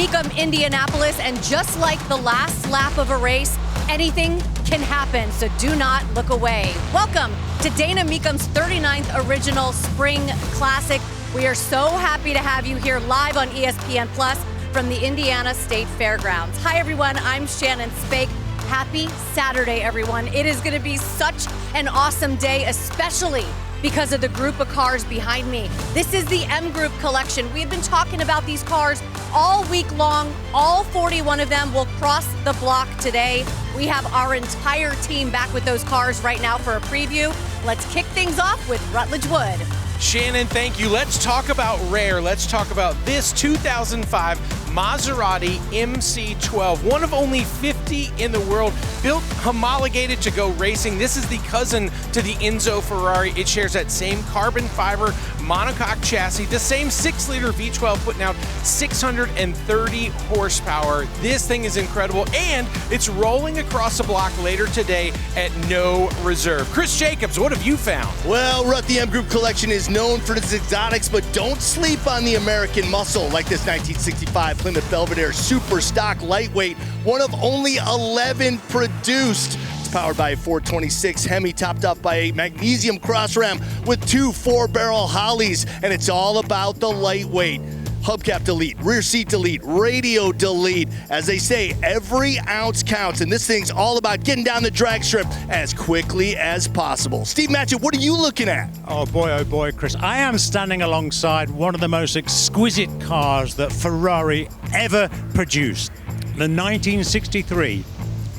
Mecum, Indianapolis, and just like the last lap of a race, anything can happen, so do not look away. Welcome to Dana Mecum's 39th original Spring Classic. We are so happy to have you here live on ESPN Plus from the Indiana State Fairgrounds. Hi everyone, I'm Shannon Spake. Happy Saturday, everyone. It is gonna be such an awesome day, especially because of the group of cars behind me. This is the MGroup collection. We've been talking about these cars all week long. All 41 of them will cross the block today. We have our entire team back with those cars right now for a preview. Let's kick things off with Rutledge Wood. Shannon, thank you. Let's talk about rare. Let's talk about this 2005 Maserati MC12, one of only 50 in the world, built homologated to go racing. This is the cousin to the Enzo Ferrari. It shares that same carbon fiber monocoque chassis, the same 6-liter V12 putting out 630 horsepower. This thing is incredible, and it's rolling across the block later today at no reserve. Chris Jacobs, what have you found? Well, Rut, the MGroup collection is known for its exotics, but don't sleep on the American muscle like this 1965 Plymouth Belvedere super stock lightweight, one of only 11 produced. It's powered by a 426 Hemi topped up by a magnesium cross ram with 2 4-barrel Hollies, and it's all about the lightweight. Hubcap delete, rear seat delete, radio delete. As they say, every ounce counts, and this thing's all about getting down the drag strip as quickly as possible. Steve Matchett, what are you looking at? Oh boy, Chris. I am standing alongside one of the most exquisite cars that Ferrari ever produced. The 1963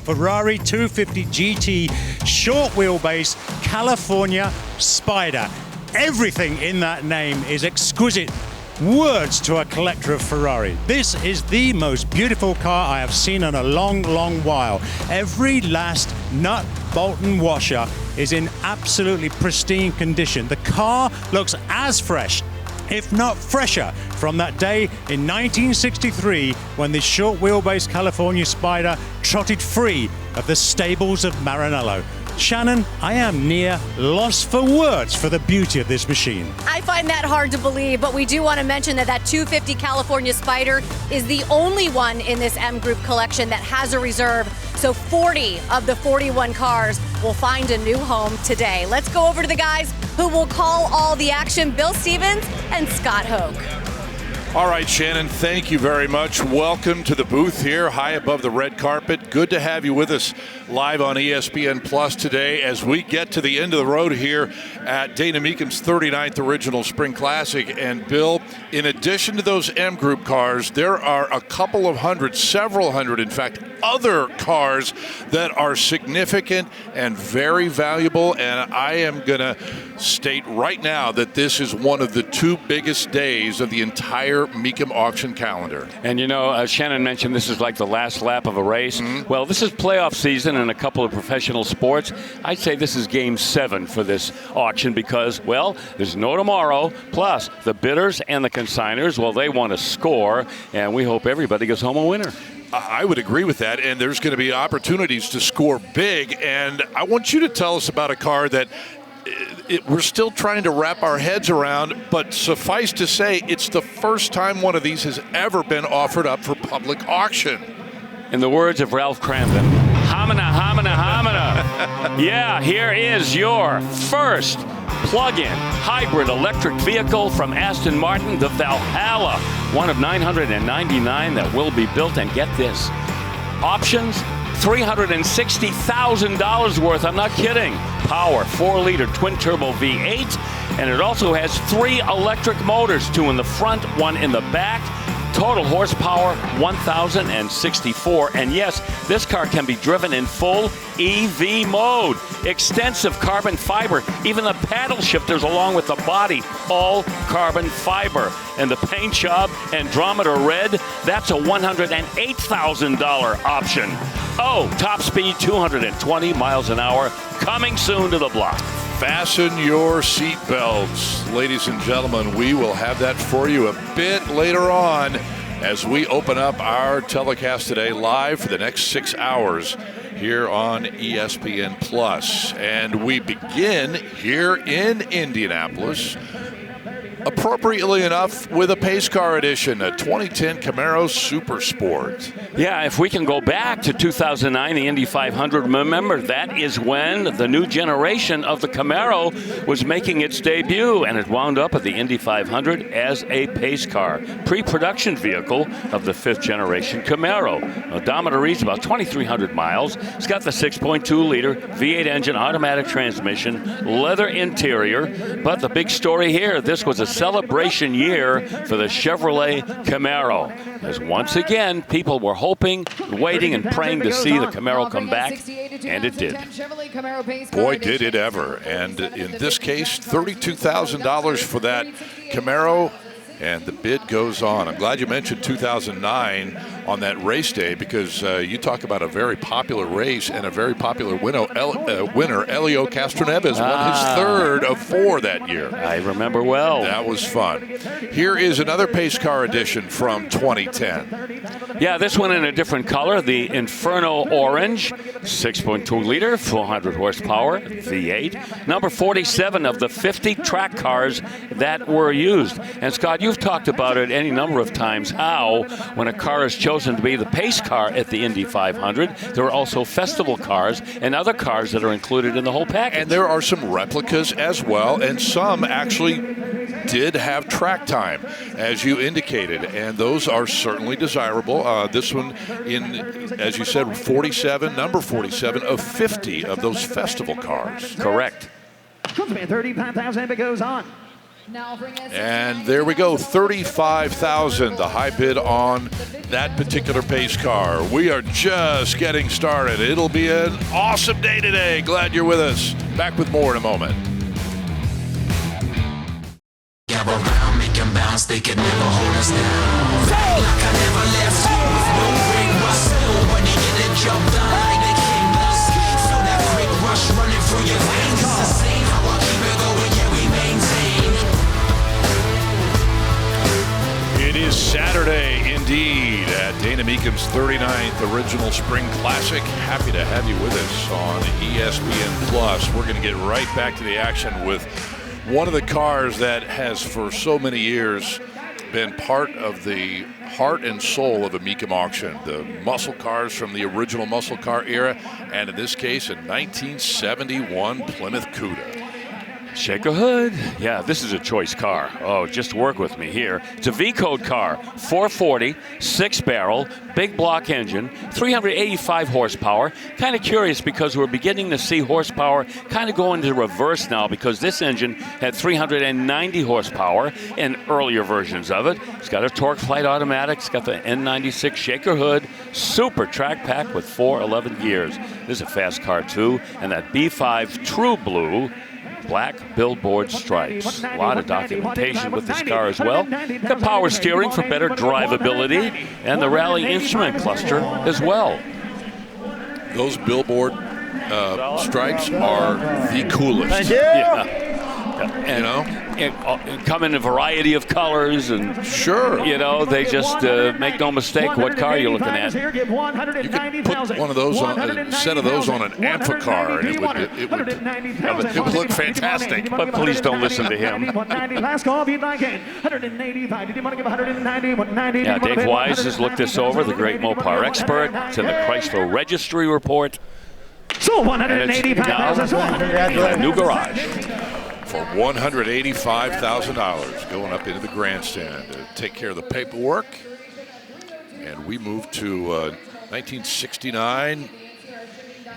Ferrari 250 GT short wheelbase California Spider. Everything in that name is exquisite. Words to a collector of Ferrari. This is the most beautiful car I have seen in a long, long while. Every last nut, bolt and washer is in absolutely pristine condition. The car looks as fresh, if not fresher, from that day in 1963 when this short wheelbase California Spider trotted free of the stables of Maranello. Shannon, I am near lost for words for the beauty of this machine. I find that hard to believe, but we do want to mention that 250 California Spider is the only one in this MGroup collection that has a reserve. So 40 of the 41 cars will find a new home today. Let's go over to the guys who will call all the action, Bill Stevens and Scott Hoke. All right, Shannon, thank you very much. Welcome to the booth here, high above the red carpet. Good to have you with us live on ESPN Plus today as we get to the end of the road here at Dana Mecum's 39th Original Spring Classic. And Bill, in addition to those MGroup cars, there are a couple of hundred, several hundred, in fact, other cars that are significant and very valuable. And I am going to state right now that this is one of the 2 biggest days of the entire Mecum auction calendar. And you know, Shannon mentioned this is like the last lap of a race. Mm-hmm. Well, this is playoff season in a couple of professional sports. I'd say this is game 7 for this auction because, well, there's no tomorrow. Plus, the bidders and the consigners, well, they want to score, and we hope everybody gets home a winner. I would agree with that, and there's going to be opportunities to score big. And I want you to tell us about a car that we're still trying to wrap our heads around, but suffice to say, it's the first time one of these has ever been offered up for public auction. In the words of Ralph Cramden, homina, homina, homina. Yeah, here is your first plug-in hybrid electric vehicle from Aston Martin, the Valhalla, one of 999 that will be built. And get this, options, $360,000 worth. I'm not kidding. Power, 4-liter twin-turbo V8, and it also has 3 electric motors, 2 in the front, 1 in the back. Total horsepower, 1,064. And yes, this car can be driven in full EV mode. Extensive carbon fiber. Even the paddle shifters along with the body, all carbon fiber. And the paint job, Andromeda Red, that's a $108,000 option. Oh, top speed, 220 miles an hour, coming soon to the block. Fasten your seat belts. Ladies and gentlemen, we will have that for you a bit later on as we open up our telecast today live for the next 6 hours here on ESPN Plus. And we begin here in Indianapolis appropriately enough, with a pace car edition, a 2010 Camaro Super Sport. Yeah, if we can go back to 2009, the Indy 500, remember, that is when the new generation of the Camaro was making its debut, and it wound up at the Indy 500 as a pace car, pre-production vehicle of the 5th generation Camaro. Odometer reads about 2,300 miles. It's got the 6.2-liter V8 engine, automatic transmission, leather interior, but the big story here, this was a celebration year for the Chevrolet Camaro, as once again people were hoping, waiting, and praying to see the Camaro come back, and it did. Boy, did it ever. And in this case, $32,000 for that Camaro, and the bid goes on. I'm glad you mentioned 2009 on that race day, because you talk about a very popular race and a very popular winner. Elio Castroneves won his 3rd of 4 that year. I remember well. That was fun. Here is another pace car edition from 2010. Yeah, this one in a different color, the Inferno Orange, 6.2-liter, 400 horsepower, V8. Number 47 of the 50 track cars that were used. And Scott, you've talked about it any number of times, how when a car is chosen to be the pace car at the Indy 500, there are also festival cars and other cars that are included in the whole package. And there are some replicas as well, and some actually did have track time, as you indicated, and those are certainly desirable. This one, as you said, number 47 of 50 of those festival cars. Correct. 35,000 it goes on. And there we go, $35,000, the high bid on that particular pace car. We are just getting started. It'll be an awesome day today. Glad you're with us. Back with more in a moment. Around, make them bounce, they can never hold us down. Like I never left you with no ring rustle. When you get it jumped on like the king does. Feel that quick rush running through your veins. It's the same how I keep it going, yeah, we maintain. It is Saturday, indeed, at Dana Mecum's 39th Original Spring Classic. Happy to have you with us on ESPN+. We're going to get right back to the action with one of the cars that has for so many years been part of the heart and soul of a Mecum auction. The muscle cars from the original muscle car era, and in this case, a 1971 Plymouth Cuda. Shake a hood. Yeah, this is a choice car. Oh, just work with me here. It's a V-code car, 440, 6-barrel, big block engine, 385 horsepower. Kind of curious because we're beginning to see horsepower kind of go into reverse now, because this engine had 390 horsepower in earlier versions of it. It's got a torque flight automatic. It's got the N96 shaker hood, super track pack with 411 gears. This is a fast car too, and that B5 True Blue black billboard stripes. A lot of documentation with this car as well. Got power steering for better drivability, and the rally instrument cluster as well. Those billboard stripes are the coolest. Thank you. Yeah. And, and come in a variety of colors, and sure, they just make no mistake what car you're looking at. You could put one of those on, a set of those on an Amphicar, and it would look fantastic. But please don't listen to him. Yeah, Dave Wise has looked this over, the great Mopar expert. It's in the Chrysler Registry Report. So 185,000. New garage. For $185,000 going up into the grandstand to take care of the paperwork. And we move to 1969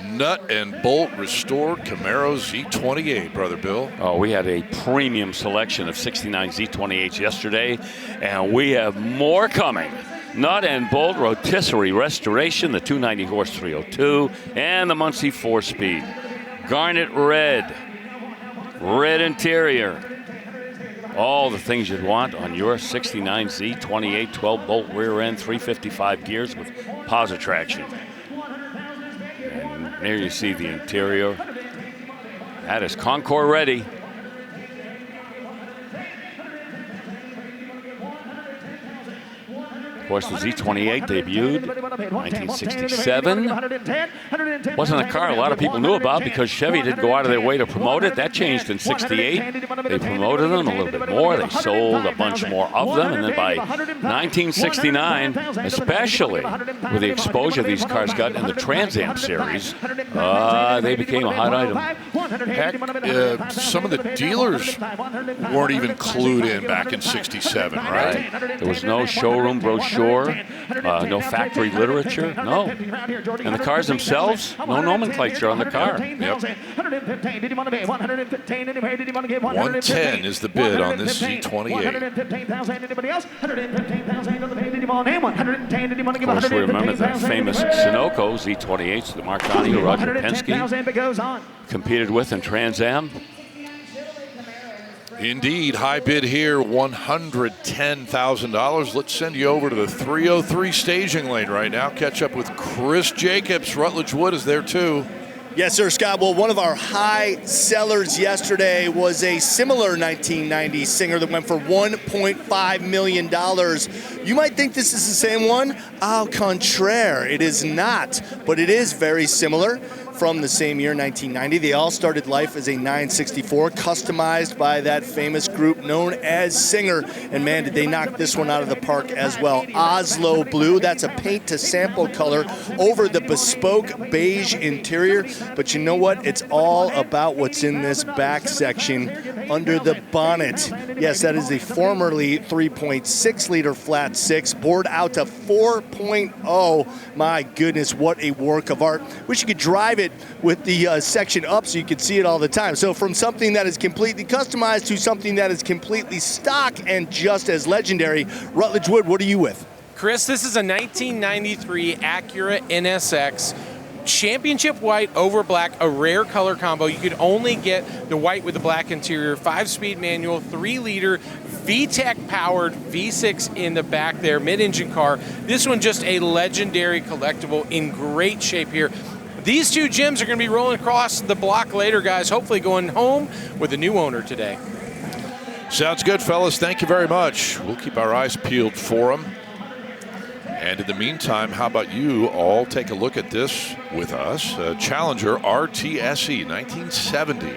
nut and bolt restored Camaro Z28, Brother Bill. Oh, we had a premium selection of 69 Z28s yesterday, and we have more coming. Nut and bolt rotisserie restoration, the 290 horse 302, and the Muncie 4-speed. Garnet red. Red interior. All the things you'd want on your 69 Z28 12-bolt rear end, 355 gears with positive traction. And there you see the interior. That is Concours ready. course, the Z28 debuted in 1967. Wasn't a car a lot of people knew about because Chevy didn't go out of their way to promote it. That changed in 68. They promoted them a little bit more. They sold a bunch more of them. And then by 1969, especially with the exposure these cars got in the Trans Am series, they became a hot item. Heck, some of the dealers weren't even clued in back in 67, right? There was no showroom brochure, no factory literature, no. And the cars themselves, no nomenclature on the car. Yep. 110 is the bid on this Z28. Of course, we remember the famous Sunoco Z28s that Mark Donohue, Roger Penske competed with in Trans Am. Indeed, high bid here, $110,000. Let's send you over to the 303 staging lane right now. Catch up with Chris Jacobs. Rutledge Wood is there too. Yes, sir, Scott. Well, one of our high sellers yesterday was a similar 1990 Singer that went for $1.5 million. You might think this is the same one. Au contraire, it is not, but it is very similar. From the same year, 1990. They all started life as a 964, customized by that famous group known as Singer. And man, did they knock this one out of the park as well. Oslo Blue, that's a paint to sample color over the bespoke beige interior. But you know what? It's all about what's in this back section under the bonnet. Yes, that is a formerly 3.6 liter flat six, bored out to 4.0. My goodness, what a work of art. Wish you could drive it with the section up so you can see it all the time. So from something that is completely customized to something that is completely stock and just as legendary. Rutledge Wood, what are you with? Chris, this is a 1993 Acura NSX. Championship white over black, a rare color combo. You could only get the white with the black interior, 5-speed manual, 3-liter VTEC powered V6 in the back there, mid-engine car. This one just a legendary collectible in great shape here. These two gems are going to be rolling across the block later, guys, hopefully going home with a new owner today. Sounds good, fellas. Thank you very much. We'll keep our eyes peeled for them. And in the meantime, how about you all take a look at this with us? Challenger RTSE 1970.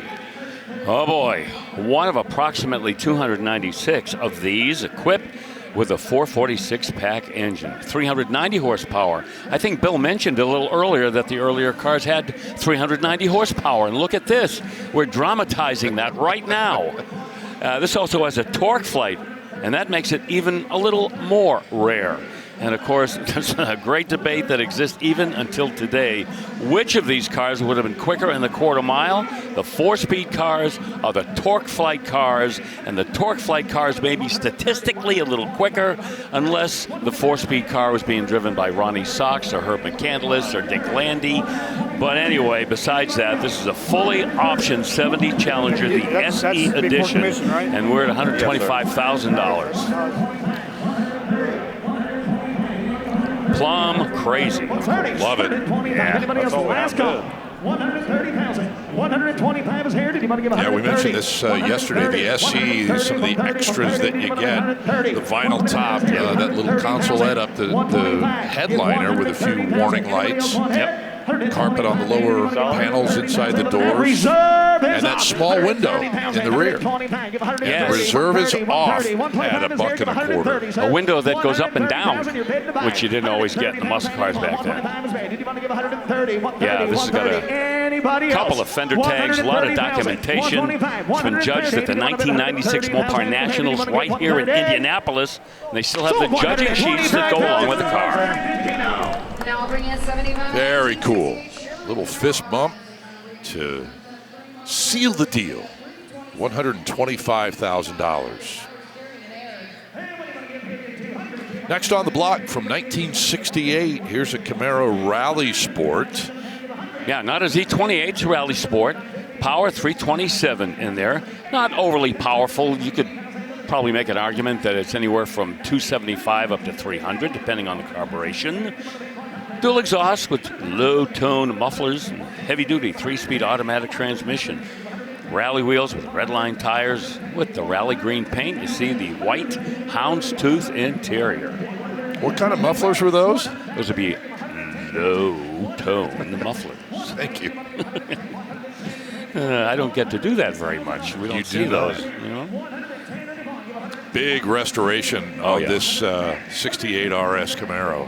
Oh boy, one of approximately 296 of these equipped with a 446 pack engine, 390 horsepower. I think Bill mentioned a little earlier that the earlier cars had 390 horsepower, and look at this. We're dramatizing that right now. This also has a torque flight, and that makes it even a little more rare. And of course, there's a great debate that exists even until today. Which of these cars would have been quicker in the quarter mile? The 4-speed cars or the torque flight cars? And the torque flight cars may be statistically a little quicker unless the 4-speed car was being driven by Ronnie Sox or Herb McCandless or Dick Landy. But anyway, besides that, this is a fully optioned 70 Challenger, the SE edition, and we're at $125,000. Plum crazy. Love it. Yeah, that's all last call. 130,000. 125 is here. Did you want to give 130? Yeah, we mentioned this yesterday. The SE, some of the extras that you get. The vinyl top, that little consolette up the headliner with a few warning lights. Yep. Carpet on the lower panels inside the doors. And that small window in the rear. And the reserve is off at $1.25. A window that goes up and down, which you didn't always get in the muscle cars back then. Yeah, this has got a couple of fender tags, a lot of documentation. It's been judged at the 1996 Mopar Nationals right here in Indianapolis. And they still have the judging sheets that go along with the car. Very cool. Little fist bump to seal the deal. $125,000. Next on the block from 1968, here's a Camaro Rally Sport. Yeah, not a Z28, it's a Rally Sport. Power 327 in there. Not overly powerful. You could probably make an argument that it's anywhere from 275 up to 300, depending on the carburation. Dual exhaust with low-tone mufflers, and heavy-duty 3-speed automatic transmission. Rally wheels with redline tires with the rally green paint. You see the white houndstooth interior. What kind of mufflers were those? Those would be low-tone mufflers. Thank you. I don't get to do that very much. We don't see those, you know. Big restoration of this 68 RS Camaro.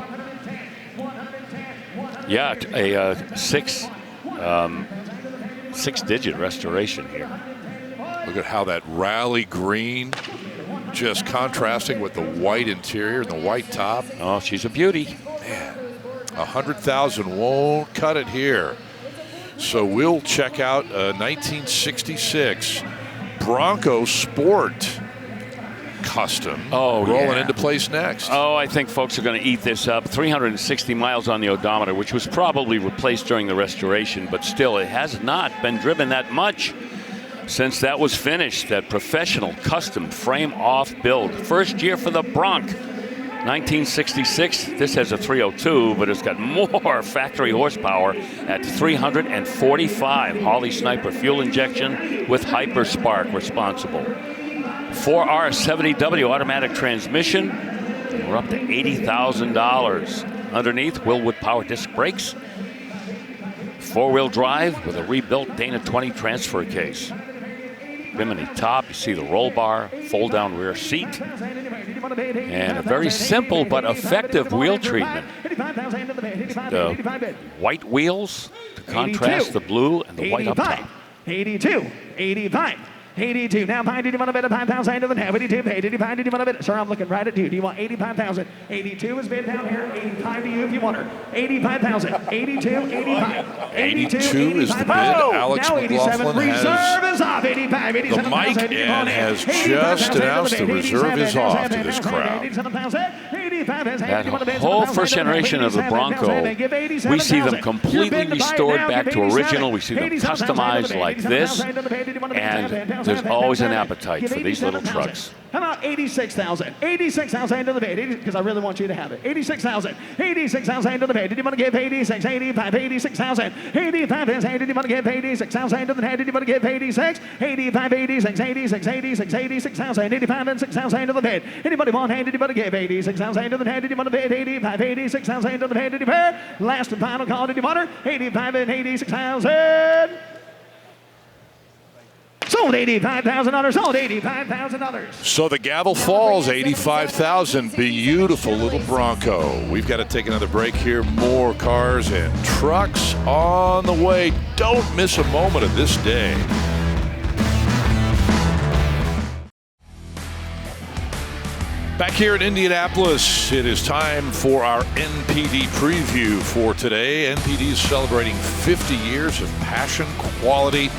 Yeah, a six-digit restoration here. Look at how that rally green just contrasting with the white interior and the white top. Oh, she's a beauty. Man, 100,000 won't cut it here. So we'll check out a 1966 Bronco Sport Custom rolling into place next. Oh, I think folks are going to eat this up. 360 miles on the odometer, which was probably replaced during the restoration, but still it has not been driven that much since that was finished. That professional custom frame off build. First year for the Bronc. 1966, this has a 302, but it's got more factory horsepower at 345. Holley Sniper fuel injection with Hyperspark responsible. 4R70W automatic transmission. We're up to $80,000. Underneath, Willwood power disc brakes. Four-wheel drive with a rebuilt Dana 20 transfer case. Bimini top, you see the roll bar, fold-down rear seat, and a very simple but effective wheel treatment. The white wheels to contrast the blue and the white up top. 82, 85. 82. Now, did you want a bid of 5,000 to the now? 82 paid. Did you find? Did you want a bid? Sir, I'm looking right at you. Do you want 85,000? 82 is bid down here. 85 to you if you want her. 85,000. 82, 85. 82 is the bid. Alex now 87. McLaughlin Reserve is off. 85. 87. The mic and has just announced the reserve is off to this crowd. That whole first generation of the Bronco, we see them completely restored back to original. We see them customized like this, and there's always an appetite for these little trucks. How about 86,000? 86,000 to the bid, because I really want you to have it. 86,000. 86,000 to the bid. Did you want to give 86? 85. 86,000. 85 is did you want to give 86,000 to the head? Did you want to give 86? 85, 86, 86, 86, 86,000. 85 and 6,000 to the bid. Anybody want hand? Did you want to give 86,000 to the head? Did you want to bid 85, 86,000 to the head? Did you pay? Last and final call. Did you want her? 85 and 86,000. Sold $85,000. Sold $85,000. So the gavel falls, $85,000. Beautiful little Bronco. We've got to take another break here. More cars and trucks on the way. Don't miss a moment of this day. Back here in Indianapolis, it is time for our NPD preview for today. NPD is celebrating 50 years of passion, quality,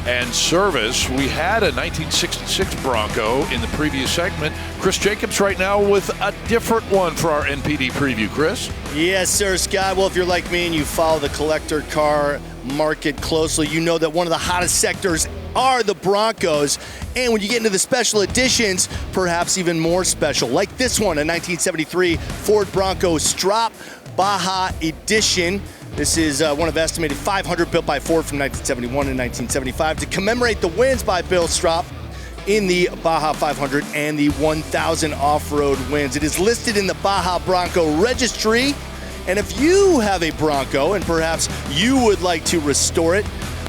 and service. We had a 1966 Bronco in the previous segment. Chris Jacobs right now with a different one for our NPD preview. Chris? Yes, sir, Scott. Well, if you're like me and you follow the collector car market closely, you know that one of the hottest sectors are the Broncos. And when you get into the special editions, perhaps even more special, like this one, a 1973 Ford Bronco Strop Baja Edition. This is one of estimated 500 built by Ford from 1971 and 1975 to commemorate the wins by Bill Strop in the Baja 500 and the 1,000 off-road wins. It is listed in the Baja Bronco Registry, and if you have a Bronco and perhaps you would like to restore it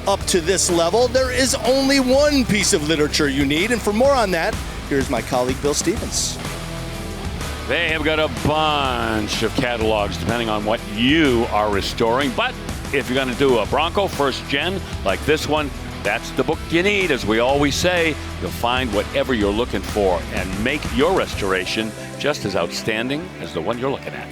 up to this level, there is only one piece of literature you need, and for more on that, here's my colleague Bill Stevens. They have got a bunch of catalogs depending on what you are restoring. But if you're going to do a Bronco first gen like this one, that's the book you need. As we always say, you'll find whatever you're looking for and make your restoration just as outstanding as the one you're looking at.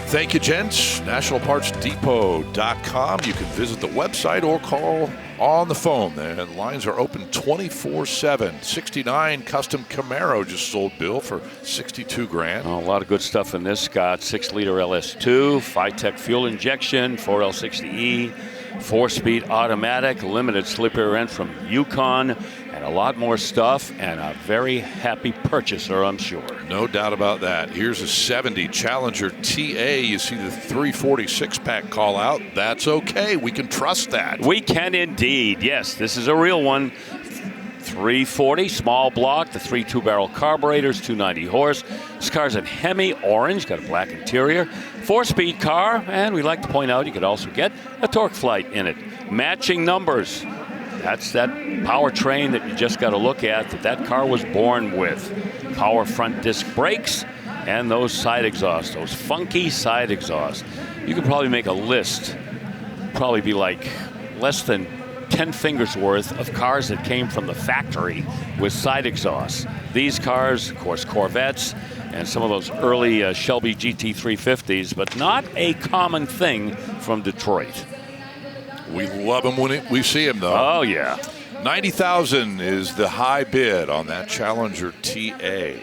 Thank you, gents. NationalPartsDepot.com. You can visit the website or call on the phone. The lines are open 24/7. 69 custom Camaro just sold, Bill, for $62,000. Oh, a lot of good stuff in this, Scott. 6-liter LS2, Phytech fuel injection, 4L60E, 4-speed automatic, limited slip rear end from Yukon, and a lot more stuff, and a very happy purchaser, I'm sure. No doubt about that. Here's a 70 Challenger TA. You see the 346-pack call out. That's okay. We can trust that. We can indeed. Yes, this is a real one. 340, small block, the 3 2-barrel carburetors, 290 horse. This car's in Hemi orange, got a black interior. 4-speed car, and we like to point out you could also get a torque flight in it. Matching numbers. That's that powertrain that you just got to look at that car was born with. Power front disc brakes and those side exhausts, those funky side exhausts. You could probably make a list, probably be like less than 10 fingers worth of cars that came from the factory with side exhausts. These cars, of course, Corvettes and some of those early Shelby GT350s, but not a common thing from Detroit. We love them when we see them, though. Oh, yeah. $90,000 is the high bid on that Challenger TA.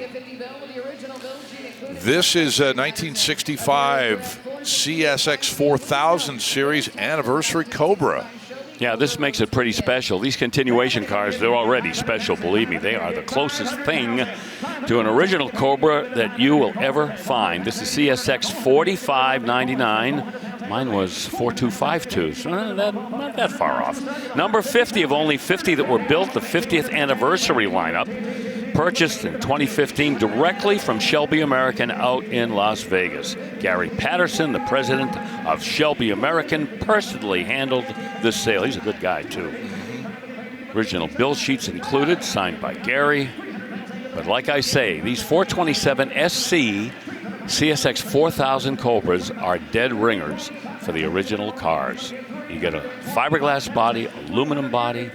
This is a 1965 CSX 4000 Series Anniversary Cobra. Yeah, this makes it pretty special. These continuation cars, they're already special, believe me. They are the closest thing to an original Cobra that you will ever find. This is CSX 4599. Mine was 4252, so not that far off. Number 50 of only 50 that were built, the 50th anniversary lineup. Purchased in 2015 directly from Shelby American out in Las Vegas. Gary Patterson, the president of Shelby American, personally handled the sale. He's a good guy, too. Original bill sheets included, signed by Gary. But like I say, these 427 SC CSX 4000 Cobras are dead ringers for the original cars. You get a fiberglass body, aluminum body.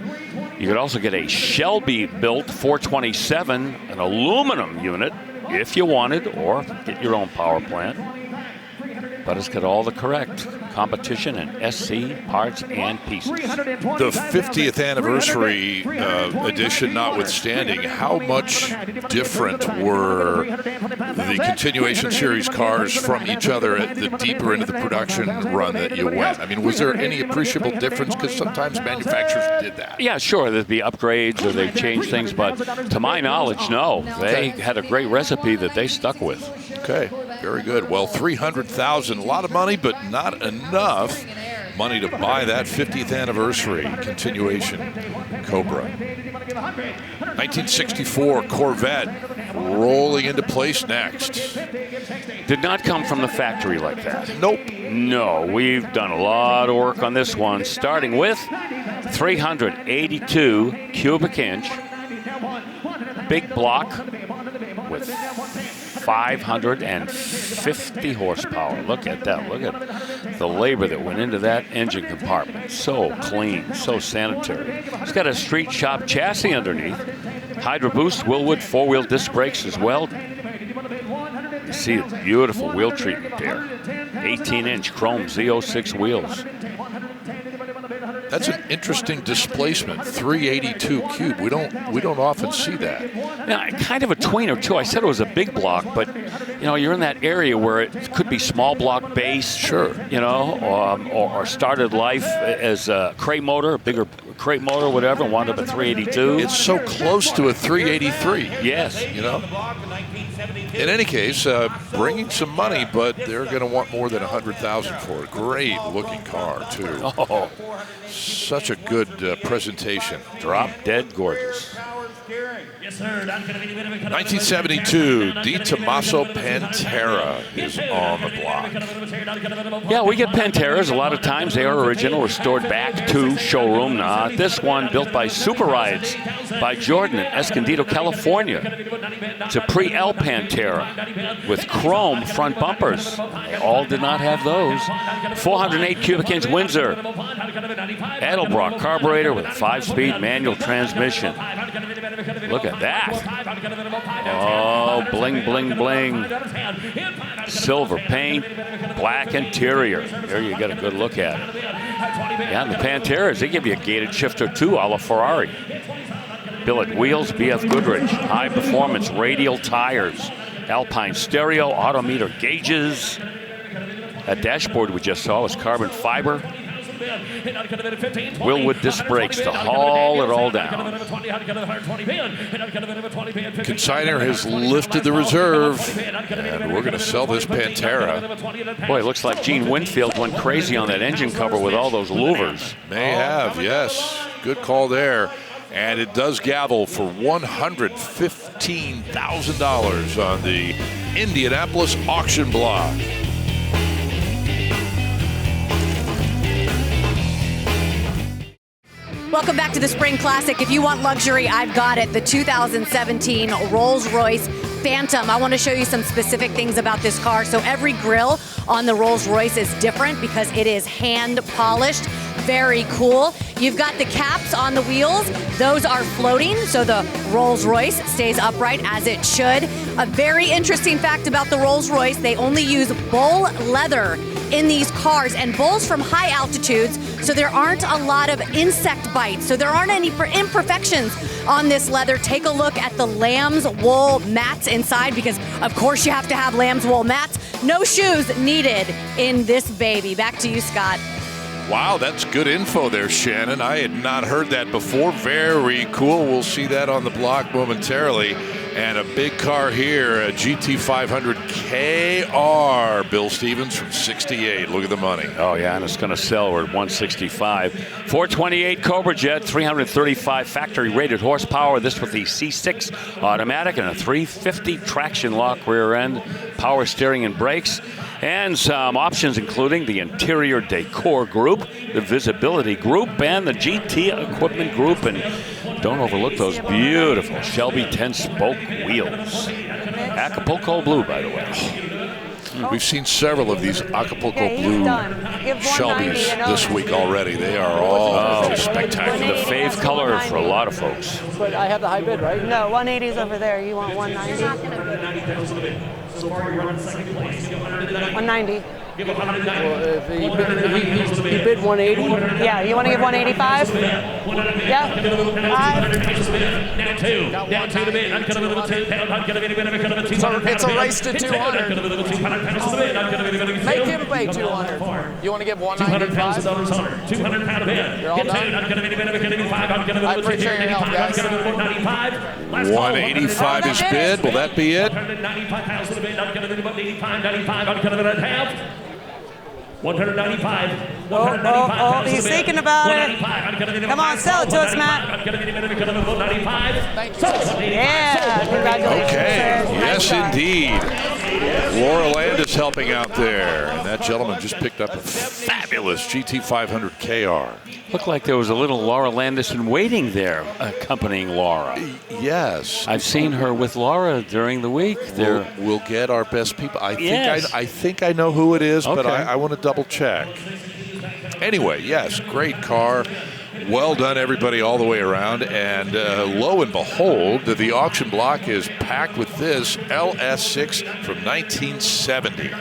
You could also get a Shelby-built 427, an aluminum unit, if you wanted, or get your own power plant. But it's got all the correct competition and SC parts and pieces. The 50th anniversary edition notwithstanding, how much different were the continuation series cars from each other at the deeper into the production run that you went? I mean, was there any appreciable difference? Because sometimes manufacturers did that. Yeah, sure. There'd be upgrades or they changed things, but to my knowledge, no. They had a great recipe that they stuck with. Okay, very good. Well, $300,000, a lot of money, but not enough money to buy that 50th anniversary continuation Cobra. 1964 Corvette rolling into place next. Did not come from the factory like that. Nope. No, we've done a lot of work on this one, starting with 382 cubic inch, big block with 550 horsepower. Look at that. Look at the labor that went into that engine compartment. So clean, so sanitary. It's got a street shop chassis underneath. Hydro Boost, Willwood, 4-wheel disc brakes as well. You see the beautiful wheel treatment there. 18-inch chrome Z06 wheels. That's an interesting displacement, 382 cube. We don't often see that. Now, kind of a tweener too. I said it was a big block, but you know, you're in that area where it could be small block base, sure, you know, or started life as a crate motor, a bigger crate motor, whatever, and wound up at 382. It's so close to a 383. Yes, you know. In any case, bringing some money, but they're going to want more than $100,000 for it. Great looking car too. Oh, such a good presentation. Drop dead gorgeous. 1972, Di Tommaso Pantera is on the block. Yeah, we get Panteras. A lot of times they are original, restored back to showroom. This one built by Super Rides by Jordan in Escondido, California. It's a pre-L Pantera with chrome front bumpers. They all did not have those. 408 cubic inch Windsor. Edelbrock carburetor with a 5-speed manual transmission. Look at that. Oh, bling, bling, bling. Silver paint, black interior. There you get a good look at it. Yeah, and the Panteras, they give you a gated shifter too, a LaFerrari. Billet wheels, BF Goodrich. High performance radial tires. Alpine stereo, autometer gauges. That dashboard we just saw was carbon fiber. Willwood disc brakes to haul it all down. Consigner has lifted the reserve, and we're going to sell this Pantera. Boy, it looks like Gene Winfield went crazy on that engine cover with all those louvers. May have, yes. Good call there. And it does gavel for $115,000 on the Indianapolis auction block. Welcome back to the Spring Classic. If you want luxury, I've got it. The 2017 Rolls-Royce Phantom. I want to show you some specific things about this car. So every grille on the Rolls-Royce is different because it is hand polished. Very cool. You've got the caps on the wheels. Those are floating, so the Rolls-Royce stays upright as it should. A very interesting fact about the Rolls-Royce, they only use bull leather in these cars, and bulls from high altitudes, so there aren't a lot of insect bites, so there aren't any imperfections on this leather. Take a look at the lamb's wool mats inside, because of course you have to have lamb's wool mats. No shoes needed in this baby. Back to you, Scott. Wow, that's good info there, Shannon. I had not heard that before. Very cool. We'll see that on the block momentarily. And a big car here, a GT500 KR, Bill Stevens from 68. Look at the money. Oh, yeah, and it's going to sell. We're at 165. 428 Cobra Jet, 335 factory-rated horsepower. This with the C6 automatic and a 350 traction lock rear end, power steering and brakes. And some options including the interior decor group, the visibility group, and the GT equipment group. And don't overlook those beautiful Shelby 10-spoke wheels. Acapulco blue, by the way. We've seen several of these Acapulco blue Shelbys this week already. They are all spectacular. The fave color for a lot of folks. But I have the high bid, right? No, 180's over there. You want 190? 190. Well, if he bid 180. Yeah, you want to give 185? Yeah. It's a race to 200. Make him pay 200. You want to give 195? You're all done. I appreciate your help, guys. 185 is bid. Will that be it? 195. Oh, he's thinking about it. Come on, sell it to us, Matt. Yeah, congratulations. Okay, sir. yes indeed. Laura Landis helping out there. And that gentleman just picked up a fabulous GT500 KR. Looked like there was a little Laura Landis in waiting there accompanying Laura. Yes. I've seen her with Laura during the week. We'll get our best people. I think I know who it is, but I want to double check. Anyway, yes, great car. Well done, everybody, all the way around. And lo and behold, the auction block is packed with this LS6 from 1970.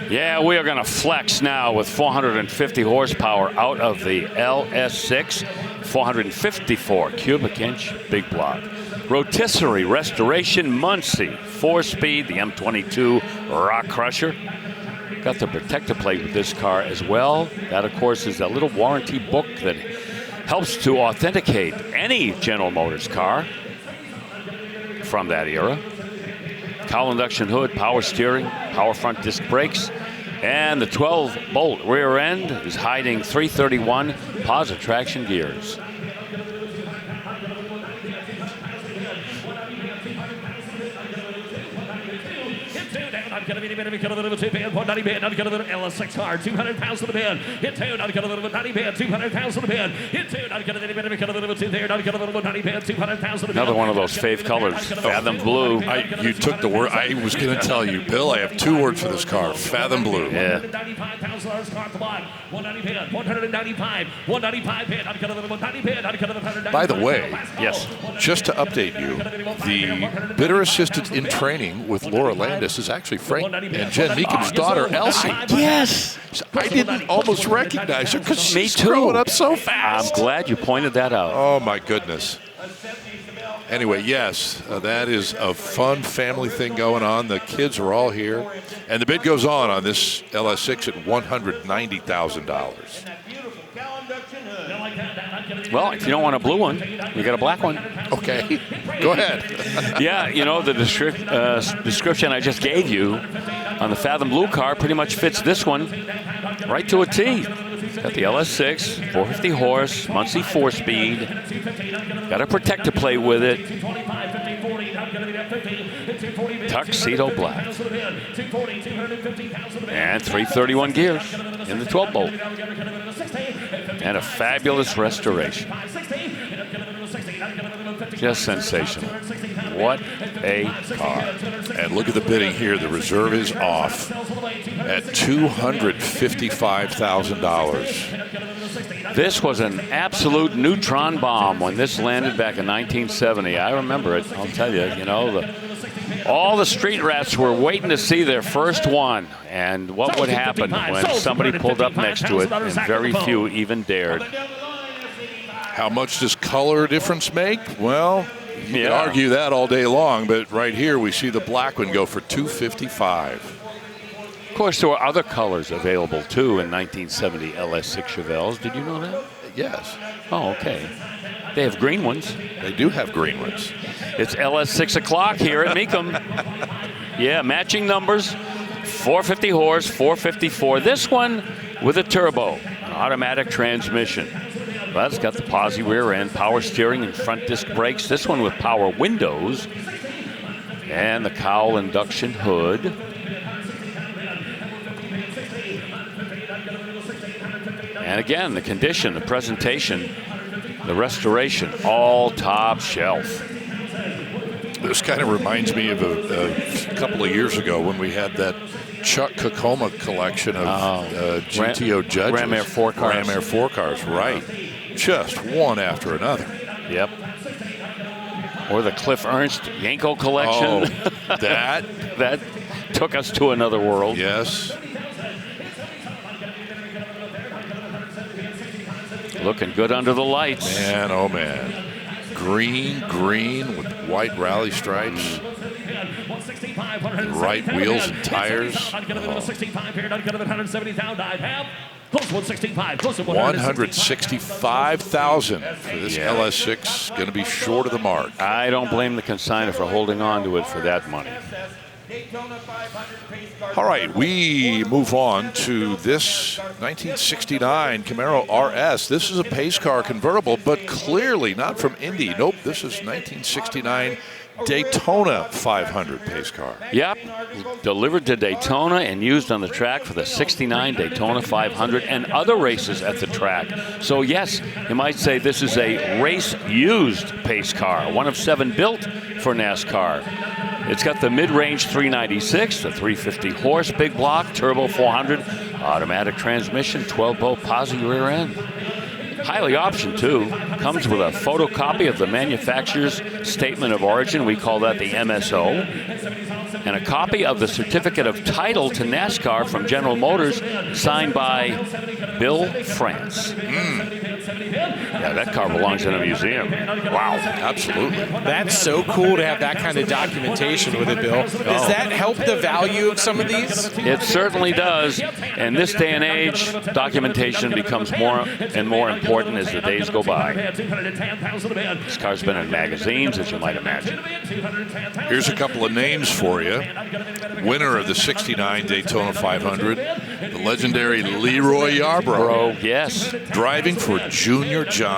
Yeah, we are going to flex now with 450 horsepower out of the LS6. 454 cubic inch, big block. Rotisserie restoration, Muncie. 4-speed, the M22 Rock Crusher. Got the protector plate with this car as well. That, of course, is a little warranty book that helps to authenticate any General Motors car from that era. Cowl induction hood, power steering, power front disc brakes, and the 12-bolt rear end is hiding 331 positive traction gears. LS6 car, 200 pounds to the bid. Hit two, not get a little bit 90 bid, 200 pounds to the bid. Hit two, not get a little bit there, not get a little bit 90 bid, 200 pounds to the bid. Another one of those fave colors, Fathom Blue. You took the word. I was going to tell you, Bill, I have two words for this car, Fathom Blue. Yeah. 195 pounds car at the block. 190 bid, 195 bid, not get a little bit 90 bid, not get a little bit. By the way, yes, just to update you, the bidder assistant in training with Laura Landis is actually Frank and Jen Mecum's daughter, Elsie. Yes. I didn't almost recognize her because she's too. growing up so fast. I'm glad you pointed that out. Oh, my goodness. Anyway, yes, that is a fun family thing going on. The kids are all here. And the bid goes on this LS6 at $190,000. Well, if you don't want a blue one, you got a black one. Okay, go ahead. Yeah, you know, the description I just gave you on the Fathom Blue car pretty much fits this one right to a T. Got the LS6, 450 horse, Muncie 4-speed. Got a protector plate with it. Tuxedo black. And 331 gears in the 12-bolt. And a fabulous restoration. Just sensational. What a car. And look at the bidding here. The reserve is off at $255,000. This was an absolute neutron bomb when this landed back in 1970. I remember it. I'll tell you, you know, all the street rats were waiting to see their first one. And what would happen when somebody pulled up next to it, and very few even dared. How much does color difference make? Well, you can argue that all day long, but right here we see the black one go for $255,000. Of course, there were other colors available too in 1970 LS6 Chevelles. Did you know that? Yes. Oh, okay. They have green ones. They do have green ones. It's LS6 o'clock here at Mecum. Yeah, matching numbers. 450 horse, 454. This one with a turbo, an automatic transmission. Well, it's got the posi rear end, power steering and front disc brakes. This one with power windows and the cowl induction hood. And again, the condition, the presentation, the restoration, all top shelf. This kind of reminds me of a couple of years ago when we had that Chuck Kokoma collection of GTO judges. Ram Air 4 cars. Ram Air 4 cars, right. Just one after another. Yep. Or the Cliff Ernst Yanko collection. Oh, that took us to another world. Yes. Looking good under the lights. Man, oh man. Green with white rally stripes. Right wheels and tires. $165,000 for this LS6. Going to be short of the mark. I don't blame the consignor for holding on to it for that money. All right, we move on to this 1969 Camaro RS. This is a pace car convertible, but clearly not from Indy. Nope, this is 1969 Daytona 500 pace car. Yep, delivered to Daytona and used on the track for the 69 Daytona 500 and other races at the track. So yes, you might say this is a race-used pace car, one of 7 built for NASCAR. It's got the mid-range 396, the 350 horse big block, turbo 400, automatic transmission, 12-bolt posi rear end. Highly optioned too. Comes with a photocopy of the manufacturer's statement of origin. We call that the MSO. And a copy of the certificate of title to NASCAR from General Motors, signed by Bill France. Yeah, that car belongs in a museum. Wow, absolutely. That's so cool to have that kind of documentation with it, Bill. Does that help the value of some of these? It certainly does. In this day and age, documentation becomes more and more important as the days go by. This car's been in magazines, as you might imagine. Here's a couple of names for you. Winner of the 69 Daytona 500, the legendary Leroy Yarbrough. Yes. Driving for Junior Johnson.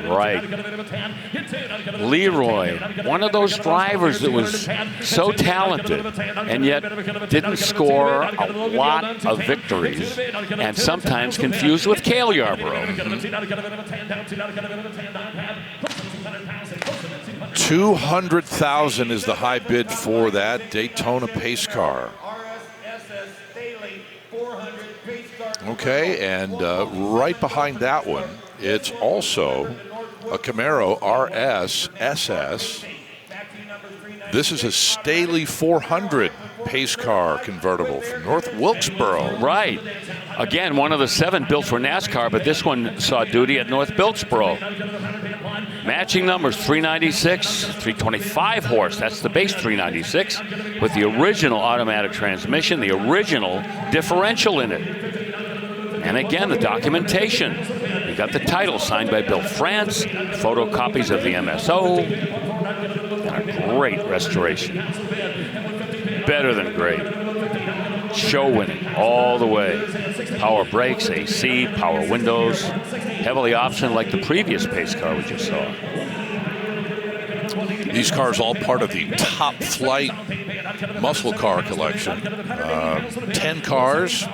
Right. Leroy, one of those drivers that was so talented and yet didn't score a lot of victories, and sometimes confused with Cale Yarbrough. $200,000 is the high bid for that Daytona pace car. Okay, and right behind that one, it's also a Camaro RS SS. This is a Staley 400 pace car convertible from North Wilkesboro. Right. Again, one of the 7 built for NASCAR, but this one saw duty at North Wilkesboro. Matching numbers 396, 325 horse. That's the base 396 with the original automatic transmission, the original differential in it. And again, the documentation. You got the title signed by Bill France, photocopies of the MSO, and a great restoration. Better than great. show winning all the way. Power brakes, AC, power windows, heavily optioned like the previous pace car we just saw. These cars all part of the top flight muscle car collection. 10 cars,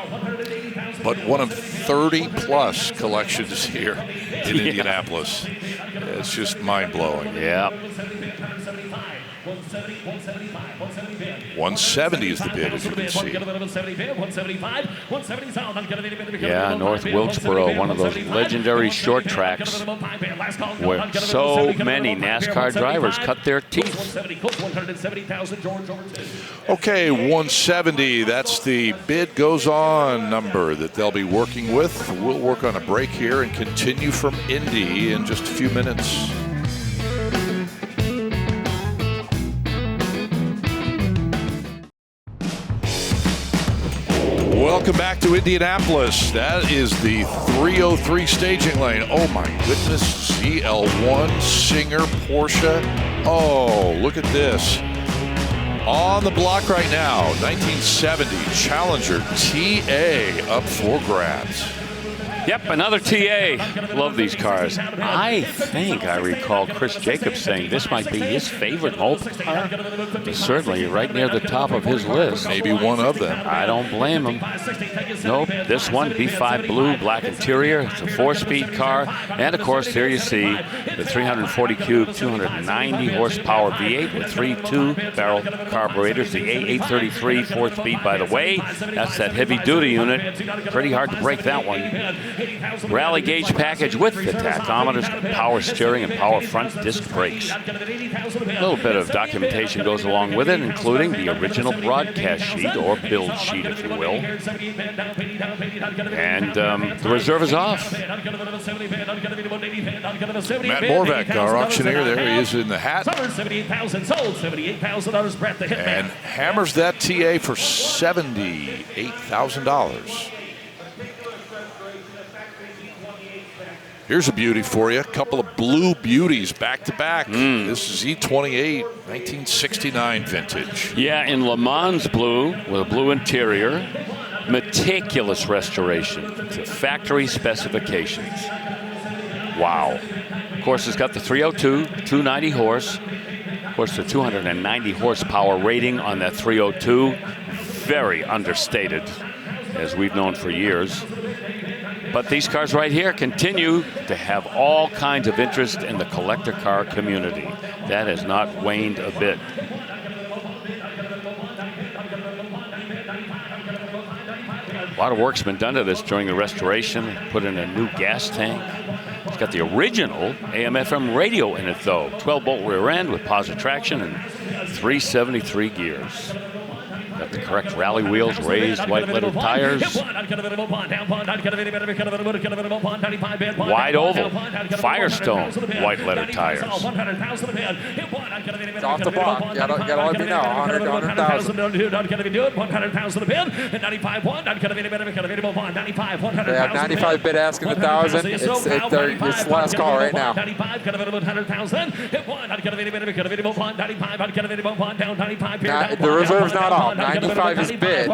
but one of 30 plus collections here in Indianapolis. It's just mind-blowing. Yeah. 170 is the bid, as you can see. Yeah, North Wilkesboro, one of those legendary short tracks where so many NASCAR drivers cut their teeth. Okay, 170, that's the bid goes on number that they'll be working with. We'll work on a break here and continue from Indy in just a few minutes. Welcome back to Indianapolis. That is the 303 staging lane. Oh my goodness, ZL1, Singer, Porsche. Oh, look at this. On the block right now, 1970 Challenger TA up for grabs. Yep, another TA. Love these cars. I think I recall Chris Jacobs saying this might be his favorite Hoke car. It's certainly right near the top of his list. Maybe one of them. I don't blame him. Nope, this one, B5 blue, black interior. It's a 4-speed car. And of course, here you see the 340 cube, 290 horsepower V8 with 3 2-barrel carburetors. The A833 4-speed, by the way. That's that heavy-duty unit. Pretty hard to break that one. Rally gauge package with the tachometers, power steering, and power front disc brakes. A little bit of documentation goes along with it, including the original broadcast sheet, or build sheet, if you will. And the reserve is off. Matt Morvac, our auctioneer, there he is in the hat. And hammers that TA for $78,000. Here's a beauty for you. A couple of blue beauties back to back. This is Z28, 1969 vintage. Yeah, in Le Mans blue with a blue interior. Meticulous restoration to factory specifications. Wow. Of course, it's got the 302, 290 horse. Of course, the 290 horsepower rating on that 302. Very understated, as we've known for years. But these cars right here continue to have all kinds of interest in the collector car community. That has not waned a bit. A lot of work's been done to this during the restoration. Put in a new gas tank. It's got the original AM/FM radio in it, though. 12-bolt rear end with positive traction and 373 gears. Got the correct rally wheels, raised white letter tires. Wide oval, Firestone white letter tires. It's off the block. Gotta let me know. 100 to 100,000. They have 95 bid asking 1,000. It's the last call right now. The reserve's not off. 95 is bid.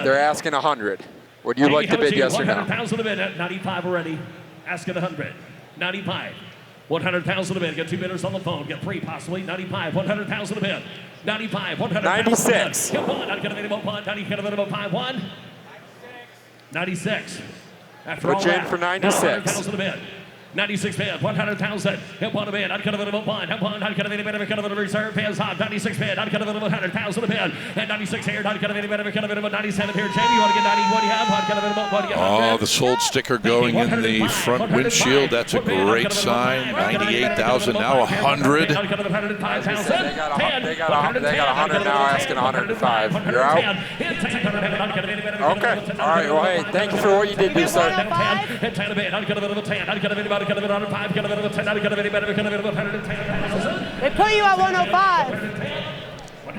They're asking 100. Would you like to bid yes or no? 95 already. Asking 100. 95. 100,000 a bid. Get 2 bidders on the phone. Get 3 possibly. 95. 100,000 a bid. 95. 96. 96. After Put all you in that, for 96. 96 bid, 100,000. Hit one a bid. I'd cut a bit of a bond. Hit one. I'd cut a bit of a reserve. Pays off. 96 bid. I'd cut a bit of 100,000 a bid. And 96 here. I'd cut a bit of a 97 here. Jamie, you want to get 90? What do you have? I'd cut a bit of what do you get? Oh, the sold sticker going in the front windshield. That's a great sign. 98,000, now 100. They got 100 now, asking 105. You're out? Okay. All right. Well, hey, thank you for what you did do, sir. They put you at 105.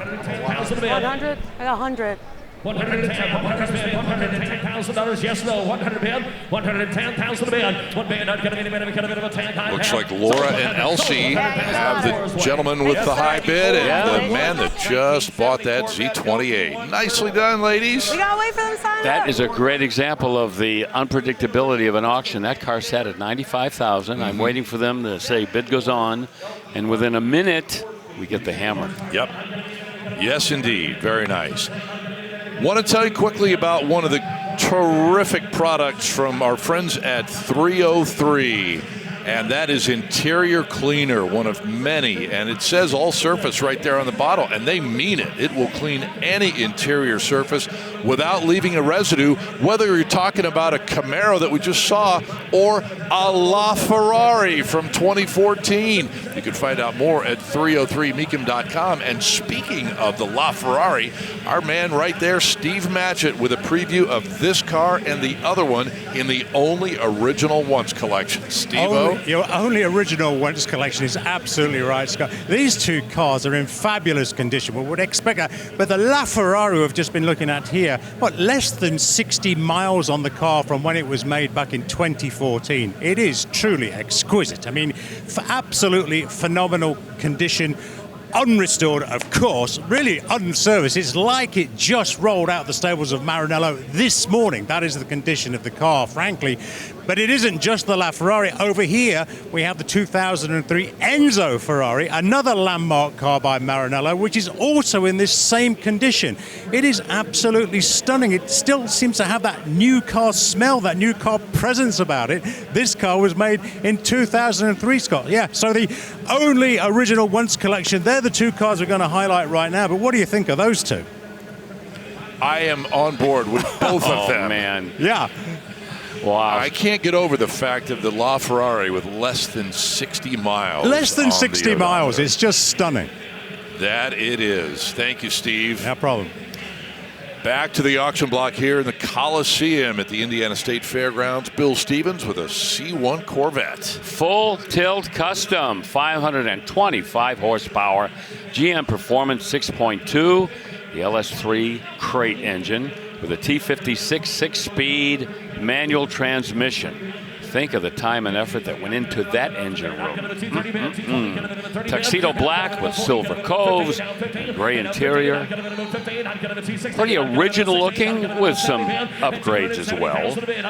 100? I got 100. $110,000. Yes, no. 100 bid. 110,000 bid. One bid. Not going to be a bit of a tank. Looks like Laura and Elsie have the gentleman with the high bid and the man that just bought that Z28. Nicely done, ladies. We gotta wait for them to sign up. That is a great example of the unpredictability of an auction. That car sat at $95,000. I'm waiting for them to say bid goes on, and within a minute we get the hammer. Yep. Yes, indeed. Very nice. Want to tell you quickly about one of the terrific products from our friends at 303, and that is Interior Cleaner, one of many. And it says all surface right there on the bottle, and they mean it. It will clean any interior surface without leaving a residue, whether you're talking about a Camaro that we just saw or a LaFerrari from 2014. You can find out more at 303mecum.com. And speaking of the LaFerrari, our man right there, Steve Matchett, with a preview of this car and the other one in the Only Original Ones collection. Steve-O? Your Only Original Ones collection is absolutely right, Scott. These two cars are in fabulous condition. We would expect that. But the LaFerrari we've just been looking at here, less than 60 miles on the car from when it was made back in 2014. It is truly exquisite. I mean, for absolutely phenomenal condition. Unrestored, of course, really unserviced. It's like it just rolled out the stables of Maranello this morning. That is the condition of the car, frankly. But it isn't just the LaFerrari. Over here, we have the 2003 Enzo Ferrari, another landmark car by Maranello, which is also in this same condition. It is absolutely stunning. It still seems to have that new car smell, that new car presence about it. This car was made in 2003, Scott. Yeah, so the Only Original Ones collection, they're the two cars we're going to highlight right now. But what do you think of those two? I am on board with both of them. Oh, man. Yeah. Wow. I can't get over the fact of the LaFerrari with less than 60 miles. Less than 60 miles. It's just stunning. That it is. Thank you, Steve. No problem. Back to the auction block here in the Coliseum at the Indiana State Fairgrounds. Bill Stevens with a C1 Corvette. Full tilt custom, 525 horsepower, GM Performance 6.2, the LS3 crate engine with a T56 6-speed manual transmission. Think of the time and effort that went into that engine room. Tuxedo black with silver coves, gray interior. Pretty original looking with some upgrades as well. But it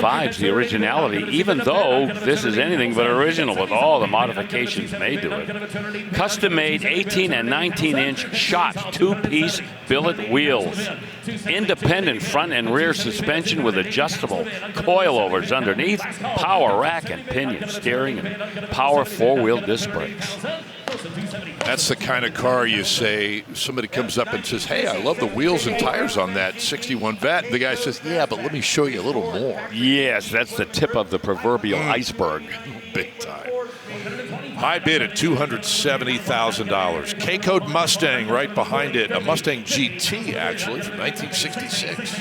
vibes the originality, even though this is anything but original with all the modifications made to it. Custom made 18 and 19-inch shot two-piece billet wheels. Independent front and rear suspension with adjustable coilovers underneath, power rack and pinion steering, and power four-wheel disc brakes. That's the kind of car you say, somebody comes up and says, hey, I love the wheels and tires on that 61 Vet. The guy says, yeah, but let me show you a little more. Yes, that's the tip of the proverbial iceberg. Big time. High bid at $270,000. K-Code Mustang right behind it. A Mustang GT, actually, from 1966.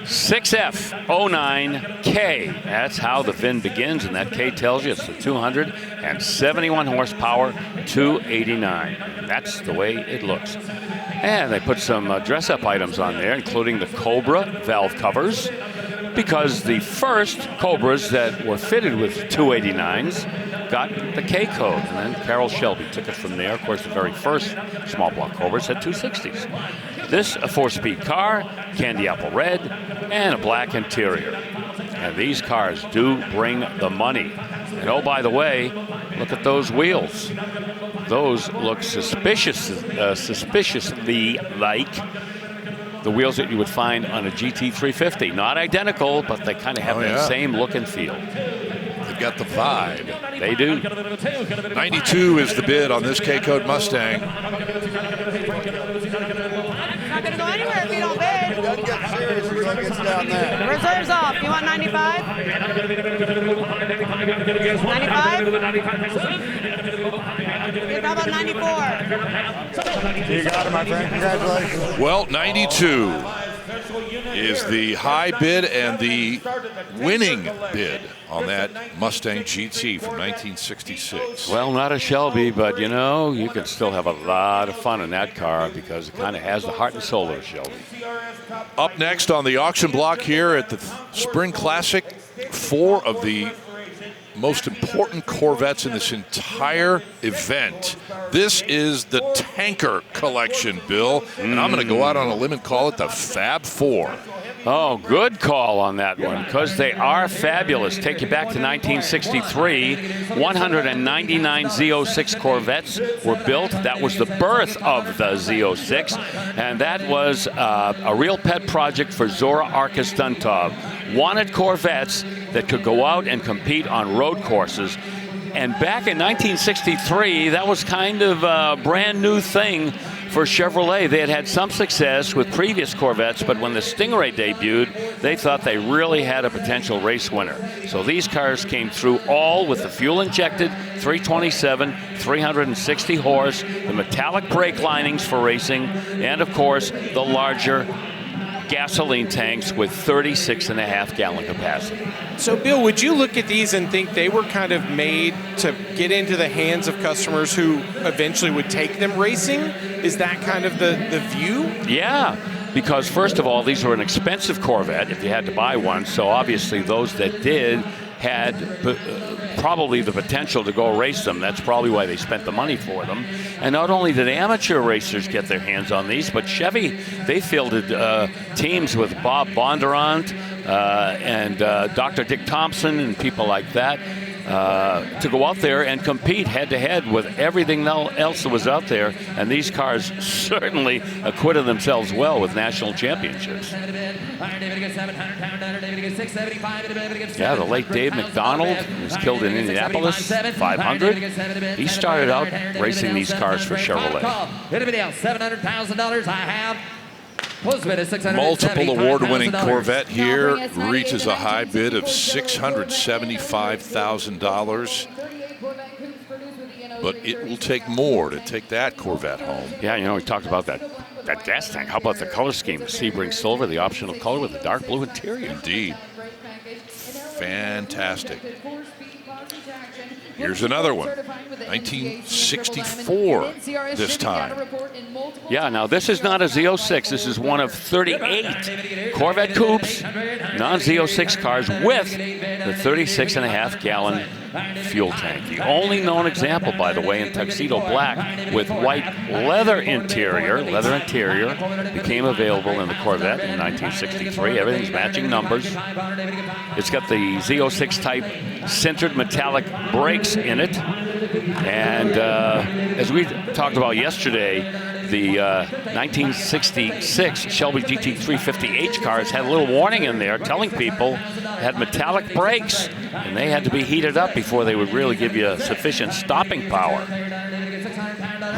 6F09K. That's how the VIN begins, and that K tells you it's the 271 horsepower, 289. That's the way it looks. And they put some dress-up items on there, including the Cobra valve covers, because the first Cobras that were fitted with 289s got the K code, and then Carroll Shelby took it from there. Of course, the very first small block Cobras had 260s. This, a 4-speed car, candy apple red, and a black interior. And these cars do bring the money. And oh, by the way, look at those wheels. Those look suspiciously like the wheels that you would find on a GT350. Not identical, but they kind of have that same look and feel. They've got the vibe. They do. 92 is the bid on this K-Code Mustang. Not gonna go anywhere if you don't bid. Doesn't get serious until it gets down there. Reserves off. You want 95? 95? How about 94? You got it, my friend. Congratulations. Well, 92. is the high bid and the winning bid on that Mustang GT from 1966. Well, not a Shelby, but you know, you can still have a lot of fun in that car because it kind of has the heart and soul of a Shelby. Up next on the auction block here at the Spring Classic, 4 of the most important Corvettes in this entire event. This is the Tanker collection, Bill, and I'm going to go out on a limb and call it the Fab 4. Oh, good call on that one, because they are fabulous. Take you back to 1963. 199 Z06 Corvettes were built. That was the birth of the Z06, and that was a real pet project for Zora Arkus Duntov. Wanted Corvettes that could go out and compete on road courses. And back in 1963, that was kind of a brand new thing for Chevrolet. They had had some success with previous Corvettes, but when the Stingray debuted, they thought they really had a potential race winner. So these cars came through all with the fuel-injected 327, 360 horse, the metallic brake linings for racing, and of course, the larger gasoline tanks with 36.5-gallon capacity. So, Bill, would you look at these and think they were kind of made to get into the hands of customers who eventually would take them racing? Is that kind of the view? Yeah, because first of all, these were an expensive Corvette if you had to buy one. So obviously those that did had probably the potential to go race them. That's probably why they spent the money for them. And not only did amateur racers get their hands on these, but Chevy, they fielded teams with Bob Bondurant and Dr. Dick Thompson and people like that to go out there and compete head-to-head with everything else that was out there. And these cars certainly acquitted themselves well with national championships. Yeah, the late Dave McDonald was killed in Indianapolis, 500. He started out racing these cars for Chevrolet. $700,000 I have. Multiple award-winning Corvette here reaches a high bid of $675,000. But it will take more to take that Corvette home. Yeah, you know, we talked about that gas tank. How about the color scheme? The Sebring silver, the optional color with the dark blue interior. Indeed. Fantastic. Here's another one, 1964 this time. Yeah, now this is not a Z06. This is one of 38 Corvette coupes, non-Z06 cars with the 36.5-gallon fuel tank. The only known example, by the way, in tuxedo black with white leather interior became available in the Corvette in 1963. Everything's matching numbers. It's got the Z06 type sintered metallic brakes in it. And as we talked about yesterday, the 1966 Shelby GT350H cars had a little warning in there telling people had metallic brakes and they had to be heated up before they would really give you sufficient stopping power.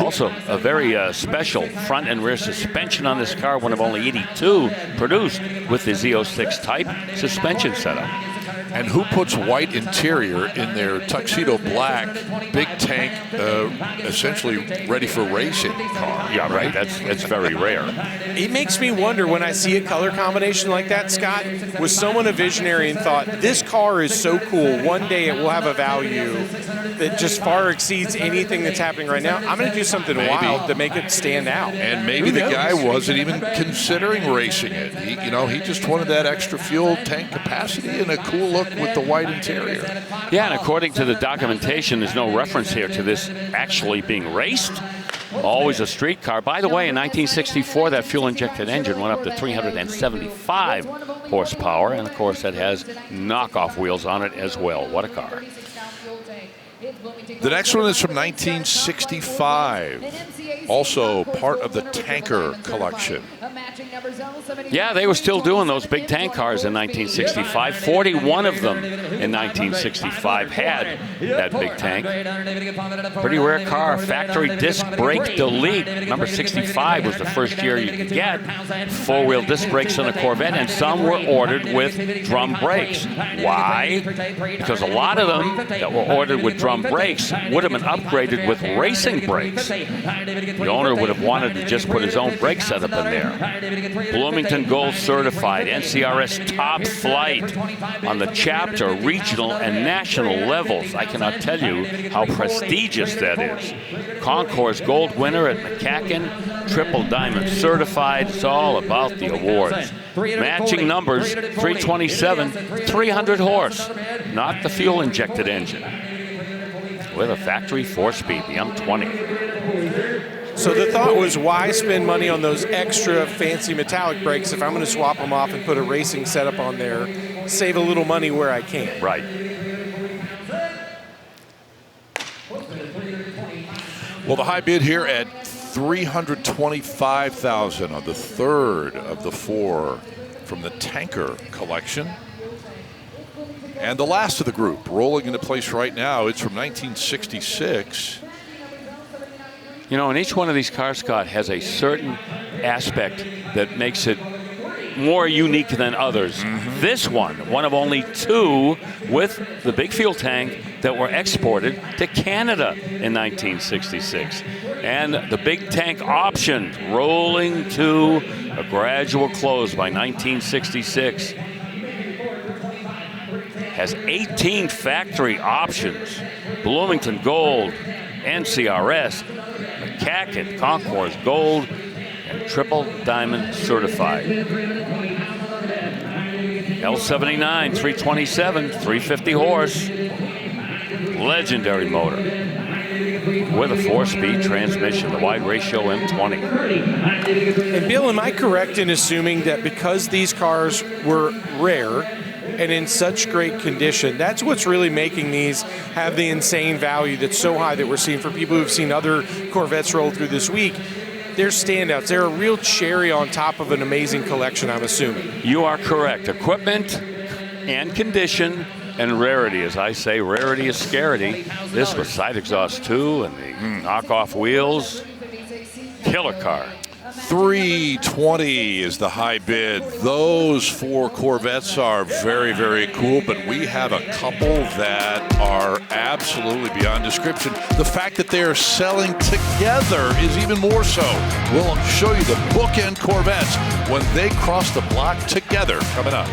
Also, a very special front and rear suspension on this car, one of only 82 produced with the Z06 type suspension setup. And who puts white interior in their tuxedo black, big tank, essentially ready for racing car? Yeah, right. That's very rare. It makes me wonder when I see a color combination like that, Scott, was someone a visionary and thought, this car is so cool, one day it will have a value that just far exceeds anything that's happening right now. I'm going to do something wild to make it stand out. And maybe the guy wasn't even considering racing it. He just wanted that extra fuel tank capacity and a cool look with the white interior. Yeah, and according to the documentation, there's no reference here to this actually being raced. Always a street car. By the way, in 1964, that fuel-injected engine went up to 375 horsepower, and of course, that has knockoff wheels on it as well. What a car. The next one is from 1965, also part of the Tanker collection. Yeah, they were still doing those big tank cars in 1965. 41 of them in 1965 had that big tank. Pretty rare car, factory disc brake delete. Number 65 was the first year you could get four-wheel disc brakes on a Corvette, and some were ordered with drum brakes. Why? Because a lot of them that were ordered with drum drum brakes would have been upgraded with racing brakes. The owner would have wanted to just put his own brake setup in there. Bloomington Gold certified, NCRS top flight on the chapter, regional, and national levels. I cannot tell you how prestigious that is. Concours Gold winner at McCacken, triple diamond certified. It's all about the awards. Matching numbers, 327, 300 horse, not the fuel-injected engine. With a factory 4-speed, the M20. So the thought was, why spend money on those extra fancy metallic brakes if I'm going to swap them off and put a racing setup on there, save a little money where I can? Right. Well, the high bid here at $325,000 on the third of the 4 from the Tanker collection. And the last of the group rolling into place right now. It's from 1966. You know, and each one of these cars, Scott, has a certain aspect that makes it more unique than others. This one of only 2 with the big fuel tank that were exported to Canada in 1966. And the big tank option rolling to a gradual close by 1966. Has 18 factory options. Bloomington Gold, NCRS, McCacken, Concours Gold, and triple diamond certified. L79, 327, 350 horse. Legendary motor with a 4-speed transmission, the wide ratio M20. And Bill, am I correct in assuming that because these cars were rare and in such great condition, that's what's really making these have the insane value that's so high that we're seeing for people who've seen other Corvettes roll through this week? They're standouts. They're a real cherry on top of an amazing collection, I'm assuming. You are correct. Equipment and condition and rarity. As I say, rarity is scarcity. This was side exhaust too, and the knockoff wheels. Killer car. 320 is the high bid. Those 4 Corvettes are very, very cool, but we have a couple that are absolutely beyond description. The fact that they are selling together is even more so. We'll show you the bookend Corvettes when they cross the block together coming up.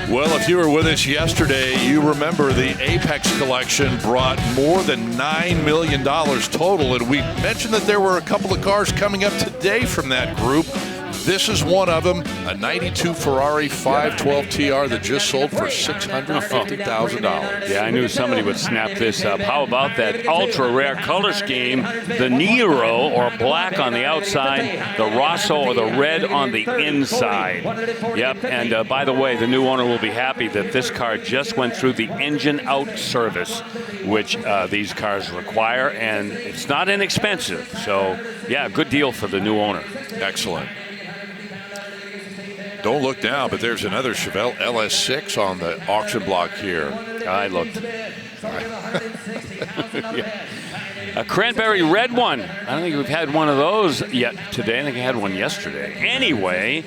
Well, if you were with us yesterday, you remember the Apex collection brought more than $9 million total, and we mentioned that there were a couple of cars coming up today from that group. This is one of them, a 92 Ferrari 512 TR that just sold for $650,000. Yeah, I knew somebody would snap this up. How about that ultra-rare color scheme, the Nero, or black on the outside, the Rosso, or the red on the inside. Yep, and by the way, the new owner will be happy that this car just went through the engine-out service, which these cars require, and it's not inexpensive. So, yeah, good deal for the new owner. Excellent. Don't look down, but there's another Chevelle LS6 on the auction block here. I looked. A cranberry red one. I don't think we've had one of those yet today. I think I had one yesterday. Anyway,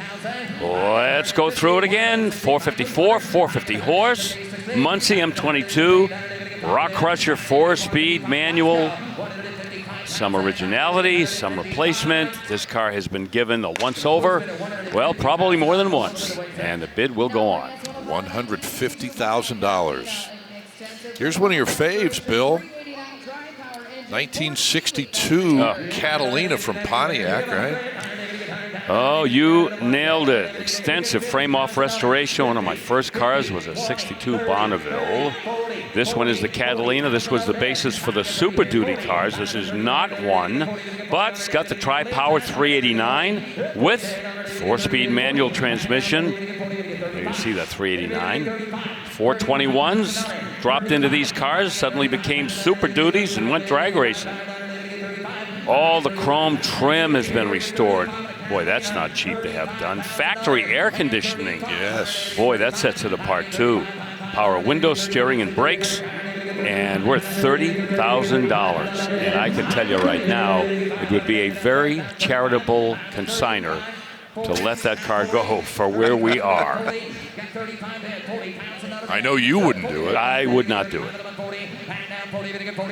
let's go through it again. 454, 450 horse, Muncie M22, Rock Crusher 4-speed manual. Some originality, some replacement. This car has been given a once-over. Well, probably more than once. And the bid will go on. $150,000. Here's one of your faves, Bill. 1962 Catalina from Pontiac, right? Oh, you nailed it. Extensive frame-off restoration. One of my first cars was a 62 Bonneville. This one is the Catalina. This was the basis for the Super Duty cars. This is not one, but it's got the Tri-Power 389 with 4-speed manual transmission. There you see that 389. 421s dropped into these cars, suddenly became Super Duties and went drag racing. All the chrome trim has been restored. Boy, that's not cheap to have done. Factory air conditioning. Yes. Boy, that sets it apart, too. Power windows, steering, and brakes. And worth $30,000. And I can tell you right now, it would be a very charitable consignor to let that car go for where we are. I know you wouldn't do it. I would not do it. Boy,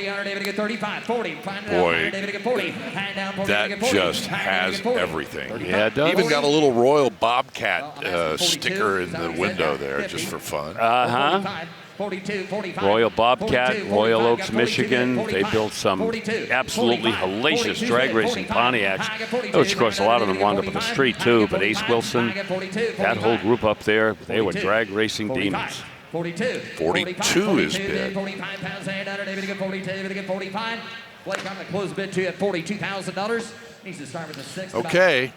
that just has everything. Yeah, it does. Even got a little Royal Bobcat sticker in the window there just for fun. Royal Bobcat, Royal Oaks, Michigan. They built some absolutely hellacious drag racing Pontiacs, which of course a lot of them wound up on the street too, but Ace Wilson, that whole group up there, they were drag racing demons. 42 is bid. Okay,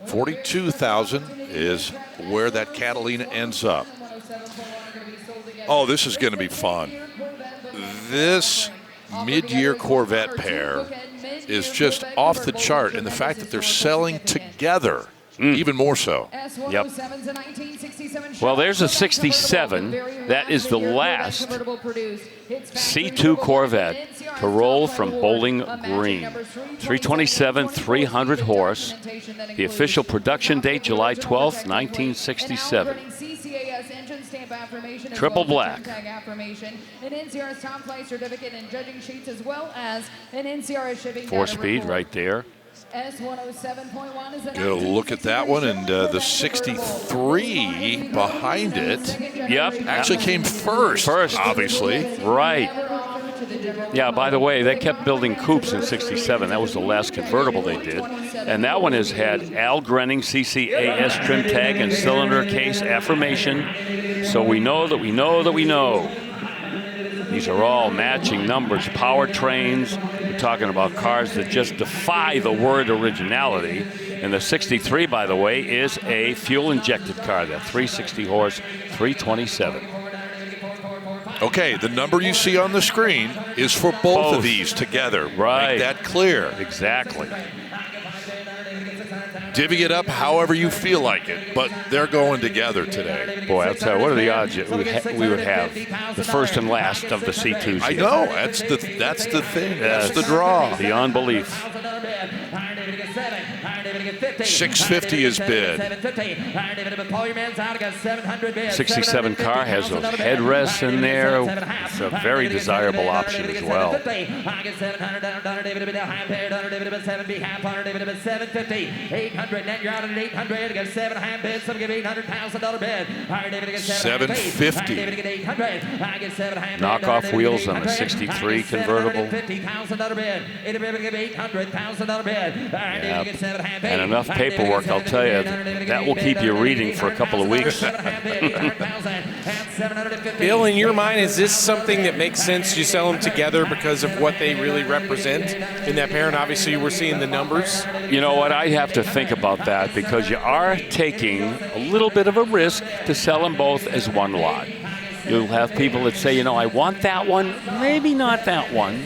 $42,000 is where that Catalina ends up. Oh, this is going to be fun. This mid-year Corvette pair is just off the chart, and the fact that they're selling together, even more so. Yep. Well, there's a 67. That is the last C2 Corvette to roll from Bowling Green. 327, 300 horse. The official production date, July 12th, 1967. Triple black. Four-speed right there. Get a look at that one, and the 63 behind it. Yep. Actually came first, obviously. Right. Yeah, by the way, they kept building coupes in 67. That was the last convertible they did. And that one has had Al Grenning CCAS trim tag and cylinder case affirmation. So we know that we know that we know. These are all matching numbers, powertrains. We're talking about cars that just defy the word originality. And the 63, by the way, is a fuel-injected car, that 360 horse, 327. Okay, the number you see on the screen is for both of these together. Right. Make that clear. Exactly. Divvy it up however you feel like it, but they're going together today. Boy, I'll tell you, what are the odds that we would have the first and last of the C2s? I know, that's the thing, that's the draw. Beyond belief. 650 is bid. 67 car has those headrests in there. It's a very desirable option as well. 750. Knockoff wheels on the 63 convertible. Yep. And enough paperwork, I'll tell you, that will keep you reading for a couple of weeks. Bill, in your mind, is this something that makes sense? You sell them together because of what they really represent in that pair, and obviously we're seeing the numbers. You know what, I have to think about that because you are taking a little bit of a risk to sell them both as one lot. You'll have people that say, you know, I want that one, maybe not that one.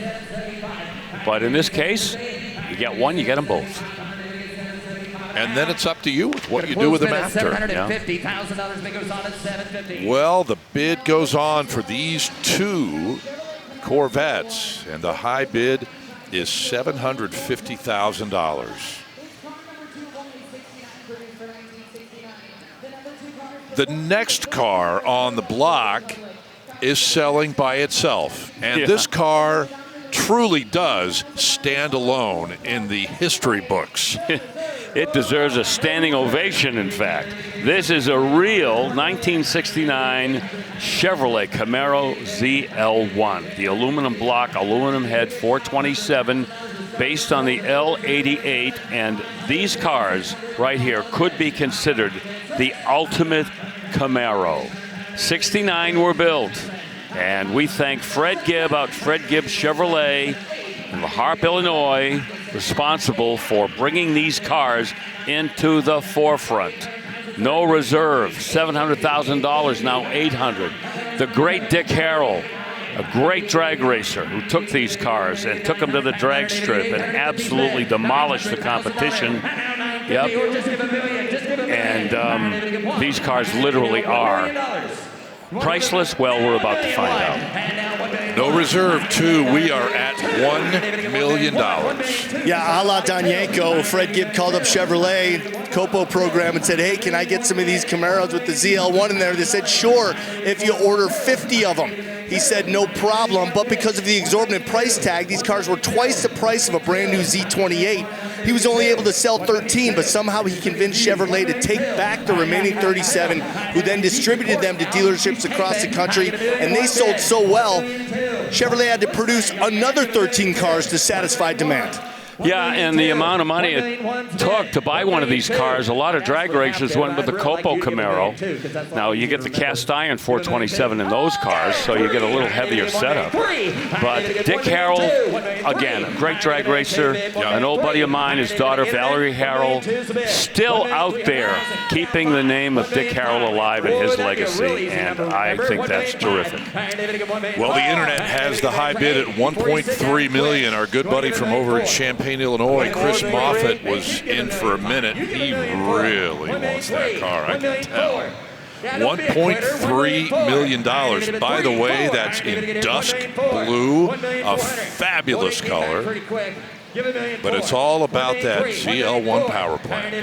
But in this case, you get one, you get them both. And then it's up to you with what you do with them after. Yeah. Well, the bid goes on for these two Corvettes, and the high bid is $750,000. The next car on the block is selling by itself, and this car truly does stand alone in the history books. It deserves a standing ovation, in fact. This is a real 1969 Chevrolet Camaro ZL1. The aluminum block, aluminum head, 427, based on the L88. And these cars right here could be considered the ultimate Camaro. 69 were built. And we thank Fred Gibb out Fred Gibb Chevrolet in La Harpe, Illinois, responsible for bringing these cars into the forefront. No reserve, $700,000, now $800,000. The great Dick Harrell, a great drag racer who took these cars and took them to the drag strip and absolutely demolished the competition. Yep. And these cars literally are priceless. Well, we're about to find out. No reserve, too. We are at $1 million. Yeah, a la Danyenko, Fred Gibb called up Chevrolet Copo program and said, hey, can I get some of these Camaros with the ZL1 in there? They said, sure, if you order 50 of them. He said, no problem, but because of the exorbitant price tag, these cars were twice the price of a brand new Z28. He was only able to sell 13, but somehow he convinced Chevrolet to take back the remaining 37, who then distributed them to dealerships across the country, and they sold so well, Chevrolet had to produce another 13 cars to satisfy demand. Yeah, and the amount of money it took to buy one of these cars, a lot of drag racers went with the Copo Camaro. Now, you get the cast iron 427 in those cars, so you get a little heavier setup. But Dick Harrell, again, a great drag racer, an old buddy of mine, his daughter Valerie Harrell, still out there keeping the name of Dick Harrell alive and his legacy, and I think that's terrific. Well, the internet has the high bid at $1.3 million. Our good buddy from over in Champaign, Illinois, Chris Moffitt, was in for a minute. He really wants that car, I can tell. $1.3 million. By the way, that's in dusk blue, a fabulous color. But it's all about that ZL1 power plant.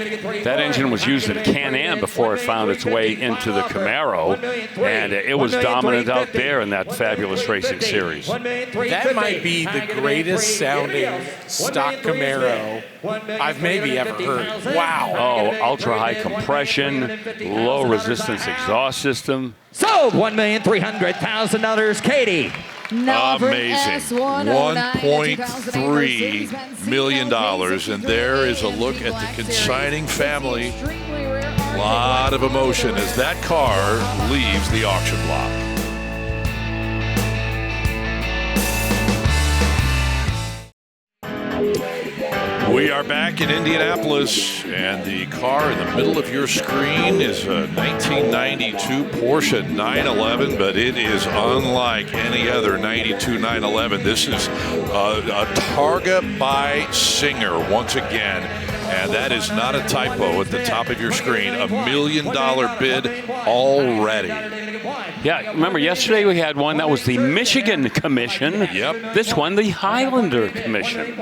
That engine was used in Can-Am before it found its way into the Camaro, and it was dominant out there in that fabulous racing series. That might be the greatest sounding stock Camaro I've maybe ever heard. Wow. Oh, ultra-high compression, low-resistance exhaust system. Sold $1,300,000, Katie. Amazing. $1.3 million. And there is a look at the consigning family. A lot of emotion as that car leaves the auction block. We are back in Indianapolis, and the car in the middle of your screen is a 1992 Porsche 911, but it is unlike any other 92 911. This is a Targa by Singer once again, and that is not a typo at the top of your screen. $1 million bid already. Yeah, remember yesterday we had one that was the Michigan Commission. Yep. This one, the Highlander Commission.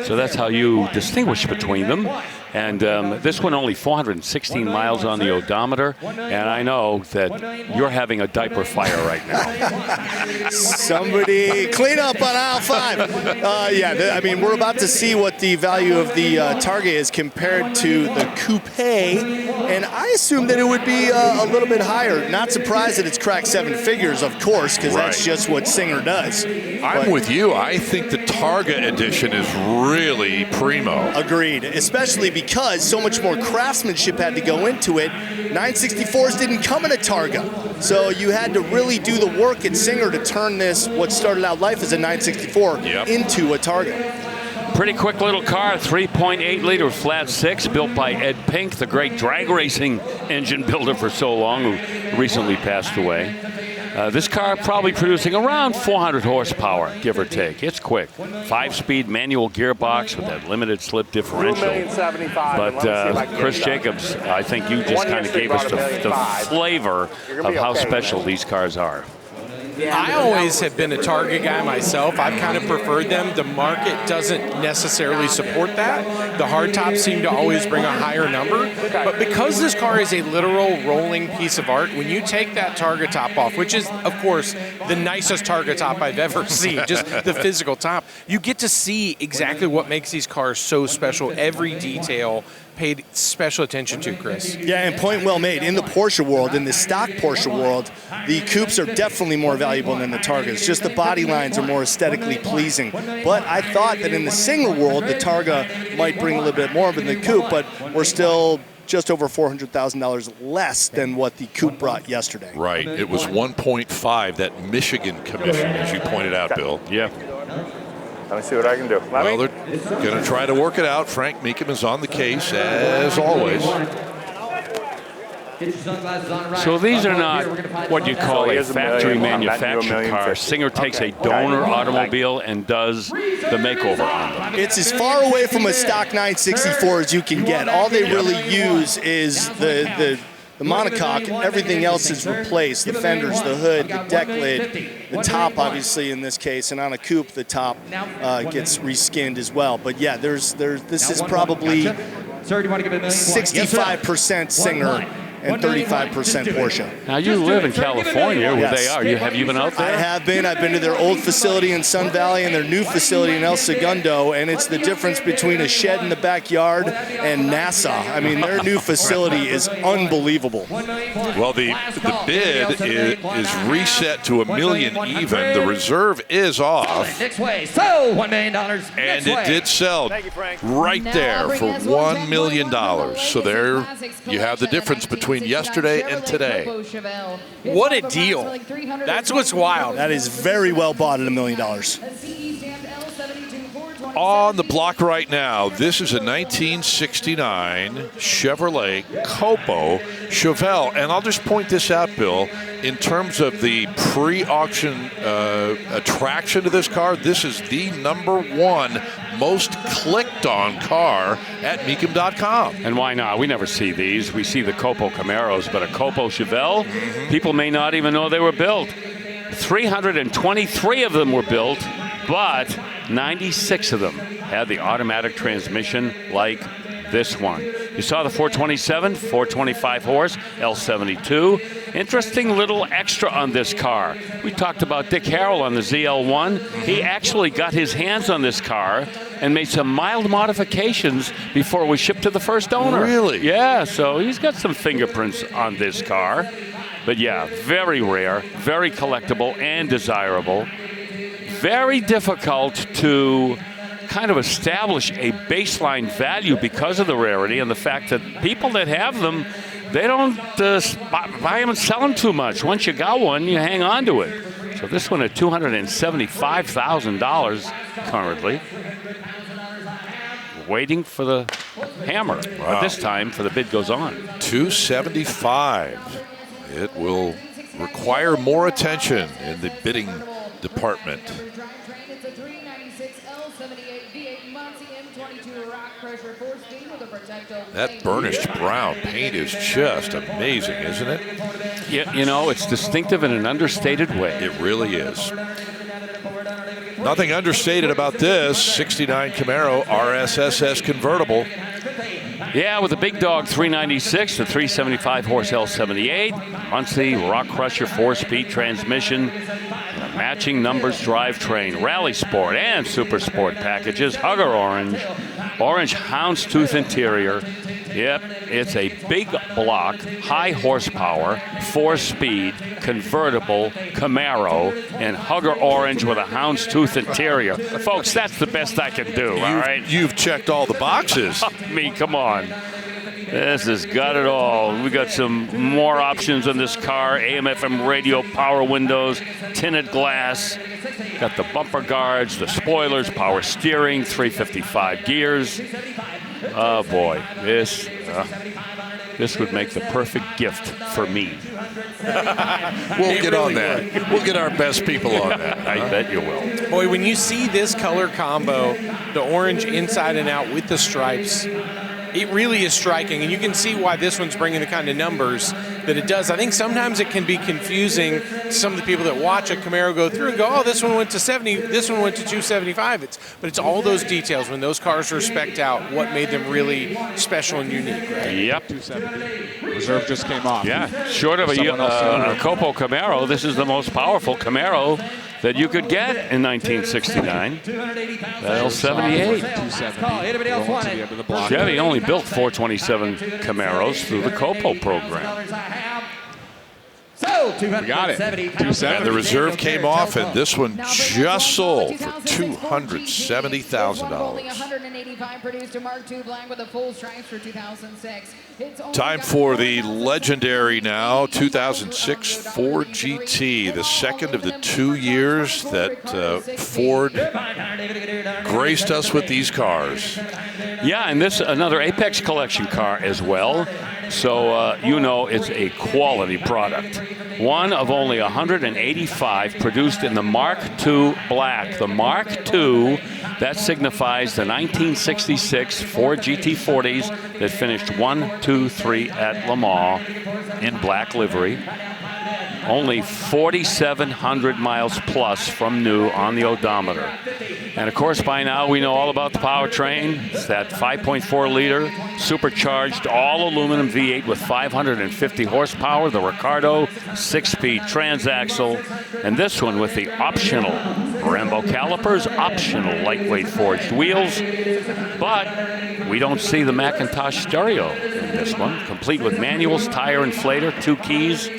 So that's how you distinguish between them. And this one only 416 miles on the odometer. And I know that you're having a diaper fire right now. Somebody clean up on aisle 5. Yeah, I mean, we're about to see what the value of the Targa is compared to the Coupe. And I assume that it would be a little bit higher. Not surprised that it's cracked 7 figures, of course, because that's just what Singer does. I'm with you. I think the Targa edition is really primo. Agreed, especially because so much more craftsmanship had to go into it. 964s didn't come in a Targa, so you had to really do the work at Singer to turn this, what started out life as a 964, into a Targa. Pretty quick little car, 3.8-liter flat 6, built by Ed Pink, the great drag racing engine builder for so long, who recently passed away. This car probably producing around 400 horsepower, give or take. It's quick. 5-speed manual gearbox with that limited slip differential. But Chris Jacobs, I think you just kind of gave us the flavor of how special these cars are. I always have been a Targa guy myself. I've kind of preferred them. The market doesn't necessarily support that. The hardtops seem to always bring a higher number. But because this car is a literal rolling piece of art, when you take that Targa top off, which is, of course, the nicest Targa top I've ever seen, just the physical top, you get to see exactly what makes these cars so special. Every detail paid special attention to, Chris. Yeah, and point well made. In the Porsche world, in the stock Porsche world, the coupes are definitely more valuable than the Targas. Just the body lines are more aesthetically pleasing. But I thought that in the Singer world, the Targa might bring a little bit more than the coupe, but we're still just over $400,000 less than what the coupe brought yesterday. Right. It was 1.5, that Michigan Commission, as you pointed out, Bill. Yeah. Let me see what I can do. Well, they're going to try to work it out. Frank Mecum is on the case, as always. So these are not what you call a factory manufactured car. Singer takes a donor automobile and does the makeover on them. It's as far away from a stock 964 as you can get. All they really use is the The monocoque, everything else is replaced. The fenders, the hood, the deck lid, the top, obviously in this case, and on a coupe, the top gets reskinned as well. But yeah, this is probably 65% Singer and 35% Porsche. Now you live in California where they are. Have you been out there? I have been. I've been to their old facility in Sun Valley and their new facility in El Segundo, and it's the difference between a shed in the backyard and NASA. I mean, their new facility is unbelievable. Well, the bid is reset to $1 million even. The reserve is off. Next way. So $1 million. And it did sell right there for $1 million. So there you have the difference between yesterday and today. What a deal. That's what's wild. That is very well bought at $1 million. On the block right now, this is a 1969 Chevrolet Copo Chevelle. And I'll just point this out, Bill, in terms of the pre-auction attraction to this car, this is the #1 most clicked on car at mecum.com. And why not? We never see these. We see the Copo Camaros, but a Copo Chevelle, people may not even know they were built. 323 of them were built, but 96 of them had the automatic transmission like this one. You saw the 427, 425 horse, L72. Interesting little extra on this car. We talked about Dick Harrell on the ZL1. He actually got his hands on this car and made some mild modifications before we shipped to the first owner. Really? Yeah, so he's got some fingerprints on this car. But yeah, very rare, very collectible and desirable. Very difficult to kind of establish a baseline value because of the rarity and the fact that people that have them, they don't buy them and sell them too much. Once you got one, you hang on to it. So this one at $275,000 currently. Waiting for the hammer. Wow. But this time, for the bid goes on. $275. It will require more attention in the bidding department. That burnished brown paint is just amazing, isn't it? Yeah, you know, it's distinctive in an understated way. It really is. Nothing understated about this 69 Camaro RSSS convertible. Yeah, with the big dog 396, the 375 horse L78, Muncie Rock Crusher 4-speed transmission, and a matching numbers drivetrain, Rally Sport and Super Sport packages, Hugger Orange, orange houndstooth interior. Yep, it's a big block, high horsepower, 4-speed, convertible Camaro, and Hugger Orange with a houndstooth interior. Folks, that's the best I can do, all right? You've checked all the boxes. I mean, come on. This has got it all. We got some more options on this car. AM/FM radio, power windows, tinted glass. Got the bumper guards, the spoilers, power steering, 355 gears. Oh boy, this would make the perfect gift for me. We'll get on that. We'll get our best people on that. I bet you will. Boy, when you see this color combo, the orange inside and out with the stripes, it really is striking, and you can see why this one's bringing the kind of numbers that it does. I think sometimes it can be confusing to some of the people that watch a Camaro go through and go, oh, this one went to 70, this one went to 275. But it's all those details. When those cars are spec'd out, what made them really special and unique, right? Yep. 270. Reserve just came off. Yeah, short of a Copo Camaro, this is the most powerful Camaro that you could get in 1969. That L78. Chevy only built 427 Camaros through the Copo program. So, we got it. 270. And the reserve came off, and this one just sold for $275,000. Time for the legendary now 2006 Ford GT, the second of the 2 years that Ford graced us with these cars. Yeah, and this another Apex Collection car as well. So, you know, it's a quality product. One of only 185 produced in the Mark II black. The Mark II, that signifies the 1966 Ford GT40s that finished 1, 2, 3 at Le Mans in black livery. Only 4,700 miles plus from new on the odometer. And of course, by now we know all about the powertrain. It's that 5.4-liter supercharged all-aluminum V8 with 550 horsepower, the Ricardo 6-speed transaxle, and this one with the optional Brembo calipers, optional lightweight forged wheels. But we don't see the Macintosh stereo in this one, complete with manuals, tire inflator, 2 keys,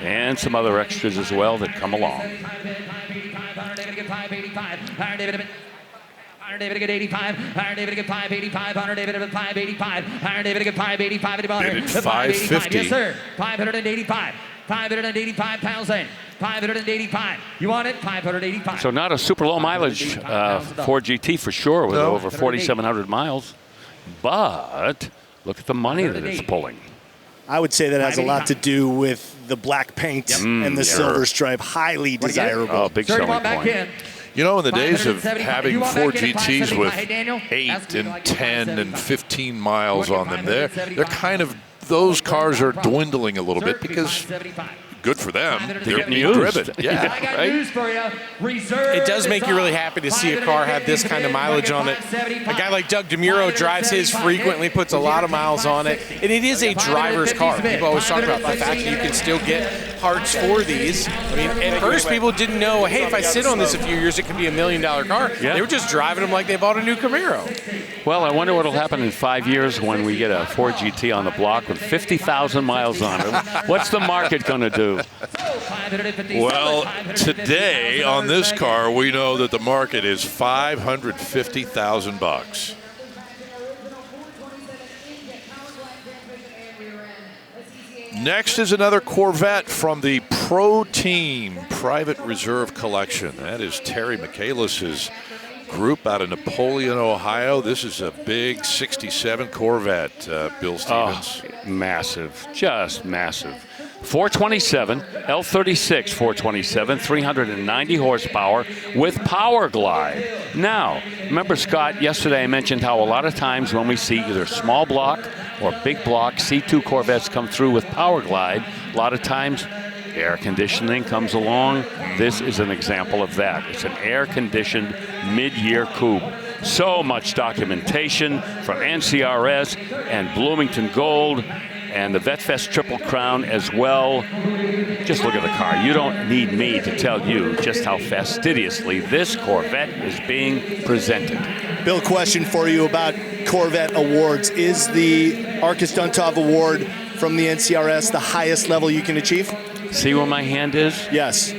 and some other extras as well that come along. David get 85. David get 585. David at 585. David get 585. 550. Yes, sir. 585. 585,000. 585. You want it? 585. So not a super low mileage Ford GT for sure, with over 4,700 miles. But look at the money that it's pulling. I would say that has a lot to do with the black paint and the silver stripe. Highly desirable. Oh, big selling point. You know, in the days of having Ford GTs with 8 and 10 and 15 miles on them, they're kind of, those cars are dwindling a little bit because good for them. They're being driven. Yeah, right? It does make you really happy to see a car have this kind of mileage on it. A guy like Doug DeMuro drives his frequently, puts a lot of miles on it, and it is a driver's car. People always talk about the fact that you can still get parts for these. I mean, at first people didn't know, hey, if I sit on this a few years, it could be $1 million car. Yeah. They were just driving them like they bought a new Camaro. Well, I wonder what will happen in 5 years when we get a Ford GT on the block with 50,000 miles on it. What's the market going to do? Well, today on this car, we know that the market is $550,000. Next is another Corvette from the Pro Team Private Reserve Collection. That is Terry Michaelis's group out of Napoleon, Ohio. This is a big 67 Corvette, Bill Stevens. Oh, massive, just massive. 427, L36 427, 390 horsepower with Power Glide. Now, remember, Scott, yesterday I mentioned how a lot of times when we see either small block or big block C2 Corvettes come through with Power Glide, a lot of times air conditioning comes along. This is an example of that. It's an air-conditioned mid-year coupe. So much documentation from NCRS and Bloomington Gold and the VetFest Triple Crown as well. Just look at the car. You don't need me to tell you just how fastidiously this Corvette is being presented. Bill, question for you about Corvette awards. Is the Arkus Duntov Award from the NCRS the highest level you can achieve? See where my hand is? Yes.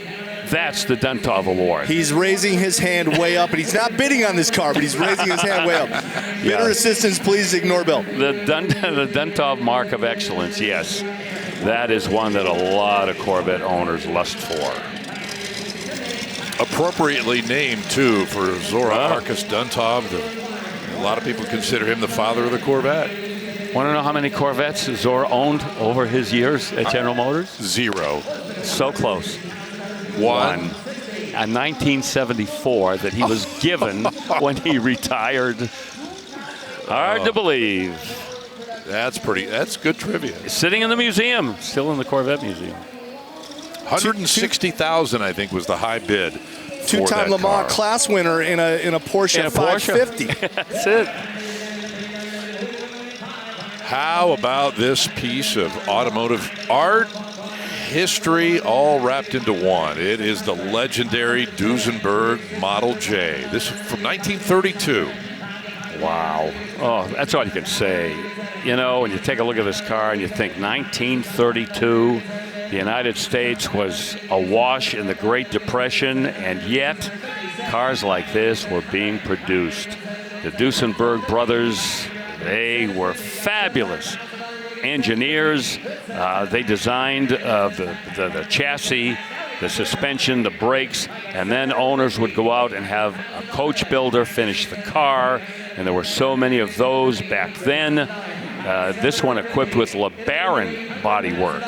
That's the Duntov Award. He's raising his hand way up, and he's not bidding on this car, but he's raising his hand way up. Bidder assistance, please ignore Bill. The Duntov Mark of Excellence, yes. That is one that a lot of Corvette owners lust for. Appropriately named, too, for Zora Arkus Duntov. A lot of people consider him the father of the Corvette. Want to know how many Corvettes Zora owned over his years at General Motors? 0. So close. One. A 1974 that he was given when he retired. Hard to believe. That's good trivia. Sitting in the museum, still in the Corvette Museum. 160,000, I think, was the high bid. Two-time Le Mans class winner in a Porsche 550. That's it. How about this piece of automotive art? History all wrapped into one. It is the legendary Duesenberg Model J. This is from 1932. Wow. Oh, that's all you can say. You know, when you take a look at this car and you think 1932, the United States was awash in the Great Depression, and yet cars like this were being produced. The Duesenberg brothers, they were fabulous engineers. They designed the chassis, the suspension, the brakes, and then owners would go out and have a coach builder finish the car, and there were so many of those back then. This one equipped with LeBaron bodywork.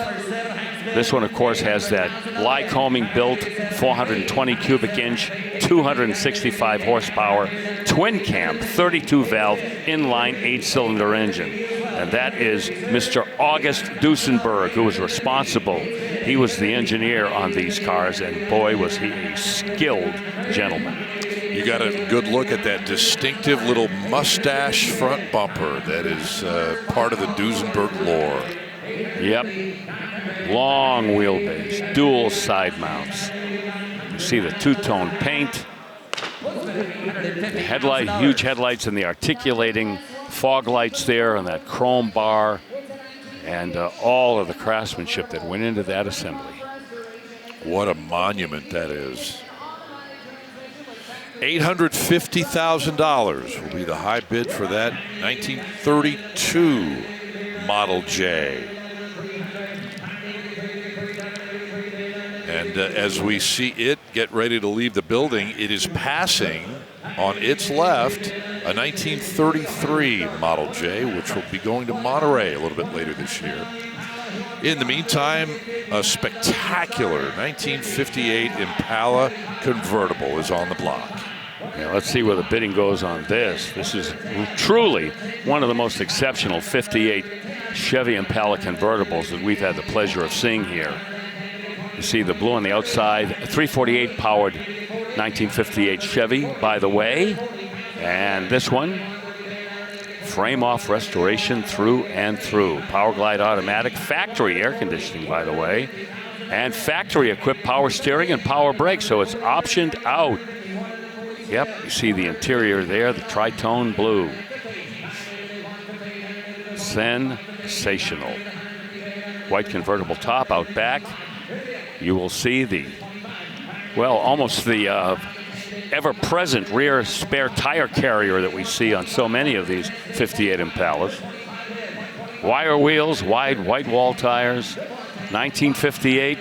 This one, of course, has that Lycoming built 420 cubic inch, 265 horsepower, twin cam, 32 valve, inline 8-cylinder engine. And that is Mr. August Duesenberg, who was responsible. He was the engineer on these cars, and boy, was he a skilled gentleman. You got a good look at that distinctive little mustache front bumper that is part of the Duesenberg lore. Yep. Long wheelbase, dual side mounts. You see the two-tone paint. The headlight, huge headlights, and the articulating fog lights there, and that chrome bar, and all of the craftsmanship that went into that assembly. What a monument that is. $850,000 will be the high bid for that 1932 Model J. And as we see it get ready to leave the building, it is passing on its left a 1933 Model J, which will be going to Monterey a little bit later this year. In the meantime, a spectacular 1958 Impala convertible is on the block. Yeah, let's see where the bidding goes on this. This is truly one of the most exceptional 58 Chevy Impala convertibles that we've had the pleasure of seeing here. You see the blue on the outside, 348 powered 1958 Chevy, by the way. And this one, frame off restoration through and through. Power Glide automatic, factory air conditioning, by the way, and factory equipped power steering and power brakes, so it's optioned out. Yep, you see the interior there, the tritone blue. Sensational. White convertible top out back. You will see the, well, almost the ever-present rear spare tire carrier that we see on so many of these 58 Impalas. Wire wheels, wide white wall tires. 1958,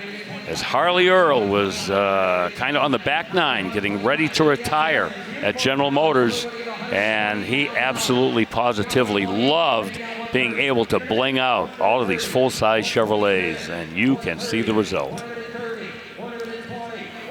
as Harley Earl was kind of on the back nine, getting ready to retire at General Motors, and he absolutely positively loved being able to bling out all of these full-size Chevrolets, and you can see the result.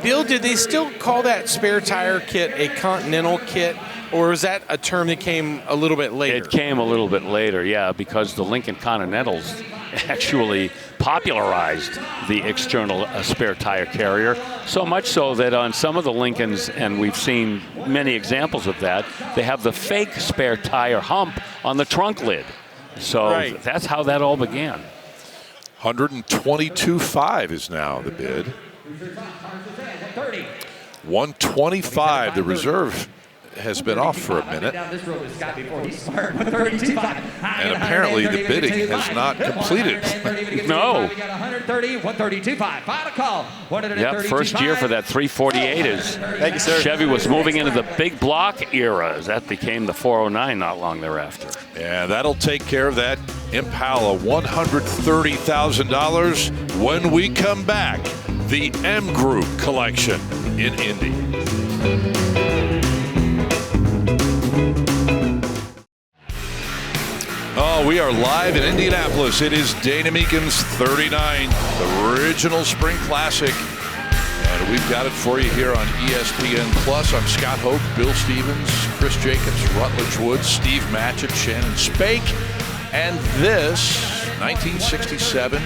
Bill, did they still call that spare tire kit a Continental kit, or is that a term that came a little bit later? It came a little bit later, yeah, because the Lincoln Continentals actually popularized the external spare tire carrier, so much so that on some of the Lincolns, and we've seen many examples of that, they have the fake spare tire hump on the trunk lid. So right. That's how that all began. $122,500 is now the bid. 125, the reserve has been off for a minute. And apparently the bidding has not completed. No. Yep, first year for that 348 is Thank you, sir. Chevy was moving into the big block era as that became the 409 not long thereafter. Yeah, that'll take care of that Impala, $130,000 when we come back. The MGroup collection in Indy. Oh, we are live in Indianapolis. It is Dana Mecum's 39th original Spring Classic. And we've got it for you here on ESPN Plus. I'm Scott Hoke, Bill Stevens, Chris Jacobs, Rutledge Woods, Steve Matchett, Shannon Spake. And this 1967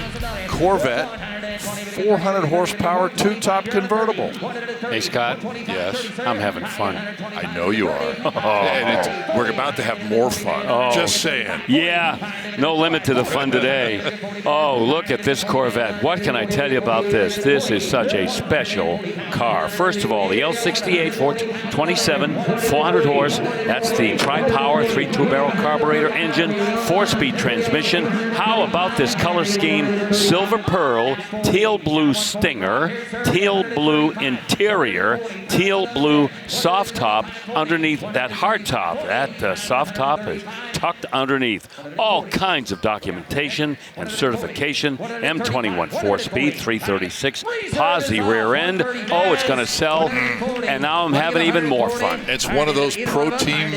Corvette 400 horsepower two-top convertible. Hey, Scott. Yes? I'm having fun. I know you are. And we're about to have more fun. Just saying. Yeah, no limit to the fun today. Oh, look at this Corvette. What can I tell you about this? This is such a special car. First of all, the L68 427, 400 horse. That's the tri-power 3.2 barrel carburetor engine, 4-speed transmission. How about this color scheme? Silver pearl, teal blue Stinger, teal blue interior, teal blue soft top underneath that hard top. That soft top is tucked underneath. All kinds of documentation and certification. M21 4-speed, 336, posi rear end. Oh, it's going to sell. And now I'm having even more fun. It's one of those pro team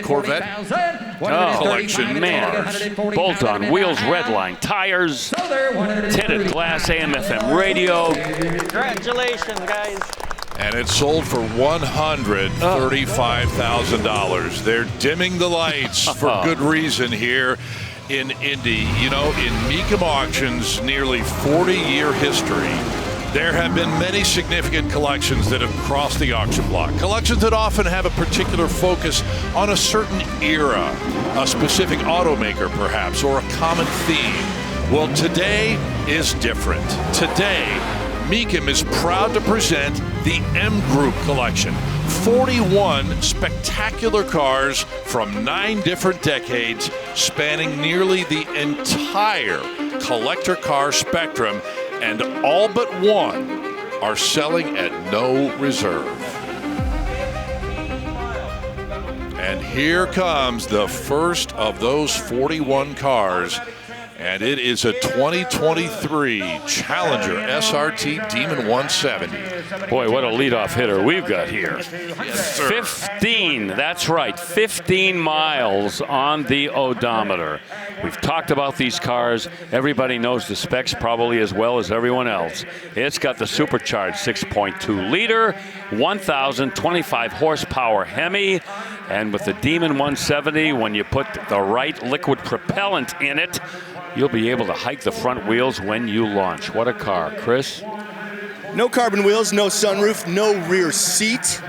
Corvette collection manners. Bolt-on wheels, red line tires, tinted glass, AM/FM radio. Congratulations, guys. And it sold for $135,000. They're dimming the lights for good reason here in Indy. You know, in Mecum Auctions' nearly 40-year history, there have been many significant collections that have crossed the auction block. Collections that often have a particular focus on a certain era, a specific automaker perhaps, or a common theme. Well, today is different. Today, Mecum is proud to present the MGroup collection. 41 spectacular cars from 9 different decades, spanning nearly the entire collector car spectrum, and all but one are selling at no reserve. And here comes the first of those 41 cars, and it is a 2023 Challenger SRT Demon 170. Boy, what a leadoff hitter we've got here. Yes, sir. 15, that's right, 15 miles on the odometer. We've talked about these cars. Everybody knows the specs probably as well as everyone else. It's got the supercharged 6.2 liter, 1,025 horsepower Hemi, and with the Demon 170, when you put the right liquid propellant in it, you'll be able to hike the front wheels when you launch. What a car, Chris. No carbon wheels, no sunroof, no rear seat.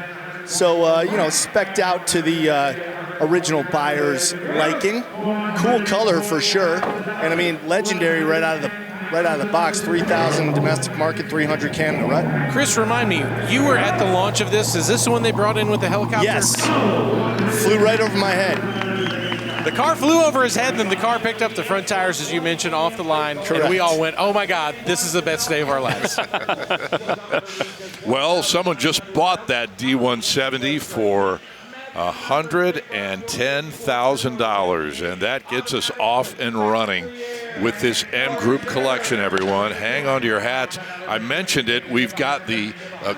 So, you know, spec'd out to the original buyer's liking. Cool color for sure. And I mean, legendary right out of the box. 3,000 domestic market, 300 Canada, right? Chris, remind me, you were at the launch of this. Is this the one they brought in with the helicopter? Yes. Flew right over my head. The car flew over his head, and then the car picked up the front tires, as you mentioned, off the line. Correct. And we all went, oh my God, this is the best day of our lives. Well, someone just bought that D170 for $110,000, and that gets us off and running with this MGroup collection, everyone. Hang on to your hats. I mentioned it. We've got the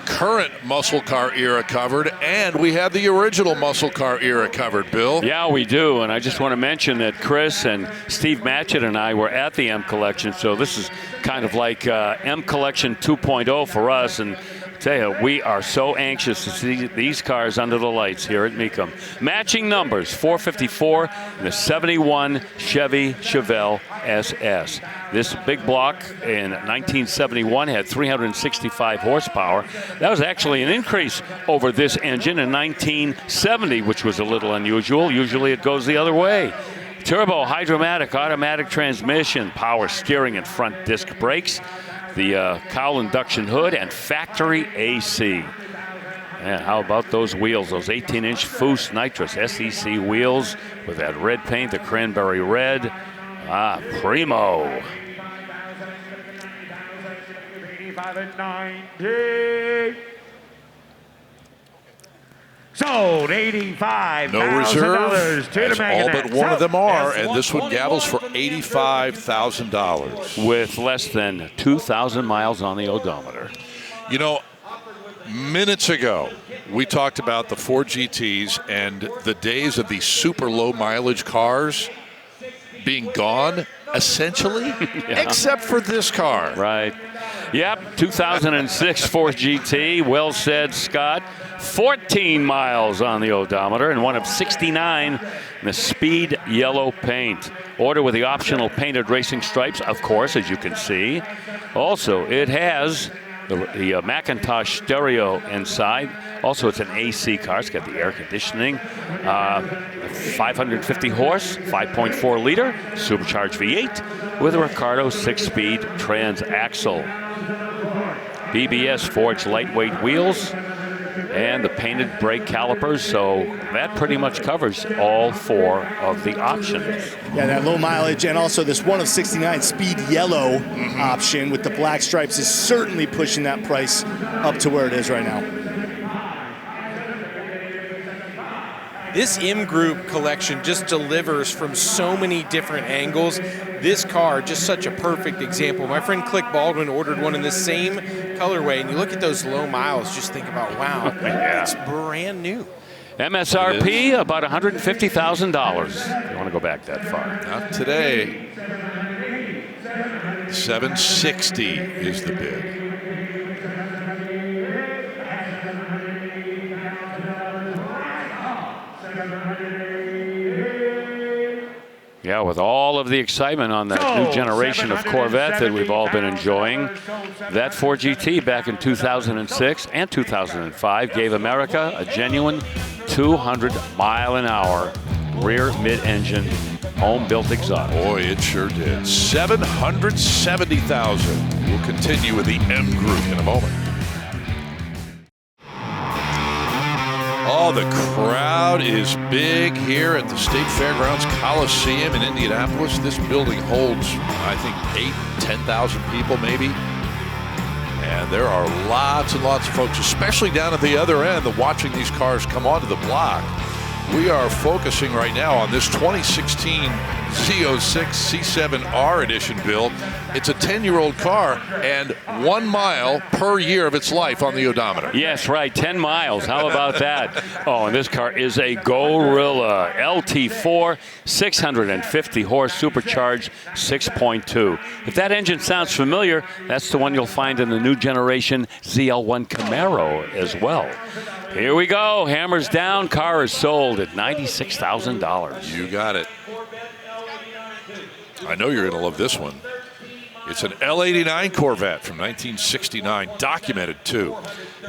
current muscle car era covered, and we have the original muscle car era covered, Bill. Yeah, we do, and I just want to mention that Chris and Steve Matchett and I were at the M Collection, so this is kind of like M Collection 2.0 for us, and tell you, we are so anxious to see these cars under the lights here at Mecum. Matching numbers, 454 and the 71 Chevy Chevelle SS. This big block in 1971 had 365 horsepower. That was actually an increase over this engine in 1970, which was a little unusual. Usually it goes the other way. Turbo, hydromatic, automatic transmission, power steering and front disc brakes. The cowl induction hood, and factory AC. And how about those wheels, those 18-inch Foose Nitrous SEC wheels with that red paint, the cranberry red. Ah, primo. 85 and 90. Sold $85,000. No reserve, to as the all but one of them are, and this one gavels for $85,000. $85,000. With less than 2,000 miles on the odometer. You know, minutes ago, we talked about the Ford GTs and the days of these super low mileage cars being gone, essentially, except for this car. Right. Yep, 2006 Ford GT. Well said, Scott. 14 miles on the odometer and one of 69 in the speed yellow paint. Order with the optional painted racing stripes, of course, as you can see. Also, it has the Macintosh stereo inside. Also, it's an AC car. It's got the air conditioning. 550 horse, 5.4 liter, supercharged V8 with a Ricardo 6-speed transaxle. BBS forged lightweight wheels and the painted brake calipers, so that pretty much covers all 4 of the options. Yeah, that low mileage and also this one of 69 speed yellow option with the black stripes is certainly pushing that price up to where it is right now. This MGroup collection just delivers from so many different angles. This car, just such a perfect example. My friend Click Baldwin ordered one in the same colorway, and you look at those low miles, just think about, wow, it's brand new. MSRP, about $150,000. If you want to go back that far. Not today. $760 is the bid. Yeah, with all of the excitement on that new generation of Corvette that we've all been enjoying, that 4GT back in 2006 and 2005 gave America a genuine 200-mile-an-hour rear mid-engine home-built exotic. Boy, it sure did. $770,000. We'll continue with the MGroup in a moment. Oh, the crowd is big here at the State Fairgrounds Coliseum in Indianapolis. This building holds, I think, 10,000 people maybe. And there are lots and lots of folks, especially down at the other end, watching these cars come onto the block. We are focusing right now on this 2016 Z06 C7R edition build. It's a 10-year-old car and 1 mile per year of its life on the odometer. Yes, right, 10 miles. How about that? Oh, and this car is a Gorilla LT4, 650 horse supercharged 6.2. If that engine sounds familiar, that's the one you'll find in the new generation ZL1 Camaro as well. Here we go. Hammers down. Car is sold at $96,000. You got it. I know you're going to love this one. It's an L89 Corvette from 1969, documented too.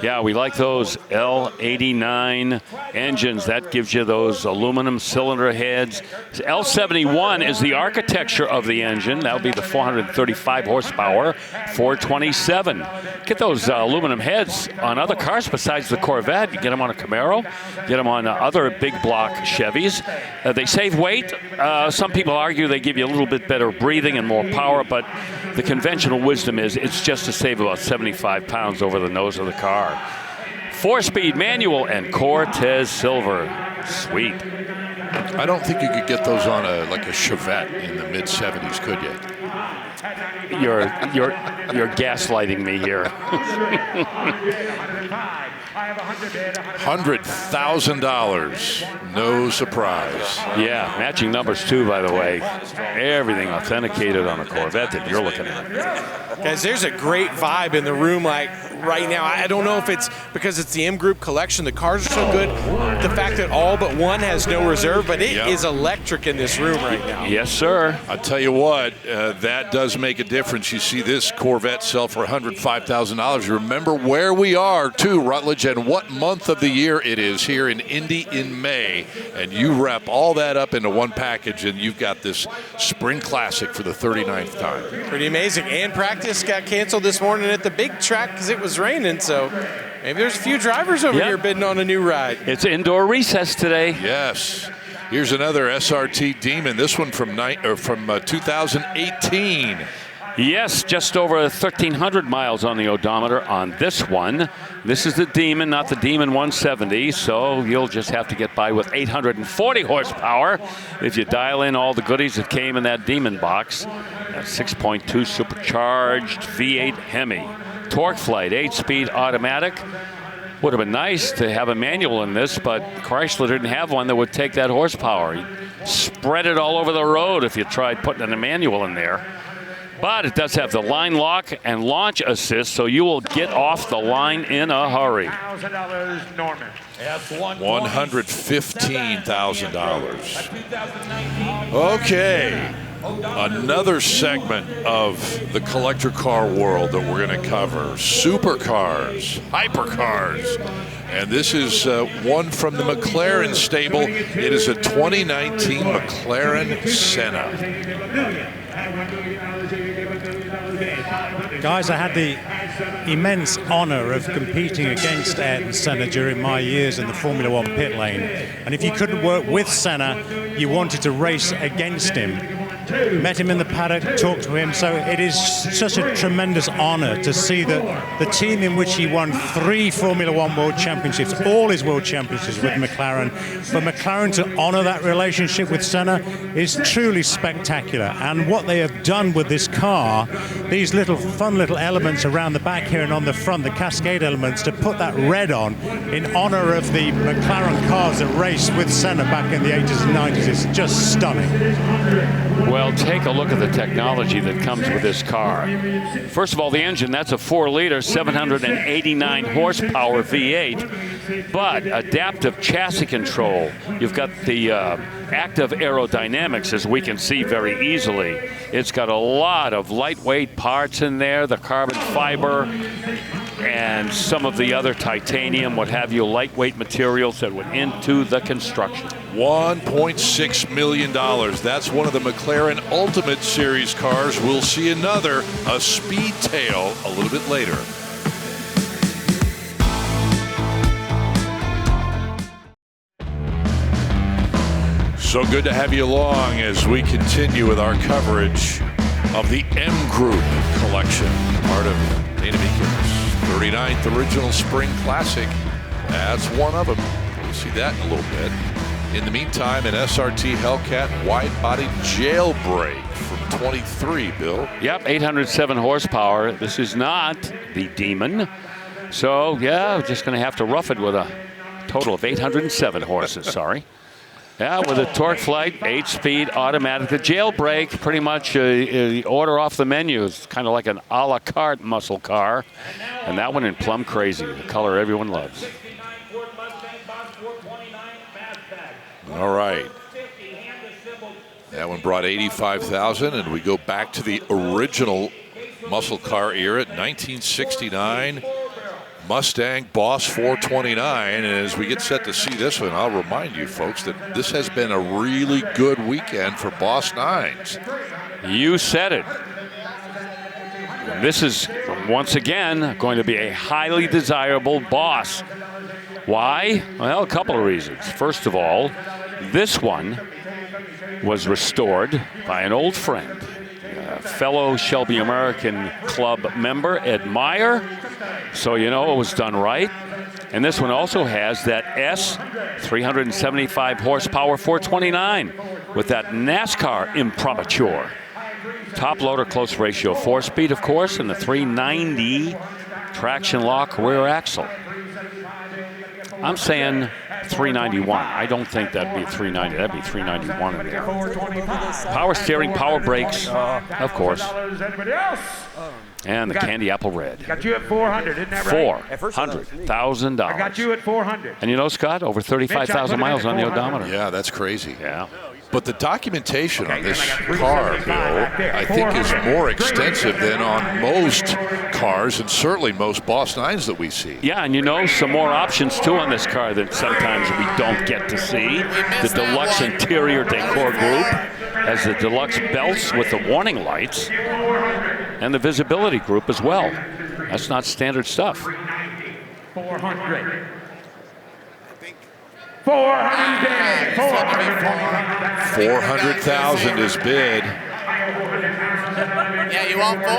Yeah, we like those L89 engines. That gives you those aluminum cylinder heads. L71 is the architecture of the engine. That would be the 435 horsepower, 427. Get those aluminum heads on other cars besides the Corvette. You get them on a Camaro, get them on other big block Chevys. They save weight. Some people argue they give you a little bit better breathing and more power, but the conventional wisdom is it's just to save about 75 pounds over the nose of the car. 4-speed manual and Cortez silver. Sweet. I don't think you could get those on a Chevette in the mid-70s, could you? You're gaslighting me here. $100,000. No surprise. Yeah, matching numbers too, by the way. Everything authenticated on a Corvette that you're looking at. Guys, there's a great vibe in the room like right now. I don't know if it's because it's the MGroup collection. The cars are so good. The fact that all but one has no reserve, but it is electric in this room right now. Yes, sir. I'll tell you what, that does make a difference. You see this Corvette sell for $105,000. Remember where we are, too, Rutledge, and what month of the year it is here in Indy in May. And you wrap all that up into one package, and you've got this spring classic for the 39th time. Pretty amazing. And practice got canceled this morning at the big track because it was raining, so maybe there's a few drivers over here bidding on a new ride. It's indoor recess today. Yes. Here's another SRT Demon. This one from 2018. Yes, just over 1,300 miles on the odometer on this one. This is the Demon, not the Demon 170, so you'll just have to get by with 840 horsepower if you dial in all the goodies that came in that Demon box. That 6.2 supercharged V8 Hemi. Torque Flight, 8-speed automatic. Would have been nice to have a manual in this, but Chrysler didn't have one that would take that horsepower. You'd spread it all over the road if you tried putting a manual in there. But it does have the line lock and launch assist, so you will get off the line in a hurry. $1,000 Norman. $115,000. Okay. Another segment of the collector car world that we're going to cover. Supercars, hypercars. And this is one from the McLaren stable. It is a 2019 McLaren Senna. Guys, I had the immense honor of competing against Ayrton Senna during my years in the Formula One pit lane. And if you couldn't work with Senna, you wanted to race against him. met him in the paddock, talked to him. So it is such a tremendous honor to see that the team in which he won 3 Formula One World Championships, all his World Championships with McLaren, for McLaren to honor that relationship with Senna is truly spectacular. And what they have done with this car, these little fun little elements around the back here and on the front, the cascade elements, to put that red on in honor of the McLaren cars that raced with Senna back in the 80s and 90s is just stunning. Well, take a look at the technology that comes with this car. First of all, the engine, that's a 4-liter, 789 horsepower V8, but adaptive chassis control. You've got the active aerodynamics, as we can see very easily. It's got a lot of lightweight parts in there, the carbon fiber, and some of the other titanium, what have you, lightweight materials that went into the construction. $1.6 million. That's one of the McLaren Ultimate Series cars. We'll see another, a Speedtail, a little bit later. So good to have you along as we continue with our coverage of the MGroup collection, part of Dana Mecum's 39th Original Spring Classic. That's one of them. We'll see that in a little bit. In the meantime, an SRT Hellcat wide-body jailbreak from 23, Bill. Yep, 807 horsepower. This is not the Demon. So, yeah, we're just going to have to rough it with a total of 807 horses, sorry. Yeah, with a torque flight, 8-speed automatic. The jailbreak, pretty much order off the menu. It's kind of like an a la carte muscle car. And that one in Plum Crazy, the color everyone loves. All right. That one brought 85,000, and we go back to the original muscle car era, 1969. Mustang Boss 429, and as we get set to see this one, I'll remind you folks that this has been a really good weekend for Boss 9s. You said it. This is, once again, going to be a highly desirable Boss. Why? Well, a couple of reasons. First of all, this one was restored by an old friend, a fellow Shelby American Club member, Ed Meyer. So you know it was done right. And this one also has that S 375 horsepower 429 with that NASCAR imprimatur. Top loader close ratio 4-speed, of course, and the 390 traction lock rear axle. I'm saying 391. I don't think that'd be 390. That'd be 391 in there. Power steering, power brakes, of course. And the candy apple red. Got you at 400, isn't that right? $400,000. I got you at 400. And you know, Scott, over 35,000 miles on the odometer. Yeah, that's crazy. Yeah. But the documentation on this car, Bill, I think is more extensive than on most cars and certainly most Boss 9s that we see. Yeah, and you know, some more options too on this car that sometimes we don't get to see. The deluxe interior decor group has the deluxe belts with the warning lights and the visibility group as well. That's not standard stuff. 400. 400,000 is bid. Yeah, you want 4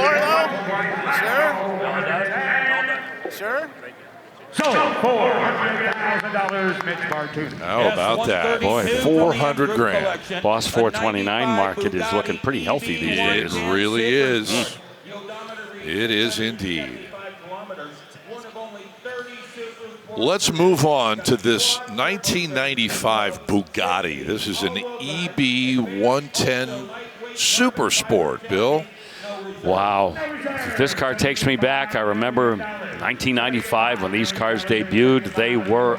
though? Sure? So, $400,000, Mitch Bartuni. How about that? Boy, 400 grand. Boss 429 market is looking pretty healthy these days. It really is. It is indeed. Let's move on to this 1995 Bugatti. This is an EB 110 Super Sport, Bill. Wow. This car takes me back. I remember 1995 when these cars debuted. They were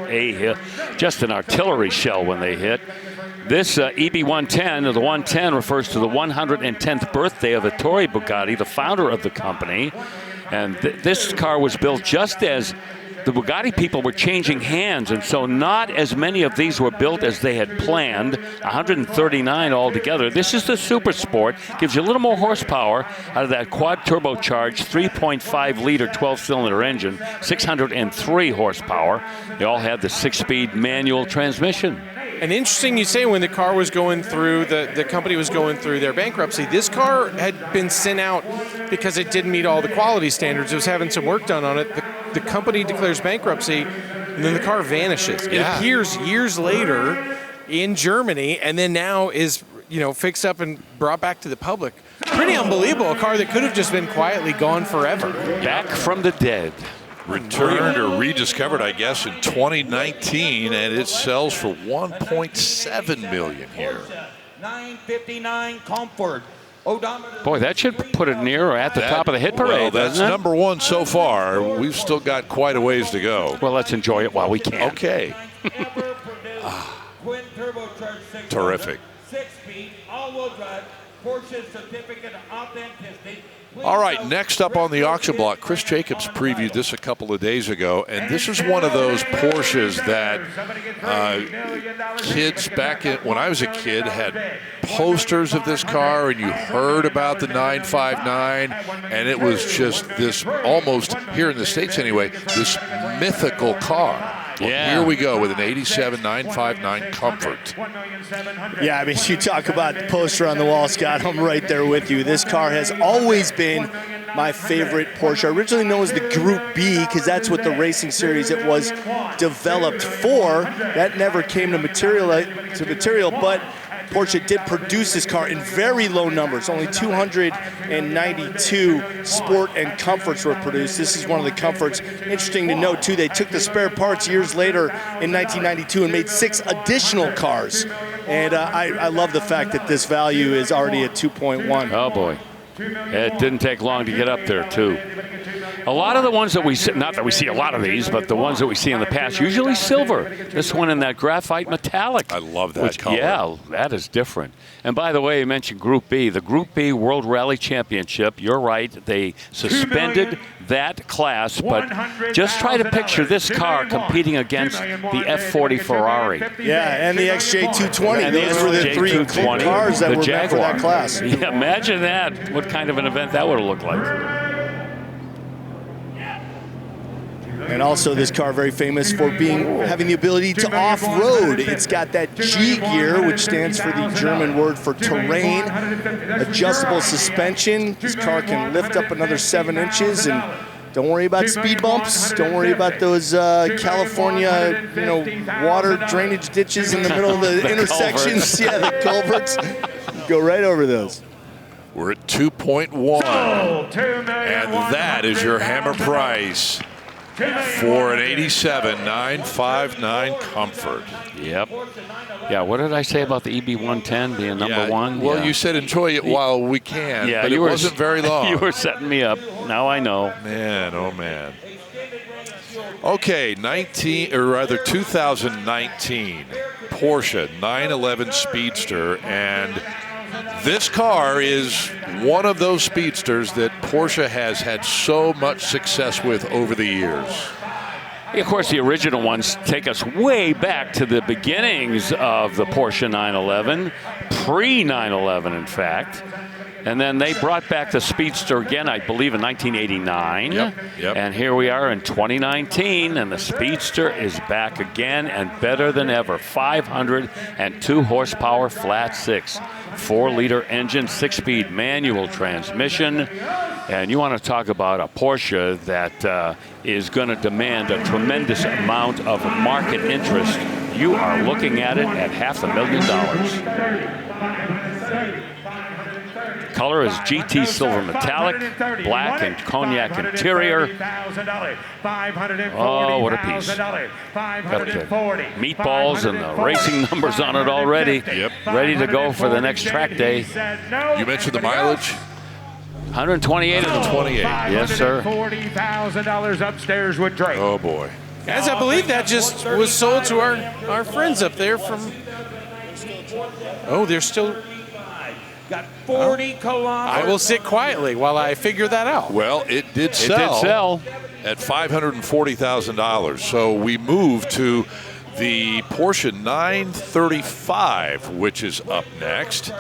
just an artillery shell when they hit. This EB 110, or the 110, refers to the 110th birthday of Ettore Bugatti, the founder of the company. And this car was built just as the Bugatti people were changing hands, and so not as many of these were built as they had planned, 139 altogether. This is the Super Sport, gives you a little more horsepower out of that quad turbocharged 3.5-liter 12-cylinder engine, 603 horsepower. They all had the 6-speed manual transmission. And interesting you say when the car was going through, the company was going through their bankruptcy, this car had been sent out because it didn't meet all the quality standards. It was having some work done on it. The company declares bankruptcy, and then the car vanishes. It appears years later in Germany, and then now is fixed up and brought back to the public. Pretty unbelievable. A car that could have just been quietly gone forever. Back from the dead. Returned or rediscovered, I guess, in 2019, and it sells for $1.7 million here. 959 Comfort. Boy, that should put it near or at the top of the hit parade. Well, that's doesn't it? number one so far. We've still got quite a ways to go. Well, let's enjoy it while we can. Okay. Twin turbocharged 6 Terrific. 6-speed, all-wheel drive, Porsche certificate of authenticity. All right, next up on the auction block, Chris Jacobs previewed this a couple of days ago, and this is one of those Porsches that kids back when I was a kid had posters of this car, and you heard about the 959, and it was just this almost, here in the States anyway, this mythical car. Well, here we go with an 87 959 Comfort. Yeah, I mean, you talk about the poster on the wall, Scott. I'm right there with you. This car has always been my favorite Porsche. Originally known as the Group B, because that's what the racing series it was developed for. That never came to material, but Porsche did produce this car in very low numbers. Only 292 Sport and Comforts were produced. This is one of the Comforts. Interesting to note, too, they took the spare parts years later in 1992 and made 6 additional cars. And I love the fact that this value is already at 2.1. Oh, boy. It didn't take long to get up there, too. A lot of the ones that we see, not that we see a lot of these, but the ones that we see in the past, usually silver. This one in that graphite metallic. I love that color. Yeah, that is different. And by the way, you mentioned Group B. The Group B World Rally Championship, you're right, they suspended that class, but just try to picture this car competing against the F40 Ferrari. Yeah, and the XJ220. Those were the 3 cars that were meant for that class. Yeah, imagine that. What kind of an event that would have looked like. And also this car very famous for having the ability to off-road. It's got that G gear, which stands for the German word for terrain. Adjustable suspension. This car can lift up another 7 inches, and don't worry about speed bumps. Don't worry about those California, water drainage ditches in the middle of the intersections. Yeah, the culverts. Go right over those. We're at 2.1, and that is your hammer price for an 87 959 Comfort. Yep. Yeah, what did I say about the EB110 being number one? Well, you said enjoy it while we can, but it wasn't very long. You were setting me up. Now I know. Man, oh man. Okay, 2019 Porsche 911 Speedster, and this car is one of those speedsters that Porsche has had so much success with over the years. Of course, the original ones take us way back to the beginnings of the Porsche 911, pre-911, in fact. And then they brought back the Speedster again, I believe, in 1989. Yep. And here we are in 2019, and the Speedster is back again and better than ever. 502 horsepower, flat 6. 4-liter engine, 6-speed manual transmission. And you want to talk about a Porsche that is going to demand a tremendous amount of market interest. You are looking at it at $500,000. Color is GT silver metallic, black and cognac interior. Oh, what a piece. Got the meatballs and the racing numbers on it already. Yep. Ready to go for the next track day. You mentioned the mileage? 128 of them. 28. Yes, sir. $40,000 upstairs with Drake. Oh, boy. Guys, I believe that just was sold to our friends up there from... Oh, they're still... Got 40 kilometers. I will sit quietly while I figure that out. Well, it did sell at $540,000. So we move to the Porsche 935, which is up next.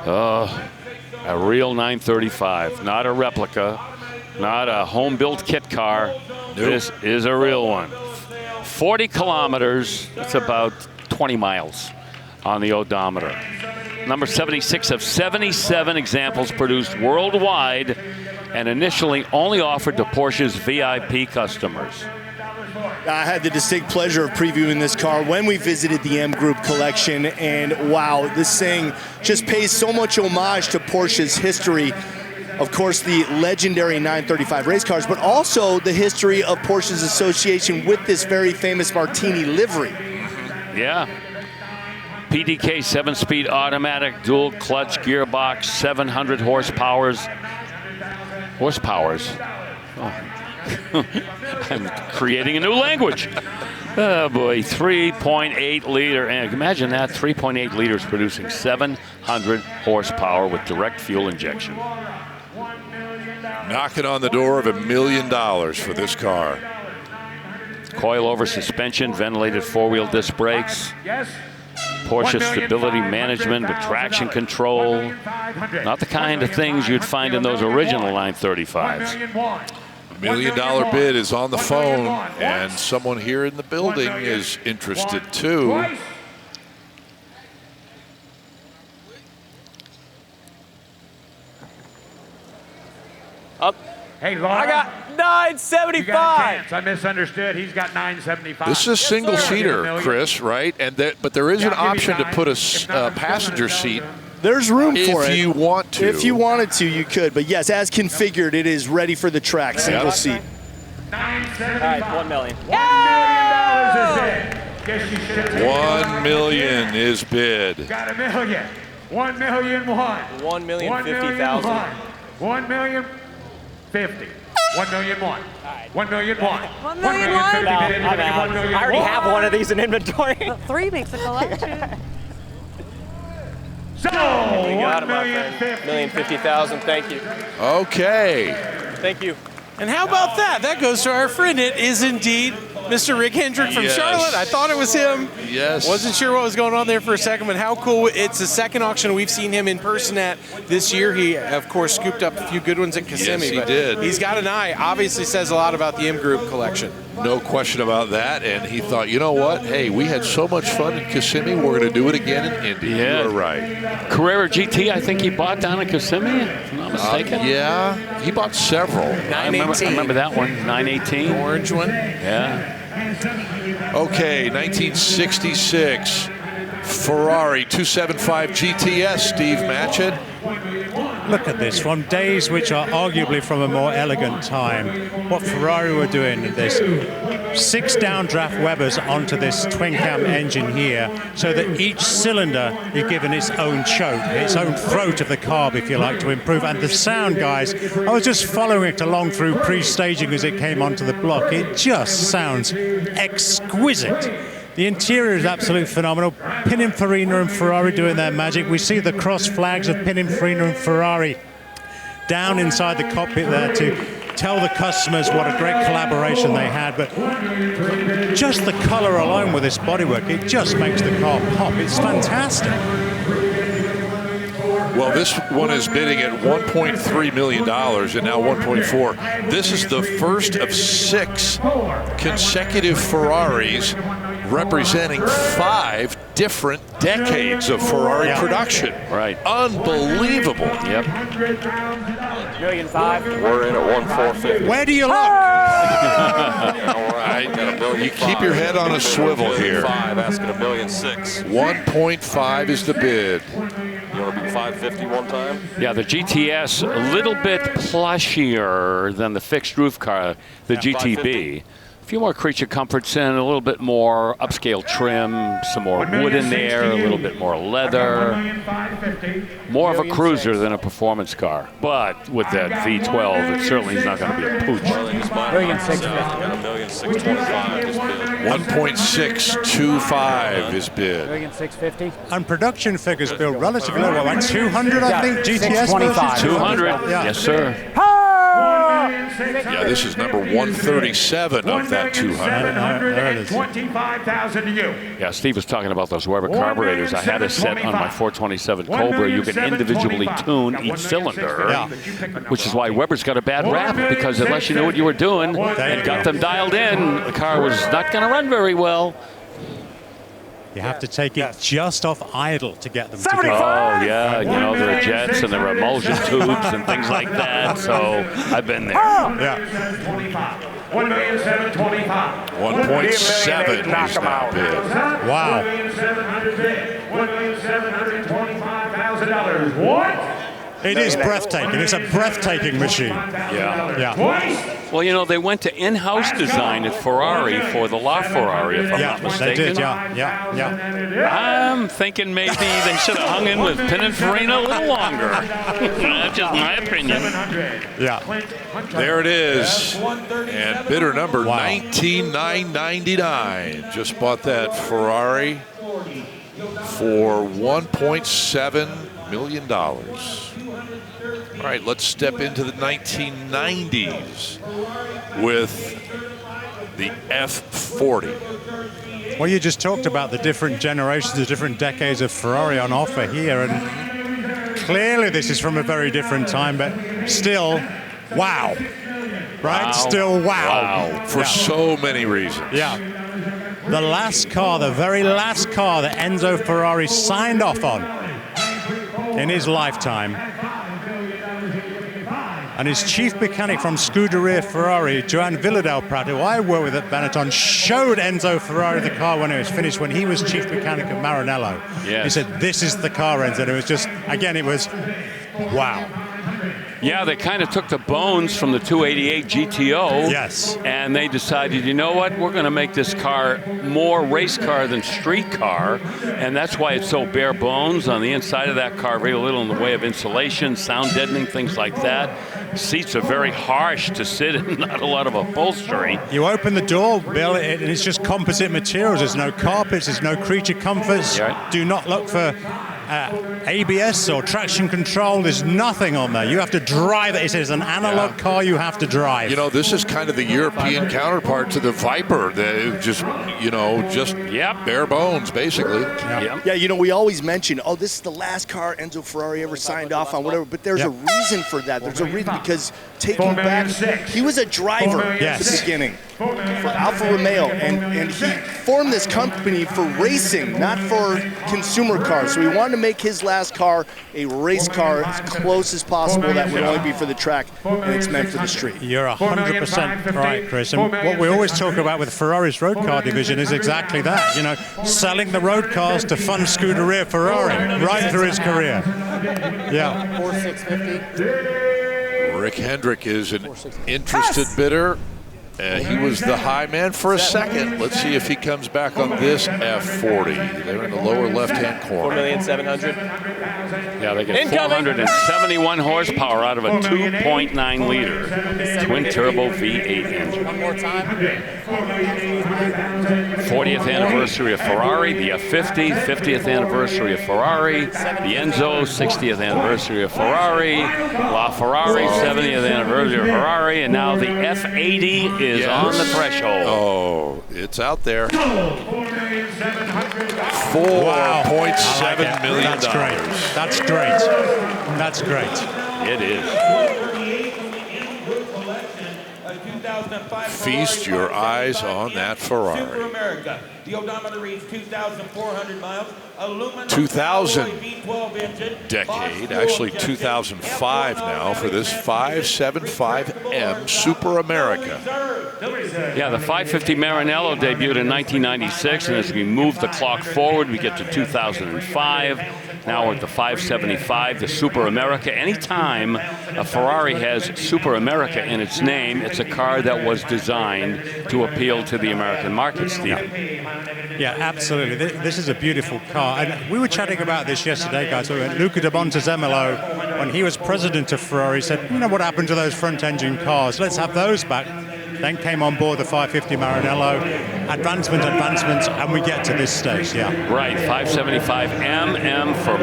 A real 935, not a replica, not a home-built kit car. Nope. This is a real one. 40 kilometers. It's about 20 miles on the odometer. Number 76 of 77 examples produced worldwide and initially only offered to Porsche's VIP customers. I had the distinct pleasure of previewing this car when we visited the MGroup collection, and wow, this thing just pays so much homage to Porsche's history. Of course, the legendary 935 race cars, but also the history of Porsche's association with this very famous Martini livery. Yeah. PDK 7-speed automatic, dual clutch gearbox, 700 horsepowers. Oh. I'm creating a new language. Oh boy, 3.8 liter, and imagine that, 3.8 liters producing 700 horsepower with direct fuel injection. Knocking on the door of $1 million for this car. Coil-over suspension, ventilated four-wheel disc brakes. Porsche stability management with traction control. Not the kind of things you'd find in those original 935s. $1 million bid is on the phone, and someone here in the building is interested too. Up. Hey, Laura. I got 975. You got a chance. I misunderstood. He's got 975. This is a single-seater, Chris, right? And but there is an option to put a passenger seat. There's room for it. If you want to. If you wanted to, you could. But yes, as configured, it is ready for the track, single seat. All right, $1 million. $1 million is bid. $1 million is bid. Got $1 million. 1,000,001. 1,050,000. 1,050,000. 1,000,001. 1,000,001. 1,000,001. I already have one of these in inventory. 3 makes a collection. So, We got him, my friend. 1,050,000. Thank you. Okay. Thank you. And how about that? That goes to our friend. It is indeed Mr. Rick Hendrick from Charlotte. I thought it was him. Yes. Wasn't sure what was going on there for a second, but how cool. It's the second auction we've seen him in person at this year. He, of course, scooped up a few good ones at Kissimmee. Yes, he but did. He's got an eye. Obviously says a lot about the MGroup collection. No question about that. And he thought, you know what? Hey, we had so much fun in Kissimmee. We're going to do it again in Indy. Yeah. You're right. Carrera GT, I think he bought down in Kissimmee, if I'm not mistaken. Yeah, he bought several. I remember that one, 918. Orange one. Yeah. Okay, 1966 Ferrari 275 GTS, Steve Matchett. Look at this, from days which are arguably from a more elegant time. What Ferrari were doing in this, 6 downdraft Webers onto this twin-cam engine here, so that each cylinder is given its own choke, its own throat of the carb, if you like, to improve. And the sound, guys, I was just following it along through pre-staging as it came onto the block. It just sounds exquisite. The interior is absolutely phenomenal. Pininfarina and Ferrari doing their magic. We see the cross flags of Pininfarina and Ferrari down inside the cockpit there to tell the customers what a great collaboration they had. But just the color alone with this bodywork, it just makes the car pop. It's fantastic. Well, this one is bidding at $1.3 million and now 1.4. This is the first of 6 consecutive Ferraris representing 5 different decades of Ferrari production. Right. Unbelievable. Yep. $1,005,000. We're in at 1,450. Where do you look? All right. You keep your head on a swivel here. Asking $1,006,000. 1.5 is the bid. You want to be 550 one time? Yeah, the GTS, a little bit plushier than the fixed roof car, the GTB. A few more creature comforts in, a little bit more upscale trim, some more wood in there, a little bit more leather. More of a cruiser than a performance car. But with that V12, it certainly is not going to be a pooch. $1,625,000 is bid. 1.625 is bid. $1,650,000. And production figures, Bill, relatively low. Like 200, I think, GTS versus 200, yes, sir. Yeah, this is number 137 of that 200. $725,000 to you. Yeah, Steve was talking about those Weber carburetors. I had a set on my 427 Cobra. You can individually tune each cylinder, which is why Weber's got a bad rap, because unless you knew what you were doing and got them dialed in, the car was not going to run very well. You have to take it just off idle to get them to Oh, go. yeah, you know, there are jets and there are emulsion tubes and things like that, so I've been there. Yeah. 1,725,000. 1.7 is now bid. Wow. $1,725,000. What? It is breathtaking. It's a breathtaking machine. Yeah. Yeah. Well, you know, they went to in-house design at Ferrari for the LaFerrari, if I'm not mistaken. They did, yeah. I'm thinking maybe they should have hung in with Pininfarina a little longer. That's just my opinion. Yeah. There it is. And bidder number 19,999 just bought that Ferrari for $1.7 million. All right, let's step into the 1990s with the F40. Well, you just talked about the different generations, the different decades of Ferrari on offer here, and clearly this is from a very different time, but still, wow. Right? Wow. Still, wow. For so many reasons. Yeah. The last car, the very last car that Enzo Ferrari signed off on in his lifetime. And his chief mechanic from Scuderia Ferrari, Joan Villadel-Prat, who I worked with at Benetton, showed Enzo Ferrari the car when it was finished, when he was chief mechanic of Maranello. Yes. He said, this is the car, Enzo. And it was just, again, it was, wow. Yeah, they kind of took the bones from the 288 GTO. Yes. And they decided, you know what, we're going to make this car more race car than street car. And that's why it's so bare bones. On the inside of that car, very little in the way of insulation, sound deadening, things like that. Seats are very harsh to sit in, not a lot of upholstery. You open the door, Bill, and it's just composite materials. There's no carpets, there's no creature comforts. Yeah. Do not look for ABS or traction control. There's nothing on there. You have to drive it. It is an analog car you have to drive. You know, this is kind of the European counterpart to the Viper. That just, you know, just bare bones, basically. Yeah, you know, we always mention, oh, this is the last car Enzo Ferrari ever signed off on, whatever. But there's a reason for that. There's a reason because taking back, he was a driver at the beginning for Alfa Romeo, and he formed this company for racing, not for consumer cars. So he wanted to make his last car a race car as close as possible that would only be for the track, and it's meant for the street. You're 100% right, Chris. And what we always talk about with Ferrari's road car division is exactly that. You know, selling the road cars to fund Scuderia Ferrari right through his career. Yeah. 4650. Rick Hendrick is an interested bidder. He was the high man for a second. Let's see if he comes back on this F40. They're in the lower left-hand corner. 4,700,000. Yeah, they get 471 horsepower out of a 2.9 liter twin-turbo V8 engine. One more time. 40th anniversary of Ferrari, the F50, 50th anniversary of Ferrari, the Enzo, 60th anniversary of Ferrari, LaFerrari, 70th anniversary of Ferrari, and now the F80 is on the threshold. Oh, it's out there. $4.7 million. That's great. That's great. That's great. It is. Feast your eyes on that Ferrari. Super America. The odometer reads 2,400 miles. Aluminum 2000 V12 engine. decade, actually 2005 now for this 575M Super America. Yeah, the 550 Maranello debuted in 1996, and as we move the clock forward, we get to 2005. Now we're at the 575, the Super America. Anytime a Ferrari has Super America in its name, it's a car that was designed to appeal to the American market, Steve. Yeah, absolutely. This is a beautiful car. And we were chatting about this yesterday, guys. Luca de Montezemolo, when he was president of Ferrari, said, you know what happened to those front-engine cars? Let's have those back. Then came on board the 550 Maranello. Advancement, and we get to this stage, yeah. Right, 575M, M for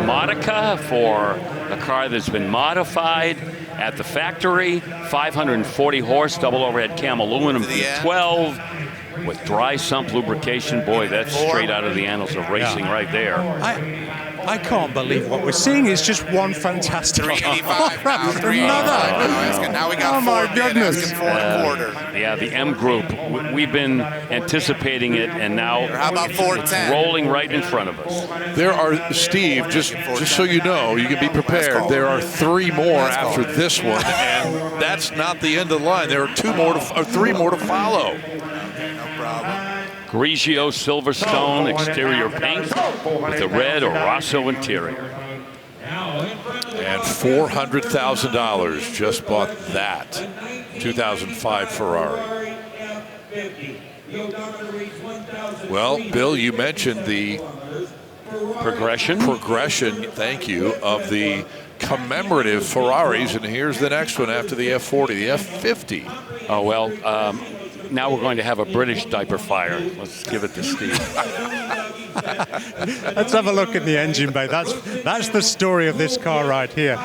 Modica, for a car that's been modified at the factory. 540 horse, double overhead cam aluminum V12 with dry sump lubrication. Boy, that's straight out of the annals of racing right there. I can't believe what we're seeing. It's just one fantastic 385 now, 385 now we got my four goodness. asking 4.25. Yeah, the M Group. We've been anticipating it, and now How about it's 410? rolling right in front of us. There are, Steve, just so you know, you can be prepared. There are 3 more after this one, and that's not the end of the line. There are 3 more to follow. Grigio Silverstone exterior paint with the red or Rosso interior. And $400,000 just bought that 2005 Ferrari. Well, Bill, you mentioned the progression, thank you, of the commemorative Ferraris, and here's the next one after the F40, the F50. Oh, well, now we're going to have a British diaper fire. Let's give it to Steve. Let's have a look in the engine bay. That's the story of this car right here.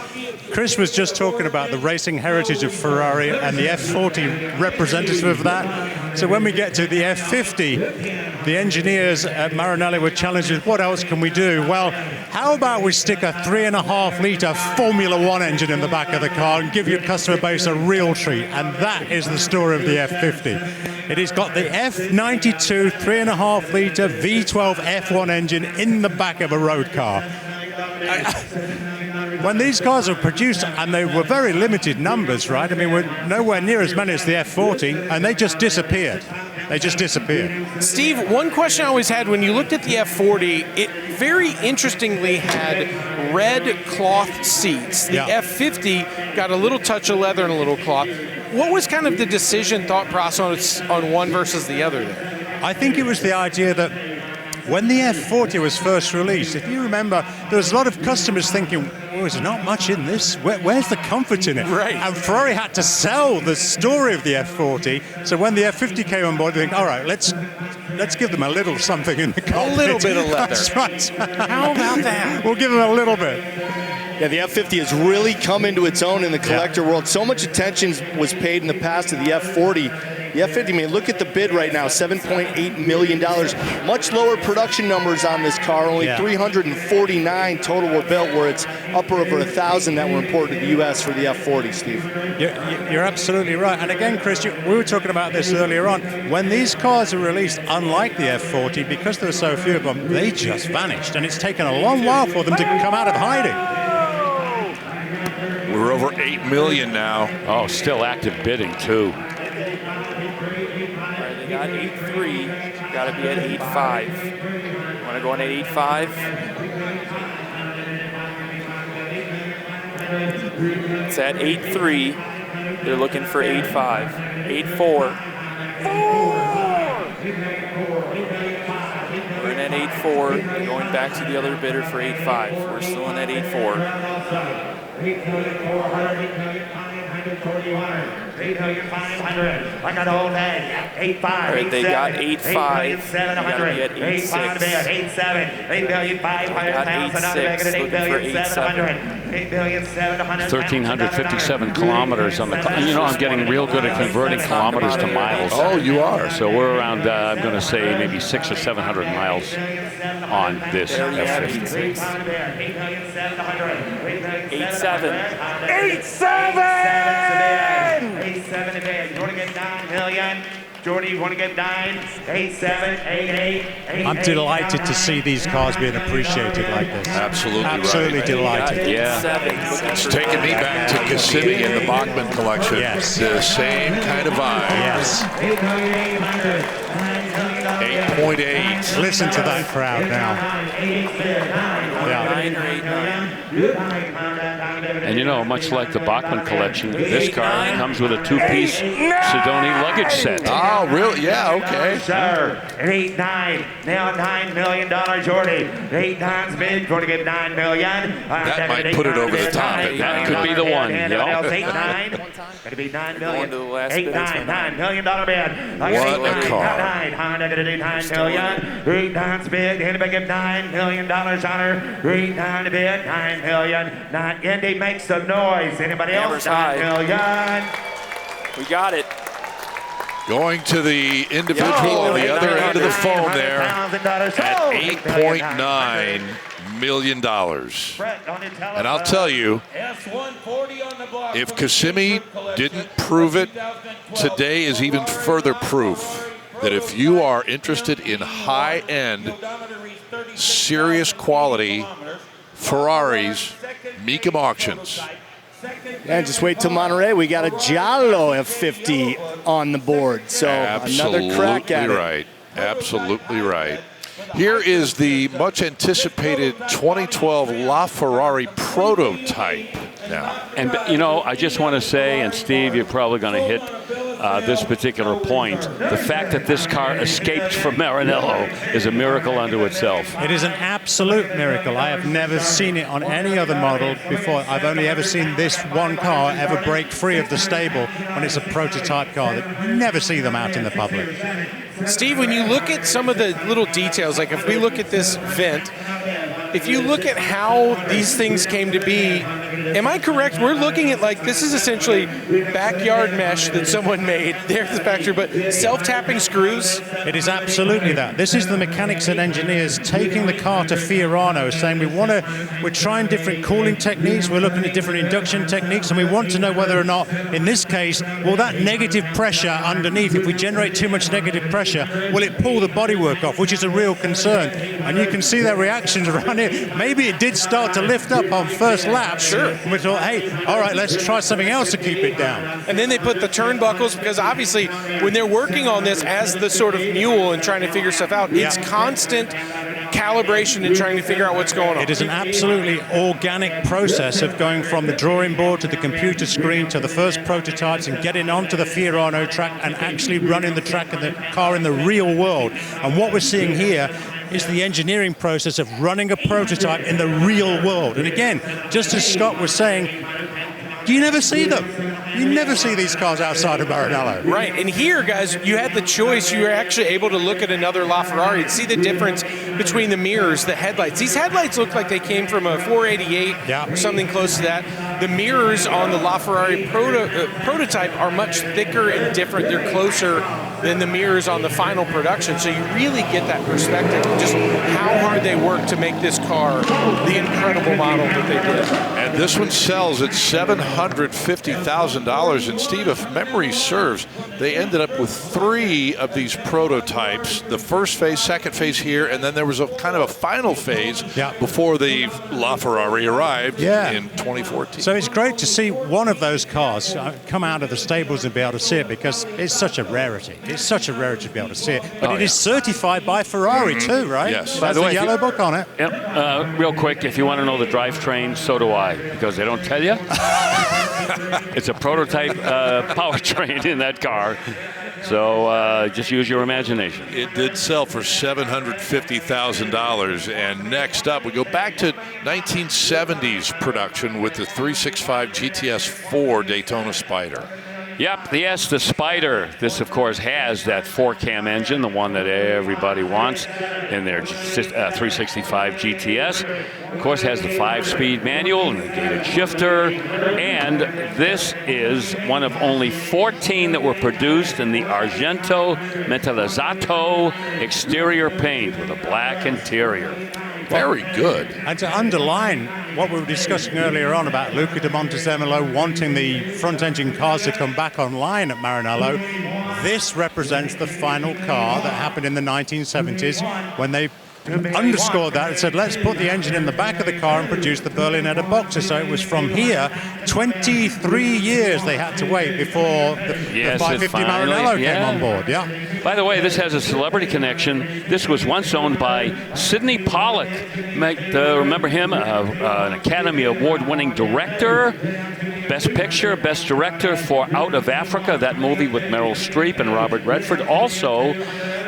Chris was just talking about the racing heritage of Ferrari and the F40 representative of that. So when we get to the F50, the engineers at Maranelli were challenged, what else can we do? Well, how about we stick a 3.5-litre Formula One engine in the back of the car and give your customer base a real treat? And that is the story of the F50. It has got the F92 3.5-litre V12 F1 engine in the back of a road car. When these cars were produced, and they were very limited numbers, right? I mean, we're nowhere near as many as the F40, and they just disappeared. They just disappeared. Steve, one question I always had when you looked at the F40, it very interestingly had red cloth seats. The F50 got a little touch of leather and a little cloth. What was kind of the decision thought process on one versus the other there? I think it was the idea that when the F40 was first released, if you remember, there was a lot of customers thinking, oh, is there not much in this? Where's the comfort in it? Right. And Ferrari had to sell the story of the F40. So when the F50 came on board, they think, all right, let's give them a little something in the cockpit. A little bit of leather. That's right. How about that? We'll give them a little bit. Yeah, the F50 has really come into its own in the collector world. So much attention was paid in the past to the F40. The F50, I mean, look at the bid right now, $7.8 million. Much lower production numbers on this car. Only 349 total were built, where it's upper over 1,000 that were imported to the U.S. for the F40, Steve. You're absolutely right. And again, Chris, we were talking about this earlier on. When these cars are released, unlike the F40, because there are so few of them, they just vanished. And it's taken a long while for them to come out of hiding. We're over 8 million now. Oh, still active bidding, too. They got 8.3, got to be at 8.5. Want to go in at 8.5? It's at 8.3. They're looking for 8.5. 8.4. We're in at 8.4. Going back to the other bidder for 8.5. We're still in at 8.4. 8,500. Like an old man. 8.5. All right, they got 8.5. 8,700. 8.6. 1,357 kilometers on the clock. You know, I'm getting real good at converting kilometers to miles. Oh, you are. So we're around, I'm going to say, maybe 600 or 700 miles on this F50. 8.7. 8.7 a bid. You want to get 9 million? Jordy, you want to get 9? 8.7, 8.8. I'm delighted to see these cars being appreciated like this. Absolutely Delighted. Yeah. It's taking me back to Kissimmee and the Bachmann collection. Yes. The same kind of vibe. Yes. 8.8. Listen to that crowd now. And you know, much like the Bachmann collection, this car comes with a 2-piece Sidoni luggage set. Oh, really? Yeah, okay. Sir, 8.9. Now $9 million, Jordy. 8.9's bid. Jordy give $9 million. That might put it over the top. That could be the one. 8.9. Going to be $9 million. 8.9. $9 million bid. What a car. Honda going to do $9 million. 8.9's bid. Anybody give $9 million on her? 8.9 to bid. $9 million. Indy makes some noise. Anybody else? $9 million. We got it. Going to the individual on the other end of the phone there at $8.9 million. And I'll tell you, if Kissimmee didn't prove it, today is even further proof that if you are interested in high-end, serious quality Ferraris, Mecum Auctions. And just wait till Monterey. We got a Giallo F50 on the board. So another crack at it. Absolutely right. Here is the much anticipated 2012 LaFerrari prototype now. And, you know, I just want to say, and Steve, you're probably going to hit this particular point, the fact that this car escaped from Maranello is a miracle unto itself. It is an absolute miracle. I have never seen it on any other model before. I've only ever seen this one car ever break free of the stable when it's a prototype car. You never see them out in the public. Steve, when you look at some of the little details, like if we look at this vent, if you look at how these things came to be, am I correct? We're looking at like, this is essentially backyard mesh that someone made there at the factory, but self-tapping screws? It is absolutely that. This is the mechanics and engineers taking the car to Fiorano, saying we're trying different cooling techniques, we're looking at different induction techniques, and we want to know whether or not, in this case, will that negative pressure underneath, if we generate too much negative pressure, will it pull the bodywork off, which is a real concern. And you can see their reactions around it. Maybe it did start to lift up on first lap. Sure. And we thought, hey, all right, let's try something else to keep it down. And then they put the turnbuckles, because obviously when they're working on this as the sort of mule and trying to figure stuff out, it's constant calibration and trying to figure out what's going on. It is an absolutely organic process of going from the drawing board to the computer screen to the first prototypes and getting onto the Fiorano track and actually running the track and the car in the real world. And what we're seeing here is the engineering process of running a prototype in the real world. And again, just as Scott was saying, you never see them. You never see these cars outside of Maranello. Right, and here, guys, you had the choice. You were actually able to look at another LaFerrari and see the difference between the mirrors, the headlights. These headlights look like they came from a 488 or something close to that. The mirrors on the LaFerrari prototype are much thicker and different. They're closer than the mirrors on the final production. So you really get that perspective of just how hard they work to make this car the incredible model that they did. And this one sells at $750,000. And Steve, if memory serves, they ended up with 3 of these prototypes. The first phase, second phase here, and then there was a kind of a final phase before the LaFerrari arrived in 2014. So it's great to see one of those cars come out of the stables and be able to see it, because it's such a rarity. It's such a rarity to be able to see it. But it is certified by Ferrari too, right? Yes. By the way, yellow book on it. Yep. Real quick, if you want to know the drivetrain, so do I, because they don't tell you. It's a prototype powertrain in that car. So just use your imagination. It did sell for $750,000. And next up, we go back to 1970s production with the 365 GTS4 Daytona Spider. Yep, yes, the Spider. This, of course, has that 4-cam engine, the one that everybody wants in their 365 GTS. Of course, has the 5-speed manual and the gated shifter. And this is one of only 14 that were produced in the Argento Metallizzato exterior paint with a black interior. Very good. And to underline what we were discussing earlier on about Luca de Montezemolo wanting the front-engine cars to come back online at Maranello, this represents the final car that happened in the 1970s when they underscored that and said, let's put the engine in the back of the car and produce the Berlinetta Boxer. So it was from here, 23 years they had to wait before the 550 Maranello came on board. By the way, this has a celebrity connection. This was once owned by Sidney Pollack. Remember him? An Academy Award-winning director. Best Picture, Best Director for Out of Africa, that movie with Meryl Streep and Robert Redford. Also,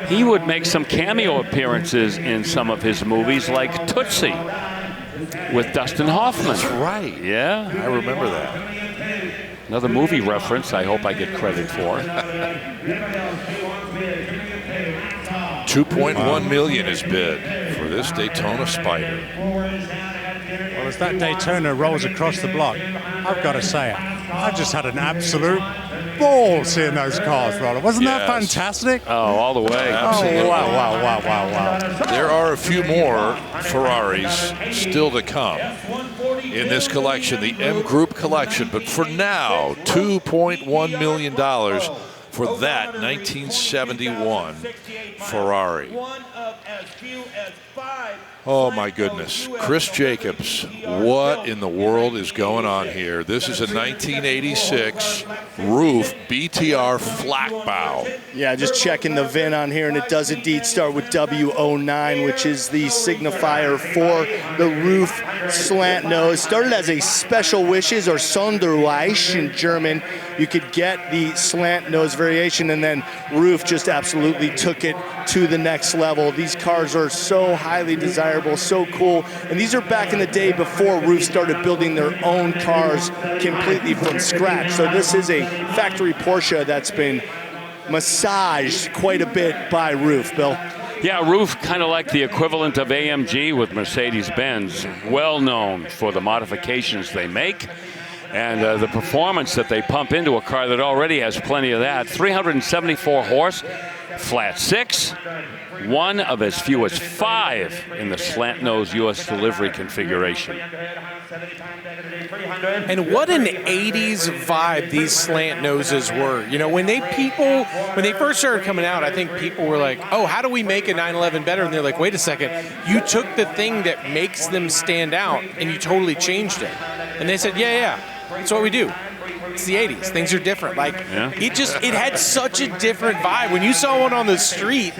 he would make some cameo appearances in some of his movies, like Tootsie with Dustin Hoffman. That's right. Yeah. I remember that. Another movie reference I hope I get credit for. $2.1 million is bid for this Daytona Spider. Well, as that Daytona rolls across the block, I've got to say it. I've just had an absolute ball seeing those cars roll. Wasn't that fantastic? Oh, all the way. Absolutely. Oh, wow. There are a few more Ferraris still to come in this collection, the MGroup collection. But for now, $2.1 million for that 1971 Ferrari. Oh my goodness. Chris Jacobs, what in the world is going on here? This is a 1986 roof BTR flat bow. Yeah, just checking the VIN on here, and it does indeed start with W09, which is the signifier for the roof slant nose. Started as a special wishes or Sonderweiss in German. You could get the slant nose variation, and then Roof just absolutely took it to the next level. These cars are so highly desirable, so cool, and these are back in the day before Roof started building their own cars completely from scratch. So this is a factory Porsche that's been massaged quite a bit by Roof, Bill. Yeah, Roof kind of like the equivalent of AMG with Mercedes-Benz, well known for the modifications they make and the performance that they pump into a car that already has plenty of that. 374 horse, flat six, one of as few as 5 in the slant nose U.S. delivery configuration. And what an 80s vibe these slant noses were. You know, when they first started coming out, I think people were like, oh, how do we make a 911 better? And they're like, wait a second, you took the thing that makes them stand out and you totally changed it. And they said, yeah, that's what we do. It's the 80s. Things are different. It had such a different vibe. When you saw one on the street,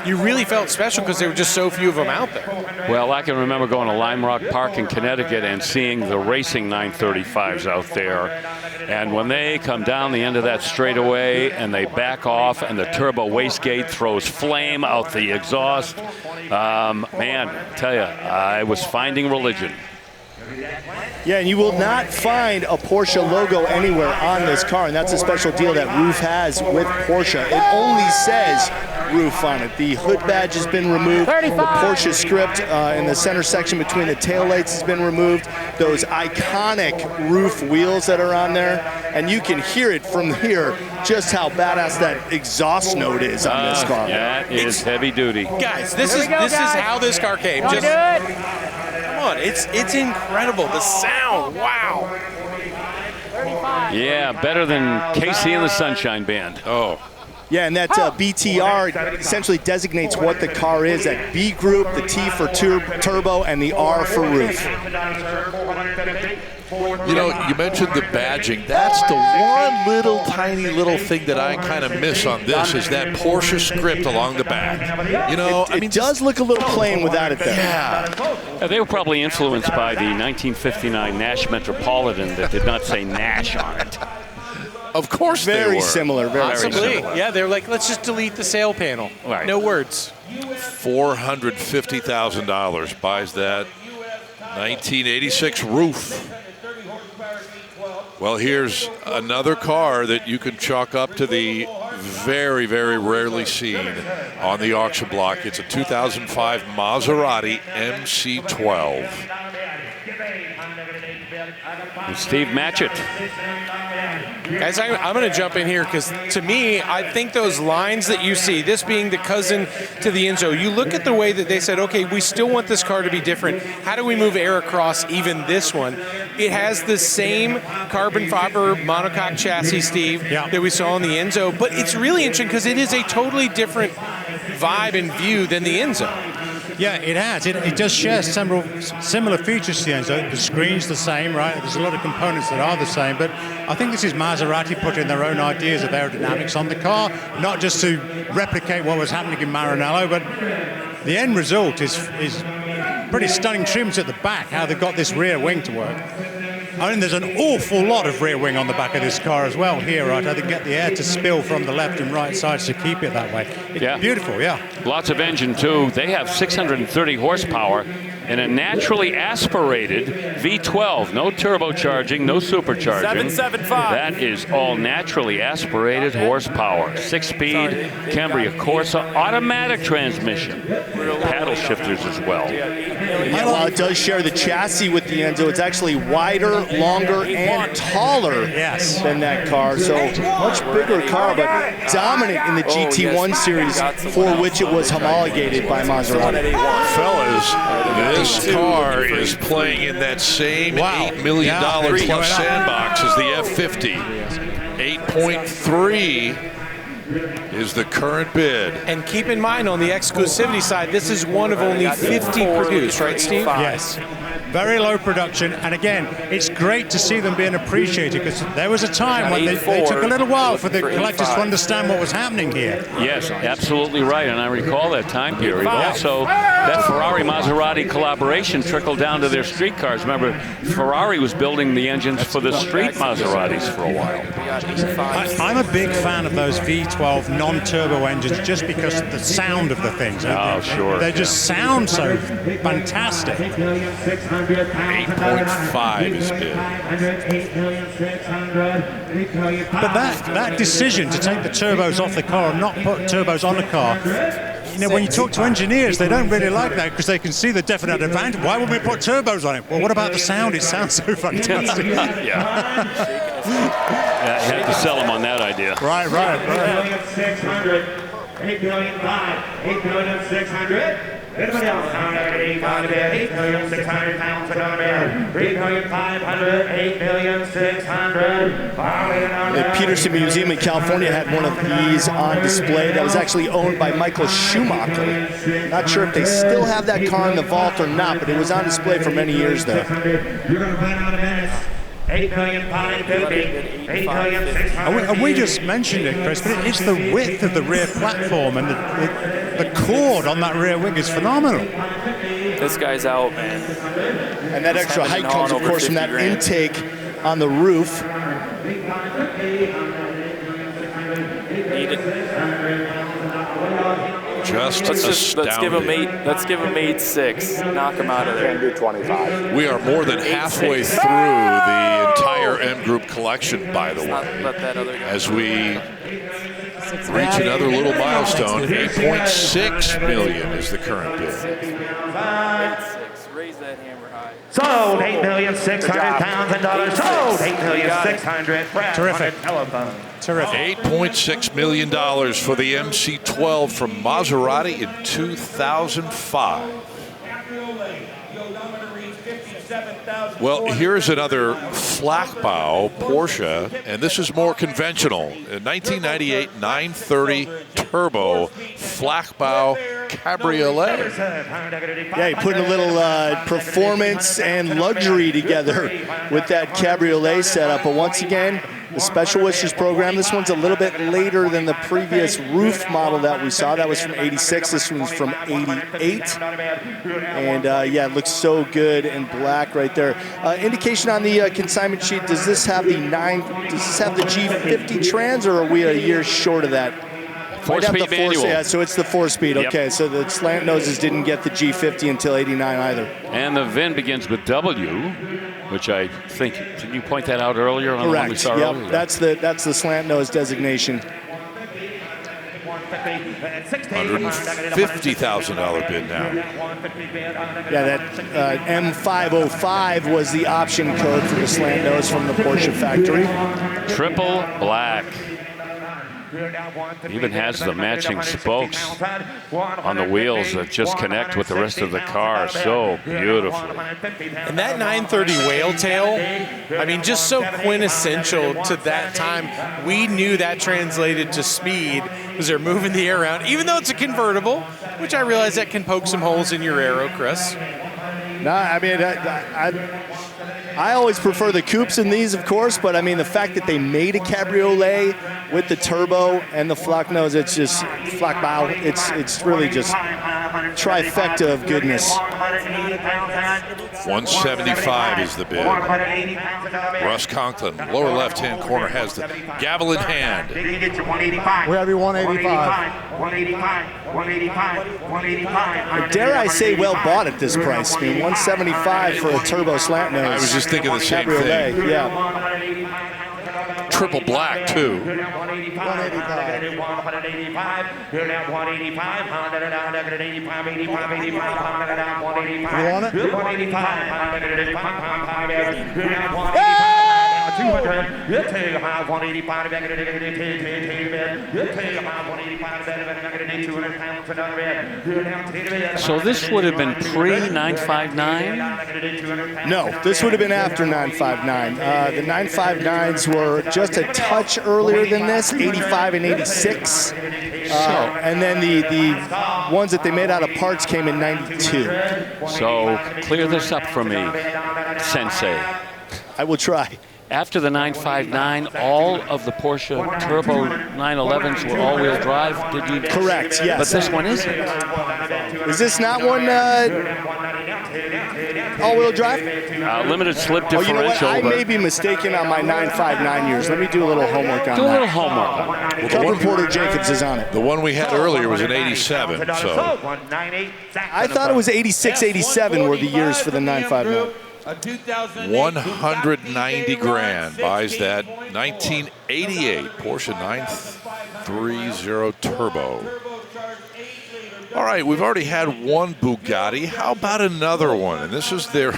you really felt special because there were just so few of them out there. Well, I can remember going to Lime Rock Park in Connecticut and seeing the racing 935s out there. And when they come down the end of that straightaway and they back off and the turbo wastegate throws flame out the exhaust, man, I tell you, I was finding religion. Yeah, and you will not find a Porsche logo anywhere on this car, and that's a special deal that Roof has with Porsche. It only says Roof on it. The hood badge has been removed. 35. The Porsche script in the center section between the taillights has been removed. Those iconic Roof wheels that are on there, and you can hear it from here just how badass that exhaust note is on this car. Yeah, it is heavy duty. Guys, this is how this car came. It's incredible. The sound, wow. Yeah, better than Casey and the Sunshine Band. Oh. Yeah, and that BTR essentially designates what the car is. That B group, the T for turbo, and the R for Roof. You know, you mentioned the badging. That's the one little tiny little thing that I kind of miss on this is that Porsche script along the back. You know, it does look a little plain without it there. Yeah. They were probably influenced by the 1959 Nash Metropolitan that did not say Nash on it. Of course they were. Very similar. Yeah, they're like, let's just delete the sail panel. Right. No words. $450,000 buys that 1986 Roof. Well, here's another car that you can chalk up to the very, very rarely seen on the auction block. It's a 2005 Maserati MC12. And Steve Matchett. Guys, I'm going to jump in here because to me, I think those lines that you see, this being the cousin to the Enzo, you look at the way that they said, okay, we still want this car to be different. How do we move air across even this one? It has the same carbon fiber monocoque chassis, Steve, that we saw on the Enzo, but it's really interesting because it is a totally different vibe and view than the Enzo. Yeah, it has. It does share several similar features to the Enzo. The screen's the same, right? There's a lot of components that are the same, but I think this is Maserati putting their own ideas of aerodynamics on the car, not just to replicate what was happening in Maranello, but the end result is pretty stunning trims at the back, how they've got this rear wing to work. I mean, there's an awful lot of rear wing on the back of this car as well here, right? I think get the air to spill from the left and right sides to keep it that way. It's beautiful, yeah. Lots of engine, too. They have 630 horsepower in a naturally aspirated V12. No turbocharging, no supercharging. 775. That is all naturally aspirated horsepower. 6-speed Cambria Corsa automatic transmission. Paddle shifters as well. While it does share the chassis with the Enzo, it's actually wider, longer, and taller than that car. So much bigger car, but dominant in the GT1 series, for which it was homologated by Maserati. Fellas, this car is playing in that same $8 million plus sandbox as the F50. 8.3 is the current bid. And keep in mind, on the exclusivity side, this is one of only 50 produced, right, Steve? Yes. Very low production, and again, it's great to see them being appreciated, because there was a time when they took a little while for the collectors to understand what was happening here. Yes, absolutely right, and I recall that time period. Also, that Ferrari-Maserati collaboration trickled down to their street cars. Remember, Ferrari was building the engines for the street Maseratis for a while. I'm a big fan of those V12 non-turbo engines, just because of the sound of the things. Oh, sure. They just sound so fantastic. 8.5 is bid. But that decision to take the turbos off the car and not put turbos on the car, you know, when you talk to engineers, they don't really like that, because they can see the definite advantage. Why would we put turbos on it? Well, what about the sound? It sounds so fantastic. Yeah, you had to sell them on that idea. Right. 8,600,000. Anybody else? 8,600,000 pounds for another man. 3,500,000, 8,600,000. The Peterson Museum in California had one of these on display that was actually owned by Michael Schumacher. Not sure if they still have that car in the vault or not, but it was on display for many years there. You're going to find out in a minute. 8,550,000, 8,600,000. And we just mentioned it, Chris, but it's the width of the rear platform, and the cord on that rear wing is phenomenal. This guy's out, man. And that extra height comes, of course, from that intake on the roof. Just astounding. Let's give him 8.6. Knock him out of there. Do 25. We are more than halfway through the entire MGroup collection, by the way. Let that other guy as we reach another little milestone, 8.6 million is the current bid. 8.6. Raise that hammer high. Sold $8,600,000. Sold $8,600,000. Terrific. Telephone. Terrific. $8.6 million for the MC12 from Maserati in 2005. Well, here's another Flachbau Porsche, and this is more conventional. A 1998 930 Turbo Flachbau Cabriolet. Yeah, you put a little performance and luxury together with that Cabriolet setup. But once again, the Special Wishes program, this one's a little bit later than the previous roof model that we saw. That was from 86. This one's from 88. And yeah, it looks so good in black right there. Indication on the consignment sheet, does this have the G50 trans, or are we a year short of that? 4-speed manual. Yeah, so it's the 4-speed. Yep. Okay, so the slant noses didn't get the G50 until 89 either. And the VIN begins with W, which I think, did you point that out earlier? On Correct. The one we saw earlier? That's the slant nose designation. $150,000 bid now. Yeah, that M505 was the option code for the slant nose from the Porsche factory. Triple black. Even has the matching spokes on the wheels that just connect with the rest of the car. So beautiful. And that 930 whale tail, I mean, just so quintessential to that time. We knew that translated to speed because they're moving the air around, even though it's a convertible, which I realize that can poke some holes in your aero, Chris. No, I mean, I always prefer the coupes in these, of course, but I mean, the fact that they made a cabriolet with the turbo and the flock nose, it's just, flock bow, it's really just trifecta of goodness. 175 is the bid. Russ Conklin, lower left-hand corner, has the gavel in hand. We have you 185. Dare I say, well bought at this price. I mean, 175 for a turbo slant nose. I was just thinking the same thing. Yeah. Triple black, too. 185. You want it? 200. So this would have been pre-959? No, this would have been after 959. The 959s were just a touch earlier than this, 85 and 86. And then the ones that they made out of parts came in 92. So clear this up for me, Sensei. I will try. After the 959, all of the Porsche Turbo 911s were all-wheel drive. Did you? Correct. Yes. But this one isn't. Is this not one all-wheel drive? Limited slip differential. Oh, you know what? I may be mistaken on my 959 years. Let me do a little homework on that. Do a little homework. Cover Porter Jacobs is on it. The one we had earlier was an 87. So I thought it was 86, 87 were the years for the 959. 190 grand buys that 1988 Porsche 930 Turbo. All right, we've already had one Bugatti. How about another one? And this is their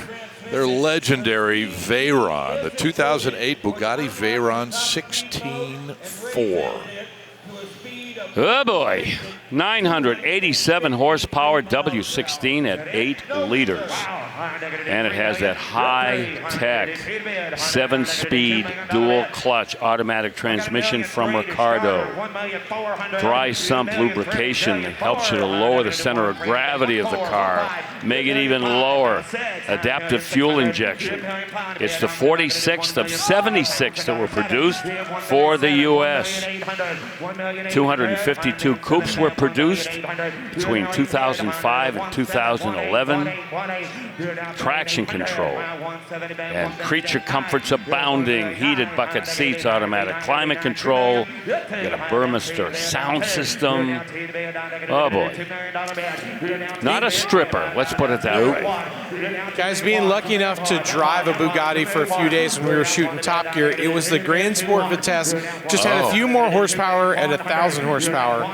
legendary Veyron, the 2008 Bugatti Veyron 16.4. Oh boy, 987 horsepower W16 at 8 liters. And it has that high-tech 7-speed dual-clutch automatic transmission from Ricardo. Dry sump lubrication helps you to lower the center of gravity of the car, make it even lower. Adaptive fuel injection. It's the 46th of 76 that were produced for the U.S. 252 coupes were produced between 2005 and 2011. Traction control and creature comforts abounding. Heated bucket seats, automatic climate control. You got a Burmester sound system. Oh boy. Not a stripper, let's put it that way. Guys, being lucky enough to drive a Bugatti for a few days when we were shooting Top Gear, it was the Grand Sport Vitesse. Just had a few more horsepower at 1,000 horsepower.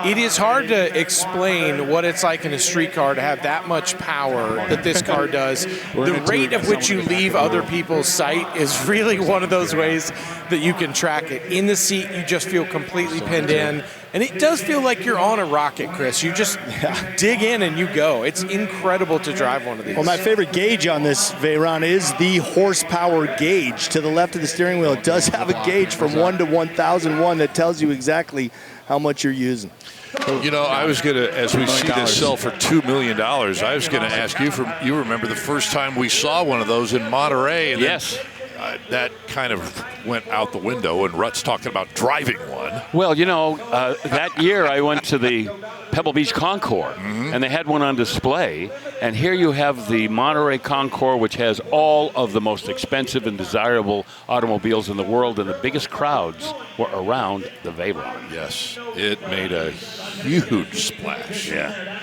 It is hard to explain what it's like in a street car to have that much power that this car does. The rate at which you leave other people's sight is really one of those ways that you can track it. In the seat, you just feel completely pinned in. And it does feel like you're on a rocket, Chris. You just dig in and you go. It's incredible to drive one of these. Well, my favorite gauge on this Veyron is the horsepower gauge. To the left of the steering wheel, it does have a gauge from 1 to 1001 that tells you exactly how much you're using. You know, I was going to, as we see this sell for $2 million, I was going to ask you, you remember the first time we saw one of those in Monterey. And yes. That kind of went out the window, and Rut's talking about driving one. Well, you know, that year I went to the Pebble Beach Concours, and they had one on display. And here you have the Monterey Concours, which has all of the most expensive and desirable automobiles in the world, and the biggest crowds were around the Veyron. Yes, it made a huge splash. Yeah.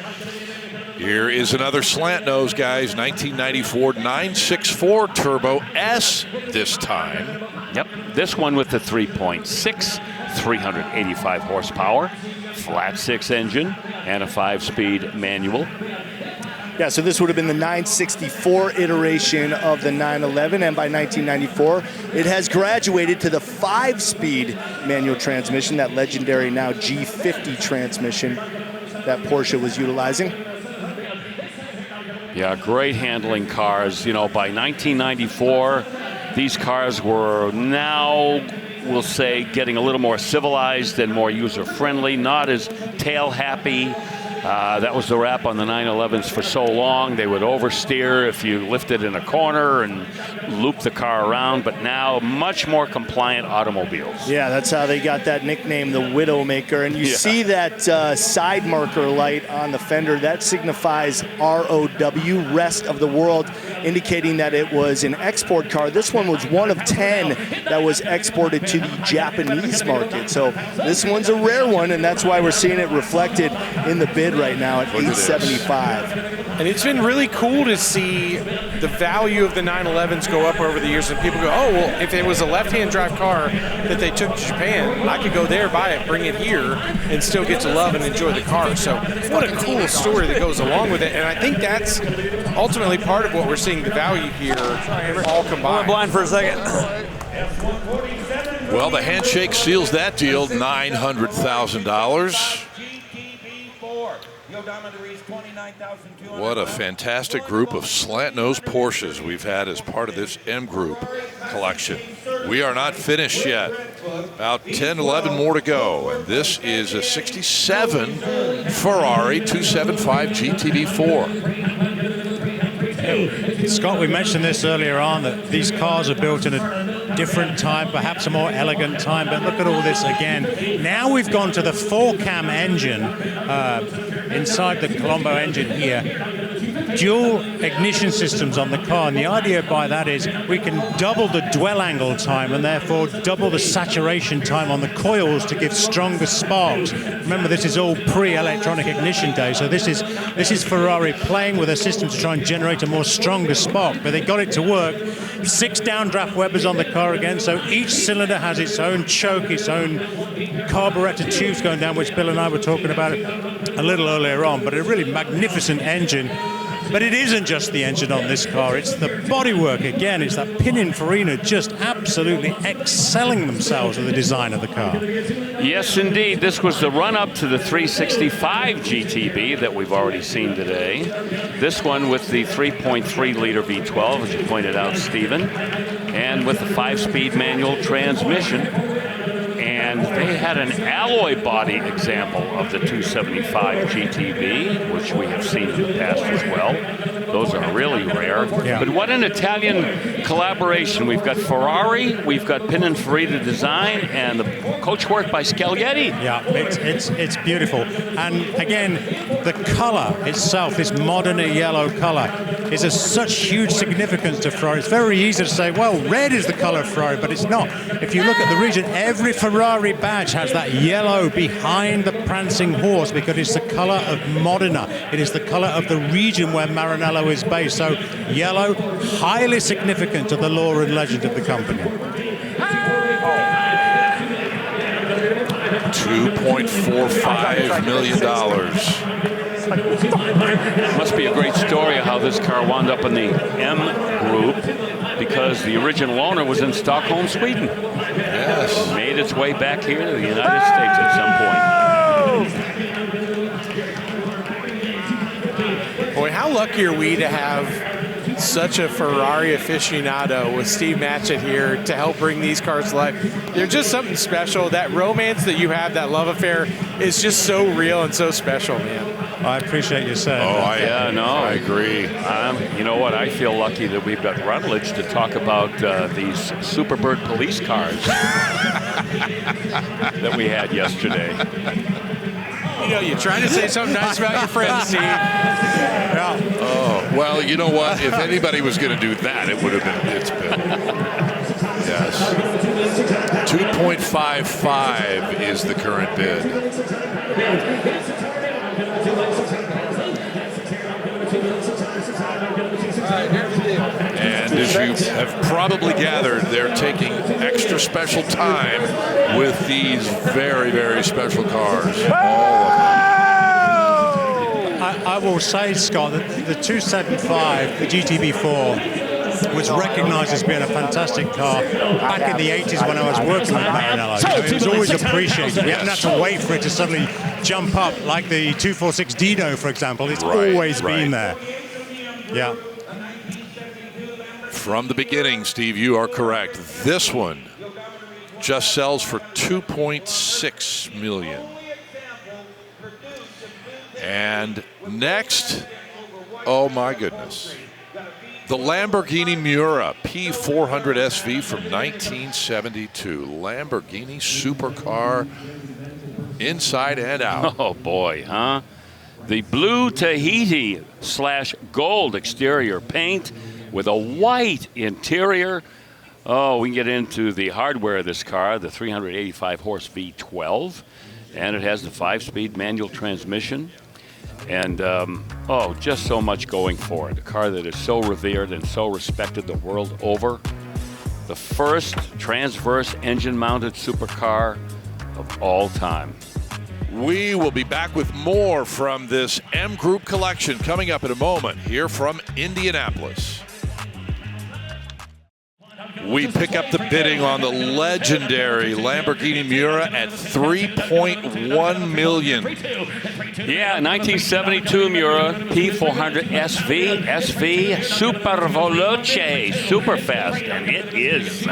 Here is another slant nose, guys. 1994 964 Turbo S this time. Yep, this one with the 3.6, 385 horsepower, flat 6 engine, and a 5-speed manual. Yeah, so this would have been the 964 iteration of the 911, and by 1994, it has graduated to the 5-speed manual transmission, that legendary now G50 transmission that Porsche was utilizing. Yeah, great handling cars. You know, by 1994, these cars were now, we'll say, getting a little more civilized and more user-friendly, not as tail-happy. That was the wrap on the 911s for so long. They would oversteer if you lifted in a corner and loop the car around, but now much more compliant automobiles. Yeah, that's how they got that nickname, the Widowmaker. And you see that side marker light on the fender. That signifies ROW, rest of the world, indicating that it was an export car. This one was one of 10 that was exported to the Japanese market. So this one's a rare one, and that's why we're seeing it reflected in the bid right now at $875. And it's been really cool to see the value of the 911s go up over the years, and people go, oh, well, if it was a left-hand drive car that they took to Japan, I could go there, buy it, bring it here, and still get to love and enjoy the car. So what a cool story that goes along with it. And I think that's ultimately part of what we're seeing, the value here all combined. I went blind for a second. Well, the handshake seals that deal, $900,000. What a fantastic group of slant-nose Porsches we've had as part of this MGroup collection. We are not finished yet. About 10, 11 more to go. And this is a 67 Ferrari 275 GTB4. Scott, we mentioned this earlier on, that these cars are built in a different time, perhaps a more elegant time, but look at all this again. Now we've gone to the 4-cam engine inside the Colombo engine here. Dual ignition systems on the car, and the idea by that is we can double the dwell angle time and therefore double the saturation time on the coils to give stronger sparks. Remember, this is all pre-electronic ignition day, so this is Ferrari playing with a system to try and generate a more stronger spark, but they got it to work. 6 downdraft Webers on the car again, so each cylinder has its own choke, its own carburetor tubes going down, which Bill and I were talking about a little earlier on, but a really magnificent engine. But it isn't just the engine on this car, it's the bodywork again. It's that Pininfarina just absolutely excelling themselves with the design of the car. Yes, indeed. This was the run-up to the 365 GTB that we've already seen today. This one with the 3.3-liter V12, as you pointed out, Stephen, and with the 5-speed manual transmission. And they had an alloy body example of the 275 GTB, which we have seen in the past as well. Those are really rare. Yeah. But what an Italian collaboration. We've got Ferrari, we've got Pininfarina design, and the coachwork by Scaglietti. Yeah, it's beautiful. And again, the color itself, this modern yellow color, is of such huge significance to Ferrari. It's very easy to say, well, red is the color of Ferrari, but it's not. If you look at the region, every Ferrari badge has that yellow behind the prancing horse because it's the color of Modena. It is the color of the region where Maranello is based. So yellow, highly significant to the lore and legend of the company. $2.45 million. Must be a great story of how this car wound up in the M group, because the original owner was in Stockholm, Sweden. Yes. Made its way back here to the United States at some point. Boy, how lucky are we to have such a Ferrari aficionado with Steve Matchett here to help bring these cars to life. They're just something special. That romance that you have, that love affair, is just so real and so special, man. I appreciate you saying that. I agree. You know what? I feel lucky that we've got Rutledge to talk about these Superbird police cars that we had yesterday. You know, you're trying to say something nice about your friends, Steve. Yeah. Oh, well, you know what? If anybody was going to do that, it would have been it's been. Yes. 2.55 is the current bid. And as you have probably gathered, they're taking extra special time with these very, very special cars. All of them. I will say, Scott, that the 275, the GTB4, was recognized as being a fantastic car back in the 80s when I was working with Maranello. You know, it was always appreciated. We haven't had to wait for it to suddenly jump up like the 246 Dino, for example. It's always been there. Yeah. From the beginning, Steve, you are correct. This one just sells for $2.6 million. And next, oh my goodness, the Lamborghini Miura P400 SV from 1972. Lamborghini supercar, inside and out. Oh boy, huh? The blue Tahiti / gold exterior paint with a white interior. Oh, we can get into the hardware of this car, the 385 horse V12, and it has the 5-speed manual transmission. And, oh, just so much going for it. A car that is so revered and so respected the world over. The first transverse engine-mounted supercar of all time. We will be back with more from this MGroup collection coming up in a moment here from Indianapolis. We pick up the bidding on the legendary Lamborghini Miura at $3.1 million. Yeah, 1972 Miura P400 SV Super Veloce, super fast, and it is.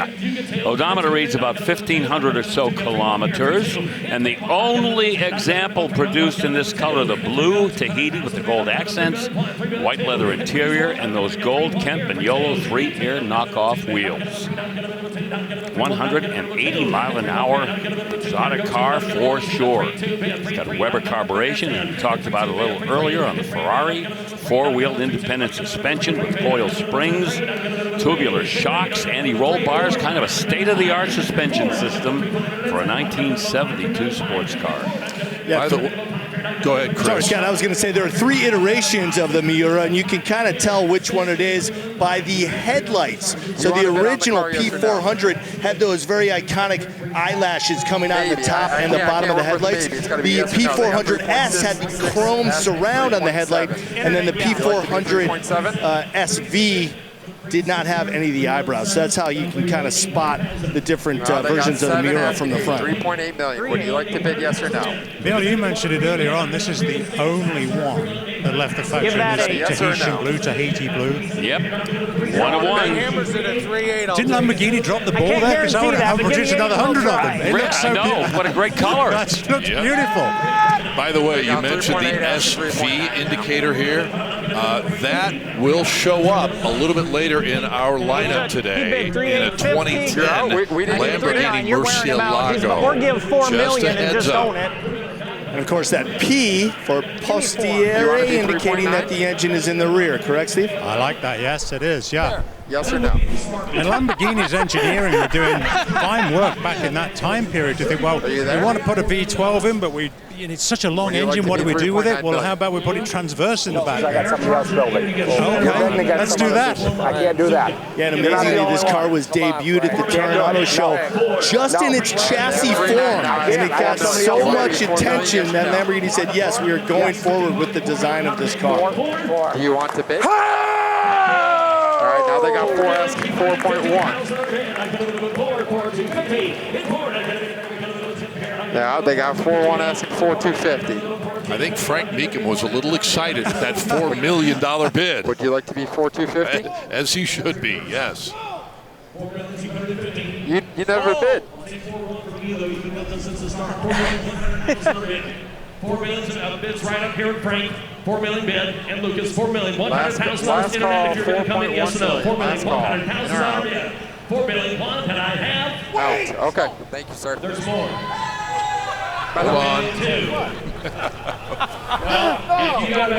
Odometer reads about 1,500 or so kilometers, and the only example produced in this color, the blue Tahiti with the gold accents, white leather interior, and those gold Kent Vignolo 3-air knockoff wheels. 180 mile an hour exotic car for sure. It's got a Weber carburation, and we talked about it a little earlier on the Ferrari. 4-wheel independent suspension with coil springs, tubular shocks, anti-roll bars, kind of a state-of-the-art suspension system for a 1972 sports car. Yeah, go ahead, Chris. Sorry, Scott, I was going to say there are 3 iterations of the Miura, and you can kind of tell which one it is by the headlights. So the original P400 had those very iconic eyelashes coming out of the top and the bottom of the headlights. The P400S had the chrome surround on the headlight, and then the P400 SV did not have any of the eyebrows. So that's how you can kind of spot the different versions of the Miura from the front. $3.8 million. Would you like to bid yes or no? Bill, you mentioned it earlier on. This is the only one that left the factory. This Tahitian blue, Tahiti blue. Yep. 1-1. Didn't Lamborghini drop the ball there? Because I would produce another 100 of them. It looks so beautiful. What a great color. That looks beautiful. By the way, you mentioned the SV indicator here. That will show up a little bit later in our lineup today in a 2010 Lamborghini Murcielago. Or give $4 million and just own it. And of course that P for posteriore, indicating that the engine is in the rear. Correct, Steve? I like that. Yes, it is. Yeah. Yes or no? And Lamborghini's engineering were doing fine work back in that time period to think, well, we want to put a V12 in, but it's such a long engine. What do we do with it? Well, how about we put it transverse in the back? I got something else building. Okay, let's do that. I can't do that. Yeah, and amazingly, this car was debuted at the Toronto show just in its chassis form, and it got so much attention that Lamborghini said, yes, we are going forward with the design of this car. Do you want to bid? All right, now they got 4 asking 4.1. Now they got 4.1 asking 4.250. I think Frank Mecum was a little excited at that $4 million bid. Would you like to be 4.250? As he should be, yes. You never bid. 4 million bids right up here with Frank. 4 million bid, and Lucas, 4 million, $100,000 internet if you're going to come in, yes or no. 4 million, $100,000 bid. 4 million, one that I have. Out. Okay. Thank you, sir. There's more. Hold on. Well, if you got to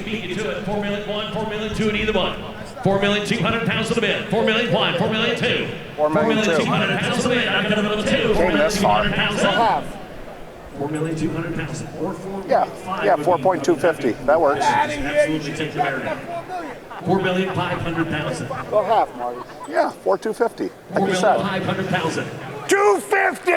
beat you to it. 4 million, one, 4 million, two, and either one. 4,200,000 to bid. 4 million, one, 4 million, two. 4,200,000 to bid. I'm going to go two. 4,200,000. 4,200,000 or 4. Yeah, 4.250. That works. Absolutely take the better. 4,500,000. Go half, Marty. Yeah, 4.250. Like you said. 4,500,000. 250.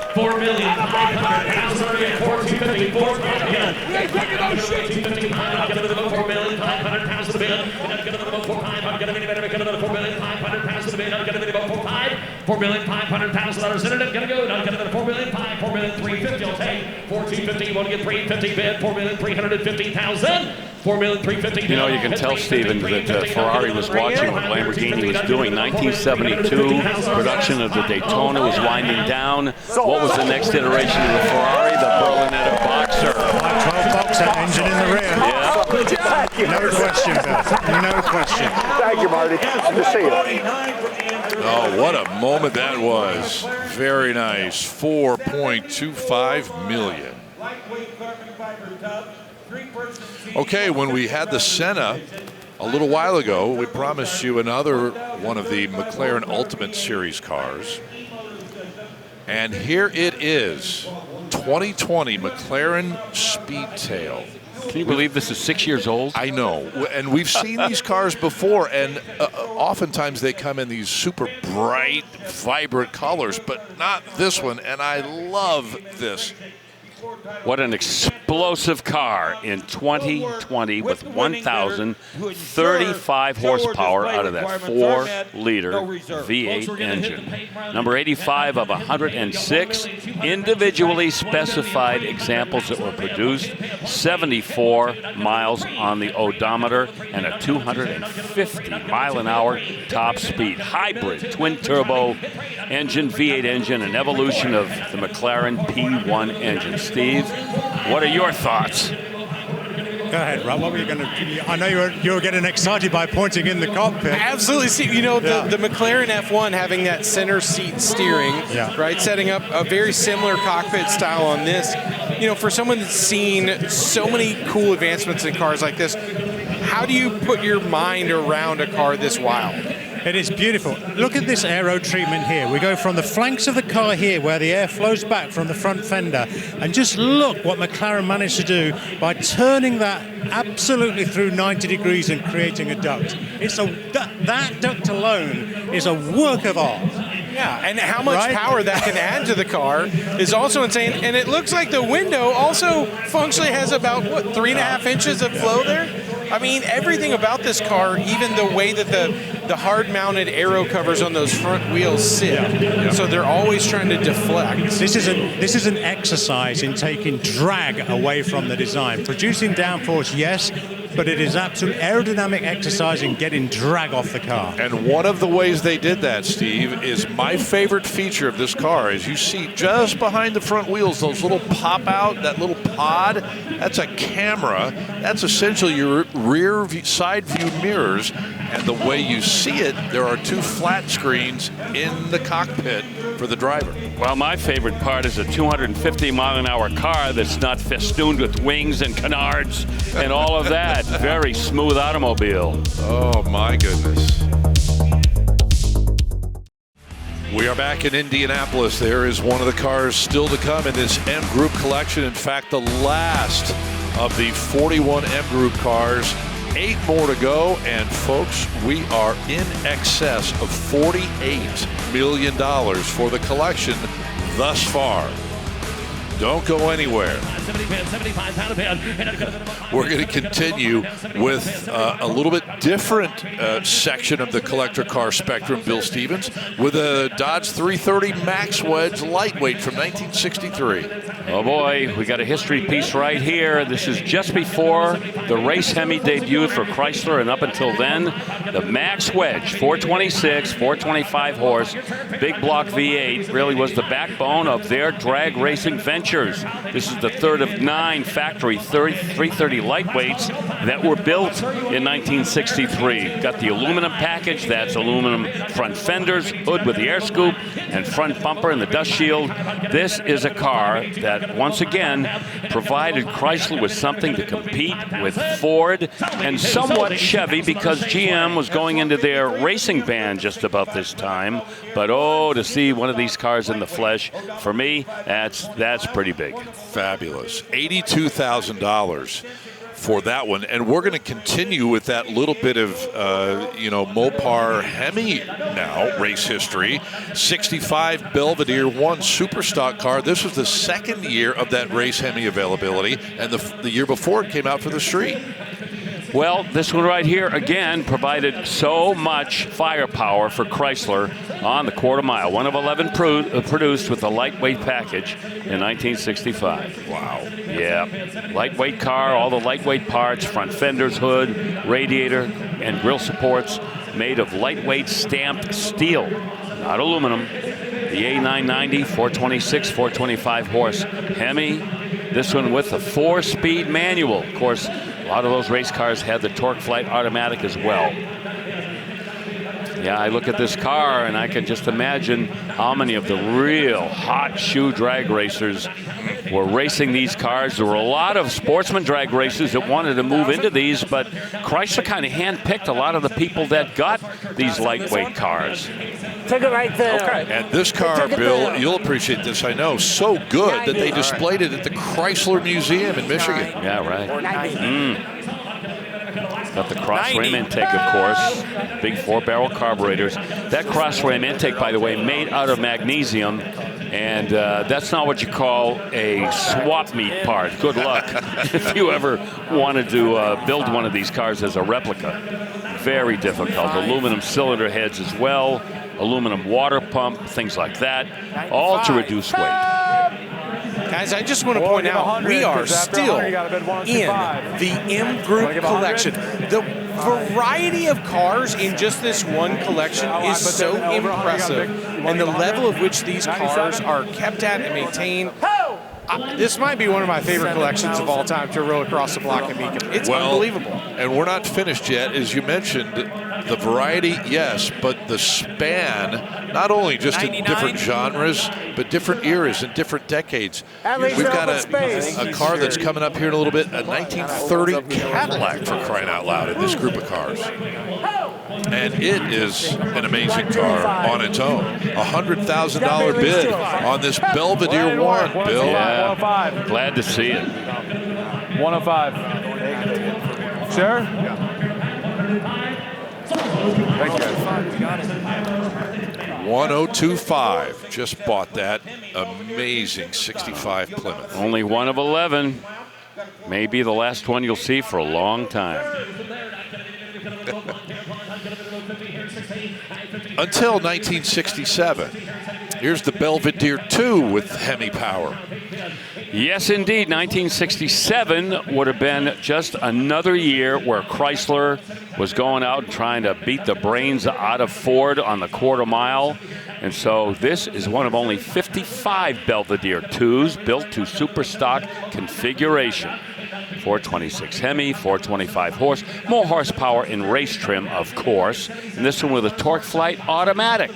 4,500,000. 4,250. 4,500,000. 4,500,000 to bid. I'm going to go 4.5. I'm going to get another 4,500,000 to bid. I'm going to go 4.5. $4,500,000 in it. I'm going to go. I'm going to go 4,500,000. 4,350,000. I'll take 4,250. You want to get 350 bid. 4,350,000. You know, you can tell, Steven, that Ferrari was watching what Lamborghini was doing. 1972, production of the Daytona was winding down. What was the next iteration of the Ferrari? The Berlinetta Boxer. 12 Boxer, engine in the rear. Yeah. Thank you. No question, Bill. No question. Thank you, Marty. Good to see you. Oh, what a moment that was. Very nice. 4.25 million. Okay, when we had the Senna a little while ago, we promised you another one of the McLaren Ultimate Series cars. And here it is, 2020 McLaren Speedtail. Can you believe this is 6 years old? I know, and we've seen these cars before, and oftentimes they come in these super bright, vibrant colors, but not this one, and I love this. What an explosive car in 2020 with 1,035 horsepower out of that 4-liter V8 engine. Number 85 of 106 individually specified examples that were produced, 74 miles on the odometer, and a 250-mile-an-hour top speed. Hybrid twin-turbo engine, V8 engine, an evolution of the McLaren P1 engine. Steve, what are your thoughts? Go ahead, Rob. What were you going to? I know you were getting excited by pointing in the cockpit. Absolutely. See, you know, the McLaren F1 having that center seat steering, right, setting up a very similar cockpit style on this. You know, for someone that's seen so many cool advancements in cars like this, how do you put your mind around a car this wild? It is beautiful. Look at this aero treatment here. We go from the flanks of the car here where the air flows back from the front fender, and just look what McLaren managed to do by turning that absolutely through 90 degrees and creating a duct. That duct alone is a work of art. Yeah, and how much power that can add to the car is also insane. And it looks like the window also functionally has about, 3.5 inches of flow there? I mean, everything about this car, even the way that the hard-mounted aero covers on those front wheels sit, so they're always trying to deflect. This is an exercise in taking drag away from the design. Producing downforce, yes, but it is absolute aerodynamic exercise in getting drag off the car. And one of the ways they did that, Steve, is my favorite feature of this car is you see just behind the front wheels, those little pop out, that little pod, that's a camera. That's essentially your rear side view mirrors. And the way you see it, there are 2 flat screens in the cockpit for the driver. Well, my favorite part is a 250-mile-an-hour car that's not festooned with wings and canards and all of that. Very smooth automobile. Oh, my goodness. We are back in Indianapolis. There is one of the cars still to come in this MGroup collection. In fact, the last of the 41 MGroup cars. 8 more to go, and folks, we are in excess of $48 million for the collection thus far. Don't go anywhere. We're going to continue with a little bit different section of the collector car spectrum, Bill Stevens, with a Dodge 330 Max Wedge lightweight from 1963. Oh boy, we got a history piece right here. This is just before the race Hemi debuted for Chrysler, and up until then, the Max Wedge, 426, 425 horse, big block V8, really was the backbone of their drag racing venture. This is the third of 9 factory 330 lightweights that were built in 1963. Got the aluminum package, that's aluminum front fenders, hood with the air scoop, and front bumper and the dust shield. This is a car that, once again, provided Chrysler with something to compete with Ford and somewhat Chevy, because GM was going into their racing ban just about this time. But oh, to see one of these cars in the flesh, for me, that's pretty big. Fabulous. $82,000 for that one. And we're going to continue with that little bit of, Mopar Hemi now, race history. 65 Belvedere 1 super stock car. This was the second year of that race Hemi availability, and the year before it came out for the street. Well, this one right here, again, provided so much firepower for Chrysler on the quarter mile. 1 of 11 produced with a lightweight package in 1965. Wow. Yeah. Lightweight car, all the lightweight parts, front fenders, hood, radiator, and grille supports made of lightweight stamped steel, not aluminum. The A990, 426, 425 horse Hemi. This one with a 4-speed manual. Of course, a lot of those race cars had the Torque Flight automatic as well. Yeah, I look at this car and I can just imagine how many of the real hot shoe drag racers were racing these cars. There were a lot of sportsman drag racers that wanted to move into these, but Chrysler kind of handpicked a lot of the people that got these lightweight cars. Take it right there. Okay. And this car, Bill, you'll appreciate this, I know, so good that they displayed it at the Chrysler Museum in Michigan. Yeah, right. Got the cross-ram intake, of course. Big 4-barrel carburetors. That cross-ram intake, by the way, made out of magnesium. And that's not what you call a swap meet part. Good luck if you ever wanted to build one of these cars as a replica. Very difficult. Aluminum cylinder heads as well. Aluminum water pump, things like that. All to reduce weight. Guys, I just want to point out, we are still in the MGroup collection. The variety of cars in just this one collection is so impressive, and the level of which these cars are kept at and maintained. This might be one of my favorite collections of all time to roll across the block at Mecum. It's unbelievable. And we're not finished yet. As you mentioned, the variety, yes, but the span, not only just in different genres, but different eras and different decades. We've got a car that's coming up here in a little bit, a 1930 Cadillac, for crying out loud, in this group of cars. And it is an amazing car on its own. $100,000 bid on this Belvedere 1, Bill. Yeah, glad to see it. 105. Sure? Thank you. 1025. Just bought that amazing 65 Plymouth. Only 1 of 11. Maybe the last one you'll see for a long time. Until 1967. Here's the Belvedere 2 with Hemi power. Yes, indeed. 1967 would have been just another year where Chrysler was going out and trying to beat the brains out of Ford on the quarter mile. And so this is one of only 55 Belvedere 2s built to super stock configuration. 426 Hemi, 425 horse, more horsepower in race trim, of course. And this one with a Torque Flight automatic.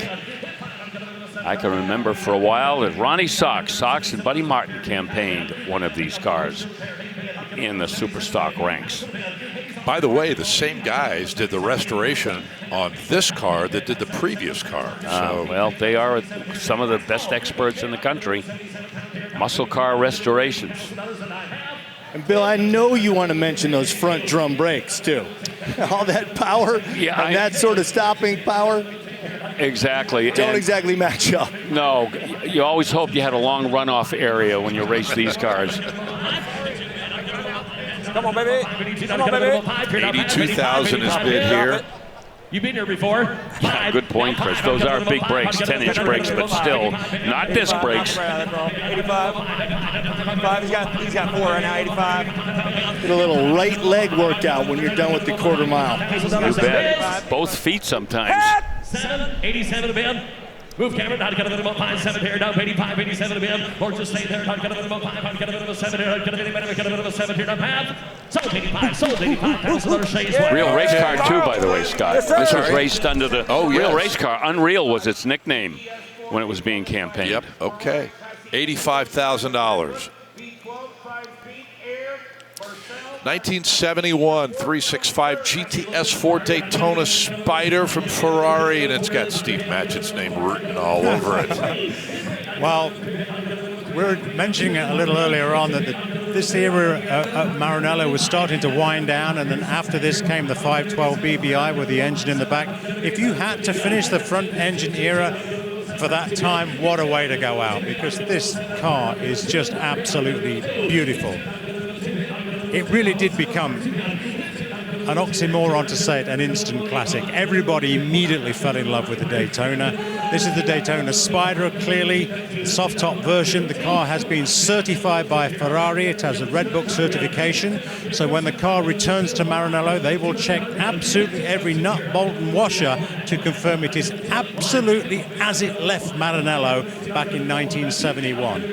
I can remember for a while that Ronnie Sox and Buddy Martin campaigned one of these cars in the super stock ranks. By the way, the same guys did the restoration on this car that did the previous car. So. Well, they are some of the best experts in the country. Muscle car restorations. And Bill, I know you want to mention those front drum brakes too. All that power and that sort of stopping power. Exactly. Don't exactly match up. No, you always hope you had a long runoff area when you race these cars. Come on, baby. Come on, baby. 82,000 is bid here. You've been here before. Good point, Chris. Those are big brakes, 10-inch brakes, but still not disc brakes. 85. He's got 4 right now, 85. Get a little right leg workout when you're done with the quarter mile. You bet. Both feet sometimes. 87 to Ben. Move Cameron, not going to minimum 5, 7 here, down 85, 87 to Ben. Or just stay there, not going to minimum 5, not going to minimum 7 here, not going to minimum 7 here, down path. Sold 85, sold 85. Real race car too, by the way, Scott. This was raced under the Real Race Car. Unreal was its nickname when it was being campaigned. Yep, okay. $85,000. 1971 365 GTS 4 Daytona Spider from Ferrari, and it's got Steve Matchett's name written all over it. Well, we were mentioning it a little earlier on that this era at Maranello was starting to wind down, and then after this came the 512 BBI with the engine in the back. If you had to finish the front engine era for that time, what a way to go out, because this car is just absolutely beautiful. It really did become an oxymoron to say it, an instant classic. Everybody immediately fell in love with the Daytona. This is the Daytona Spider, clearly the soft top version. The car has been certified by Ferrari. It has a Red Book certification. So when the car returns to Maranello, they will check absolutely every nut, bolt and washer to confirm it is absolutely as it left Maranello back in 1971.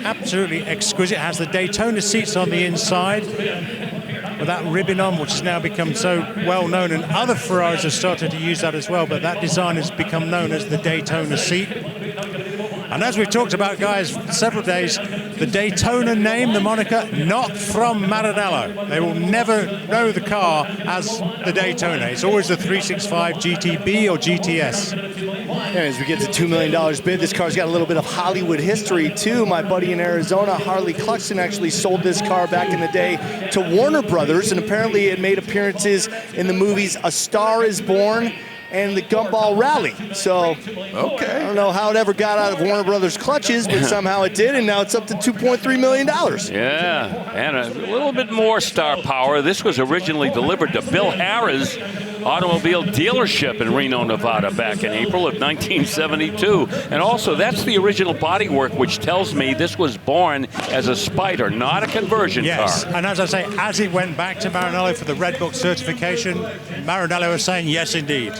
Absolutely exquisite. It has the Daytona seats on the inside with that ribbon on, which has now become so well known, and other Ferraris have started to use that as well, but that design has become known as the Daytona seat. And as we've talked about, guys, several days, the Daytona name, the moniker, not from Maranello. They will never know the car as the Daytona. It's always the 365 GTB or GTS. And as we get to $2 million bid, this car's got a little bit of Hollywood history too. My buddy in Arizona, Harley Cluxton, actually sold this car back in the day to Warner Brothers, and apparently it made appearances in the movies A Star is Born and the Gumball Rally. So, okay, I don't know how it ever got out of Warner Brothers' clutches, but somehow it did, and now it's up to $2.3 million. Yeah, and a little bit more star power. This was originally delivered to Bill Harrah's automobile dealership in Reno, Nevada back in April of 1972. And also, that's the original bodywork, which tells me this was born as a Spider, not a conversion car. Yes, and as I say, as it went back to Maranello for the Red Book certification, Maranello is saying yes, indeed.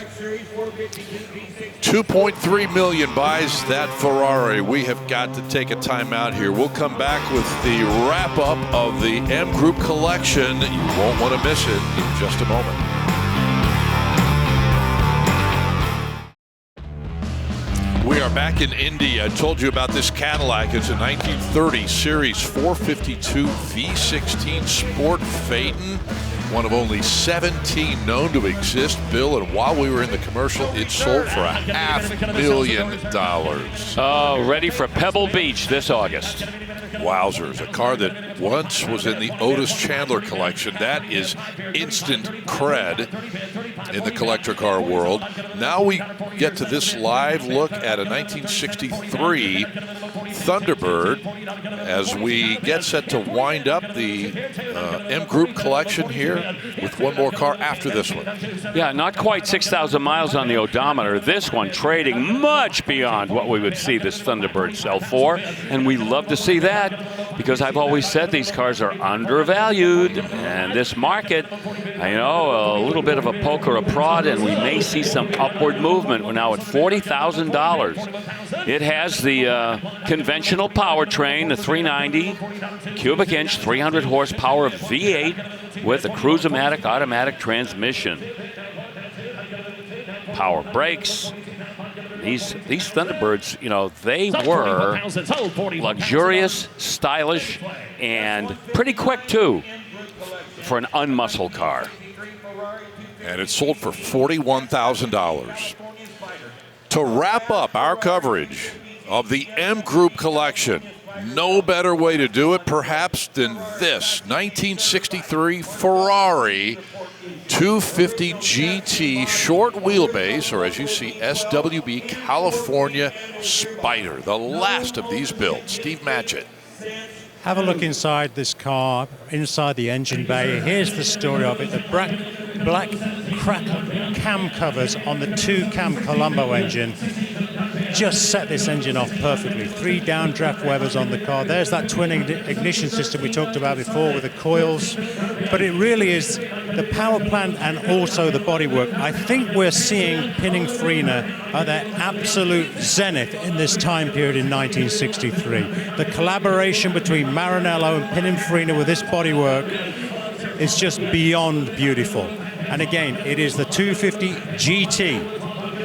2.3 million buys that Ferrari. We have got to take a time out here. We'll come back with the wrap-up of the MGroup collection. You won't want to miss it in just a moment. We are back in Indy. I told you about this Cadillac. It's a 1930 Series 452 V16 Sport Phaeton. One of only 17 known to exist, Bill, and while we were in the commercial, it sold for $500,000. Oh, ready for Pebble Beach this August. Wowzers, a car that once was in the Otis Chandler collection. That is instant cred in the collector car world. Now we get to this live look at a 1963 Thunderbird as we get set to wind up the MGroup collection here with one more car after this one. Yeah, not quite 6,000 miles on the odometer. This one trading much beyond what we would see this Thunderbird sell for, and we love to see that because I've always said these cars are undervalued, and this market, I know, a little bit of a poke or a prod, and we may see some upward movement. We're now at $40,000. It has the conventional powertrain, the 390 cubic inch, 300 horsepower V8 with a Cruise-O-Matic automatic transmission. Power brakes. These Thunderbirds, you know, they were luxurious, stylish, and pretty quick, too, for an unmuscled car. And it sold for $41,000. To wrap up our coverage of the MGroup collection, no better way to do it, perhaps, than this 1963 Ferrari 250 GT short wheelbase, or as you see, SWB California Spider, the last of these builds. Steve Matchett. Have a look inside this car, inside the engine bay. Here's the story of it. The black crack cam covers on the 2-cam Colombo engine just set this engine off perfectly. 3 downdraft Webers on the car. There's that twin ignition system we talked about before with the coils. But it really is the power plant and also the bodywork. I think we're seeing Pininfarina at their absolute zenith in this time period in 1963. The collaboration between Maranello and Pininfarina with this bodywork is just beyond beautiful. And again, it is the 250 GT.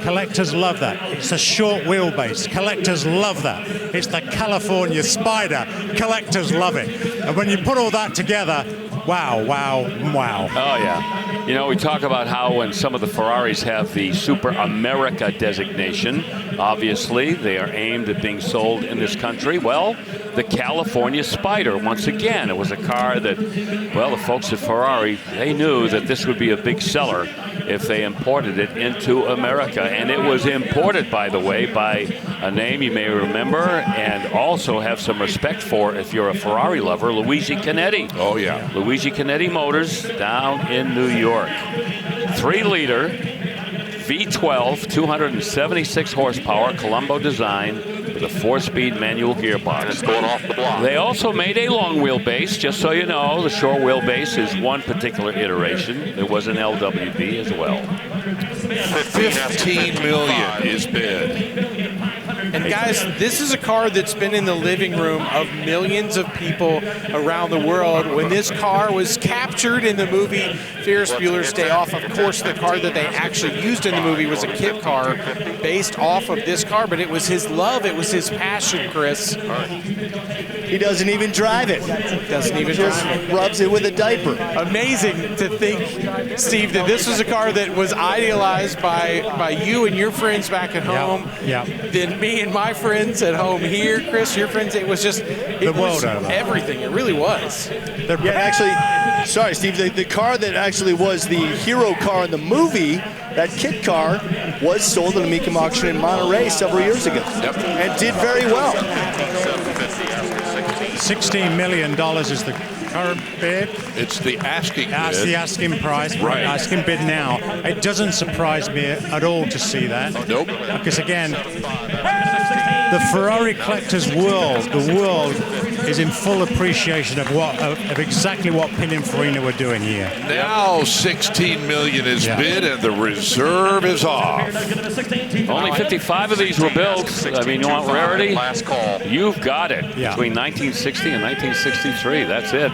Collectors love that. It's a short wheelbase. Collectors love that. It's the California Spider. Collectors love it. And when you put all that together, wow, wow, wow. Oh, yeah. You know, we talk about how when some of the Ferraris have the Super America designation, obviously they are aimed at being sold in this country. Well, the California Spider, once again, it was a car that, well, the folks at Ferrari, they knew that this would be a big seller if they imported it into America. And it was imported, by the way, by a name you may remember and also have some respect for if you're a Ferrari lover, Luigi Canetti. Oh, yeah. Luigi Canetti Motors down in New York. 3-liter V12, 276 horsepower, Colombo design with a 4-speed manual gearbox. And it's going off the block. They also made a long wheelbase, just so you know. The short wheelbase is one particular iteration. There was an LWB as well. 15 million is bid. And guys, this is a car that's been in the living room of millions of people around the world. When this car was captured in the movie Ferris Bueller's Day Off, of course, the car that they actually used in the movie was a kit car based off of this car, but it was his love, it was his passion, Chris. He doesn't even drive it. Doesn't even just drive it. Rubs it with a diaper. Amazing to think, Steve, that this was a car that was idealized by you and your friends back at home. Yeah. Then me and my friends at home here, Chris, your friends. It was just everything. It really was. Yeah, actually, sorry, Steve. The car that actually was the hero car in the movie, that kit car, was sold at a Mecum auction in Monterey several years ago, and did very well. $16 million is the current bid. It's the asking bid. That's the asking price. Right. Asking bid now. It doesn't surprise me at all to see that. Nope. Because again, the Ferrari collector's world, the world is in full appreciation of exactly what Pininfarina were doing here. Now 16 million is bid and the reserve is off. Only 55 of these were built. I mean, you want rarity? Last call. You've got it. Yeah. Between 1960 and 1963, that's it.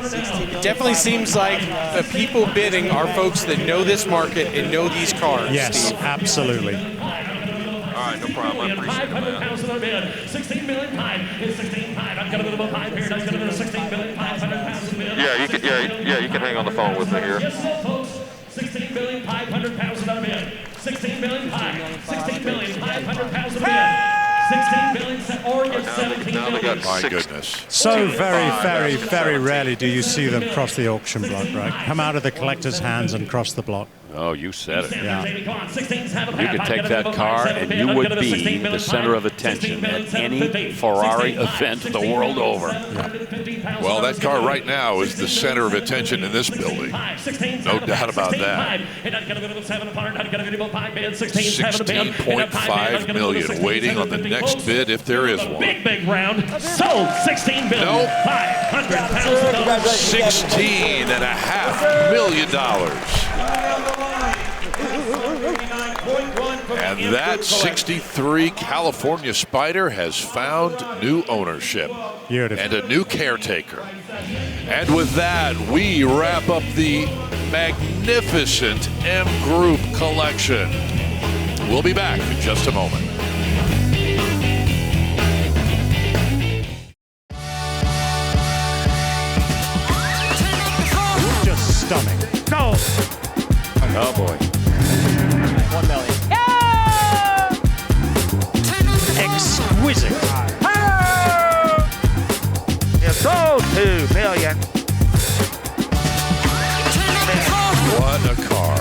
It definitely seems like the people bidding are folks that know this market and know these cars. Yes, Steve. absolutely. All right, no problem. I appreciate that. 16 million $5 is 16.5. I've got a little $5 here. That's going to be 16 million £500. Yeah, you can hang on the phone with me here. Yes, folks. 16 million £500 on a bid. 16 million $5. 16 million £500 a bid. 16 million or it's 17 million. My goodness. So very rarely do you see them cross the auction block, right? Come out of the collector's hands and cross the block. Oh, you said it. Yeah. You could take that car and you would be the center of attention at any Ferrari event the world over. Yeah. Well, that car right now is the center of attention in this building. No doubt about that. 16.5 million waiting on the next bid if there is one. Big round. Sold 16 million. Nope. $500,000. $16.5 million. And that 63 California Spider has found new ownership. Beautiful. And a new caretaker. And with that, we wrap up the magnificent MGroup collection. We'll be back in just a moment. Just stunning. No. Oh, boy. 1 million. Exquisite. You sold 2 million. What a car.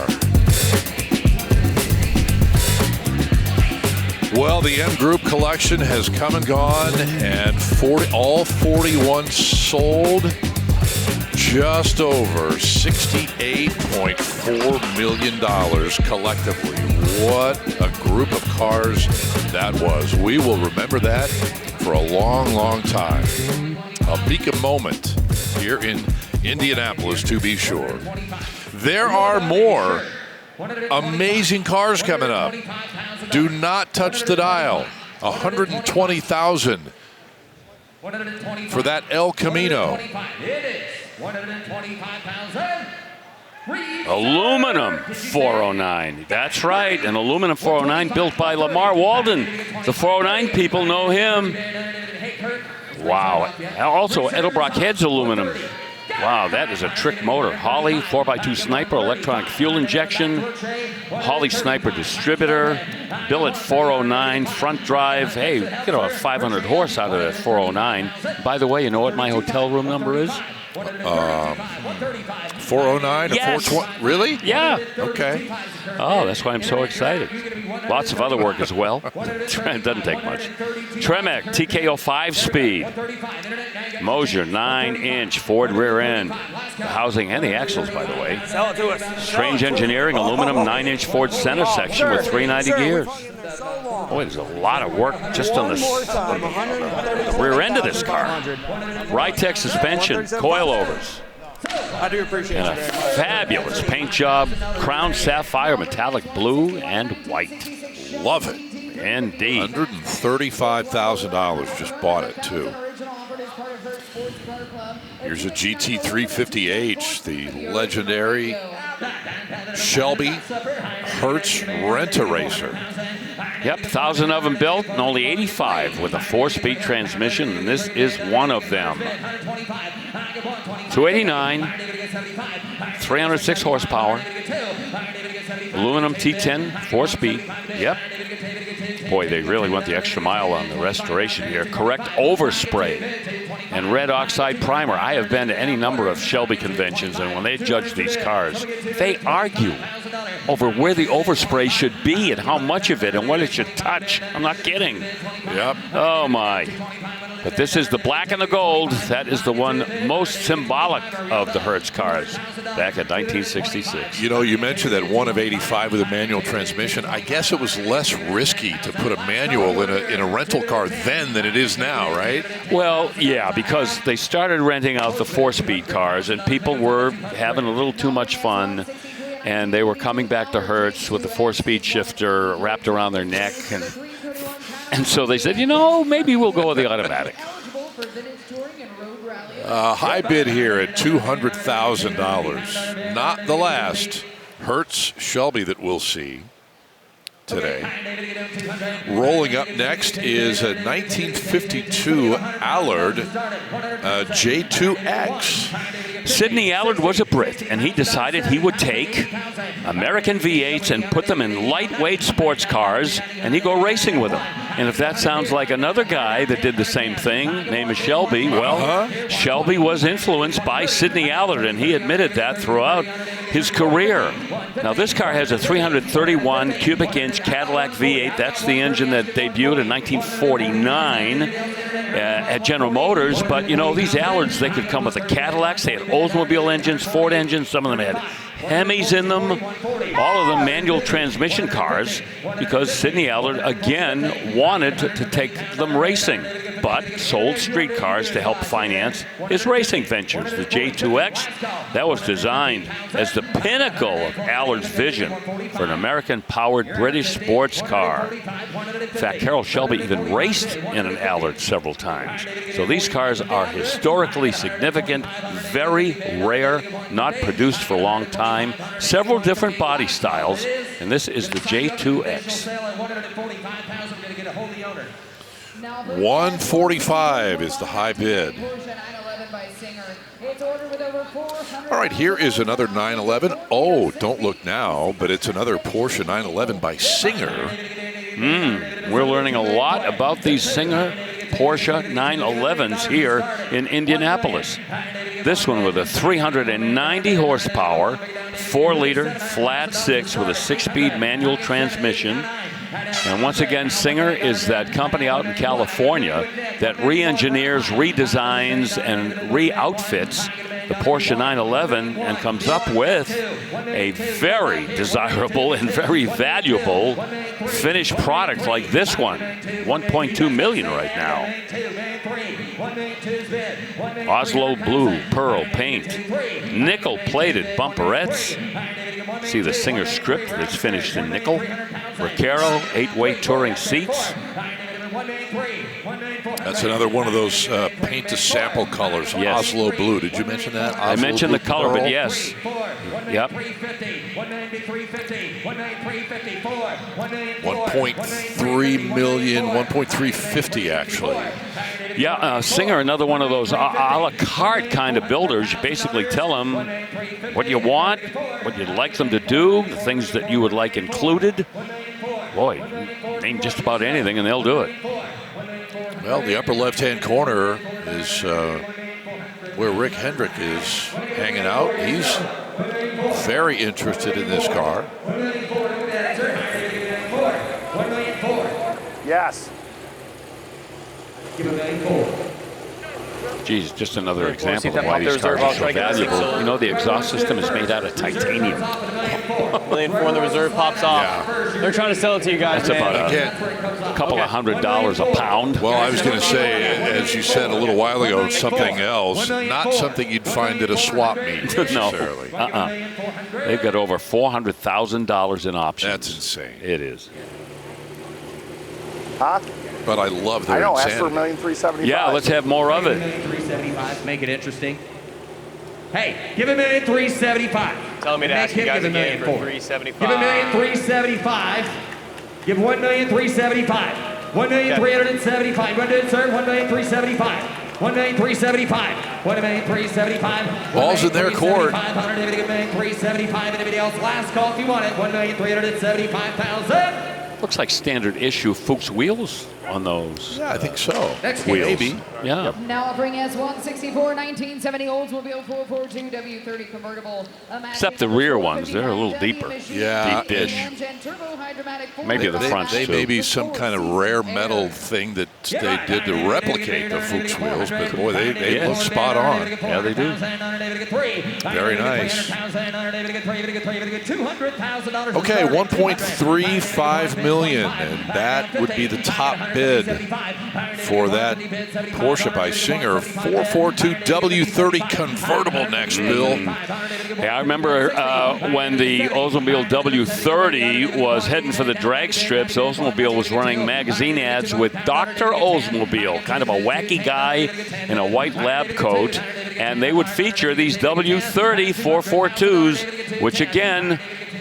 Well, the MGroup collection has come and gone, and all 41 sold. Just over $68.4 million collectively. What a group of cars that was. We will remember that for a long, long time. A Mecum moment here in Indianapolis, to be sure. There are more amazing cars coming up. Do not touch the dial. $120,000 for that El Camino. Aluminum 409. That's right, an aluminum 409 built by Lamar Walden. The 409 people know him. Wow. Also, Edelbrock Heads aluminum. Wow, that is a trick motor. Holley 4x2 Sniper, electronic fuel injection. Holley Sniper distributor. Billet 409, front drive. Hey, get about 500 horse out of that 409. By the way, you know what my hotel room number is? 409 or Yes. 420? Really? Yeah. Okay. Oh, that's why I'm so excited. Lots of other work as well. It doesn't take much. Tremec TKO 5-speed. Mosier 9-inch Ford rear end. The housing and the axles, by the way. Sell it to us. Strange Engineering aluminum 9-inch Ford center section with 390 gears. Boy, there's a lot of work just on the rear end of this car. Rytec suspension, coilovers. I do appreciate And a fabulous paint job, crown sapphire, metallic blue, and white. Love it. Indeed. $135,000. Just bought it, too. Here's a GT350H, the legendary Shelby Hertz Rent-A-Racer. Yep, 1,000 of them built and only 85 with a 4-speed transmission, and this is one of them. 289, 306 horsepower, aluminum T10, 4-speed. Yep. Boy, they really went the extra mile on the restoration here. Correct overspray and red oxide primer. I have been to any number of Shelby conventions, and when they judge these cars, they argue over where the overspray should be and how much of it and what it should touch. I'm not kidding. Yep. Oh, my. But this is the black and the gold. That is the one most symbolic of the Hertz cars back in 1966. You know, you mentioned that one of 85 with a manual transmission. I guess it was less risky to put a manual in a rental car then than it is now, right? Well, yeah, because they started renting out the 4-speed cars, and people were having a little too much fun, and they were coming back to Hertz with the 4-speed shifter wrapped around their neck, and so they said, you know, maybe we'll go with the automatic. High bid here at $200,000. Not the last Hertz Shelby that we'll see today. Rolling up next is a 1952 Allard J2X. Sidney Allard was a Brit, and he decided he would take American V8s and put them in lightweight sports cars, and he'd go racing with them. And if that sounds like another guy that did the same thing, name is Shelby, well, Shelby was influenced by Sidney Allard, and he admitted that throughout his career. Now, this car has a 331 cubic inch Cadillac V8. That's the engine that debuted in 1949 at General Motors. But, you know, these Allards, they could come with the Cadillacs. They had Oldsmobile engines, Ford engines. Some of them had Hemis in them, all of them manual transmission cars, because Sidney Allard, again, wanted to take them racing, but sold street cars to help finance his racing ventures. The J2X, that was designed as the pinnacle of Allard's vision for an American-powered British sports car. In fact, Harold Shelby even raced in an Allard several times. So these cars are historically significant, very rare, not produced for a long time, several different body styles, and this is the J2X. 145 is the high bid. All right, here is another 911. Oh, don't look now, but it's another Porsche 911 by Singer. We're learning a lot about these Singer Porsche 911s here in Indianapolis. This one with a 390 horsepower, 4-liter, flat 6 with a 6-speed manual transmission. And once again, Singer is that company out in California that re-engineers, redesigns, and re-outfits the Porsche 911 and comes up with a very desirable and very valuable finished product like this one. $1.2 million right now. Oslo blue pearl paint, nickel-plated bumperettes. See the Singer script that's finished in nickel. Recaro 8-way touring seats. That's another one of those paint to sample colors. Yes. Oslo blue. Did you mention that? I mentioned the color, but yes. Yep. 1.3 million, 1.350 actually. Yeah, Singer, another one of those a la carte kind of builders. You basically tell them what you want, what you'd like them to do, the things that you would like included. Boy, name just about anything and they'll do it. Well, the upper left-hand corner is where Rick Hendrick is hanging out. He's very interested in this car. Yes. Geez, just another example of why these cars are so valuable. You know, the exhaust system is made out of titanium. $1.4 million when the reserve pops off. Yeah. They're trying to sell it to you guys, That's man. about a couple of $100 a pound. Well, I was going to say, as you said a little while ago, something else, not something you'd find at a swap meet necessarily. No. They've got over $400,000 in options. That's insane. It is. Huh? But I love their I know, ask for insanity. $1,375,000. Yeah, let's have more of it. $375, make it interesting. Hey, give $1,375,000. Telling me to ask you guys give again for $1,400,000. $375,000. Give $1,375,000. Give $1,375,000. $1,375,000. Run to it, sir. $1,375,000. $1,375,000. $1,375,000. Ball's in their court. $1,375,000. Anybody else? Last call if you want it. $1,375,000. Looks like standard issue Fuchs wheels on those. Yeah, I think so. Next wheels. Maybe. Yeah. Now offering S164 1970 Oldsmobile 442 W30 convertible. Except the rear ones, they're a little deeper. Yeah. Deep dish. Maybe the fronts They too. may be some kind of rare metal thing that they did to replicate the Fuchs wheels, but boy, they look spot on. Yeah, they do. Very nice. Okay, $1.35 million, and that would be the top bid for that Porsche by Singer 442 W30 convertible next, Bill. Yeah, I remember when the Oldsmobile W30 was heading for the drag strips, Oldsmobile was running magazine ads with Dr. Oldsmobile, kind of a wacky guy in a white lab coat, and they would feature these W30 442s, which again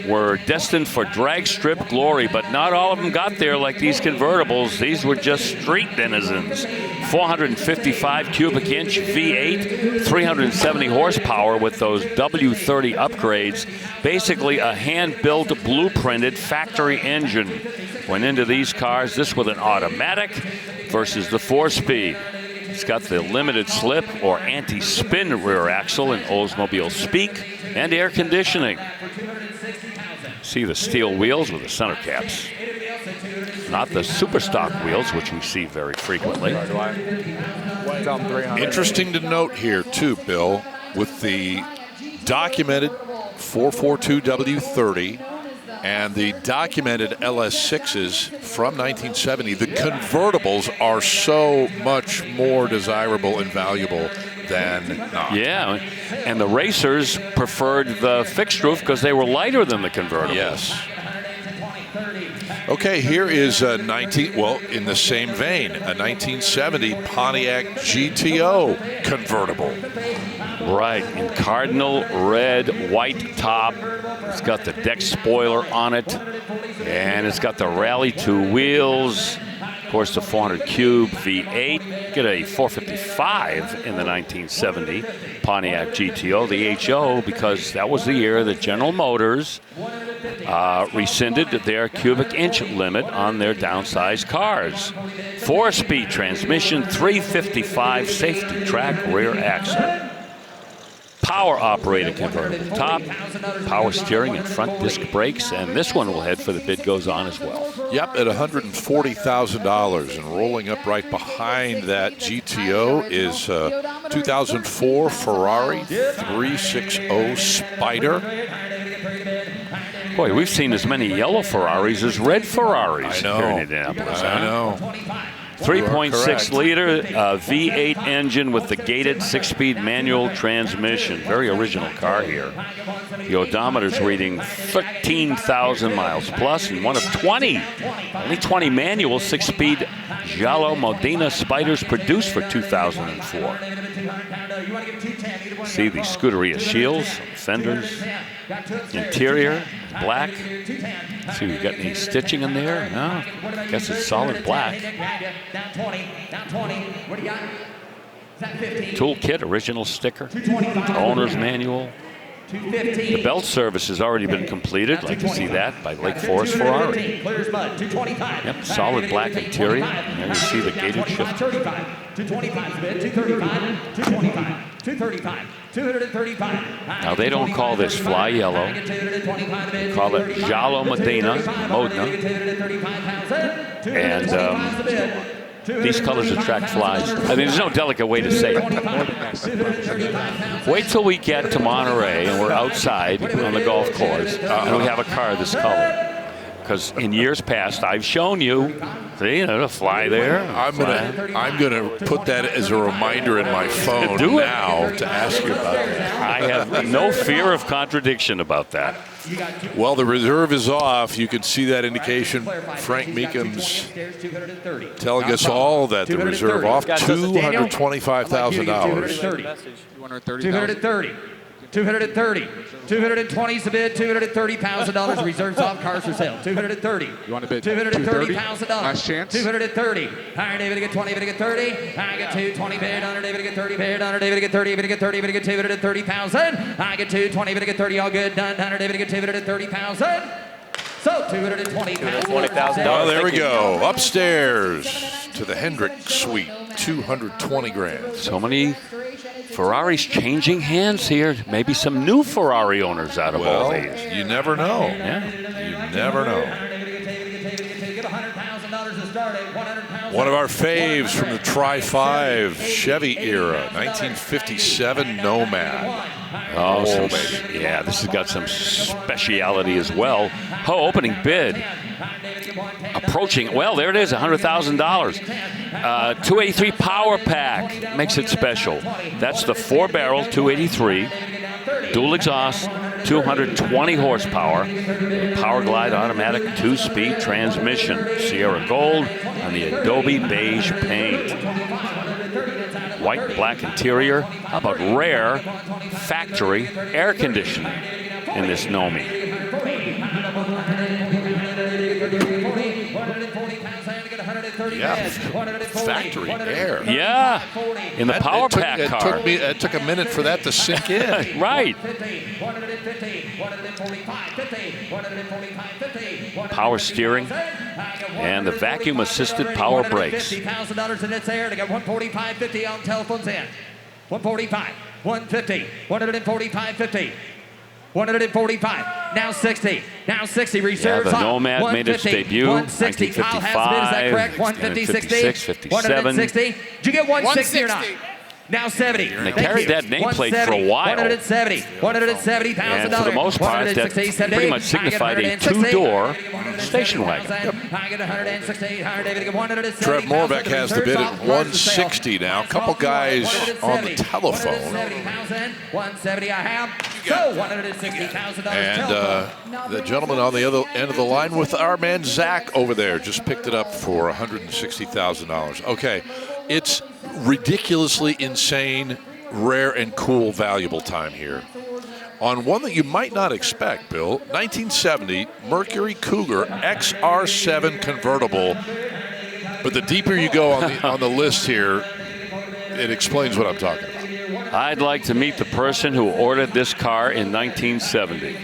were destined for drag strip glory, but not all of them got there like these convertibles. These were just street denizens. 455 cubic inch V8, 370 horsepower with those W30 upgrades. Basically a hand-built, blueprinted factory engine went into these cars. This with an automatic versus the 4-speed. It's got the limited slip or anti-spin rear axle in Oldsmobile speak, and air conditioning. See the steel wheels with the center caps. Not the super stock wheels, which we see very frequently. Interesting to note here, too, Bill, with the documented 442 W30 and the documented LS6s from 1970, the convertibles are so much more desirable and valuable than not. Yeah, and the racers preferred the fixed roof because they were lighter than the convertible. Yes. Okay, here is a in the same vein, a 1970 Pontiac GTO convertible. Right, in cardinal red, white top. It's got the deck spoiler on it, and it's got the Rally 2 wheels. Of course, the 400 cube V8. Get a 455 in the 1970 Pontiac GTO, the HO, because that was the year that General Motors rescinded their cubic inch limit on their downsized cars. 4-speed transmission, 355 safety track rear axle. Power operated convertible top, power steering and front disc brakes, and this one will head for the bid goes on as well. Yep, at $140,000, and rolling up right behind that GTO is 2004 Ferrari 360 Spider. Boy, we've seen as many yellow Ferraris as red Ferraris here in Indianapolis. I know. 3.6 liter V8 engine with the gated 6-speed manual transmission. Very original car here. The odometer's reading 13,000 miles plus, and one of 20, only 20 manual 6-speed Giallo Modena Spiders produced for 2004. See the Scuderia shields, fenders, interior, black. See, we got any stitching in there? No, I guess it's solid black. Toolkit, original sticker, owner's manual. The belt service has already been completed. Like to see that by Lake Forest Ferrari. Yep, solid black interior. And you see the gated shift. 225 bid, 235, 225, 235, 235. Now they don't call this fly yellow. They call it Giallo Modena. And these colors attract flies. I mean, there's no delicate way to say it. Wait till we get to Monterey and we're outside on the golf course and we have a car this color. Because in years past, I've shown you, see, a fly there. I'm gonna put that as a reminder in my phone now to ask you about that. I have no fear of contradiction about that. Well, the reserve is off. You can see that indication. Frank Mecum's telling us all that the reserve off $225,000. 230. 230. 220 is the bid. $230,000. Reserves off. Cars for sale. 230. You want to bid $230,000. Last chance. 230. Higher David to get 20. David to get 30. I get 220 bid. Under David to get 30 bid. Under David to get 30. David to get 30. David to get 230,000. I get 220. David to get 30. All good. Done. Under David to get 230,000. So $220,000. Oh, there we go. Upstairs to the Hendrick Suite. 220 grand. So many Ferraris changing hands here. Maybe some new Ferrari owners out of all these. You never know. Yeah. You never know. One of our faves from the Tri-5 Chevy era, 1957 Nomad. Oh, yeah, this has got some speciality as well. Oh, opening bid. Approaching, well, there it is, $100,000. 283 Power Pack makes it special. That's the 4-barrel 283, dual exhaust, 220 horsepower, Power Glide automatic 2-speed transmission, Sierra Gold on the Adobe beige paint. White and black interior. How about rare factory air conditioning in this Nomi? Yeah, factory air. Yeah, in the Power Pack car. It took a minute for that to sink in. Right. Power steering and the vacuum-assisted power brakes. $50,000 in its air to get 145.50 on telephones in. 145, 150, 145.50. 145, now 60, now 60, reserves the Nomad made its debut, 160, Kyle has the bid, is that correct? 150, 60, 160, did you get 160 or not? Now 70. And they carried that nameplate for a while. $170,000. And for the most part, that pretty much signified a 2-door station wagon. Trev Morbeck has the bid at 160 now. A couple guys on the telephone. 170 I have. So $160,000. And the gentleman on the other end of the line with our man Zach over there just picked it up for $160,000. Okay, it's ridiculously insane, rare and cool, valuable time here. On one that you might not expect, Bill, 1970 Mercury Cougar XR7 convertible. But the deeper you go on the list here, it explains what I'm talking about. I'd like to meet the person who ordered this car in 1970.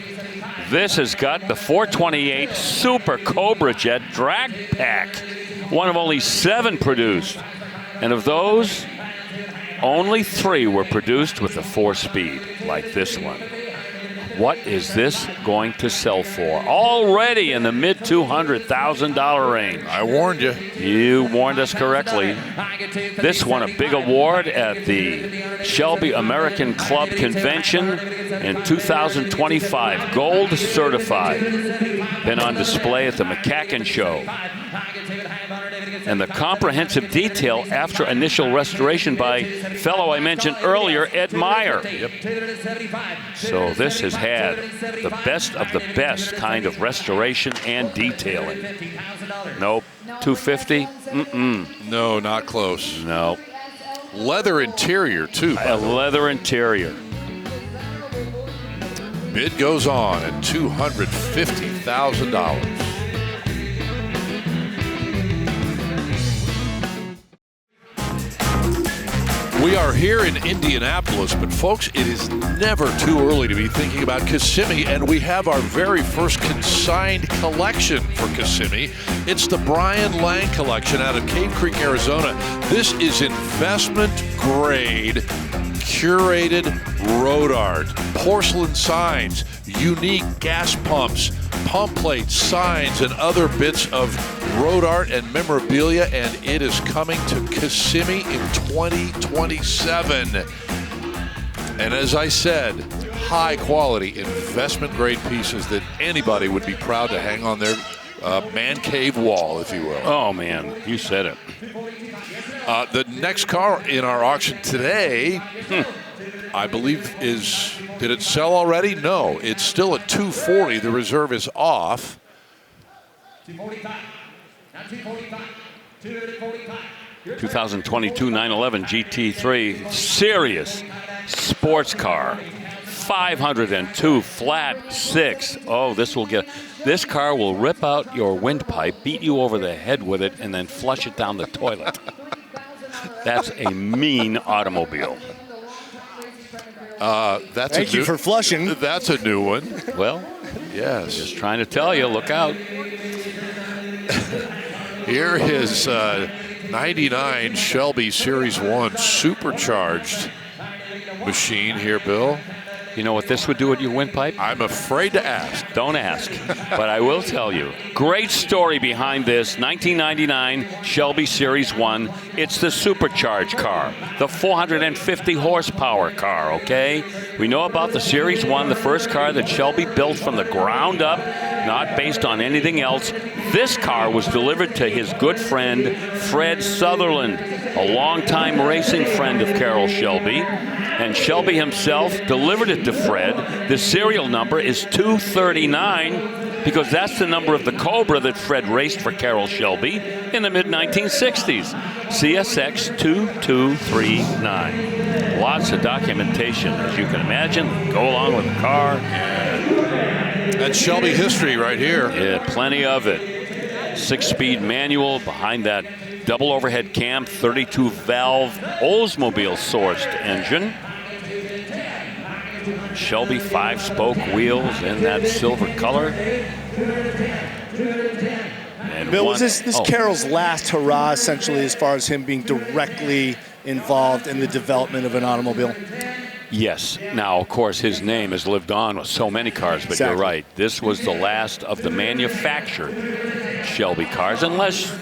This has got the 428 Super Cobra Jet drag pack, one of only 7 produced. And of those, only 3 were produced with a 4-speed, like this one. What is this going to sell for? Already in the mid-$200,000 range. I warned you. You warned us correctly. This won a big award at the Shelby American Club Convention in 2025. Gold certified. Been on display at the McCacken Show. And the comprehensive detail after initial restoration by fellow I mentioned earlier, Ed Meyer. Yep. So this has had the best of the best kind of restoration and detailing. Nope. 250? Mm-mm. No, not close. No. Leather interior, too. A leather interior. Bid goes on at $250,000. We are here in Indianapolis, but folks, it is never too early to be thinking about Kissimmee, and we have our very first consigned collection for Kissimmee. It's the Brian Lang collection out of Cave Creek, Arizona. This is investment grade, curated road art, porcelain signs, unique gas pumps, pump plates, signs, and other bits of road art and memorabilia, and it is coming to Kissimmee in 2027. And as I said, high quality investment grade pieces that anybody would be proud to hang on their man cave wall, if you will. Oh man, you said it. The next car in our auction today, I believe did it sell already? No, it's still at $240. The reserve is off. 2022 911 GT3 serious sports car, 502 flat 6. Oh, this car will rip out your windpipe, beat you over the head with it, and then flush it down the toilet. That's a mean automobile. Thank you for flushing. That's a new one. Well, yes. Just trying to tell you, look out. Here is 99 Shelby Series 1 supercharged machine here, Bill. You know what this would do at your windpipe? I'm afraid to ask. Don't ask, but I will tell you. Great story behind this 1999 Shelby Series 1. It's the supercharged car, the 450 horsepower car, okay? We know about the Series 1, the first car that Shelby built from the ground up, not based on anything else. This car was delivered to his good friend, Fred Sutherland, a longtime racing friend of Carroll Shelby. And Shelby himself delivered it to Fred. The serial number is 239 because that's the number of the Cobra that Fred raced for Carroll Shelby in the mid-1960s. CSX 2239. Lots of documentation, as you can imagine, go along with the car. That's Shelby history right here. Yeah, plenty of it. 6-speed manual behind that double overhead cam, 32-valve Oldsmobile sourced engine. Shelby 5-spoke wheels in that silver color. And Bill, was this Carroll's last hurrah, essentially, as far as him being directly involved in the development of an automobile? Yes. Now, of course, his name has lived on with so many cars, but Exactly. You're right. This was the last of the manufactured Shelby cars, unless,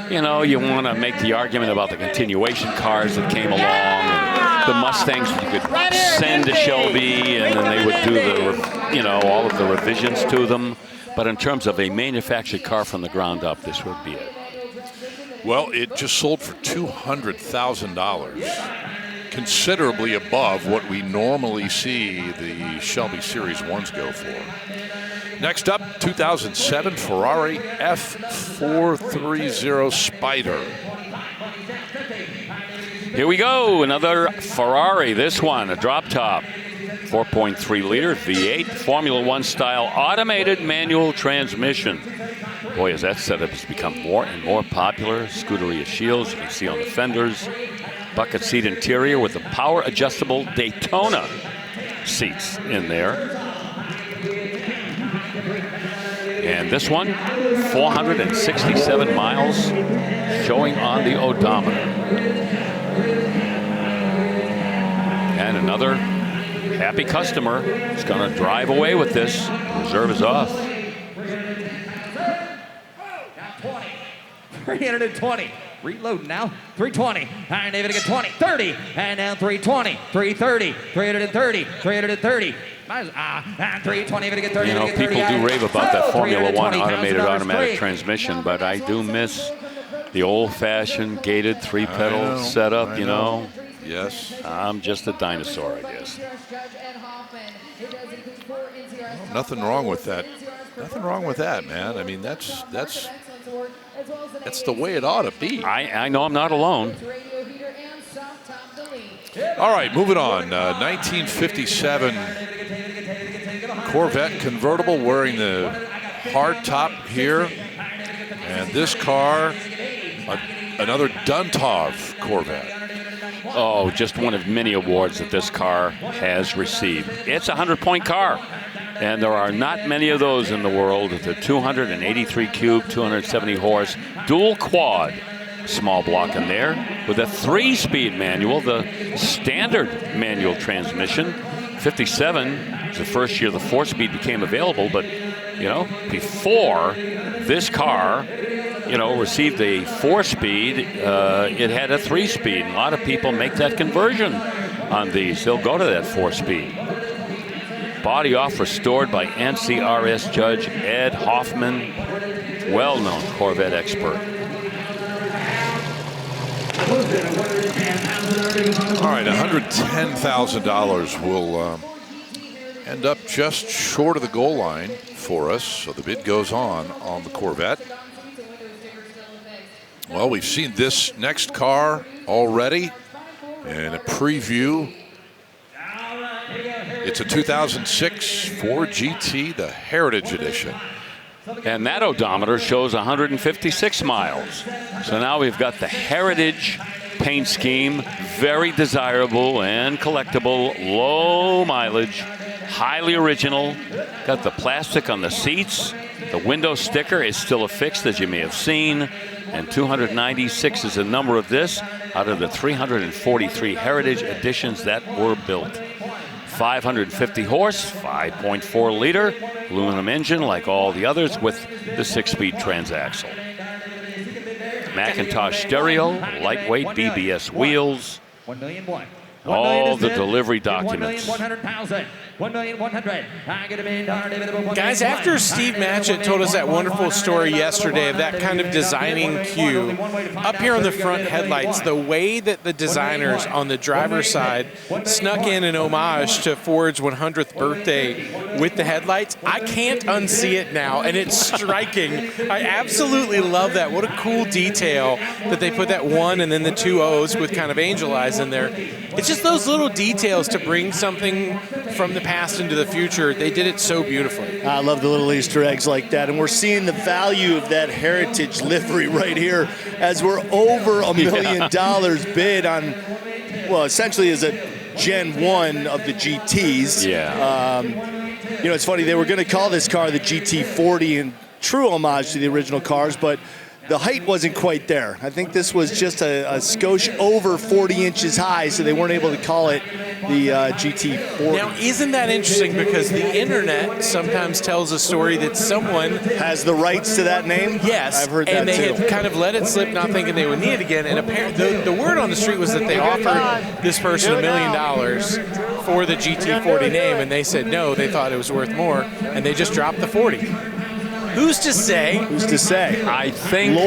you know, you want to make the argument about the continuation cars that came along, and the Mustangs you could send to Shelby, and then they would do all of the revisions to them. But in terms of a manufactured car from the ground up, this would be it. Well, it just sold for $200,000, considerably above what we normally see the Shelby Series 1s go for. Next up, 2007 Ferrari F430 Spider. Here we go, another Ferrari. This one, a drop top, 4.3 liter V8 Formula One style automated manual transmission. Boy, as that setup has become more and more popular. Scuderia shields, you can see on the fenders. Bucket seat interior with the power adjustable Daytona seats in there. And this one, 467 miles showing on the odometer. And another happy customer is going to drive away with this. Reserve is off. 320. Reload now. 320. And David again 20. 30. And now 320. 330. 330. 330. And 320. Again 30. You know, people do rave about that Formula One automatic transmission, but I do miss the old-fashioned gated 3-pedal setup, you know. Yes. I'm just a dinosaur, I guess. Nothing wrong with that. Nothing wrong with that, man. I mean, that's the way it ought to be. I know I'm not alone. All right, moving on. 1957 Corvette convertible wearing the hard top here. And this car, another Duntov Corvette. just one of many awards that this car has received. It's a 100-point car, and there are not many of those in the world. It's a 283 cube, 270 horse, dual quad, small block in there, with a 3-speed manual, the standard manual transmission. 57 was the first year the 4-speed became available, but before this car received a 4-speed, it had a 3-speed. A lot of people make that conversion on these. They'll go to that 4-speed. Body off restored by NCRS judge Ed Hoffman, well-known Corvette expert. All right, $110,000 will end up just short of the goal line for us. So the bid goes on the Corvette. Well, we've seen this next car already in a preview. It's a 2006 Ford GT, the Heritage Edition. And that odometer shows 156 miles. So now we've got the Heritage paint scheme, very desirable and collectible, low mileage, highly original. Got the plastic on the seats. The window sticker is still affixed, as you may have seen. And 296 is the number of this out of the 343 Heritage editions that were built. 550 horse, 5.4 liter, aluminum engine like all the others with the 6-speed transaxle. Macintosh stereo, lightweight BBS wheels. 1,000,001. All the delivery documents. 1,100,000. 1,100,000. Guys, after Steve Matchett told us that wonderful story yesterday of that kind of designing cue, up here on the front headlights, the way that the designers on the driver's side snuck in an homage to Ford's 100th birthday with the headlights, I can't unsee it now, and it's striking. I absolutely love that. What a cool detail that they put that 1 and then the 2 O's with kind of angel eyes in there. It's just those little details to bring something from the past into the future. They did it so beautifully. I love the little Easter eggs like that. And we're seeing the value of that Heritage livery right here as we're over $1 million bid on, well, essentially is a Gen 1 of the GTs. Yeah. It's funny, they were going to call this car the GT40 in true homage to the original cars, but the height wasn't quite there. I think this was just a skosh over 40 inches high, so they weren't able to call it the GT40. Now, isn't that interesting? Because the internet sometimes tells a story that someone has the rights to that name? Yes. I've heard that and they too. had kind of let it slip, not thinking they would need it again. And apparently, the word on the street was that they offered this person $1 million for the GT40 name, and they said no, they thought it was worth more, and they just dropped the 40. Who's to say? Who's to say? I think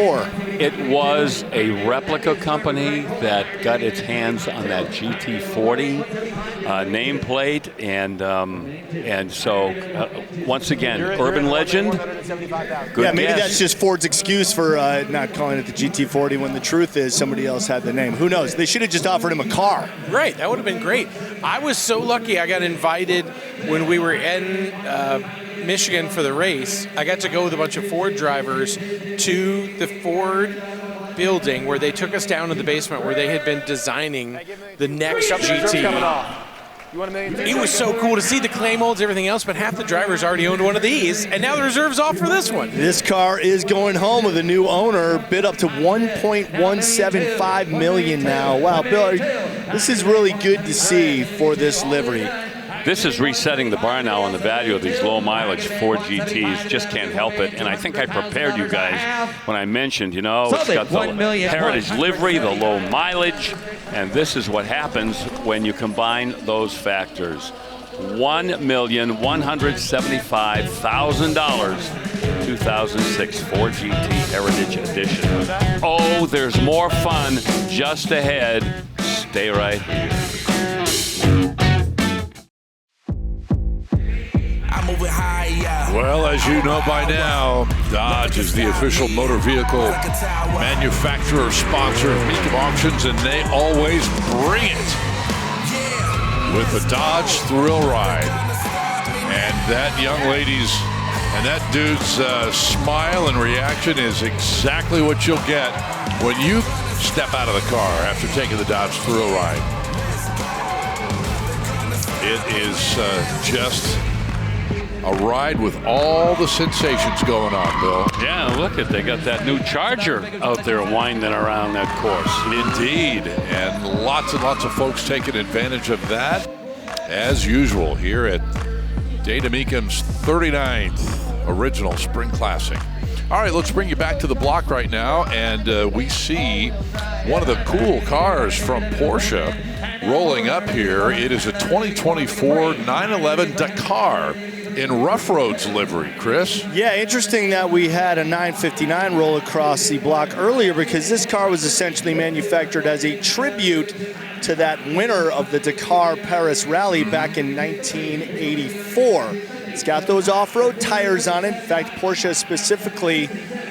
it was a replica company that got its hands on that GT40 nameplate, and so once again, urban legend. Good maybe guess. that's just Ford's excuse for not calling it the GT40 when the truth is somebody else had the name. Who knows? They should have just offered him a car. Right, that would have been great. I was so lucky. I got invited when we were in Michigan for the race. I got to go with a bunch of Ford drivers to the Ford building where they took us down to the basement where they had been designing the next GT. It was so cool to see the clay molds, everything else, but half the drivers already owned one of these, and now the reserve's off for this one. This car is going home with a new owner, bid up to $1.175 million now. Wow, Bill, this is really good to see for this livery. This is resetting the bar now on the value of these low mileage Ford GTs. Just can't help it. And I think I prepared you guys when I mentioned, it's got the Heritage livery, the low mileage, and this is what happens when you combine those factors. $1,175,000, 2006 Ford GT Heritage Edition. Oh, there's more fun just ahead. Stay right here. Well, as you know by now, Dodge is the official motor vehicle manufacturer sponsor of Mecum Auctions, and they always bring it with the Dodge Thrill Ride. And that young lady's and that dude's smile and reaction is exactly what you'll get when you step out of the car after taking the Dodge thrill ride. It is just a ride with all the sensations going on, Bill. Yeah, look at, they got that new Charger out there winding around that course. Indeed, and lots of folks taking advantage of that, as usual, here at Dana Mecum's 39th Original Spring Classic. All right, let's bring you back to the block right now, and we see one of the cool cars from Porsche rolling up here. It is a 2024 911 Dakar in Rough Roads livery, Chris. Yeah, interesting that we had a 959 roll across the block earlier, because this car was essentially manufactured as a tribute to that winner of the Dakar Paris Rally back in 1984. It's got those off-road tires on it. In fact, Porsche specifically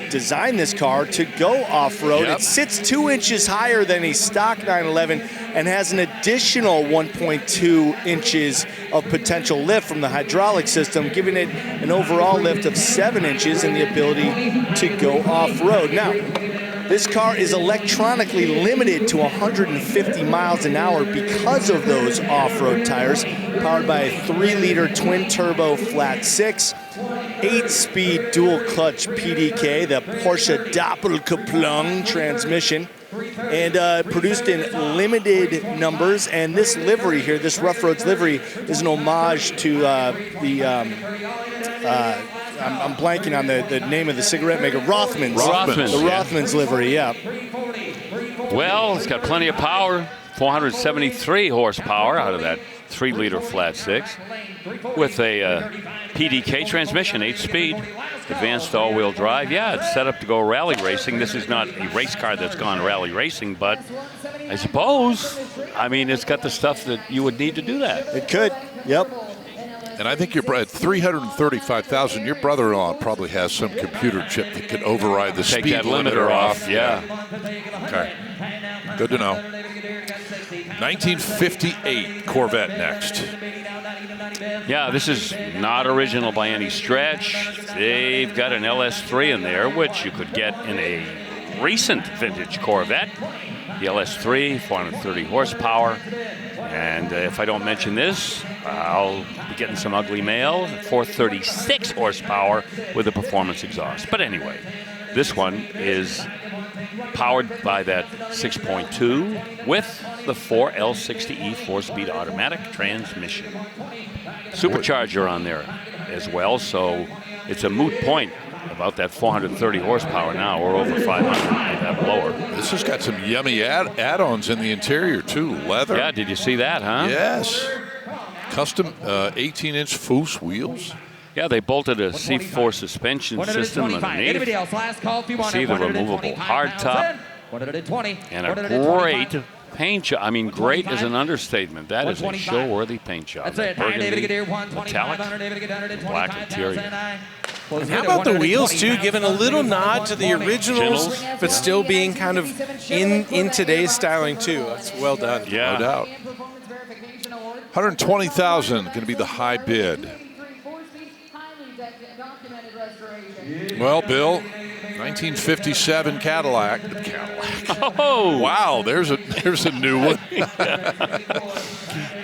designed this car to go off-road. It sits 2 inches higher than a stock 911 and has an additional 1.2 inches of potential lift from the hydraulic system, giving it an overall lift of 7 inches and the ability to go off-road. Now, this car is electronically limited to 150 miles an hour because of those off-road tires, powered by a 3-liter twin-turbo flat-6, 8-speed dual-clutch PDK, the Porsche Doppelkupplung transmission, and produced in limited numbers. And this livery here, this Rough Roads livery, is an homage to I'm blanking on the name of the cigarette maker, Rothmans. The Rothmans livery, yeah. Well, it's got plenty of power, 473 horsepower out of that 3-liter flat-6, with a PDK transmission, 8-speed, advanced all-wheel drive. Yeah, it's set up to go rally racing. This is not a race car that's gone rally racing, but I suppose, I mean, it's got the stuff that you would need to do that. It could, yep. And I think at 335,000, your brother-in-law probably has some computer chip that can override the speed limiter off. Yeah. Okay. Good to know. 1958 Corvette next. Yeah, this is not original by any stretch. They've got an LS3 in there, which you could get in a recent vintage Corvette. The LS3, 430 horsepower. And if I don't mention this, I'll be getting some ugly mail. 436 horsepower with a performance exhaust. But anyway, this one is powered by that 6.2 with the 4L60E 4-speed automatic transmission. Supercharger on there as well, so it's a moot point about that 430 horsepower now. We're over 500 with that blower. This has got some yummy add-ons in the interior too. Leather. Yeah, did you see that, huh? Yes. Custom 18-inch Foose wheels. Yeah, they bolted a C4 suspension system underneath. See the removable hardtop. And a great paint job. I mean, great is an understatement. That is a show-worthy paint job. Burgundy, metallic, black interior. And how about the wheels, too? Giving a little nod to the originals, but still being kind of in today's styling, too. That's well done. Yeah. No doubt. 120,000 going to be the high bid. Well, Bill, 1957 Cadillac. Oh, wow! There's a new one.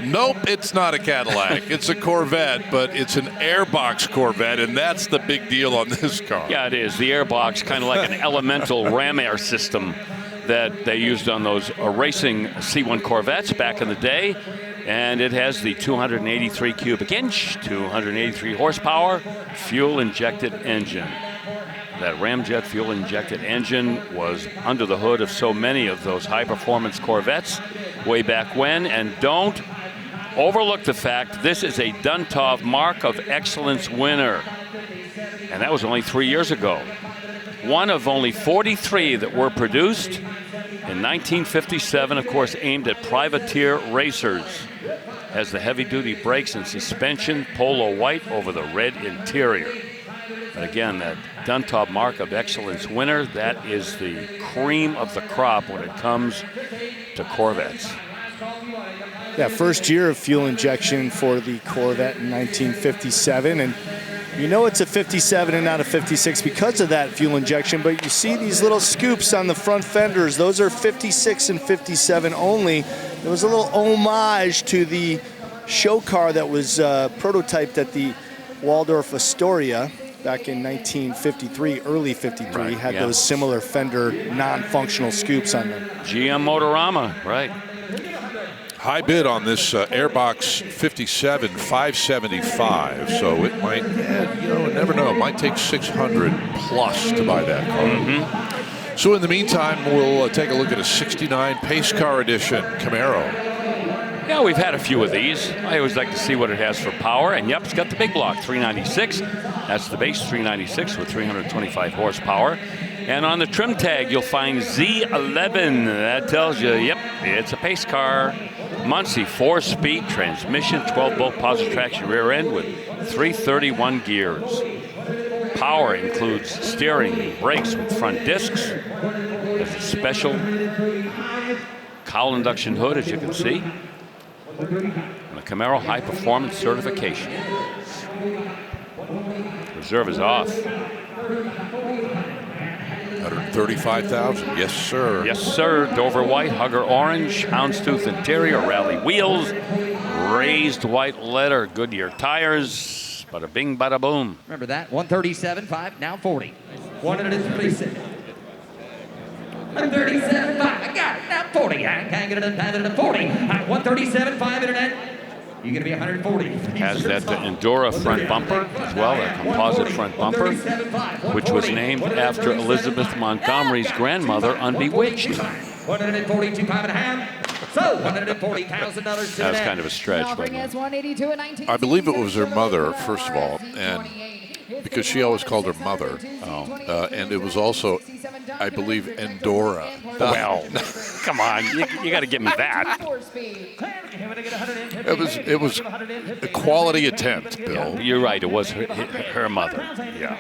Nope, it's not a Cadillac. It's a Corvette, but it's an airbox Corvette, and that's the big deal on this car. Yeah, it is. The airbox, kind of like an elemental ram air system that they used on those racing C1 Corvettes back in the day. And it has the 283 cubic inch, 283 horsepower, fuel-injected engine. That ramjet fuel-injected engine was under the hood of so many of those high-performance Corvettes way back when. And don't overlook the fact this is a Duntov Mark of Excellence winner. And that was only 3 years ago. One of only 43 that were produced in 1957, of course, aimed at privateer racers. Has the heavy-duty brakes and suspension, polo white over the red interior. But again, that Duntov Mark of Excellence winner, that is the cream of the crop when it comes to Corvettes. Yeah, first year of fuel injection for the Corvette in 1957. And You know it's a 57 and not a 56 because of that fuel injection, but you see these little scoops on the front fenders. Those are 56 and 57 only. There was a little homage to the show car that was prototyped at the Waldorf Astoria back in 1953, early 53, right, had those similar fender non-functional scoops on them. GM Motorama, right. High bid on this Airbox 57, 575. So it might, never know. It might take 600 plus to buy that car. Mm-hmm. So in the meantime, we'll take a look at a 69 Pace Car Edition Camaro. Yeah, we've had a few of these. I always like to see what it has for power. And yep, it's got the big block, 396. That's the base 396 with 325 horsepower. And on the trim tag, you'll find Z11. That tells you, yep, it's a pace car. Muncie 4-speed transmission, 12-volt positive traction rear end with 331 gears. Power includes steering and brakes with front discs. There's a special cowl induction hood, as you can see. And a Camaro high performance certification. Reserve is off. 135,000. Yes, sir. Yes, sir. Dover white, Hugger orange, houndstooth interior, rally wheels, raised white leather, Goodyear tires. Bada bing, bada boom. Remember that? 137.5, now 40. 136. 137.5. I got it. Now 40. I can't get it at 40. 137.5 internet. You're going to be 140. Has that Endura front bumper as well, a composite front bumper, which was named after Elizabeth Montgomery's grandmother on Bewitched. 142.5. So $140,000. That's kind of a stretch, but I believe it was her mother, first of all, and because she always called her mother. And it was also, I believe, Endora. Well, come on, you got to give me that. It was a quality attempt, Bill. You're right. It was her mother. Yeah.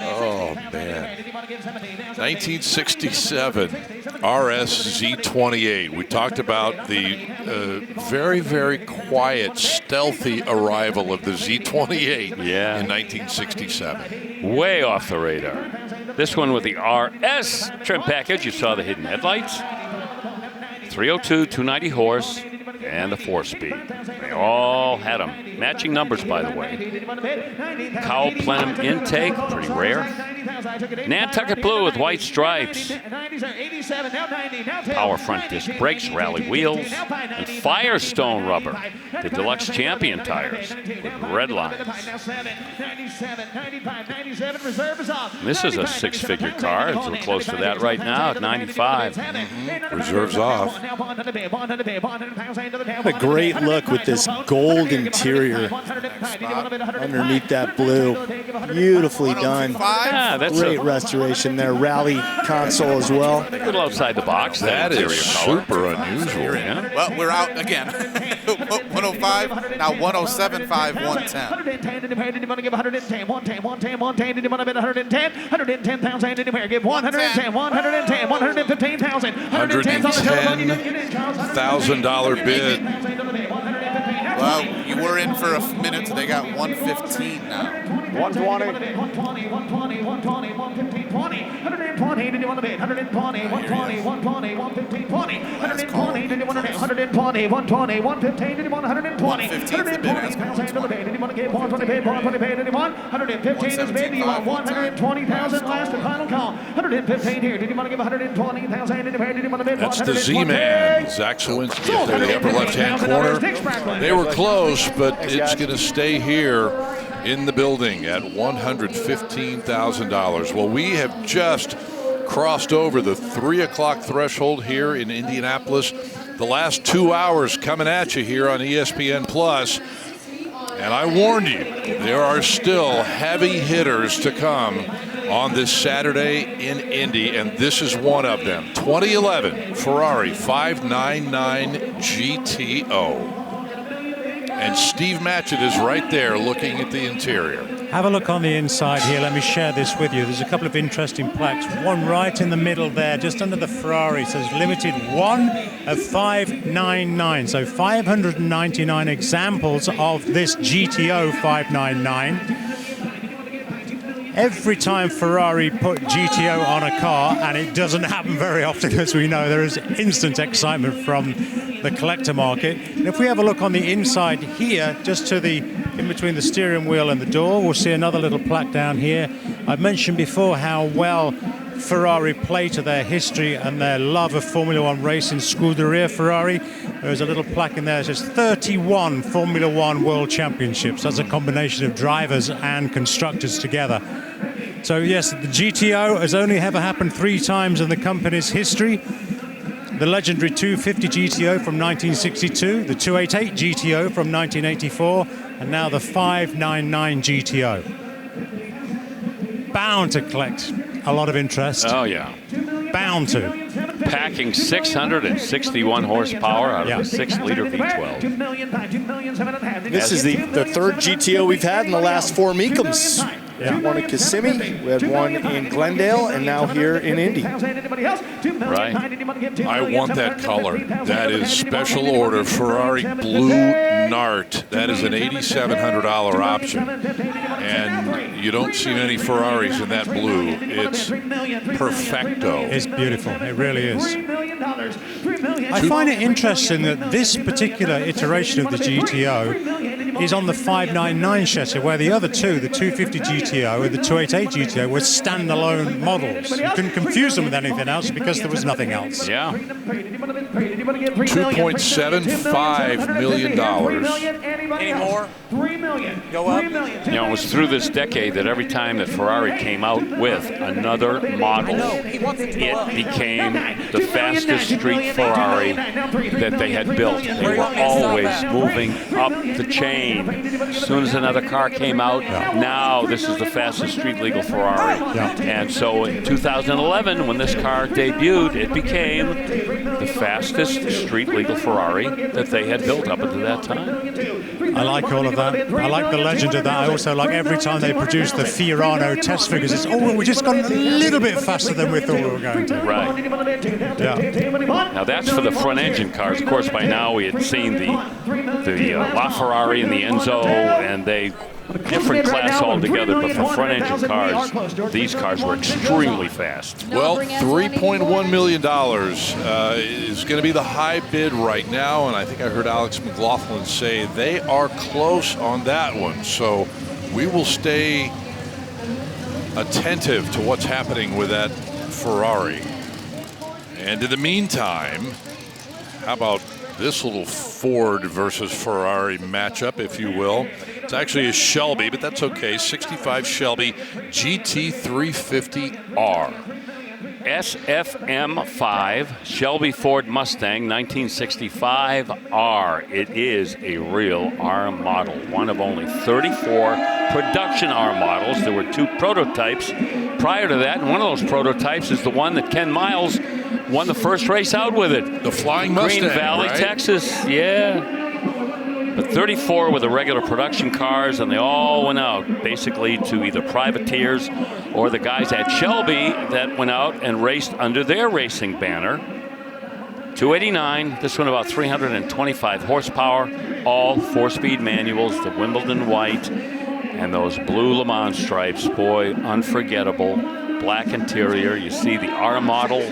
Oh man. 1967 RS Z28. We talked about the very, very quiet, stealthy arrival of the Z28 in 1967. Way off the radar. This one with the RS trim package. You saw the hidden headlights. 302, 290 horse, and the 4-speed. They all had them. Matching numbers, by the way. Cowl plenum intake, pretty rare. Nantucket blue with white stripes. Power front disc brakes, rally wheels, and Firestone rubber. The Deluxe Champion tires with red lines. This is a 6-figure car. It's we're close to that right now at 95. Reserves off. A great look with this gold interior underneath that blue. Beautifully done. Yeah, that's great restoration there. Rally console as well. A little outside the box. That is super unusual. Yeah. Well, we're out again. 105, now 107.5, 110. 110,000 bid. Well, you were in for a minute, so they got 115 now. 120. 120, 120, 120, 115, 20, 120, did you want to bid? 120, 120, 120, 115, 20, 120, did you want to bid? 120, 120, 115, did you want 120? 120,000 did you want to give 120 bid? 120 bid, did you want? 115 is bid, do you want 120,000 last and final call? 115 here, did you want to give 120,000 did you want to bid? That's the Z-Man, Zach Sawinski up there in the upper left-hand corner. They were close, but it's going to stay here in the building at $115,000. Well, we have just crossed over the 3 o'clock threshold here in Indianapolis. The last 2 hours coming at you here on ESPN Plus. And I warned you, there are still heavy hitters to come on this Saturday in Indy, and this is one of them. 2011 Ferrari 599 GTO. And Steve Matchett is right there looking at the interior. Have a look on the inside here. Let me share this with you. There's a couple of interesting plaques. One right in the middle there, just under the Ferrari, says limited 1 of 599. So 599 examples of this GTO 599. Every time Ferrari put GTO on a car, and it doesn't happen very often, as we know, there is instant excitement from the collector market. And if we have a look on the inside here, just to the in between the steering wheel and the door, we'll see another little plaque down here. I've mentioned before how well Ferrari play to their history and their love of Formula One racing. Scuderia Ferrari. There's a little plaque in there that says 31 Formula One World Championships. That's a combination of drivers and constructors together. So yes, the GTO has only ever happened 3 times in the company's history. The legendary 250 GTO from 1962, the 288 GTO from 1984, and now the 599 GTO. Bound to collect a lot of interest. Oh, yeah. Bound to. Packing 661 horsepower out of a 6-liter V12. This is the third GTO we've had in the last 4 Mecums. Yeah. One in Kissimmee, we had one in Glendale, and now here in Indy. Right. I want that color. That is special order Ferrari Blue Nart. That is an $8,700 option. And you don't see many Ferraris in that blue. It's perfecto. It's beautiful. It really is. I find it interesting that this particular iteration of the GTO is on the 599 chassis, where the other two, the 250 GTO and the 288 GTO, were standalone models. You couldn't confuse them with anything else because there was nothing else. Yeah. $2.75 million. Any more? $3 million. Go up. You know, it was through this decade that every time that Ferrari came out with another model, it became the fastest street Ferrari that they had built. They were always moving up the chain. As soon as another car came out, now this is the fastest street legal Ferrari. And so in 2011, when this car debuted, it became the fastest street legal Ferrari that they had built up until that time. I like all of that. I like the legend of that. I also like every time they produce the Fiorano test figures, it's, oh, we just got a little bit faster than we thought we were going to. Right. Yeah. Now that's for the front engine cars. Of course, by now we had seen the LaFerrari and the Enzo, and they different class altogether, but for front engine cars, these cars were extremely fast. Well, $3.1 million is going to be the high bid right now, and I think I heard Alex McLaughlin say they are close on that one. So we will stay attentive to what's happening with that Ferrari. And in the meantime, how about this little Ford versus Ferrari matchup, if you will. It's actually a Shelby, but that's okay. 65 Shelby GT350R. SFM5 Shelby Ford Mustang 1965R. It is a real R model, one of only 34 production R models. There were 2 prototypes prior to that, and one of those prototypes is the one that Ken Miles won the first race out with it. The Flying Mustang, Green Valley, right? Texas, yeah. But 34 were the regular production cars, and they all went out basically to either privateers or the guys at Shelby that went out and raced under their racing banner. 289, this one about 325 horsepower, all 4-speed manuals, the Wimbledon white, and those blue Le Mans stripes, boy, unforgettable. Black interior, you see the R model.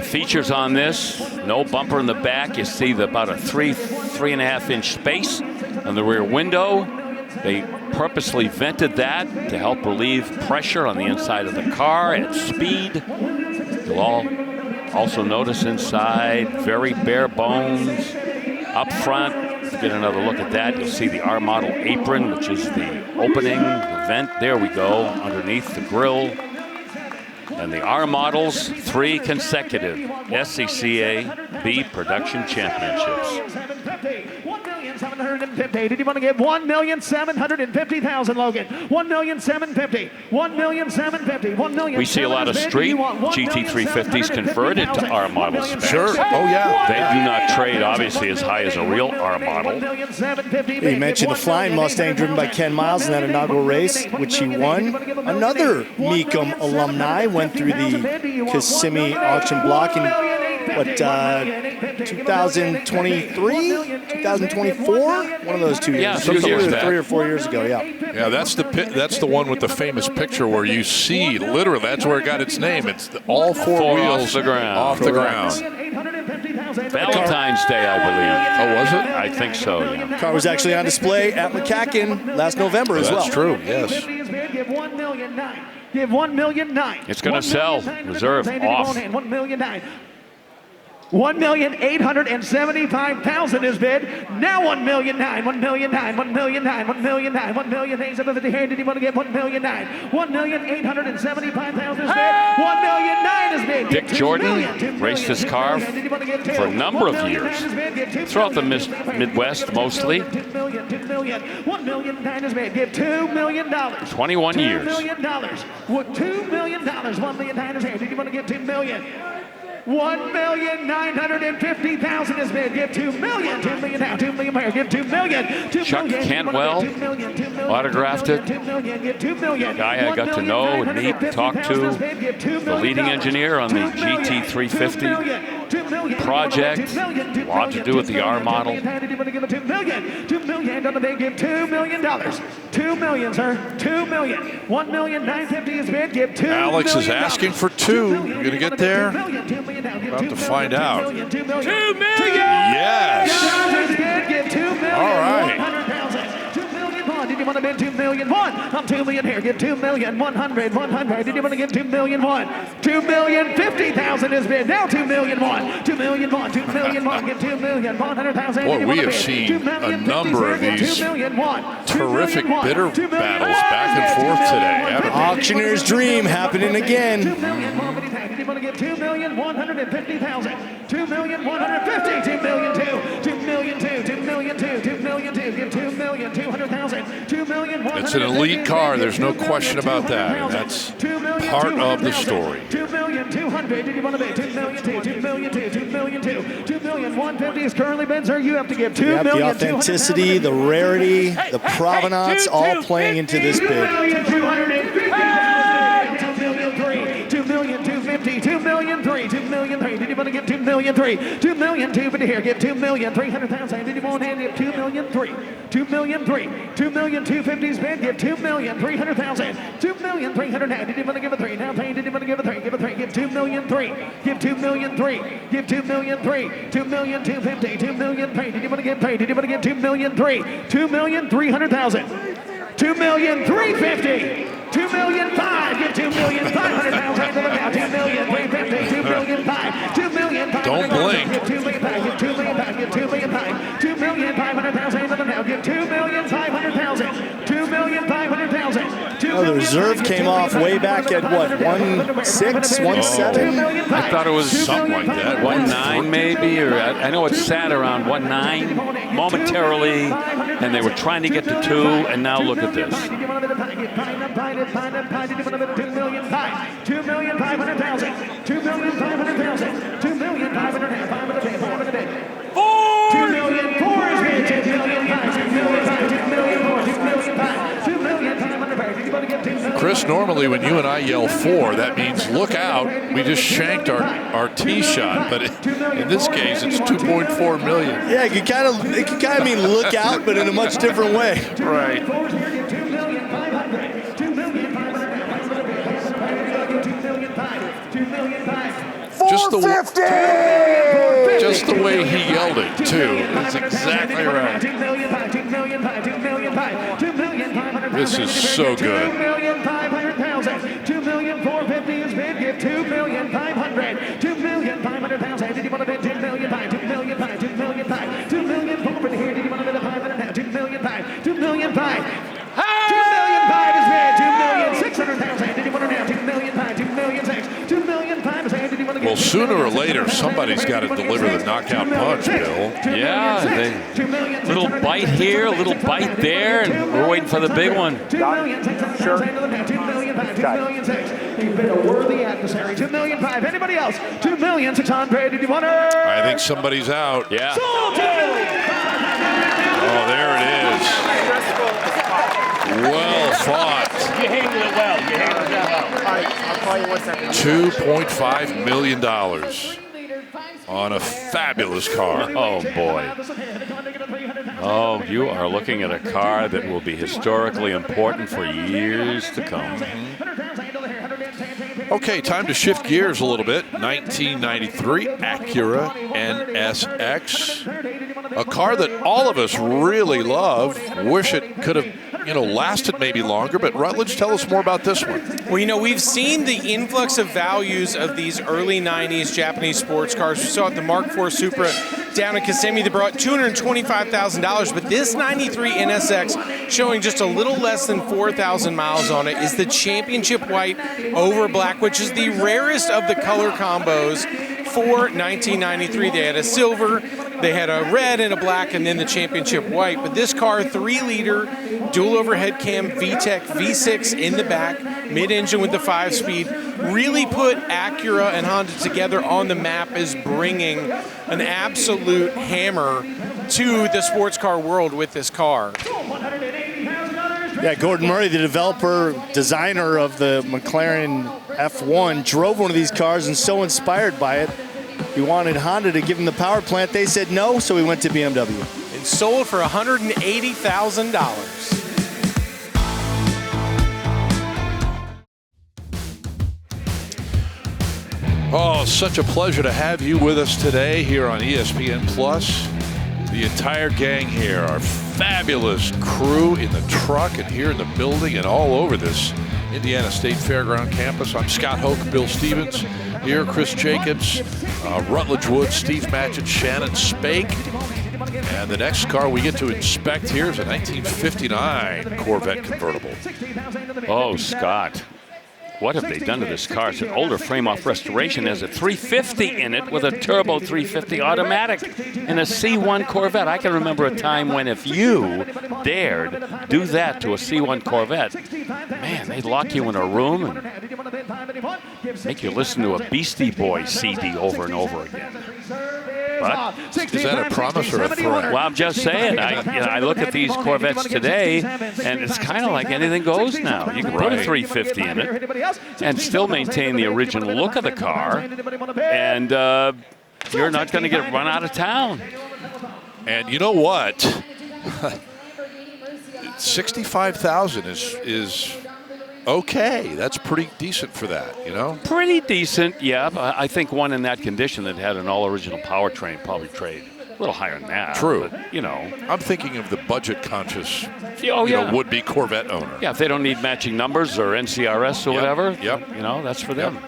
Features on this, no bumper in the back. You see about a 3.5 inch space on the rear window. They purposely vented that to help relieve pressure on the inside of the car at speed. You'll all also notice inside, very bare bones. Up front, get another look at that. You'll see the R model apron, which is the opening, the vent. There we go, underneath the grille. And the R models, 3 consecutive SCCA B production championships. 1,750,000. Did you want to give 1,750,000, Logan? 1,750,000. 1,750,000. 1,750,000. We see a lot of street GT350s converted to R models. Sure. Oh, yeah. They do not trade, obviously, as high as a real R model. You mentioned the Flying Mustang driven by Ken Miles in that inaugural race, which he won. Another Mecum alumni went through the Kissimmee auction block in, 2023? 2024? One of those 2 years. Yeah, a few years back. 3 or 4 years ago, yeah. Yeah, that's the one with the famous picture where you see, literally, that's where it got its name. It's all four wheels off the ground. Off the ground. Valentine's Day, I believe. Oh, was it? I think so, yeah. The car was actually on display at McCacken last November as well. That's true, yes. Give 1,000,009. Give 1,000,009. It's going to sell. Reserve off. 1,000,009. 1,875,000 is bid. Now 1,000,009. 1,000,009. 1,000,009. 1,000,009. 1,000,009. Did you want to get 1,000,009? 1,875,000 is bid. 1,000,009 is bid. Dick Jordan raced his car for a number of years throughout the Midwest, mostly. 1,000,009 is bid. Give $2 million. 21 years. $2 million. $2 million. 1,009 is bid. Did you want to get $2 million? 1,950,000 is bid. Give $2 million. $2 million now. $2 million more. Give $2 million. Chuck Cantwell autographed it. Guy I got to know and meet, talk to. The leading engineer on the GT350 project. A lot to do with the R model. $2 million. Give $2 million. $2 million, sir. $2 million. 1,950,000 is bid. Give $2 million. Alex is asking for 2. You're going to get there? About to find out. $2 million. Yes. Give $2 million. All right. 100,000. $2 million. Did you want to bid $2 million? I'm $2 million here. Give $2 million. 100. Did you want to give $2 million? $2,050,000 is bid. Now $2 million. $2 million. $2 million. Give $2 million. 100,000. Boy, we have seen a number of these terrific bidder battles back and forth today, haven't we? Auctioneer's dream happening again. $2 million. Did you want to give $2,150,000? $2,150,000. $2 million. $2 million. $2 million. $2 million. Give $2,200,000. $2 million. It's an elite car. There's no question about that. And that's part of the story. $2,200,000. Did you want to bid? $2 million. $2 million. $2 million. $2,150,000 is currently bid, sir. You have to give $2 million. The authenticity, the rarity, the provenance, all playing into this bid. Did you want to get $2 million? $2 million. But here, give $2,300,000. Did you want to give $2 million? $2 million. $2,250,000 bid. Give $2,300,000. $2,300,000. Did you want to give a 3? Now pay. Did you want to give a 3? Give a 3. Give $2 million. Give $2 million. Give $2 million. $2,250,000. $2 million. Did you want to give 3? Did you want to give $2 million? $2,300,000. $2,350,000. $2,500,000. Give $2,500,000. $2,350,000. $2,500,000. Don't blink. Give $2,500,000. Give $2,500,000. $2,500,000. Give $2,500,000. $2,500,000. Oh, the reserve came off way back at what, 1.6, 1.7? I thought it was something like that. 1.9 maybe, or I know it sat around 1.9 momentarily, and they were trying to get to 2, and now look at this. Chris, normally when you and I yell 4, that means look out. We just shanked our tee shot, but in this case, it's 2.4 million. Yeah, it could kind of mean look out, but in a much different way. Right. Just the way he yelled it, too. That's exactly right. This is so good. $2,450,000 is bid. Give $2,500,000. $2,500,000. Did you want to bid $2 million? $2 million. $2 million. $2 million. $450,000 here. Did you want to bid $500,000? $2 million. $2 million. $2 million is bid. $2,600,000. Did you want to now $2 million? $2 million. $2 million is bid. Did you want to get Well, sooner or later, somebody's got to deliver the knockout punch, Bill. Yeah, little bite here, a little bite there, and we're waiting for the big one. 2 million, 2 million, 2 million, 6. You've been a worthy adversary. 2 million, 5. Anybody else? 2 million, 600. Did you want to? I think somebody's out. Yeah. Oh, there it is. Well fought. You handled it well. You handled it well. All right, I'll call you 1 second. $2.5 million on a fabulous car. Oh, boy. Oh, you are looking at a car that will be historically important for years to come. Okay, time to shift gears a little bit. 1993 Acura NSX. A car that all of us really love. Wish it could have, lasted maybe longer, but Rutledge, tell us more about this one. Well, we've seen the influx of values of these early 90s Japanese sports cars. We saw it the Mark IV Supra down in Kissimmee that brought $225,000, but this 93 NSX, showing just a little less than 4,000 miles on it, is the championship white over black, which is the rarest of the color combos for 1993. They had a silver, they had a red and a black, and then the championship white. But this car, 3-liter, dual overhead cam, VTEC, V6 in the back, mid-engine with the 5-speed, really put Acura and Honda together on the map as bringing an absolute hammer to the sports car world with this car. Yeah, Gordon Murray, the developer, designer of the McLaren F1, drove one of these cars and so inspired by it, he wanted Honda to give him the power plant. They said no, so he went to BMW. And sold for $180,000. Oh, such a pleasure to have you with us today here on ESPN Plus. The entire gang here, our fabulous crew in the truck and here in the building and all over this Indiana State Fairground campus. I'm Scott Hoke, Bill Stevens, here Chris Jacobs, Rutledge Wood, Steve Matchett, Shannon Spake. And the next car we get to inspect here is a 1959 Corvette convertible. Oh, Scott. What have they done to this car? It's an older frame-off restoration. It has a 350 in it with a turbo 350 automatic and a C1 Corvette. I can remember a time when if you dared do that to a C1 Corvette, man, they'd lock you in a room and make you listen to a Beastie Boys CD over and over again. But is that a promise or a threat? Well, I'm just saying. I look at these Corvettes today, and it's kind of like anything goes now. You can put a 350 in it and still maintain the original look of the car, and you're not going to get run out of town. And you know what? 65,000 is okay. That's pretty decent for that, Pretty decent, yeah. I think one in that condition that had an all-original powertrain probably trade a little higher than that. True. But, I'm thinking of the budget-conscious, yeah. would-be Corvette owner. Yeah, if they don't need matching numbers or NCRS or whatever, yep. That's for them.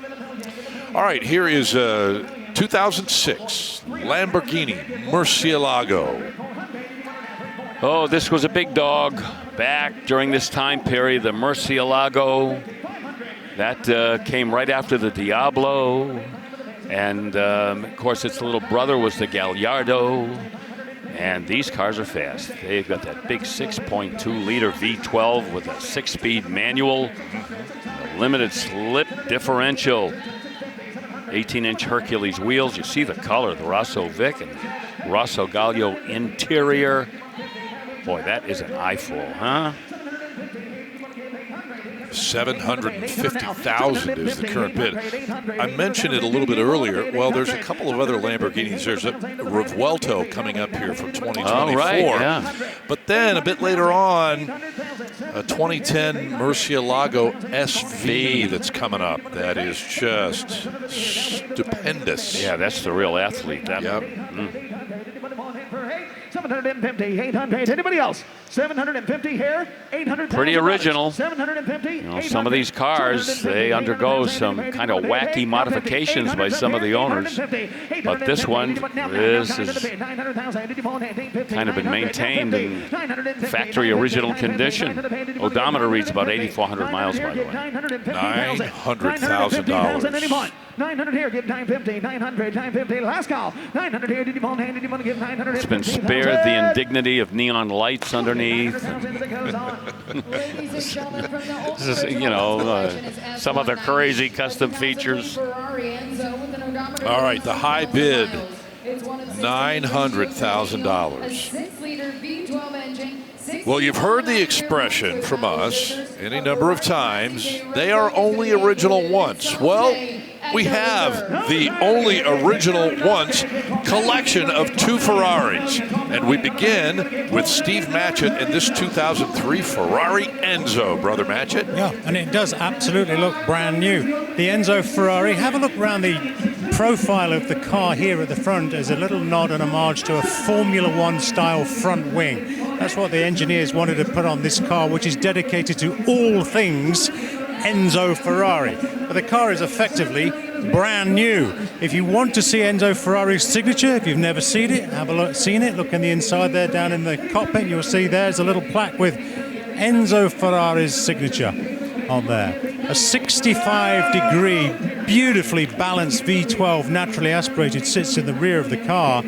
All right, here is 2006 Lamborghini Murcielago. Oh, this was a big dog back during this time period, the Murcielago. That came right after the Diablo. And, of course, its little brother was the Gallardo. And these cars are fast. They've got that big 6.2-liter V12 with a 6-speed manual, a limited slip differential, 18-inch Hercules wheels. You see the color, the Rosso Vic and Rosso Gallo interior. Boy, that is an eyeful, huh? 750,000 is the current bid. I mentioned it a little bit earlier. Well, there's a couple of other Lamborghinis. There's a Revuelto coming up here from 2024. Oh, right, yeah. But then a bit later on, a 2010 Murcielago SV that's coming up. That is just stupendous. Yeah, that's the real athlete. That yep. 750, 800. Anybody else? 750 here, 800. Pretty original. 750. Some of these cars, they undergo some kind of wacky modifications by some of the owners. But this one, this has kind of been maintained in factory original condition. Odometer reads about 8,400 miles, by the way. $900,000. 900 here, give 950. 900, 950. Last call. 900 here. Did you want to give 900? It's been spared the indignity of neon lights underneath. This is, you know, some other crazy custom features. All right, the high bid, $900,000. Well, you've heard the expression from us any number of times, they are only original once. Well, we have the only original once collection of 2 Ferraris. And we begin with Steve Matchett in this 2003 Ferrari Enzo, Brother Matchett. Yeah, and it does absolutely look brand new. The Enzo Ferrari, have a look around the profile of the car here at the front as a little nod and homage to a Formula One style front wing. That's what the engineers wanted to put on this car, which is dedicated to all things Enzo Ferrari. But the car is effectively brand new. If you want to see Enzo Ferrari's signature, if you've never seen it, look in the inside there down in the cockpit, you'll see there's a little plaque with Enzo Ferrari's signature on there. A 65-degree, beautifully balanced V12 naturally aspirated sits in the rear of the car.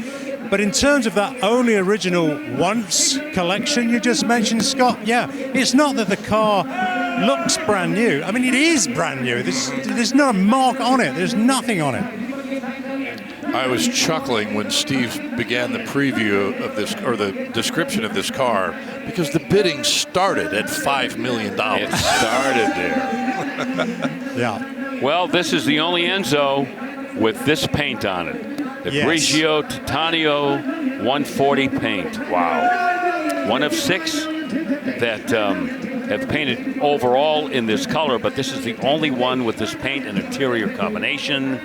But in terms of that only original once collection you just mentioned, Scott, yeah, it's not that the car looks brand new. I mean, it is brand new. There's not a mark on it. There's nothing on it. I was chuckling when Steve began the preview of this, or the description of this car, because the bidding started at $5 million. It started there. Yeah. Well, this is the only Enzo with this paint on it. The Grigio Titanio 140 paint. Wow. One of 6 that have painted overall in this color, but this is the only one with this paint and interior combination.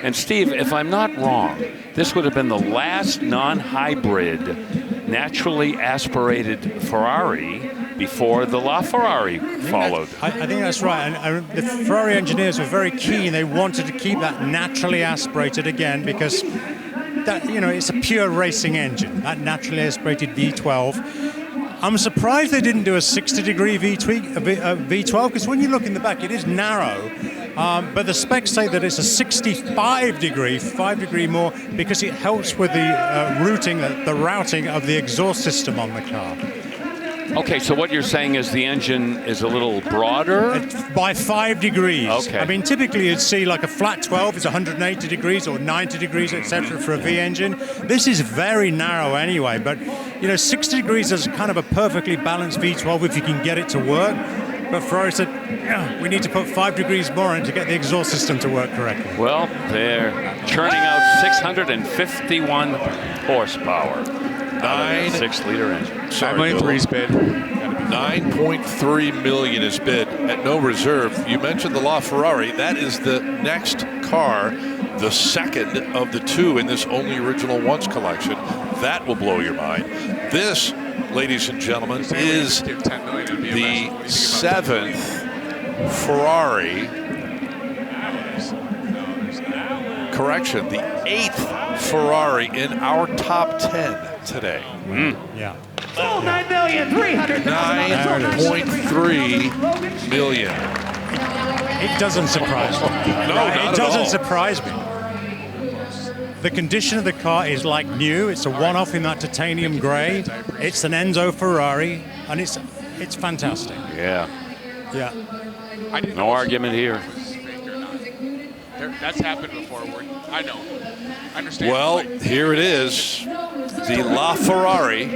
And Steve, if I'm not wrong, this would have been the last non-hybrid, naturally aspirated Ferrari before the LaFerrari followed. I think that's right. And the Ferrari engineers were very keen. They wanted to keep that naturally aspirated again because that, you know, it's a pure racing engine, that naturally aspirated V12. I'm surprised they didn't do a 60-degree V12 because when you look in the back, it is narrow. But the specs say that it's a 65-degree, 5-degree more, because it helps with the routing of the exhaust system on the car. Okay, so what you're saying is the engine is a little broader? By 5 degrees. Okay. I mean, typically you'd see like a flat 12 is 180 degrees or 90 degrees, etc. for a V engine. This is very narrow anyway, but, you know, 60 degrees is kind of a perfectly balanced V12 if you can get it to work. But Ferrari said, yeah, we need to put 5 degrees more in to get the exhaust system to work correctly. Well, they're churning out 651 horsepower. 6-liter engine. $9.3 bid. 9.3 million is bid at no reserve. You mentioned the LaFerrari. That is the next car, the second of the 2 in this only original once collection. That will blow your mind. This, ladies and gentlemen, is the 7th Ferrari. Correction, the 8th Ferrari in our top 10 today. Yeah. Oh, 9,300,000. 9.3 million. It doesn't surprise me. No, it doesn't surprise me. The condition of the car is like new. It's a one-off in that titanium gray. It's an Enzo Ferrari, and it's fantastic. Yeah. Yeah. No argument here. That's happened before. I know. I understand. Well, here it is. The LaFerrari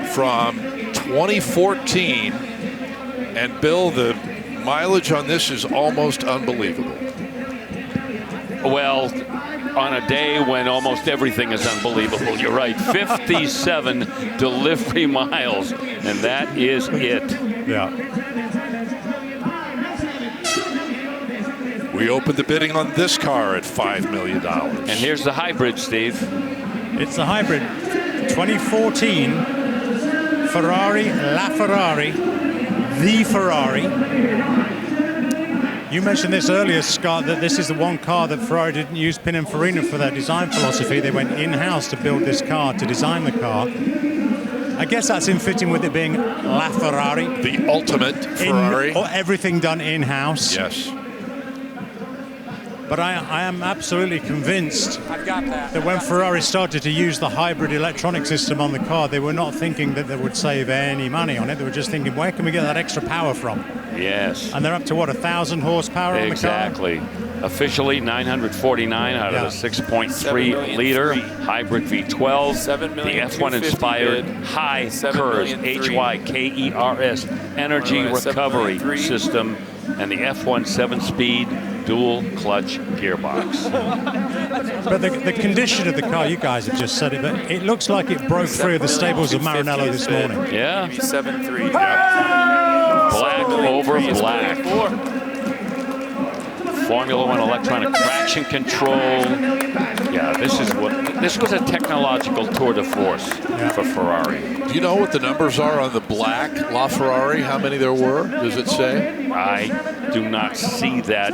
from 2014. And Bill, the mileage on this is almost unbelievable. Well, on a day when almost everything is unbelievable, you're right. 57 delivery miles, and that is it. Yeah. We opened the bidding on this car at $5 million. And here's the hybrid, Steve. It's the hybrid 2014 Ferrari LaFerrari, the Ferrari. You mentioned this earlier, Scott, that this is the one car that Ferrari didn't use Pininfarina for their design philosophy. They went in-house to build this car, to design the car. I guess that's in fitting with it being LaFerrari. The ultimate Ferrari. Or everything done in-house. Yes. But I am absolutely convinced that when Ferrari started to use the hybrid electronic system on the car, they were not thinking that they would save any money on it. They were just thinking, where can we get that extra power from? Yes. And they're up to, what, 1,000 horsepower on the car? Exactly. Officially 949 out of the 6.3 liter hybrid V12, the F1 inspired high KERS HYKERS energy recovery system, and the F1 7-speed dual clutch gearbox. But the condition of the car, you guys have just said it, but it looks like it broke through the stables of Maranello this morning. Yeah. 7.3. Black over black. Formula One electronic traction control. Yeah, this was a technological tour de force for Ferrari. Do you know what the numbers are on the black LaFerrari? How many there were? Does it say? I do not see that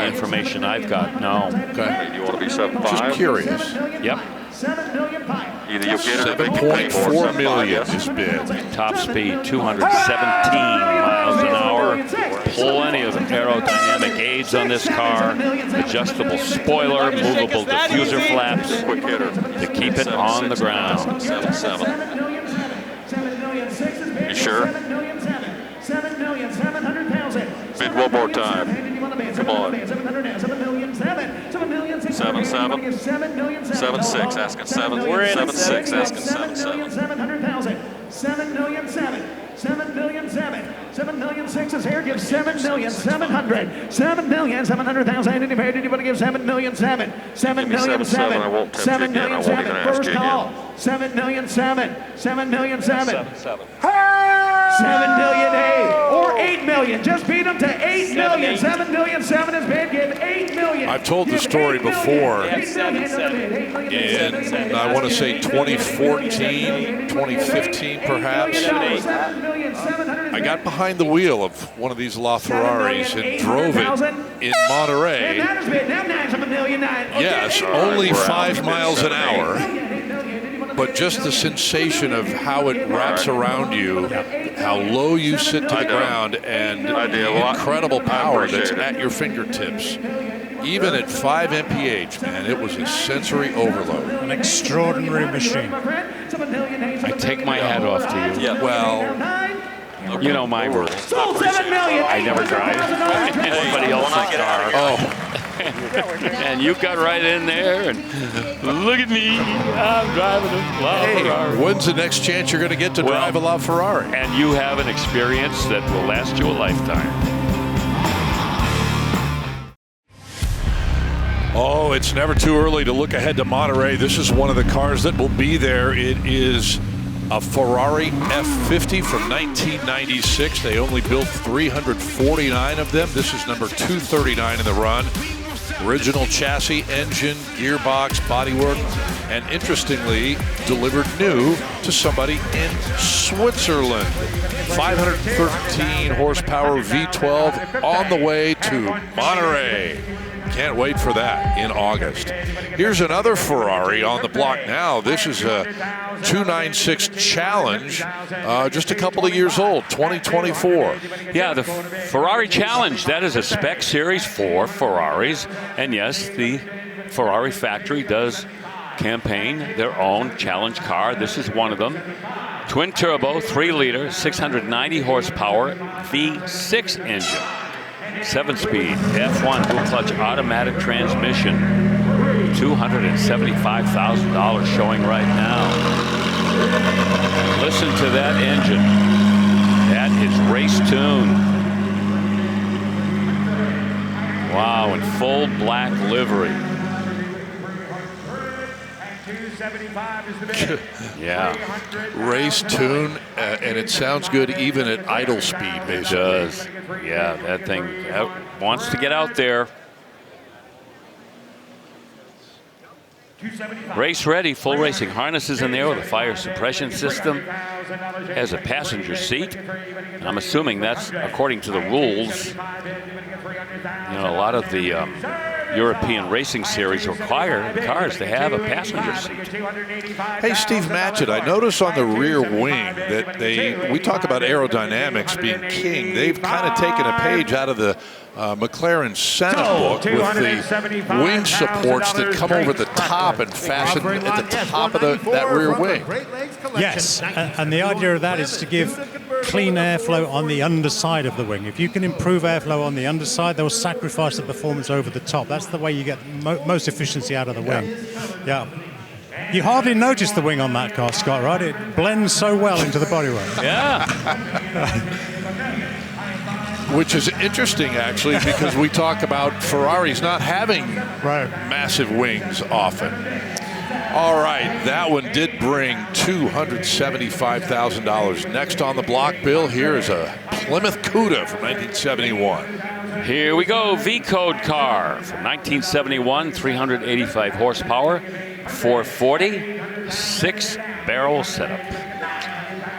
information I've got. No. Okay. You want to be 7.5? Just curious. Yep. Either you'll get it 7.4 million is bid. Top speed 217 miles an hour. Plenty of aerodynamic aids on this car. Adjustable spoiler, movable diffuser flaps quick hitter to keep it on the ground. 7.7. You sure? 7,700,000. Bid one more time. Come on. 7.7. 7.6 asking 7. 7.6 asking 7.7. 7,000,007 is here. Give 7,700,000. 7,700,000. Anybody give 7,000,007. 7,000,007. I won't tempt 7,000,007. you again. First call. 7,000,007. 7,000,007. 7. 7,000,008 or 8 million. Just beat them to 8 million. 7,000,007 is bid. Give 8 million. I've told the story before, and I want to say 2014, 2015 perhaps. I got behind the wheel of one of these LaFerraris and drove it in Monterey. Yes, only 5 miles an hour. But just the sensation of how it wraps around you, how low you sit to the ground, and the incredible power that's at your fingertips. Even at 5 mph, man, it was a sensory overload. An extraordinary machine. I take my hat off to you. Yeah. Well, you know my rules. I never drive anybody else's car. Oh. And you got right in there and look at me, I'm driving a LaFerrari. Hey, when's the next chance you're going to get to drive a LaFerrari? And you have an experience that will last you a lifetime. Oh, it's never too early to look ahead to Monterey. This is one of the cars that will be there. It is a Ferrari F50 from 1996. They only built 349 of them. This is number 239 in the run. Original chassis, engine, gearbox, bodywork, and interestingly, delivered new to somebody in Switzerland. 513 horsepower V12 on the way to Monterey. Can't wait for that in August. Here's another Ferrari on the block now. This is a 296 Challenge, just a couple of years old, 2024. Yeah, the Ferrari Challenge, that is a spec series for Ferraris. And yes, the Ferrari factory does campaign their own challenge car. This is one of them. Twin turbo, 3 liter, 690 horsepower, V6 engine. 7-speed F1 dual clutch automatic transmission. $275,000 showing right now. Listen to that engine. That is race tuned. Wow, in full black livery. Yeah. Race tune, and it sounds good even at idle speed, basically. It does. Yeah, that thing wants to get out there. Race ready, full racing harnesses in there with a fire suppression system. Has a passenger seat. I'm assuming that's according to the rules. You know, a lot of the European racing series require the cars to have a passenger seat. Hey, Steve Matchett, I notice on the rear wing that we talk about aerodynamics being king. They've kind of taken a page out of the McLaren Senna book with the wing supports that come over the top and fasten at the top of that rear wing. Yes, and the idea of that is to give clean airflow on the underside of the wing. If you can improve airflow on the underside, they'll sacrifice the performance over the top. That's the way you get most efficiency out of the wing. Yeah. You hardly notice the wing on that car, Scott, right? It blends so well into the bodywork. Yeah. Which is interesting, actually, because we talk about Ferraris not having massive wings often. All right, that one did bring $275,000. Next on the block, Bill, here is a Plymouth Cuda from 1971. Here we go, V-Code car from 1971, 385 horsepower, 440, 6-barrel setup.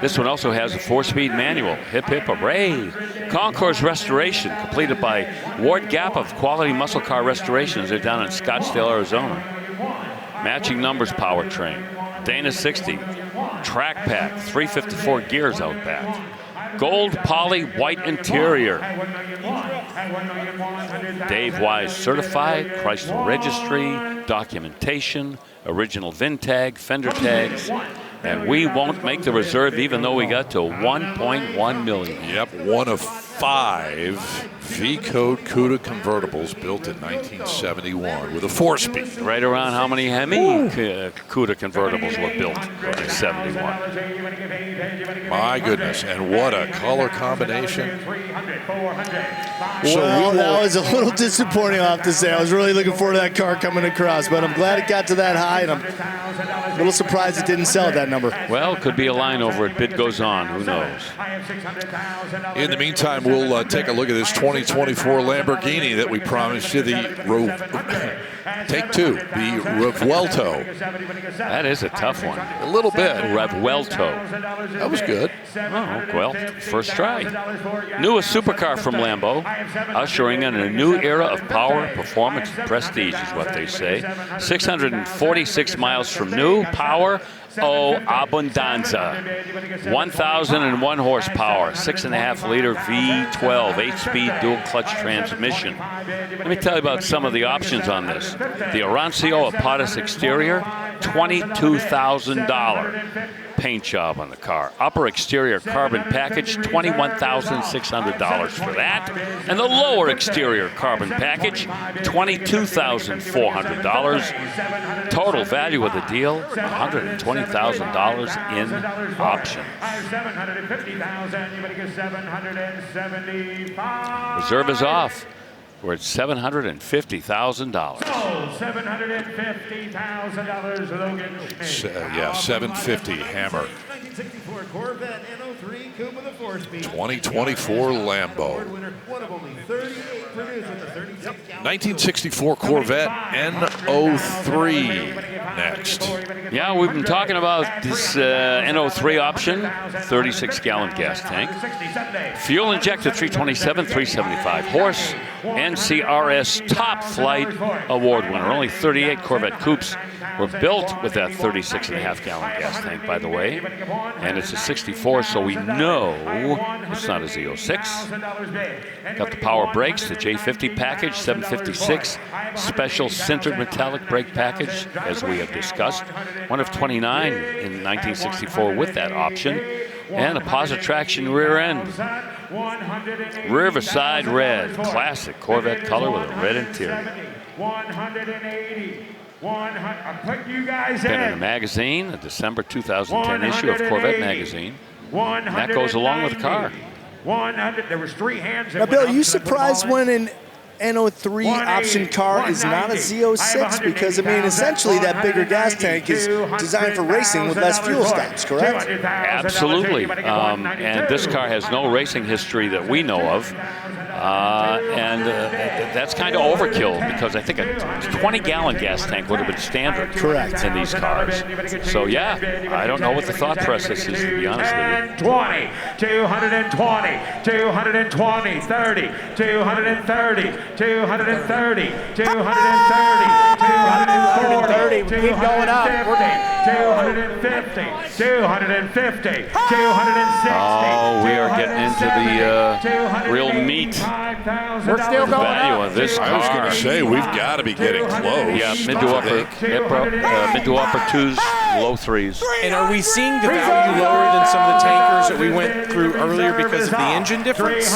This one also has a 4-speed manual. Hip, hip, hooray. Concours restoration completed by Ward Gap of Quality Muscle Car Restorations. They're down in Scottsdale, Arizona. Matching numbers powertrain. Dana 60. Track pack. 354 gears out back. Gold poly white interior. Dave Wise certified. Chrysler registry. Documentation. Original VIN tag. Fender tags. And we won't make the reserve even though we got to 1.1 million. Yep, one of 5 V-Code Cuda convertibles built in 1971 with a 4-speed. Right around how many Hemi Cuda convertibles were built in 71. My goodness, and what a color combination. Well, that was a little disappointing, I'll have to say. I was really looking forward to that car coming across, but I'm glad it got to that high, and I'm a little surprised it didn't sell at that number. Well, could be a line over it. Bid goes on. Who knows? In the meantime, we'll take a look at this 2024 Lamborghini that we promised you. Take two, the Revuelto. That is a tough one. A little bit. Revuelto. That was good. Oh, well, first try. Newest supercar from Lambo, ushering in a new era of power, performance, and prestige is what they say. 646 miles from new, power, abundanza. 1,001 horsepower, 6.5-liter V12, 8-speed dual-clutch transmission. Let me tell you about some of the options on this. The Arancio Apatis exterior, $22,000. Paint job on the car. Upper exterior carbon package, $21,600 for that. And the lower exterior carbon package, $22,400. Total value of the deal, $120,000 in options. Reserve is off. We're at $750,000. $750,000, Logan. Yeah, 750 hammer. 1964 Corvette NO3 Coupe with a 4-speed. 2024 Lambo. One of only 38 produced with a 1964 Corvette NO3 next. Yeah, we've been talking about this NO3 option, 36-gallon gas tank. Fuel injected 327, 375 horse. NCRS Top Flight Award winner. Only 38 Corvette coupes were built with that 36.5-gallon gas tank, by the way. And it's a 64, so we know it's not a Z06. Got the power brakes, the J50 package, 756 special sintered metallic brake package, as we have discussed. One of 29 in 1964 with that option. And a positive traction rear end. Riverside red, classic Corvette color with a red interior. 180. Put you guys Been in a magazine, a December 2010 issue of Corvette magazine. And that goes along with the car. 100. There was 3 hands. Now, Bill, are you surprised when an NO3 option car is not a Z06? Because, I mean, essentially that bigger gas tank is designed for racing with less fuel stops, correct? Absolutely. And this car has no racing history that we know of. That's kind of overkill because I think a 20-gallon gas tank would have been standard in these cars. So yeah, I don't know what the thought process is, to be honest with you. 20, 220, 220, 30, 230, 230, 230, 240, keep going up. 250, 250, 260. Oh, we are getting into the real meat. We're still going value up. of this car. I was going to say, we've got to be getting close. Yeah, mid to upper twos, low threes. And are we seeing the value lower than some of the tankers that we went through earlier because of the engine difference?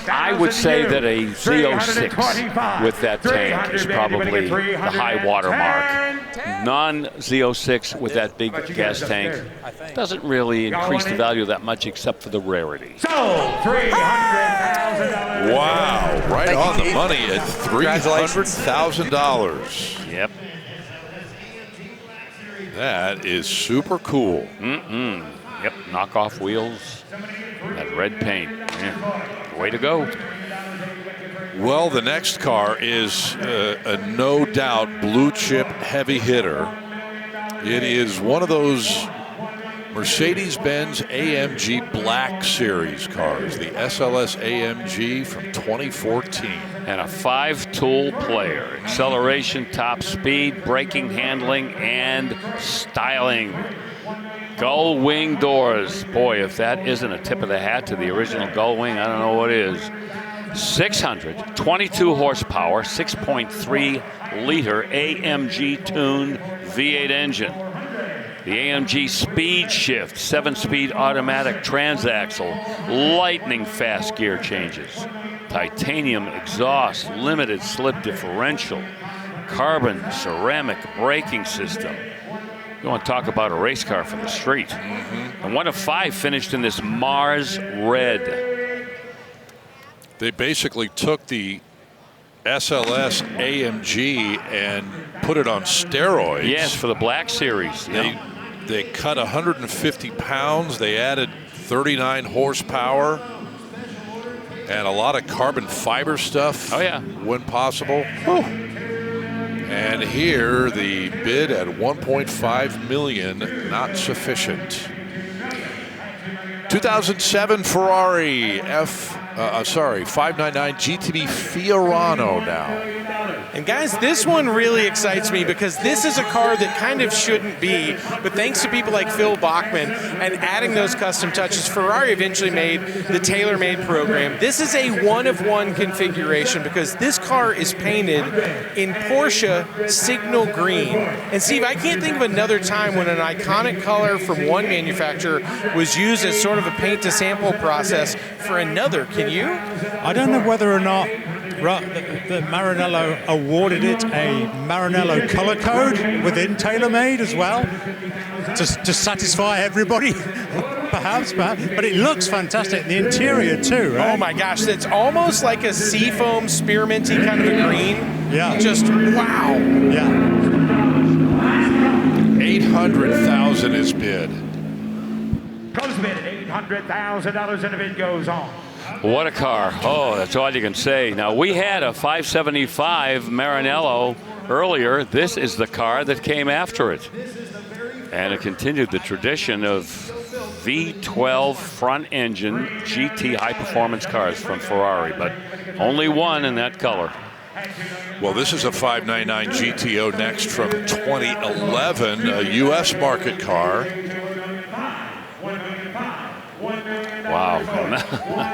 I would say that a Z06 with that tank is probably the high water mark. Non-Z06 with that big gas tank doesn't really increase the value that much except for the rarity. So, $300,000. Wow, right on the money at $300,000. Yep. That is super cool. Yep, knockoff wheels, that red paint. Yeah. Way to go. Well, the next car is a no doubt blue chip heavy hitter. It is one of those Mercedes-Benz AMG Black Series cars, the SLS AMG from 2014. And a 5-tool player. Acceleration, top speed, braking, handling, and styling. Gull wing doors. Boy, if that isn't a tip of the hat to the original gull wing, I don't know what is. 622 horsepower, 6.3 liter AMG tuned V8 engine. The AMG speed shift, 7-speed automatic transaxle, lightning fast gear changes, titanium exhaust, limited slip differential, carbon ceramic braking system. You want to talk about a race car for the street. And one of 5 finished in this Mars Red. They basically took the SLS AMG and put it on steroids. Yes, for the Black Series. They cut 150 pounds. They added 39 horsepower and a lot of carbon fiber stuff. Oh yeah, when possible. Whew. And here the bid at 1.5 million, not sufficient. 2007 Ferrari 599 GTB Fiorano now. And guys, this one really excites me because this is a car that kind of shouldn't be, but thanks to people like Phil Bachmann and adding those custom touches, Ferrari eventually made the tailor-made program. This is a one-of-one configuration because this car is painted in Porsche signal green. And Steve, I can't think of another time when an iconic color from one manufacturer was used as sort of a paint-to-sample process for another. Can you? I don't know whether or not the Maranello awarded it a Maranello color code within TaylorMade as well to satisfy everybody, perhaps, but it looks fantastic. The interior too, right? Oh my gosh, it's almost like a seafoam spearminty kind of a green. Yeah. Just wow. Yeah. 800,000 is bid. Goes bid at $800,000 and the bid goes on. What a car. Oh, that's all you can say. Now, we had a 575 Maranello earlier. This is the car that came after it. And it continued the tradition of V12 front engine GT high performance cars from Ferrari, but only one in that color. Well, this is a 599 GTO next from 2011, a U.S. market car. Wow,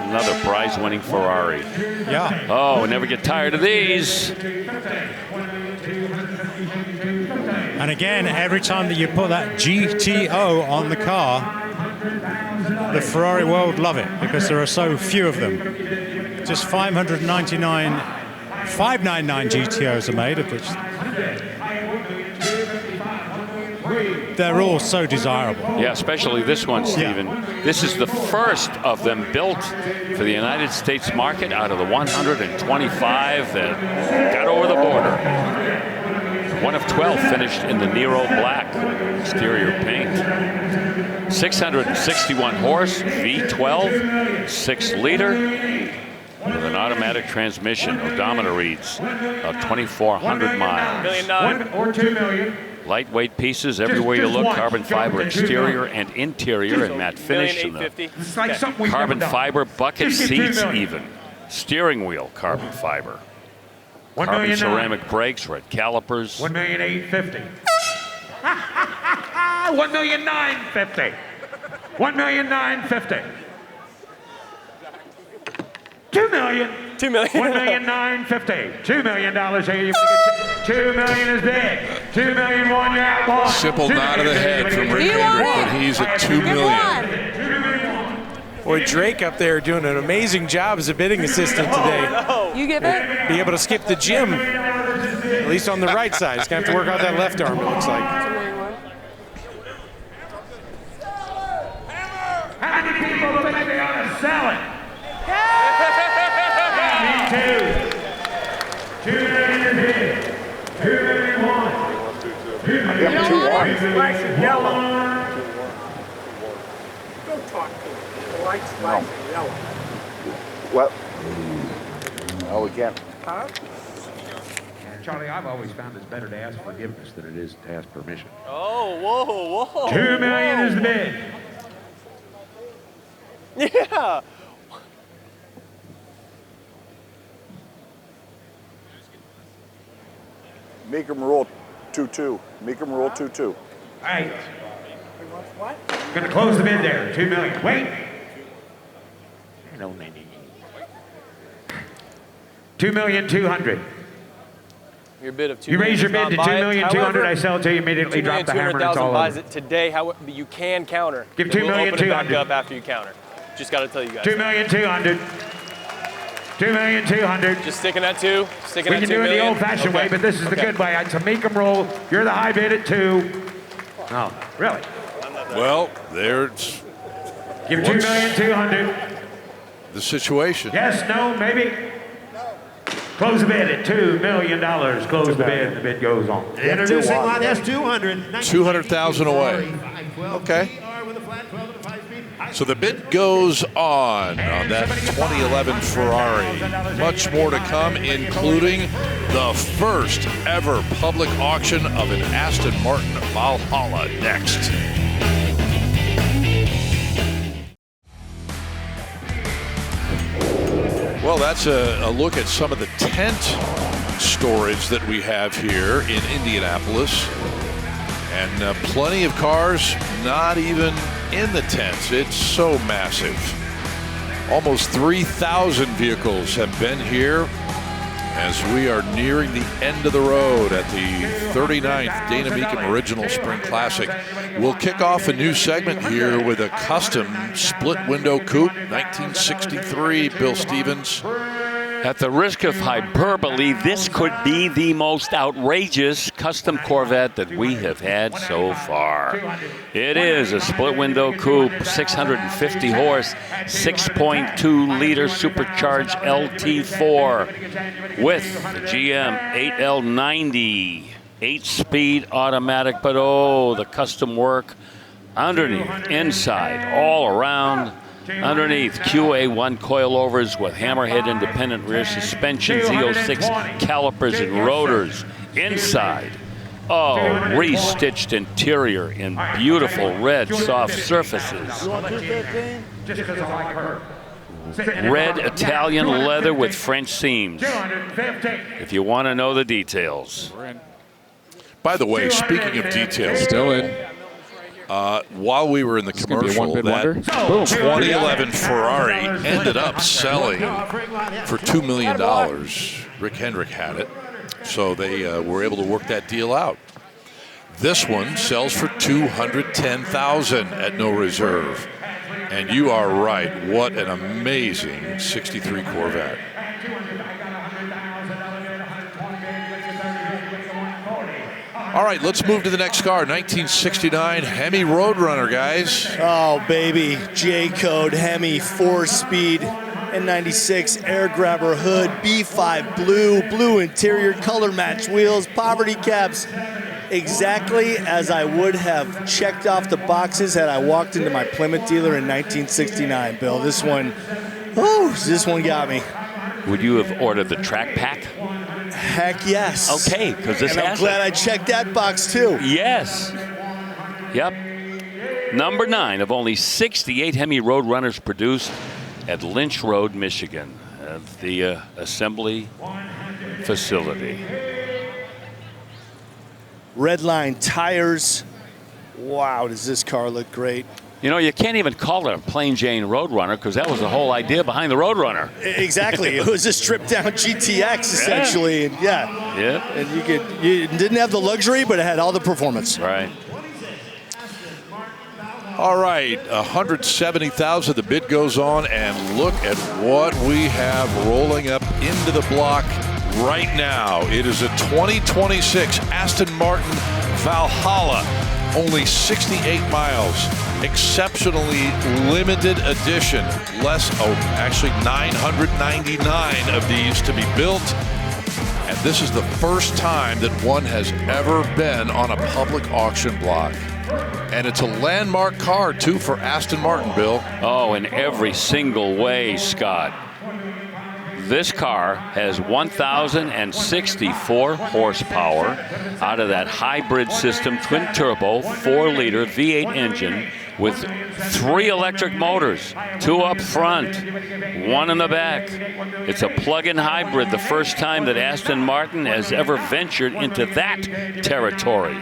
another prize-winning Ferrari. Yeah. Oh, we never get tired of these. And again, every time that you put that GTO on the car, the Ferrari world love it because there are so few of them. Just 599 GTOs are made, of which they're all so desirable. Yeah, especially this one, Stephen. Yeah. This is the first of them built for the United States market out of the 125 that got over the border. One of 12 finished in the Nero Black exterior paint. 661 horse, V12, 6 liter. with an automatic transmission. Odometer reads 2,400 miles. $1 or $2 million. Lightweight pieces everywhere you look. Carbon fiber exterior and interior and matte finish. And It's like something we've carbon never done. fiber bucket 52 seats million. even. Steering wheel carbon fiber. 1 Carbon million ceramic brakes, red calipers. 1,850,000. 1,950,000. 1,950,000. 2 million. 2 million. 1,950,000. $2 million here. You get 2 million is big. 2 million one. You're out one. Simple nod of the head from Rick Hendrick, but he's at $2 million. Boy, Drake up there doing an amazing job as a bidding assistant today. You give it? Be able to skip the gym, at least on the right side. He's going to have to work out that left arm, it looks like. How many people think they ought to sell it? Me too. 2 million bid. 2 million one. 2 million Lights are yellow. Don't talk to me. The lights flashing yellow. What? Oh, we can't. Huh? Charlie, I've always found it's better to ask forgiveness than it is to ask permission. Oh, whoa, whoa. 2 million is the bid. Yeah. Mecum rule 2-2. Mecum rule 2-2. All right. What? Gonna close the bid there. 2 million. Wait. No, 2,200,000. Your bid of 2 You raise your million bid does to not buy it. 2,200,000. However, I sell it to you immediately. Drop the hammer. And it's all 2,200,000 buys over. it today. However, you can counter. Give We'll open it back 2,200,000. up after you counter. Just got to tell you guys. 2,200,000. 2,200,000. Just sticking at 2. Sticking We at can 2 do it the million. old-fashioned way, but this is the good way. It's a Mecum roll. You're the high bid at 2. Oh, really? Well, there's Give 2,200,000. the situation. Yes, no, maybe. Close the bid at $2 million. Close the bid. The bid goes on. Introducing lot S200. 200,000 away. Okay. So the bid goes on that 2011 Ferrari. Much more to come, including the first ever public auction of an Aston Martin Valhalla next. Well, that's a look at some of the tent storage that we have here in Indianapolis. And plenty of cars not even in the tents. It's so massive. Almost 3,000 vehicles have been here as we are nearing the end of the road at the 39th Dana Mecum Original Spring Classic. We'll kick off a new segment here with a custom split window coupe, 1963, Bill Stevens. At the risk of hyperbole, this could be the most outrageous custom Corvette that we have had so far. It is a split window coupe, 650 horse, 6.2 liter supercharged LT4 with the GM 8L90, 8-speed automatic, but oh, the custom work underneath, inside, all around. Underneath, QA1 coilovers with hammerhead independent rear suspension, Z06 calipers and rotors. Inside, oh, restitched interior in beautiful red soft surfaces. Red Italian leather with French seams. If you want to know the details. By the way, speaking of details, still in. While we were in the commercial, that 2011 Ferrari ended up selling for $2 million. Rick Hendrick had it, so they were able to work that deal out. This one sells for $210,000 at no reserve. And you are right, what an amazing 63 Corvette. All right, let's move to the next car. 1969 Hemi Roadrunner, guys. Oh, baby. J-code Hemi 4-speed N96 air grabber hood, B5 blue interior, color match wheels, poverty caps. Exactly as I would have checked off the boxes had I walked into my Plymouth dealer in 1969, Bill. This one got me. Would you have ordered the track pack? Heck yes. Okay, because this and I'm has glad it. I checked that box too. Yes. Yep. Number 9 of only 68 Hemi Roadrunners produced at Lynch Road, Michigan, at the assembly facility. Redline tires. Wow, does this car look great. You know, you can't even call it a plain Jane Roadrunner because that was the whole idea behind the Roadrunner. Exactly. It was a stripped down GTX essentially. And yeah. And you didn't have the luxury, but it had all the performance. Right. All right, 170,000. The bid goes on, and look at what we have rolling up into the block right now. It is a 2026 Aston Martin Valhalla, only 68 miles. Exceptionally limited edition. Actually 999 of these to be built. And this is the first time that one has ever been on a public auction block. And it's a landmark car, too, for Aston Martin, Bill. Oh, in every single way, Scott. This car has 1,064 horsepower out of that hybrid system, twin-turbo, 4-liter V8 engine with 3 electric motors, 2 up front, 1 in the back. It's a plug-in hybrid, the first time that Aston Martin has ever ventured into that territory.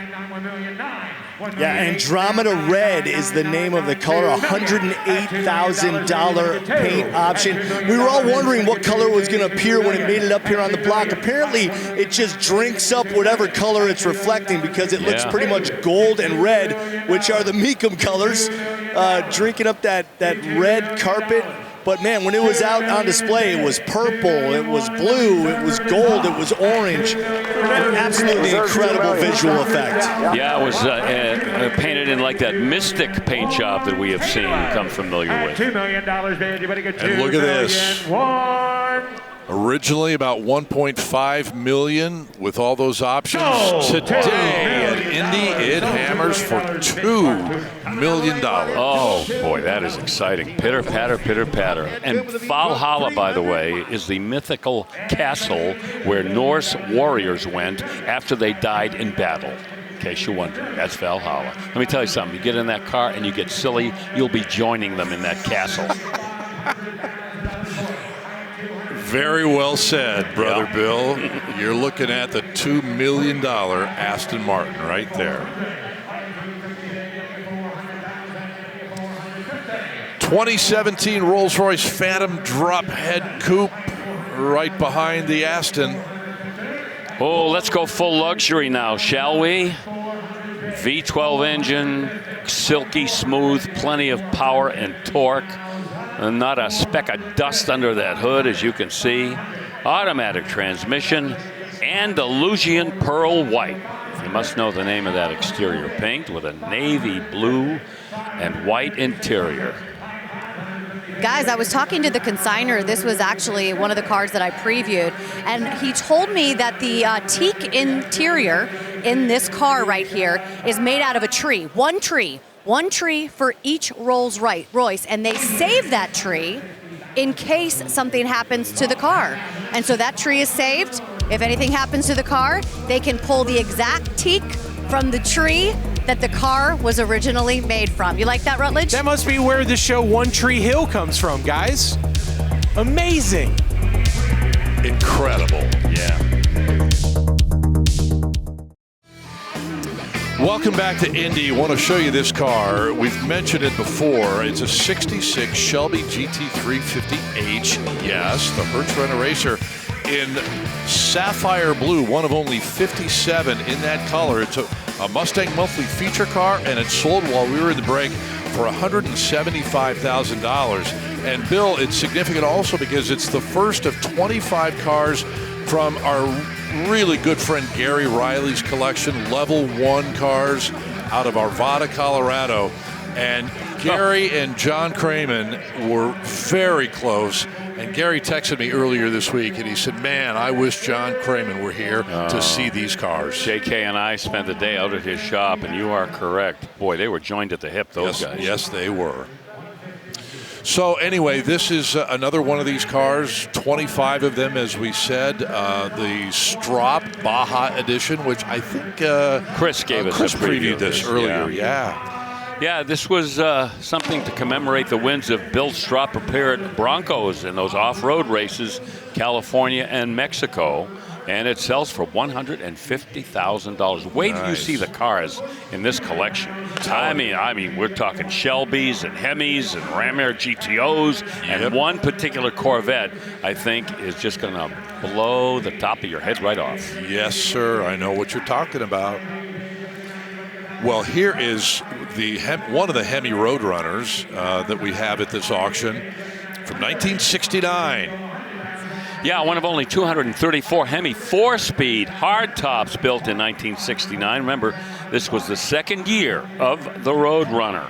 Yeah, Andromeda Red is the name of the color, $108,000 paint option. We were all wondering what color was going to appear when it made it up here on the block. Apparently, it just drinks up whatever color it's reflecting because it looks pretty much gold and red, which are the Mecum colors, drinking up that red carpet. But man, when it was out on display, it was purple, it was blue, it was gold, it was orange. An absolutely incredible visual effect. Yeah, it was painted in like that Mystic paint job that we have seen, come familiar with. $2 million bid. You better get And look at this. Originally about $1.5 million with all those options. Today at Indy, it hammers for $2 million. Oh, boy, that is exciting. Pitter, patter, pitter, patter. And Valhalla, by the way, is the mythical castle where Norse warriors went after they died in battle. In case you're wondering, that's Valhalla. Let me tell you something. You get in that car and you get silly, you'll be joining them in that castle. Very well said, Brother Bill. You're looking at the $2 million Aston Martin right there. 2017 Rolls-Royce Phantom drop head coupe right behind the Aston. Oh, let's go full luxury now, shall we? V12 engine, silky smooth, plenty of power and torque. And not a speck of dust under that hood, as you can see. Automatic transmission, Andalusian pearl white. You must know the name of that exterior paint with a navy blue and white interior. Guys, I was talking to the consignor. This was actually one of the cars that I previewed. And he told me that the teak interior in this car right here is made out of a tree. One tree for each Rolls-Royce, and they save that tree in case something happens to the car. And so that tree is saved. If anything happens to the car, they can pull the exact teak from the tree that the car was originally made from. You like that, Rutledge? That must be where the show One Tree Hill comes from, guys. Amazing. Incredible. Yeah. Welcome back to Indy. Want to show you this car. We've mentioned it before. It's a 66 Shelby GT350H. Yes, the Hertz Renner Racer in sapphire blue, one of only 57 in that color. It's a Mustang monthly feature car, and it sold while we were in the break for $175,000. And Bill, it's significant also because it's the first of 25 cars from our really good friend Gary Riley's collection, level 1 cars out of Arvada, Colorado. And Gary and John Cramen were very close. And Gary texted me earlier this week, and he said, man, I wish John Cramen were here to see these cars. JK and I spent the day out at his shop, and you are correct. Boy, they were joined at the hip, those guys. Yes, they were. So anyway, this is another one of these cars, 25 of them, as we said. The Strop Baja Edition, which I think Chris gave us Chris a preview previewed this earlier. Yeah, this was something to commemorate the wins of Bill Strop-prepared Broncos in those off-road races, California and Mexico. And it sells for $150,000. Wait till you see the cars in this collection. I mean, we're talking Shelbys and Hemis and Ram Air GTOs, and one particular Corvette, I think, is just going to blow the top of your head right off. Yes, sir. I know what you're talking about. Well, here is one of the Hemi Roadrunners that we have at this auction from 1969. Yeah, one of only 234 Hemi 4-speed hardtops built in 1969. Remember, this was the second year of the Roadrunner.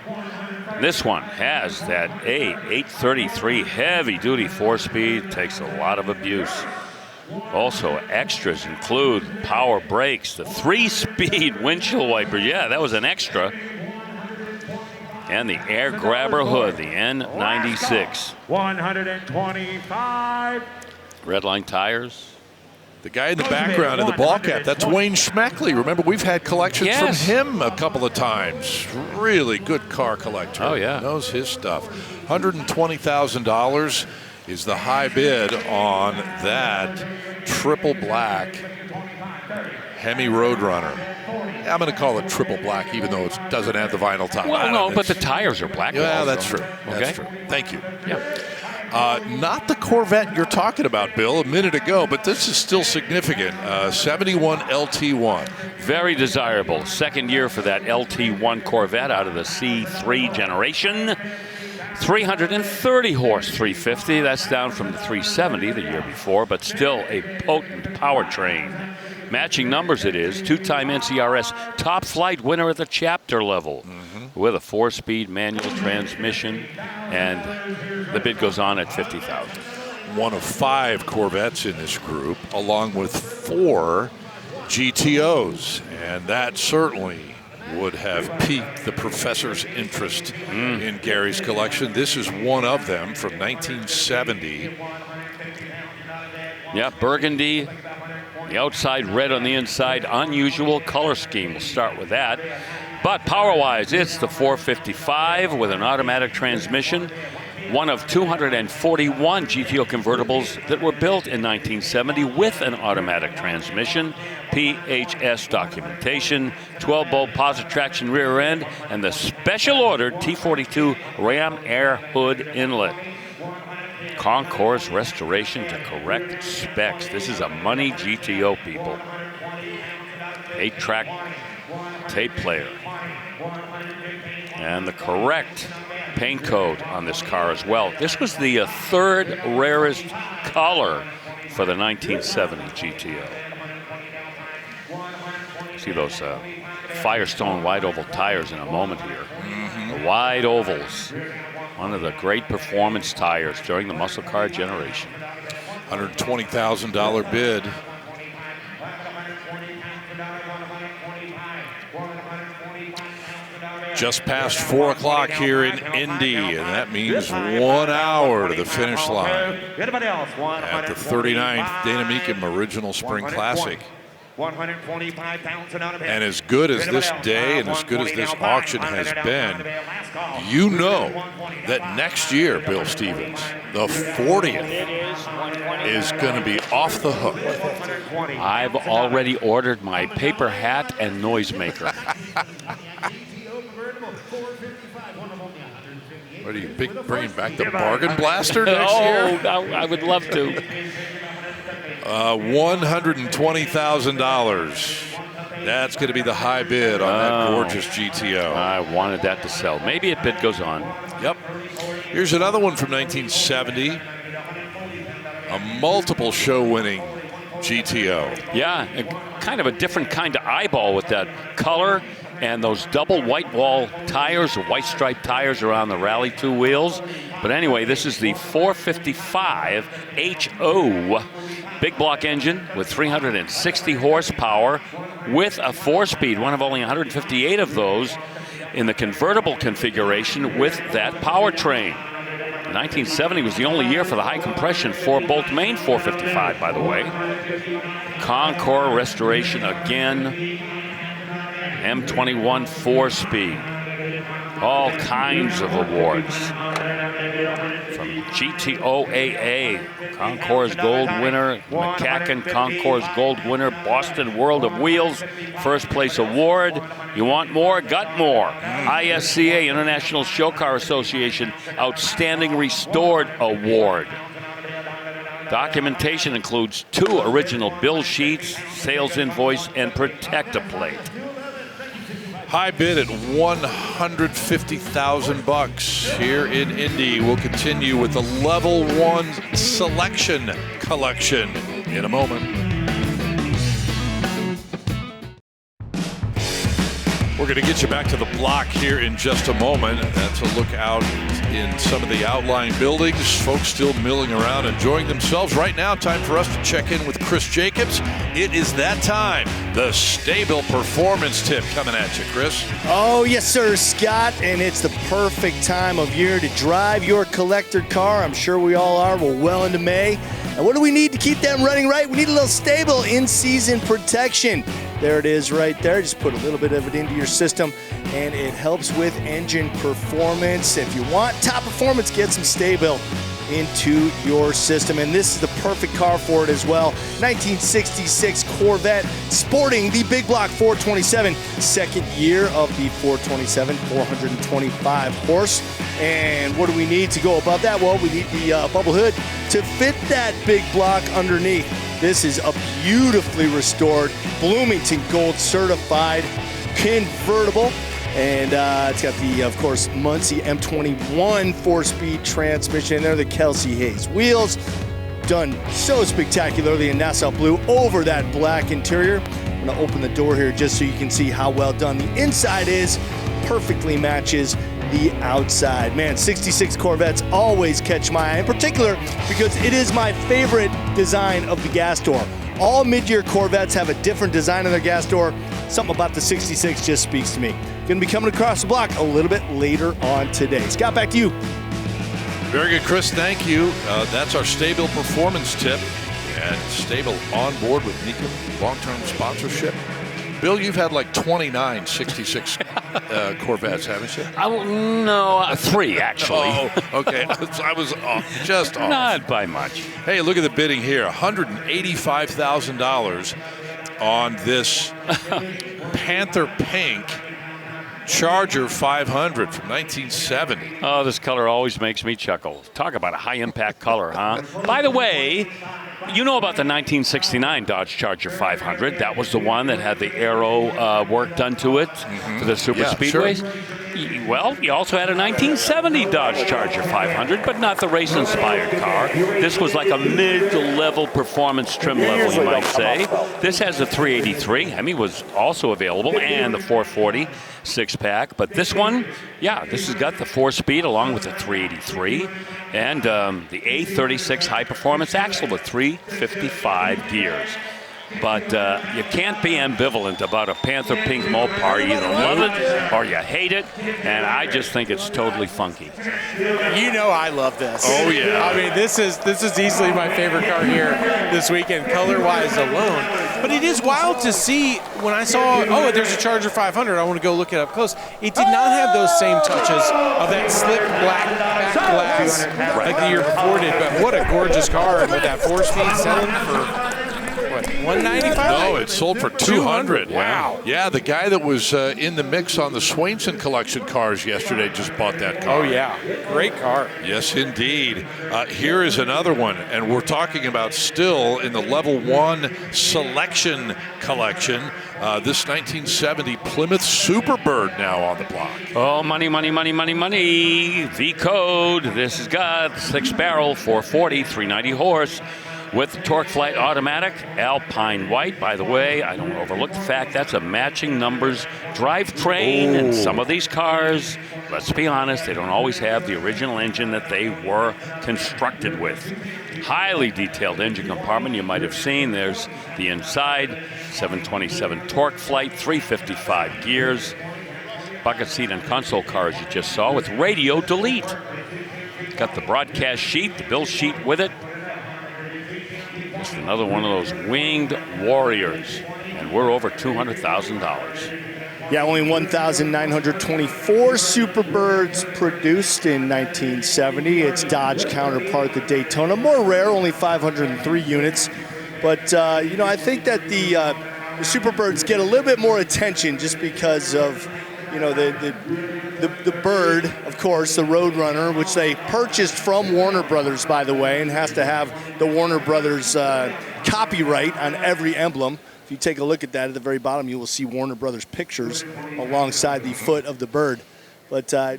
This one has that A833 heavy-duty 4-speed. Takes a lot of abuse. Also, extras include power brakes, the 3-speed windshield wiper. Yeah, that was an extra. And the air grabber hood, the N96. 125. Redline tires. The guy in the background in the ball cap, that's Wayne Schmeckley. Remember, we've had collections from him a couple of times. Really good car collector. Oh, yeah. Knows his stuff. $120,000 is the high bid on that triple black Hemi Roadrunner. I'm going to call it triple black, even though it doesn't have the vinyl top. Well, no, but the tires are black. Yeah, that's true. Okay. That's true. Thank you. Yeah. Not the Corvette you're talking about, Bill, a minute ago, but this is still significant. 71 LT1. Very desirable. Second year for that LT1 Corvette out of the C3 generation. 330 horse 350. That's down from the 370 the year before, but still a potent powertrain. Matching numbers it is. Two-time NCRS top flight winner at the chapter level with a 4-speed manual transmission, and the bid goes on at $50,000. One of 5 Corvettes in this group, along with 4 GTOs, and that certainly would have piqued the professor's interest in Gary's collection. This is one of them from 1970. Yeah, burgundy. The outside red on the inside, unusual color scheme. We'll start with that. But power-wise, it's the 455 with an automatic transmission. One of 241 GTO convertibles that were built in 1970 with an automatic transmission, PHS documentation, 12-bolt positive traction rear end, and the special-ordered T42 Ram Air Hood inlet. Concourse restoration to correct specs. This is a money GTO, people. 8-track tape player. And the correct paint code on this car as well. This was the third rarest color for the 1970 GTO. See those Firestone wide oval tires in a moment here. The wide ovals. One of the great performance tires during the muscle car generation. $120,000 bid. Just past 4 o'clock here in Indy, and that means 1 hour to the finish line Anybody else? at the 39th Dana Mecum Original Spring Classic. 125 pounds and out of it. And as good as this day and as good as this auction has been, you know that next year, Bill Stevens, the 40th is going to be off the hook. I've already ordered my paper hat and noisemaker. What are you bringing back the bargain blaster next year? Oh, I would love to. $120,000. That's going to be the high bid on that gorgeous GTO. I wanted that to sell. Maybe a bid goes on. Yep. Here's another one from 1970. A multiple show-winning GTO. Yeah, kind of a different kind of eyeball with that color and those double white wall tires, or white striped tires around the Rally 2 wheels. But anyway, this is the 455 HO. Big block engine with 360 horsepower with a 4-speed, one of only 158 of those in the convertible configuration with that powertrain. 1970 was the only year for the high compression four-bolt main 455, by the way. Concours restoration again. M21 4-speed. All kinds of awards. From GTOAA, Concours Gold winner, McCacken Concours Gold winner, Boston World of Wheels, first place award. You want more? Got more. ISCA, International Show Car Association, Outstanding Restored Award. Documentation includes 2 original bill sheets, sales invoice, and protector plate. High bid at $150,000 here in Indy. We'll continue with the Level 1 Selection Collection in a moment. We're going to get you back to the block here in just a moment. That's a look out in some of the outlying buildings. Folks still milling around, enjoying themselves. Right now, time for us to check in with Chris Jacobs. It is that time. The Stable Performance Tip coming at you, Chris. Oh, yes, sir, Scott. And it's the perfect time of year to drive your collector car. I'm sure we all are. We're well into May. And what do we need to keep them running right? We need a little Stable in-season protection. There it is right there. Just put a little bit of it into your system, and it helps with engine performance. If you want top performance, get some Stable into your system, and this is the perfect car for it as well. 1966 Corvette, sporting the big block 427, second year of the 427, 425 horse. And what do we need to go above that? Well, we need the bubble hood to fit that big block underneath. This is a beautifully restored Bloomington Gold certified convertible. And it's got the, of course, Muncie M21 4-speed transmission. And there are the Kelsey Hayes wheels, done so spectacularly in Nassau blue over that black interior. I'm going to open the door here just so you can see how well done the inside is. Perfectly matches the outside. Man, 66 Corvettes always catch my eye, in particular because it is my favorite design of the gas door. All mid-year Corvettes have a different design on their gas door. Something about the 66 just speaks to me. Going to be coming across the block a little bit later on today. Scott, back to you. Very good, Chris. Thank you. That's our Stable Performance Tip. And Stable on board with Mecum, long-term sponsorship. Bill, you've had like 29 66 Corvettes, haven't you? No, 3 actually. Oh, okay. I was off, just off. Not by much. Hey, look at the bidding here. $185,000 on this Panther Pink Charger 500 from 1970. Oh, this color always makes me chuckle. Talk about a high-impact color, huh? By the way, you know about the 1969 Dodge Charger 500. That was the one that had the aero work done to it for the super speedways. Sure. Well, you also had a 1970 Dodge Charger 500, but not the race-inspired car. This was like a mid-level performance trim level, you might say. This has a 383. Hemi was also available, and the 440 6-pack. But this one, yeah, this has got the 4-speed along with the 383 and the A36 high-performance axle with 355 gears. But you can't be ambivalent about a Panther Pink Mopar. You either love it or you hate it, and I just think it's totally funky. You know I love this. Oh, yeah. I mean, this is easily my favorite car here this weekend, color-wise alone. But it is wild to see when I saw, oh, there's a Charger 500, I want to go look it up close. It did not have those same touches of that slick black back glass like the year before did, but what a gorgeous car, and with that 4-speed selling for... What, 195? No, it sold for 200. Wow. Yeah, the guy that was in the mix on the Swainson collection cars yesterday just bought that car. Oh, yeah. Great car. Yes, indeed. Here is another one, and we're talking about still in the Level 1 Selection Collection. This 1970 Plymouth Superbird now on the block. Oh, money, money, money, money, money. V-code. This has got 6-barrel, 440, 390 horse. With Torque Flight automatic, Alpine white. By the way, I don't overlook the fact that's a matching numbers drivetrain. And some of these cars, let's be honest, they don't always have the original engine that they were constructed with. Highly detailed engine compartment you might have seen. There's the inside, 727 Torque Flight, 355 gears. Bucket seat and console car, as you just saw, with radio delete. got the broadcast sheet, the bill sheet with it. Just another one of those winged warriors. And we're over $200,000. Yeah, only 1,924 Superbirds produced in 1970. Its Dodge counterpart, the Daytona. More rare, only 503 units. But, you know, I think that the Superbirds get a little bit more attention just because of, you know, the bird, of course, the Roadrunner, which they purchased from Warner Brothers, by the way, and has to have the Warner Brothers copyright on every emblem. If you take a look at that at the very bottom, you will see Warner Brothers pictures alongside the foot of the bird. But I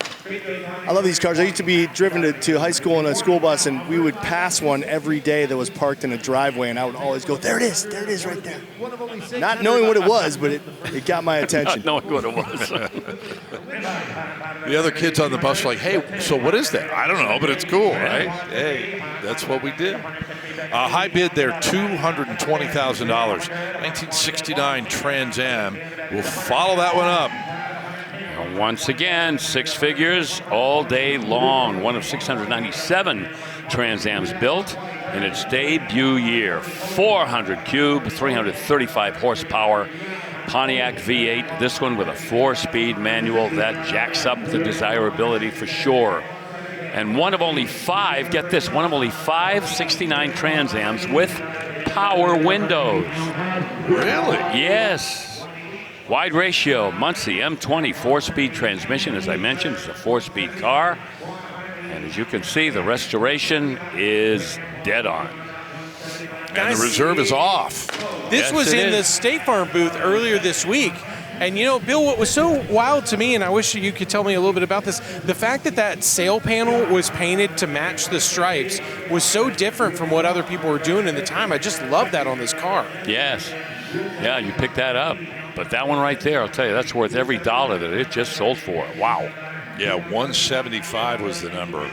love these cars. I used to be driven to high school in a school bus, and we would pass one every day that was parked in a driveway, and I would always go, there it is right there. Not knowing what it was, but it got my attention. Not knowing what it was. The other kids on the bus were like, hey, so what is that? I don't know, but it's cool, right? Hey, that's what we did. High bid there, $220,000. 1969 Trans Am. We'll follow that one up. Once again, 6 figures all day long. One of 697 Trans Ams built in its debut year. 400 cube, 335 horsepower, Pontiac V8. This one with a 4-speed manual that jacks up the desirability for sure. And one of only 5, get this, one of only 5 69 Trans Ams with power windows. Really? Yes. Wide ratio, Muncie M20 4-speed transmission. As I mentioned, it's a 4-speed car. And as you can see, the restoration is dead on. And the reserve is off. This was in the State Farm booth earlier this week. And, you know, Bill, what was so wild to me, and I wish you could tell me a little bit about this, the fact that sail panel was painted to match the stripes was so different from what other people were doing in the time. I just love that on this car. Yes. Yeah, you picked that up. But that one right there, I'll tell you, that's worth every dollar that it just sold for. Wow. Yeah, 175 was the number.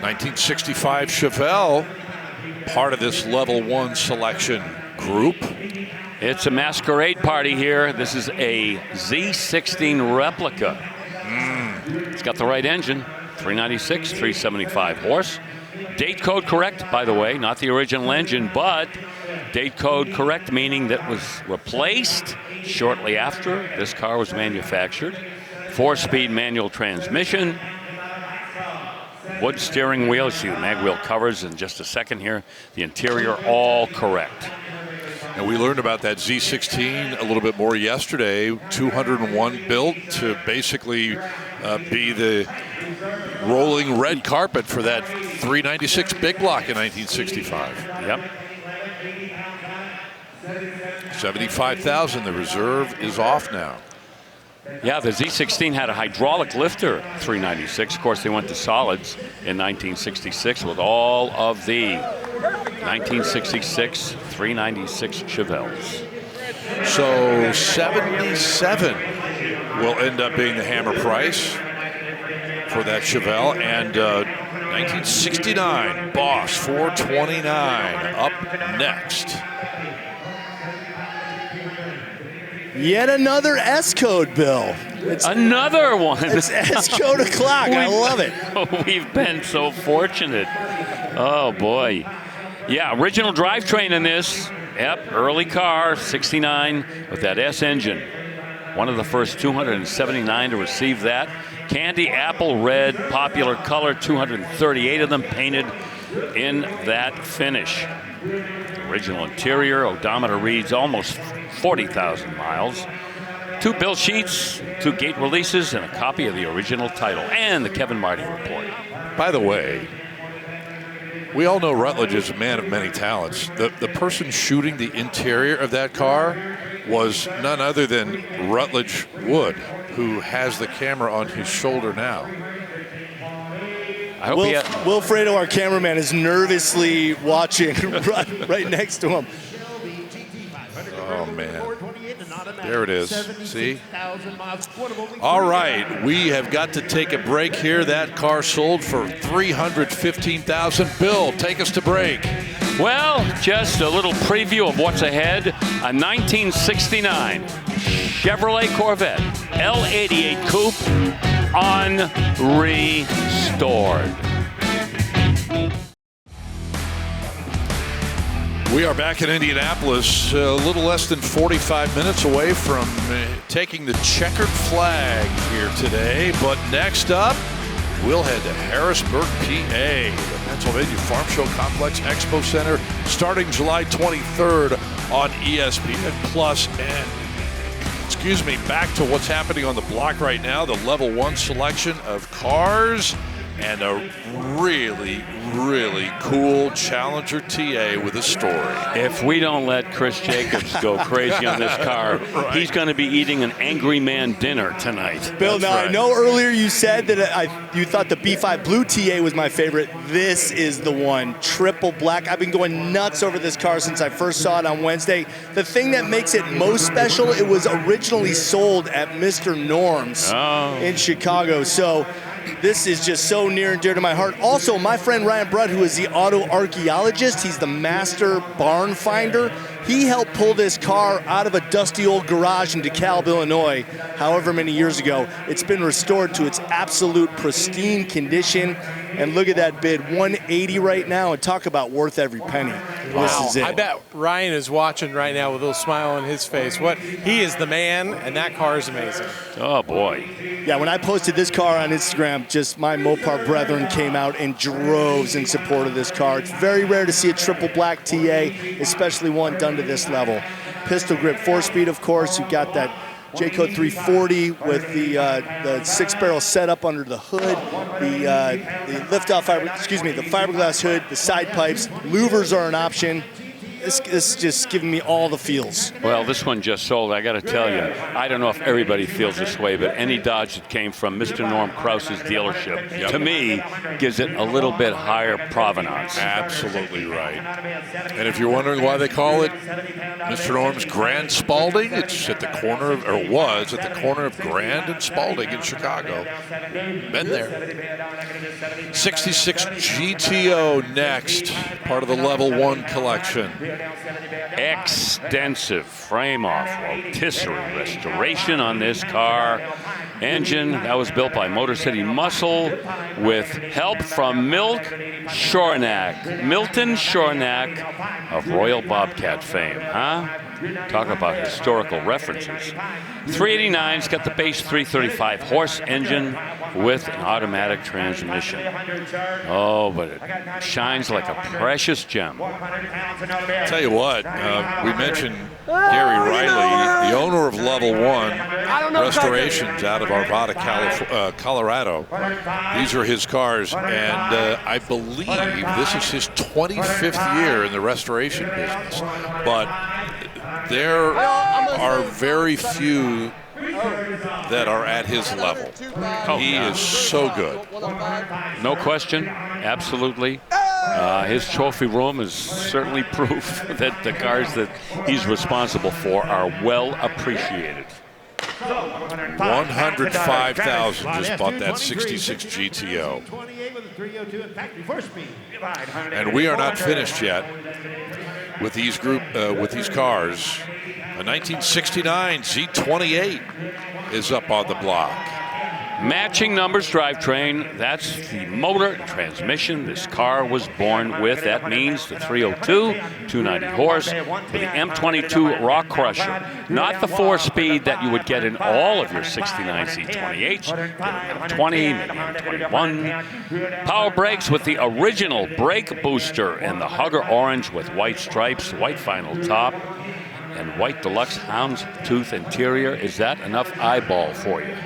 1965 Chevelle, part of this level 1 selection group. It's a masquerade party here. This is a Z16 replica. It's got the right engine, 396, 375 horse. Date code correct, by the way, not the original engine, but date code correct, meaning that was replaced shortly after this car was manufactured. 4-speed manual transmission. Wood steering wheel. You see the mag wheel covers in just a second here. The interior, all correct. And we learned about that Z16 a little bit more yesterday. 201 built to basically be the rolling red carpet for that 396 big block in 1965. Yep. 75,000. The reserve is off now. Yeah, the Z16 had a hydraulic lifter 396. Of course, they went to solids in 1966 with all of the 1966 396 Chevelles. So 77 will end up being the hammer price for that Chevelle. And 1969 Boss 429 up next. Yet another S-code, Bill. It's another one. It's S-code o'clock. I love it. We've been so fortunate. Oh, boy. Yeah, original drivetrain in this. Yep, early car, 69 with that S engine. One of the first 279 to receive that. Candy apple red, popular color, 238 of them painted in that finish. Original interior, odometer reads almost 40,000 miles. 2 build sheets, 2 gate releases, and a copy of the original title and the Kevin Marty report. By the way, we all know Rutledge is a man of many talents. The person shooting the interior of that car was none other than Rutledge Wood, who has the camera on his shoulder now. I hope Wilfredo, our cameraman, is nervously watching right next to him. Oh, man. There it is. See? All right. We have got to take a break here. That car sold for $315,000. Bill, take us to break. Well, just a little preview of what's ahead. A 1969 Chevrolet Corvette L88 Coupe unrestored. We are back in Indianapolis, a little less than 45 minutes away from taking the checkered flag here today. But next up, we'll head to Harrisburg, PA, the Pennsylvania Farm Show Complex Expo Center, starting July 23rd on ESPN Plus. And excuse me, back to what's happening on the block right now, the level 1 selection of cars and a really, really cool Challenger TA with a story. If we don't let Chris Jacobs go crazy on this car, right, he's going to be eating an Angry Man dinner tonight. Bill, now I know earlier you said that you thought the B5 Blue TA was my favorite. This is the one, triple black. I've been going nuts over this car since I first saw it on Wednesday. The thing that makes it most special, it was originally sold at Mr. Norm's in Chicago. So this is just so near and dear to my heart. Also, my friend Ryan Brutt, who is the auto archaeologist, he's the master barn finder. He helped pull this car out of a dusty old garage in DeKalb, Illinois, however many years ago. It's been restored to its absolute pristine condition. And look at that bid, $180 right now, and talk about worth every penny. Wow. This is it. I bet Ryan is watching right now with a little smile on his face. He is the man, and that car is amazing. Oh, boy. Yeah, when I posted this car on Instagram, just my Mopar brethren came out in droves in support of this car. It's very rare to see a triple black TA, especially one done to this level. Pistol grip 4-speed, of course. You've got that J-Code 340 with the 6-barrel setup under the hood, the lift-off the fiberglass hood, the side pipes. Louvers are an option. This just giving me all the feels. Well, this one just sold. I got to tell you, I don't know if everybody feels this way, but any Dodge that came from Mr. Norm Krause's dealership, to me, gives it a little bit higher provenance. Absolutely right. And if you're wondering why they call it Mr. Norm's Grand Spalding, it's at the corner of, or was at the corner of Grand and Spalding in Chicago. Been there. 66 GTO next, part of the Level 1 collection. Extensive frame-off rotisserie restoration on this car. Engine that was built by Motor City Muscle with help from Milton Shornack of Royal Bobcat fame, huh? Talk about historical references. 389's got the base 335 horse engine with an automatic transmission. Oh, but it shines like a precious gem. Tell you what, we mentioned Gary Riley, the owner of Level 1 Restorations out of Arvada, Colorado. These are his cars, and I believe this is his 25th year in the restoration business. But there are very few that are at his level. He is so good. No question, absolutely. His trophy room is certainly proof that the cars that he's responsible for are well appreciated. 105,000 just bought that 66 GTO. And we are not finished yet with these cars. A 1969 Z28 is up on the block. Matching numbers drivetrain, that's the motor and transmission this car was born with. That means the 302, 290 horse, with the M22 Rock Crusher. Not the 4-speed that you would get in all of your 69 Z28s, M20, maybe M21. Power brakes with the original brake booster and the Hugger Orange with white stripes, white final top, and white deluxe houndstooth interior. Is that enough eyeball for you?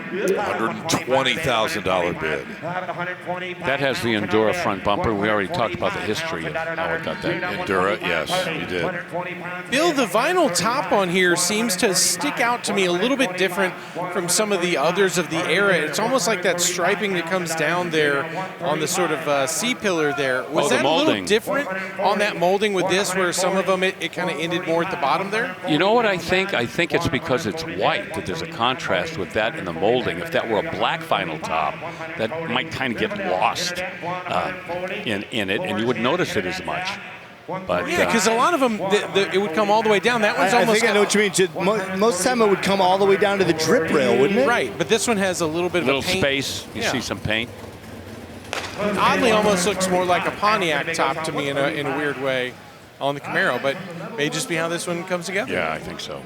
$120,000 bid. That has the Endura front bumper. We already talked about the history of how it got that. Endura, yes, you did. Bill, the vinyl top on here seems to stick out to me a little bit different from some of the others of the era. It's almost like that striping that comes down there on the sort of C-pillar there. Was that a little different on that molding with this, where some of them it kind of ended more at the bottom there? You know what I think? I think it's because it's white that there's a contrast with that in the molding. If that were a black vinyl top, that might kind of get lost in it, and you wouldn't notice it as much. But yeah, because a lot of them, it would come all the way down. That one's I almost. think I know what you mean. Most of the time it would come all the way down to the drip rail, wouldn't it? Right, but this one has a little bit of a paint. space. You see some paint. Oddly, almost looks more like a Pontiac top to me in a weird way on the Camaro, but may just be how this one comes together. Yeah, I think so.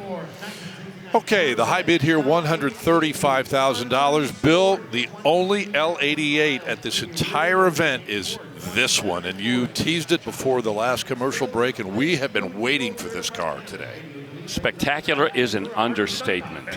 Okay, the high bid here, $135,000. Bill, the only L88 at this entire event is this one, and you teased it before the last commercial break, and we have been waiting for this car today. Spectacular is an understatement.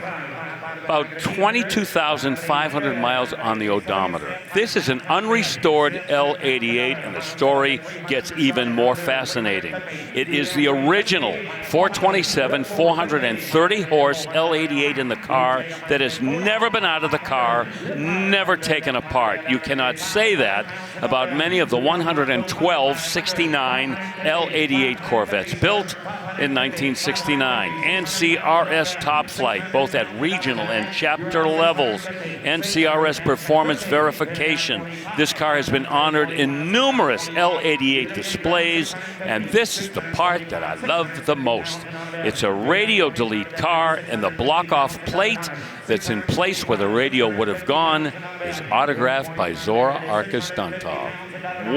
About 22,500 miles on the odometer. This is an unrestored L88, and the story gets even more fascinating. It is the original 427, 430 horse L88 in the car that has never been out of the car, never taken apart. You cannot say that about many of the 112 69 L88 Corvettes built in 1969. NCRS Top Flight, both at regional and chapter levels. NCRS Performance Verification. This car has been honored in numerous L88 displays, and this is the part that I love the most. It's a radio delete car, and the block-off plate that's in place where the radio would have gone is autographed by Zora Arkus-Duntov.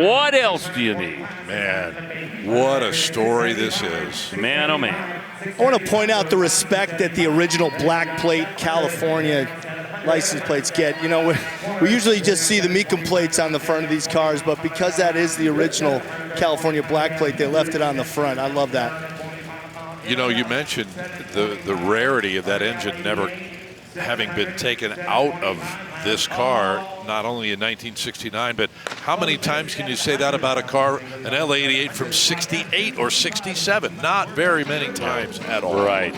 What else do you need? Man, what a story this is. Man, oh man. I want to point out the respect that the original black plate California license plates get. You know, we usually just see the Mecum plates on the front of these cars, but because that is the original California black plate, they left it on the front. I love that. You know, you mentioned the rarity of that engine never having been taken out of this car, not only in 1969, but how many times can you say that about a car, an L88 from 68 or 67? Not very many times at all. Right.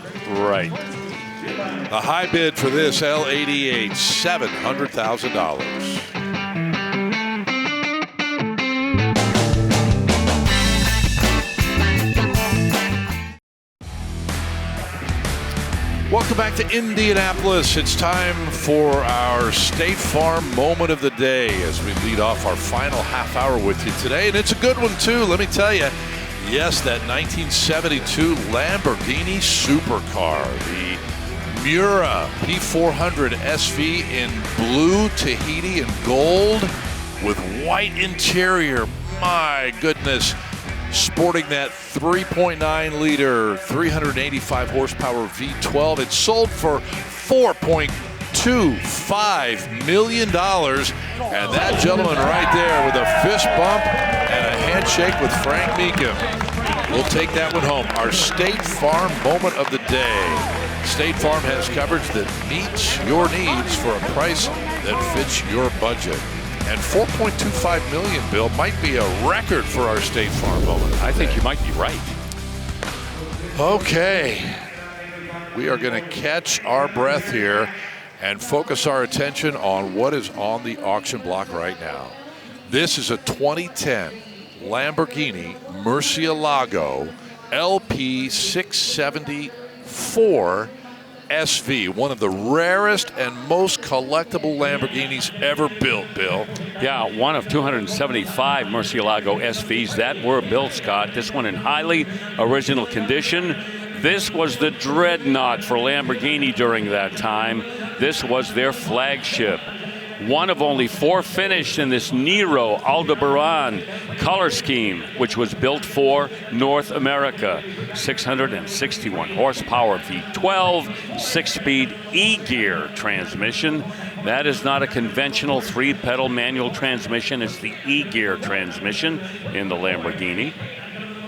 The high bid for this L88, $700,000. Welcome back to Indianapolis. It's time for our State Farm moment of the day as we lead off our final half hour with you today. And it's a good one, too, let me tell you. Yes, that 1972 Lamborghini Supercar, the Mura P400 SV in blue, Tahiti, and gold with white interior. My goodness. Sporting that 3.9 liter, 385 horsepower V12. It sold for $4.25 million. And that gentleman right there with a fist bump and a handshake with Frank Mecum. We'll take that one home. Our State Farm moment of the day. State Farm has coverage that meets your needs for a price that fits your budget. And $4.25 million, Bill, might be a record for our State Farm moment. I think you might be right. Okay. We are going to catch our breath here and focus our attention on what is on the auction block right now. This is a 2010 Lamborghini Murcielago LP674 SV, one of the rarest and most collectible Lamborghinis ever built, Bill. Yeah, one of 275 Murcielago SVs that were built, Scott. This one in highly original condition. This was the dreadnought for Lamborghini during that time. This was their flagship. One of only 4 finished in this Nero Aldebaran color scheme, which was built for North America. 661 horsepower V12, 6-speed E-gear transmission. That is not a conventional 3-pedal manual transmission. It's the E-gear transmission in the Lamborghini.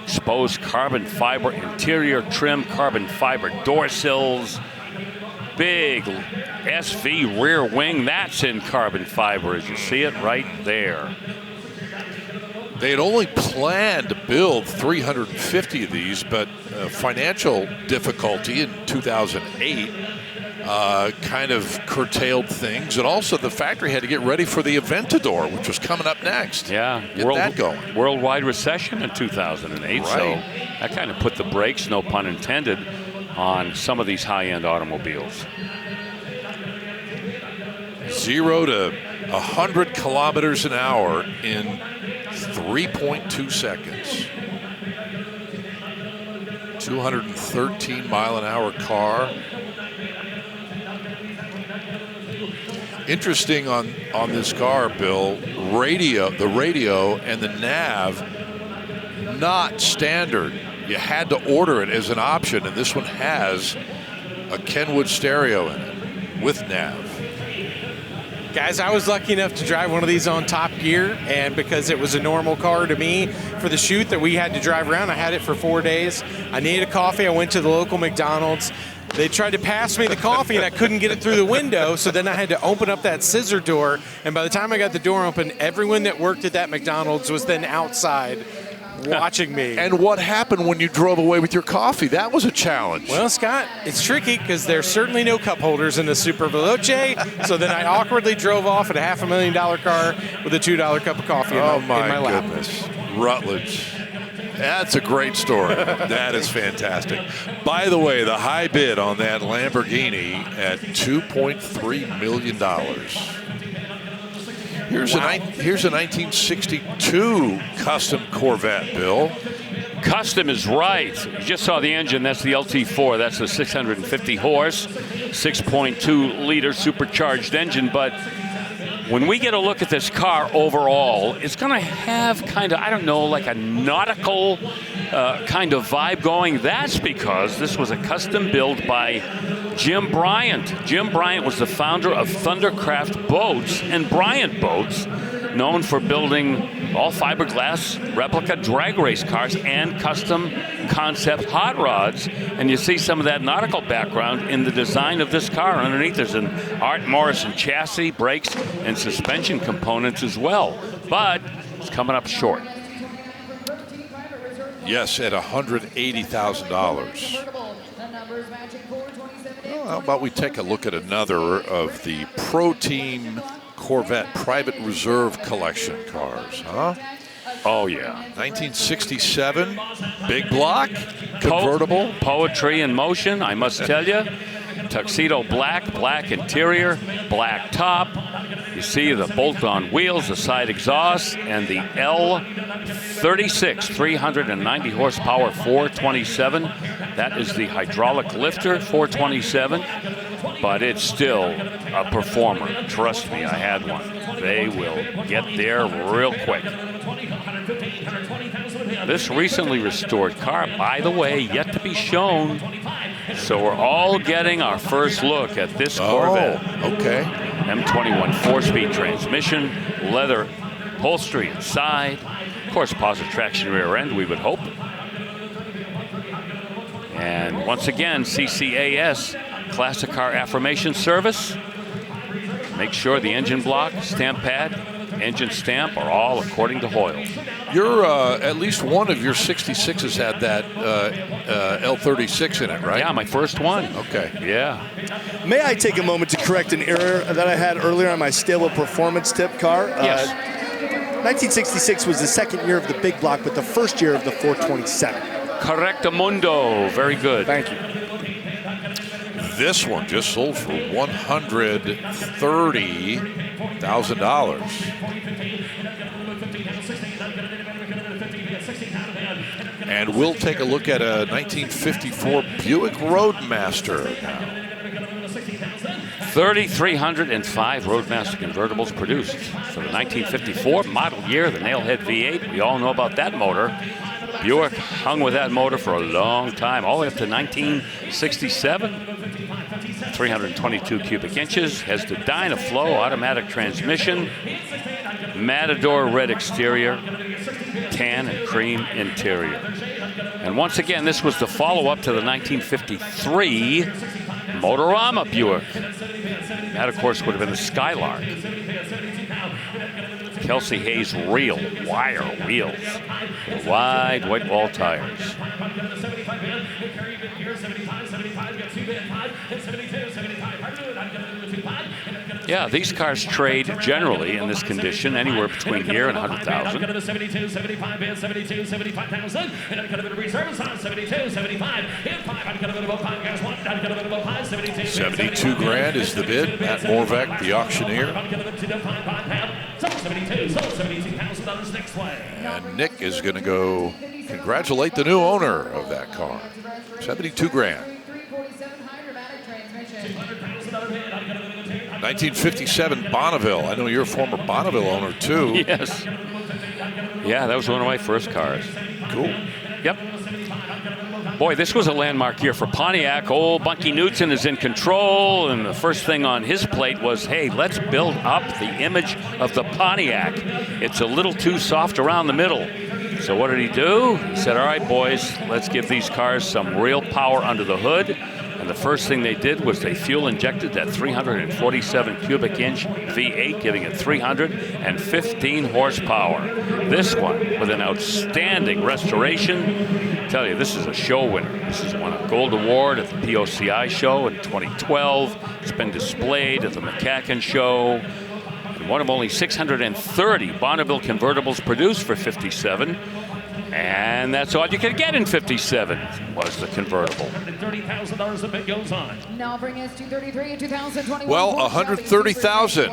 Exposed carbon fiber interior trim, carbon fiber door sills. Big SV rear wing, that's in carbon fiber as you see it right there. They had only planned to build 350 of these, but financial difficulty in 2008 kind of curtailed things. And also the factory had to get ready for the Aventador, which was coming up next. Yeah, get that going. Worldwide recession in 2008, right. So that kind of put the brakes, no pun intended, on some of these high-end automobiles. 0 to 100 kilometers an hour in 3.2 seconds. 213-mile-an-hour car. Interesting on this car, Bill, the radio and the nav, not standard. You had to order it as an option, and this one has a Kenwood stereo in it with nav. Guys, I was lucky enough to drive one of these on Top Gear, and because it was a normal car to me for the shoot that we had to drive around, I had it for 4 days. I needed a coffee. I went to the local McDonald's. They tried to pass me the coffee, and I couldn't get it through the window, so then I had to open up that scissor door, and by the time I got the door open, everyone that worked at that McDonald's was then outside watching me. And what happened when you drove away with your coffee? That was a challenge. Well, Scott, it's tricky because there's certainly no cup holders in the Super Veloce, so then I awkwardly drove off in a $500,000 car with a $2 cup of coffee in my lap. Goodness. Rutledge. That's a great story. That is fantastic. By the way, the high bid on that Lamborghini at $2.3 million. Here's a 1962 custom Corvette, Bill. Custom is right. You just saw the engine. That's the LT4. That's the 650 horse, 6.2 liter supercharged engine. But when we get a look at this car overall, it's going to have kind of, I don't know, like a nautical kind of vibe going. That's because this was a custom build by Jim Bryant. Jim Bryant was the founder of Thundercraft Boats and Bryant Boats, known for building all fiberglass replica drag race cars and custom concept hot rods. And you see some of that nautical background in the design of this car. Underneath there's an Art Morrison chassis, brakes, and suspension components as well. But it's coming up short. Yes, at $180,000. Well, how about we take a look at another of the Pro Team Corvette Private Reserve Collection cars, huh? Oh, yeah. 1967, big block, convertible. Poetry in motion, I must tell you. Tuxedo black, black interior, black top. You see the bolt-on wheels, the side exhaust, and the L36 390 horsepower 427. That is the hydraulic lifter 427, but it's still a performer. Trust me, I had one. They will get there real quick. This recently restored car, by the way, yet to be shown. So we're all getting our first look at this Corvette. Oh, okay. M21 4-speed transmission, leather upholstery inside. Of course, positive traction rear end, we would hope. And once again, CCAS, Classic Car Affirmation Service. Make sure the engine block, stamp pad, engine stamp are all according to Hoyle. Your at least one of your 66s had that L36 in it, right? Yeah, my first one. Okay. Yeah. May I take a moment to correct an error that I had earlier on my Stable Performance Tip car? Yes. 1966 was the second year of the big block, but the first year of the 427. Correctamundo. Very good. Thank you. This one just sold for $130,000. And we'll take a look at a 1954 Buick Roadmaster now. 3,305 Roadmaster convertibles produced for the 1954 model year, the Nailhead V8. We all know about that motor. Buick hung with that motor for a long time, all the way up to 1967. 322 cubic inches, has the Dynaflow automatic transmission, Matador red exterior, tan and cream interior. And once again, this was the follow-up to the 1953 Motorama Buick. That, of course, would have been the Skylark. Kelsey Hayes reel, wire wheels, wide white wall tires. Yeah, these cars trade generally in this condition anywhere between here and 100,000. 72, 75, 72, 75,000. And then got a bit of reserves on 72, 75. And 5, got a bit of a 5 guys. 1, got a bit of a 5, 72. 72 grand is the bid. Matt Morvek, the auctioneer. $72,000 next way. And Nick is going to go congratulate the new owner of that car. 72 grand. 1957 Bonneville. I know you're a former Bonneville owner too. Yes. Yeah, that was one of my first cars. Cool. Yep. Boy, this was a landmark year for Pontiac. Old Bunky Knudsen is in control, and the first thing on his plate was, hey, let's build up the image of the Pontiac. It's a little too soft around the middle. So what did he do? He said, all right, boys, let's give these cars some real power under the hood. And the first thing they did was they fuel injected that 347 cubic inch V8, giving it 315 horsepower. This one with an outstanding restoration. I tell you, this is a show winner. This has won a gold award at the POCI show in 2012. It's been displayed at the McCacken show. And one of only 630 Bonneville convertibles produced for 57. And that's all you could get in 57 was the convertible. $30,000 the bid goes on. Now bring us to 33 in 2021. Well, 130,000.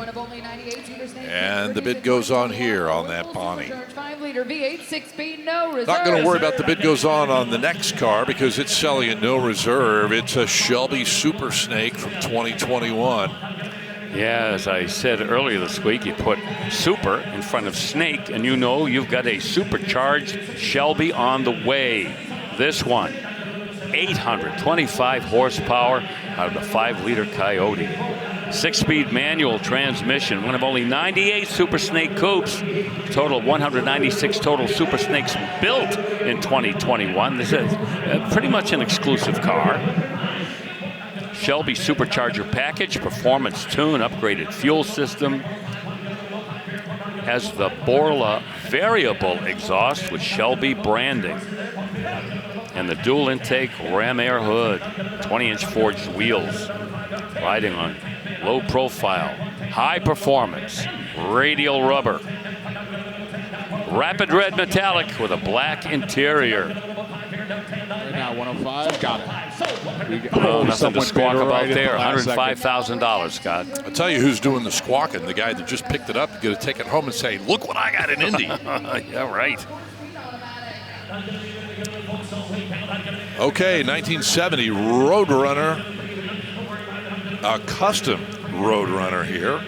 And the bid goes on here on that Bonnie. 5-liter V8, 6-speed, no reserve. Not going to worry about the bid goes on the next car because it's selling at no reserve. It's a Shelby Super Snake from 2021. Yeah, as I said earlier this week, you put super in front of snake, and you know you've got a supercharged Shelby on the way. This one, 825 horsepower out of the 5-liter Coyote. 6-speed manual transmission, one of only 98 Super Snake coupes. Total 196 total Super Snakes built in 2021. This is pretty much an exclusive car. Shelby supercharger package, performance tune, upgraded fuel system. Has the Borla variable exhaust with Shelby branding. And the dual intake ram air hood, 20-inch forged wheels. Riding on low profile, high performance, radial rubber. Rapid red metallic with a black interior. Now 105, got it. Oh, nothing to squawk about there. $105,000, Scott. I'll tell you who's doing the squawking. The guy that just picked it up, going to take it home and say, look what I got in Indy. Yeah, right. Okay, 1970 Roadrunner. A custom Roadrunner here.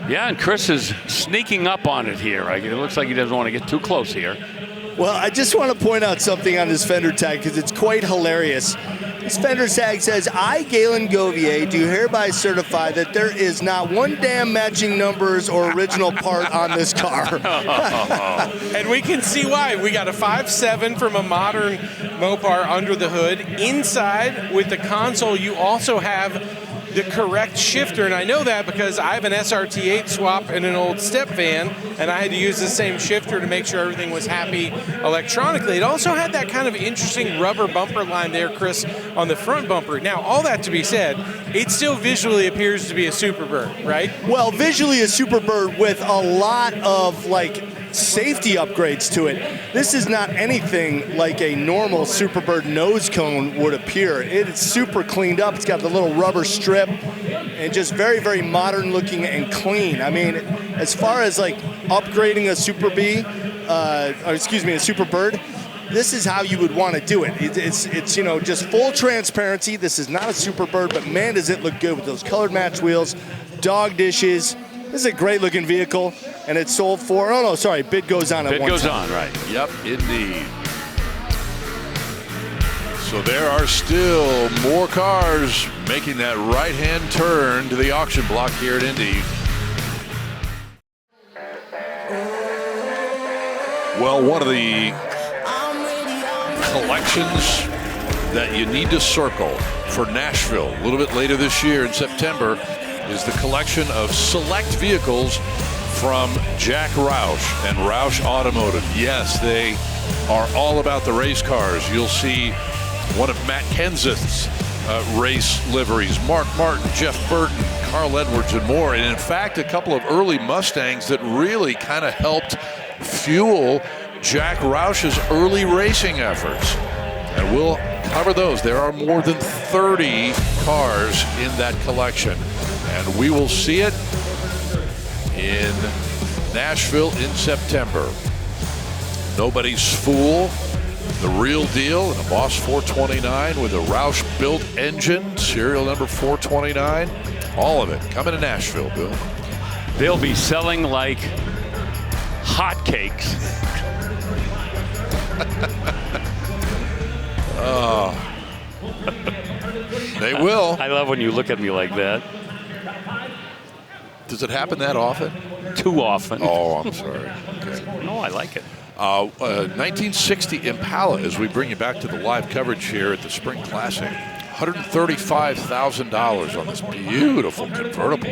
Yeah, and Chris is sneaking up on it here. It looks like he doesn't want to get too close here. Well, I just want to point out something on this fender tag because it's quite hilarious. This fender tag says, I, Galen Govier, do hereby certify that there is not one damn matching numbers or original part on this car. And we can see why. We got a 5.7 from a modern Mopar under the hood. Inside with the console, you also have the correct shifter, and I know that because I have an SRT8 swap in an old step van, and I had to use the same shifter to make sure everything was happy electronically. It also had that kind of interesting rubber bumper line there, Chris, on the front bumper. Now, all that to be said, it still visually appears to be a Superbird, right? Well, visually a Superbird with a lot of, safety upgrades to it. This is not anything like a normal Superbird nose cone would appear. It is super cleaned up. It's got the little rubber strip and just very, very modern looking and clean. I mean, as far as upgrading a a Superbird, this is how you would want to do it. It's just full transparency. This is not a Superbird, but man, does it look good with those colored match wheels, dog dishes. This is a great looking vehicle, and it's sold for, bid goes on at one time. Bid goes on, right. Yep, indeed. So there are still more cars making that right-hand turn to the auction block here at Indy. Well, one of the collections that you need to circle for Nashville a little bit later this year in September is the collection of select vehicles from Jack Roush and Roush Automotive. Yes, they are all about the race cars. You'll see one of Matt Kenseth's race liveries, Mark Martin, Jeff Burton, Carl Edwards and more. And in fact, a couple of early Mustangs that really kind of helped fuel Jack Roush's early racing efforts. And we'll cover those. There are more than 30 cars in that collection. And we will see it in Nashville in September. Nobody's fool. The real deal, and a Boss 429 with a Roush-built engine, serial number 429. All of it coming to Nashville, Bill. They'll be selling like hotcakes. Oh, they will. I love when you look at me like that. Does it happen that often? Too often. Oh, I'm sorry. Okay. No, I like it. 1960 Impala, as we bring you back to the live coverage here at the Spring Classic. $135,000 on this beautiful convertible.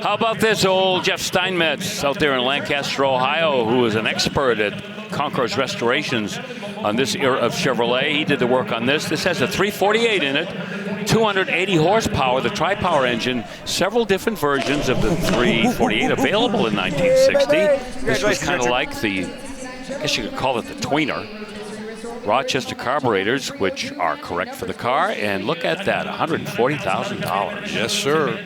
How about this old Jeff Steinmetz out there in Lancaster, Ohio, who is an expert at Concours restorations on this era of Chevrolet. He did the work on this. This has a 348 in it, 280 horsepower, the tri-power engine, several different versions of the 348 available in 1960. This was kind of like the, I guess you could call it the tweener. Rochester carburetors, which are correct for the car, and look at that, $140,000. Yes, sir.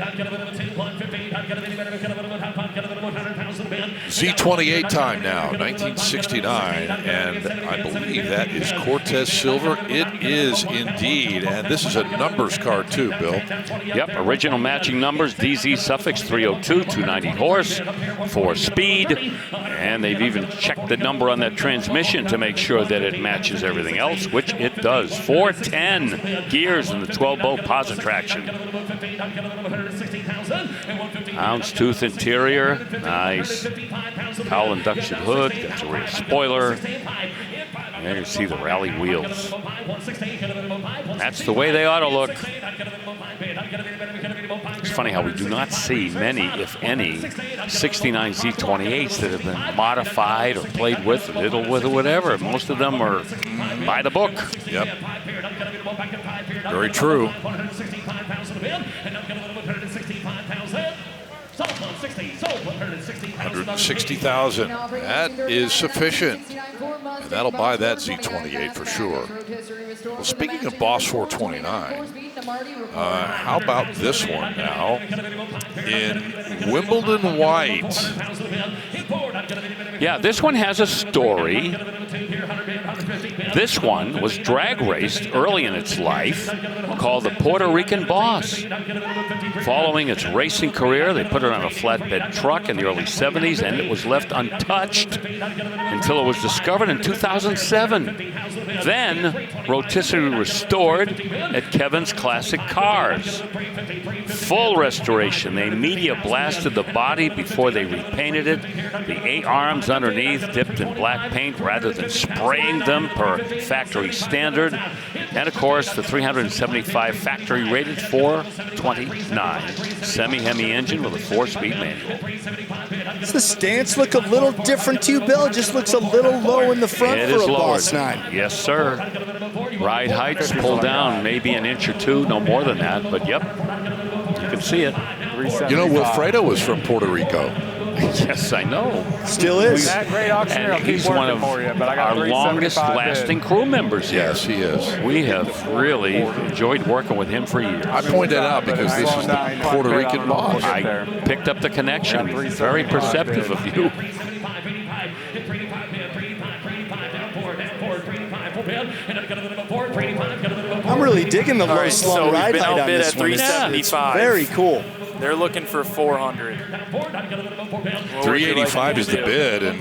Z28 time now, 1969, and I believe that is Cortez Silver. It is indeed, and this is a numbers car too, Bill. Yep, original matching numbers, DZ suffix 302, 290 horse, 4 speed, and they've even checked the number on that transmission to make sure that it matches everything else, which it does. 410 gears in the 12-bolt posit traction. Houndstooth interior, nice. Cowl induction hood, got your rear spoiler. And there you see the rally wheels. That's the way they ought to look. It's funny how we do not see many, if any, 69 Z28s that have been modified or played with, or diddled with, or whatever. Most of them are by the book. Yep. Very true. 160,000. That is sufficient. And that'll buy that Z28 for sure. Well, speaking of Boss 429, how about this one now in Wimbledon white? Yeah, this one has a story. This one was drag raced early in its life, called the Puerto Rican Boss. Following its racing career, they put it on a flatbed truck in the early 70s, and it was left untouched until it was discovered in 2007. Then, rotisserie restored at Kevin's Classic Cars. Full restoration. They media blasted the body before they repainted it. The 8 arms underneath dipped in black paint rather than spraying them per factory standard. And of course, the 375 factory rated 429 semi-Hemi engine with a 4-speed manual. Does the stance look a little different to you, Bill? It just looks a little low in the front it for a lowered. Boss 9. Yes, sir. Ride heights pulled down maybe an inch or two, no more than that, but yep, you can see it. You know, Wilfredo was from Puerto Rico. Yes, I know. Still is. Great auctioneer. And he's one of our longest lasting crew members here. Yes, he is. We have really enjoyed working with him for years. I point that out because this is the Puerto Rican Boss. I picked up the connection. Very perceptive of you. I'm really digging the low right, slung so ride we've been height on outbid this at one. 375. It's very cool. They're looking for 400. 385 is the bid, and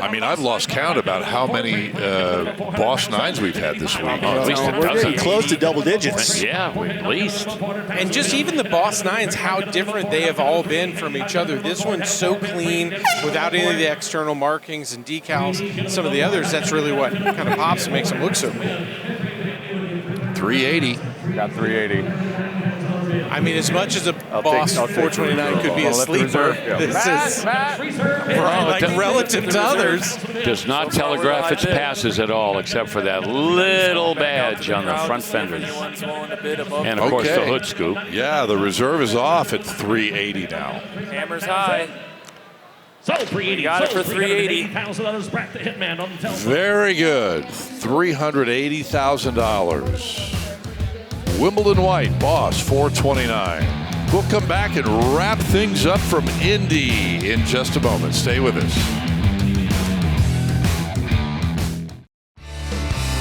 I mean, I've lost count about how many Boss 9s we've had this week. At least a We're dozen. getting close to double digits. Yeah, at least. And just even the Boss 9s, how different they have all been from each other. This one's so clean without any of the external markings and decals. Some of the others, that's really what kind of pops and makes them look so cool. 380. Got 380. I mean, as much as a Boss 429 could be a sleeper, this is like relative to others. Does not telegraph its passes at all, except for that little badge on the front fenders. And, of course, the hood scoop. Yeah, the reserve is off at 380 now. Hammer's high. So 380. Got it for 380. Very good. $380,000. Wimbledon White, Boss 429. We'll come back and wrap things up from Indy in just a moment. Stay with us.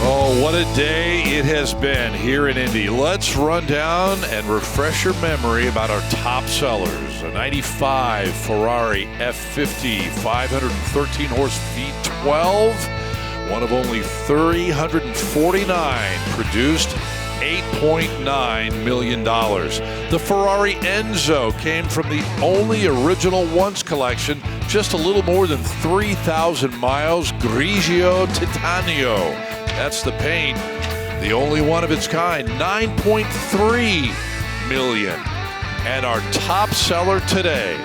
Oh, what a day it has been here in Indy. Let's run down and refresh your memory about our top sellers. A 95 Ferrari F50, 513 horse V12, one of only 349 produced, $8.9 million. The Ferrari Enzo came from the only original once collection, just a little more than 3,000 miles, Grigio Titanio. That's the paint, the only one of its kind, $9.3 million. And our top seller today,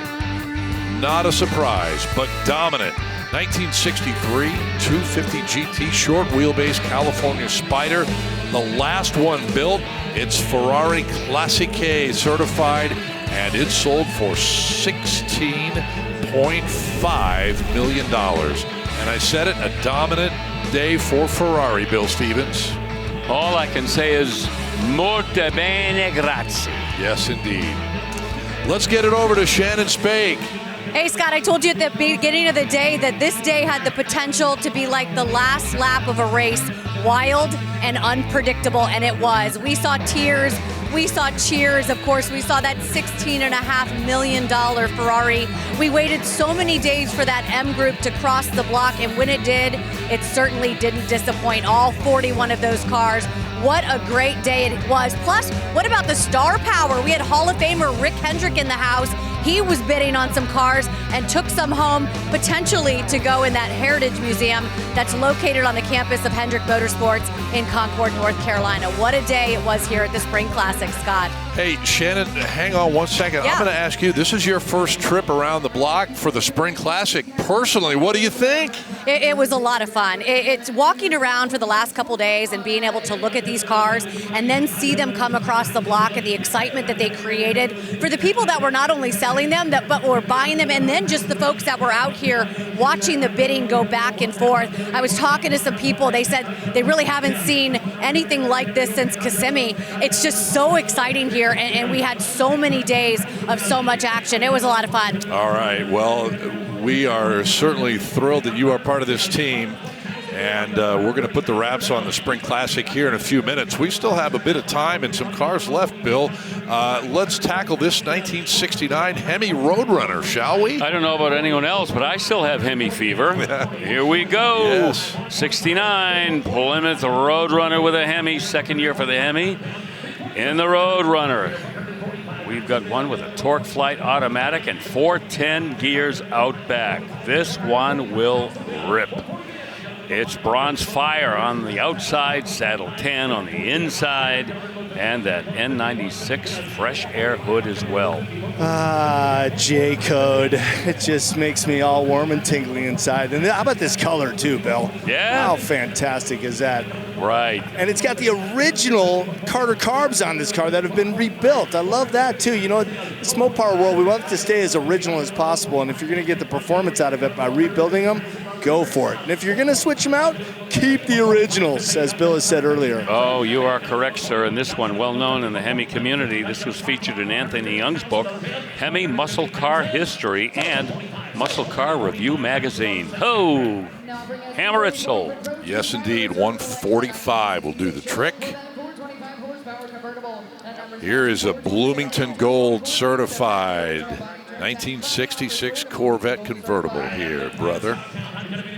not a surprise, but dominant, 1963 250 GT short wheelbase California Spider, the last one built. It's Ferrari Classique certified, and it sold for $16.5 million. And I said it, a dominant day for Ferrari, Bill Stevens. All I can say is molto bene, grazie. Yes, indeed. Let's get it over to Shannon Spake. Hey, Scott, I told you at the beginning of the day that this day had the potential to be like the last lap of a race, wild and unpredictable, and it was. We saw tears. We saw cheers. Of course, we saw that $16.5 million Ferrari. We waited so many days for that MGroup to cross the block, and when it did, it certainly didn't disappoint. All 41 of those cars. What a great day it was. Plus, what about the star power? We had Hall of Famer Rick Hendrick in the house. He was bidding on some cars and took some home, potentially to go in that Heritage Museum that's located on the campus of Hendrick Motorsports in Concord, North Carolina. What a day it was here at the Spring Classic, Scott. Hey, Shannon, hang on one second. Yeah. I'm going to ask you, this is your first trip around the block for the Spring Classic. Personally, what do you think? It was a lot of fun. It's walking around for the last couple days and being able to look at these cars and then see them come across the block and the excitement that they created for the people that were not only selling them, but were buying them, and then just the folks that were out here watching the bidding go back and forth. I was talking to some people. They said they really haven't seen anything like this since Kissimmee. It's just so exciting here, and we had so many days of so much action. It was a lot of fun. All right. Well, we are certainly thrilled that you are part of this team. And we're going to put the wraps on the Spring Classic here in a few minutes. We still have a bit of time and some cars left, Bill. Let's tackle this 1969 Hemi Roadrunner, shall we? I don't know about anyone else, but I still have Hemi fever. Here we go. Yes. 69 Plymouth Roadrunner with a Hemi. Second year for the Hemi. In the Roadrunner, we've got one with a torque flight automatic and 410 gears out back. This one will rip. It's bronze fire on the outside, saddle 10 on the inside, and that N96 fresh air hood as well. J-code. It just makes me all warm and tingly inside. And how about this color too, Bill? Yeah. How fantastic is that? Right. And it's got the original Carter carbs on this car that have been rebuilt. I love that too. You know, this Mopar world, we want it to stay as original as possible. And if you're going to get the performance out of it by rebuilding them, go for it. And if you're going to switch them out, keep the originals, as Bill has said earlier. Oh, you are correct, sir. And this one, well known in the Hemi community. This was featured in Anthony Young's book, Hemi Muscle Car History and Muscle Car Review Magazine. Oh, hammer it sold. Yes, indeed. 145 will do the trick. Here is a Bloomington Gold certified 1966 Corvette convertible here, brother.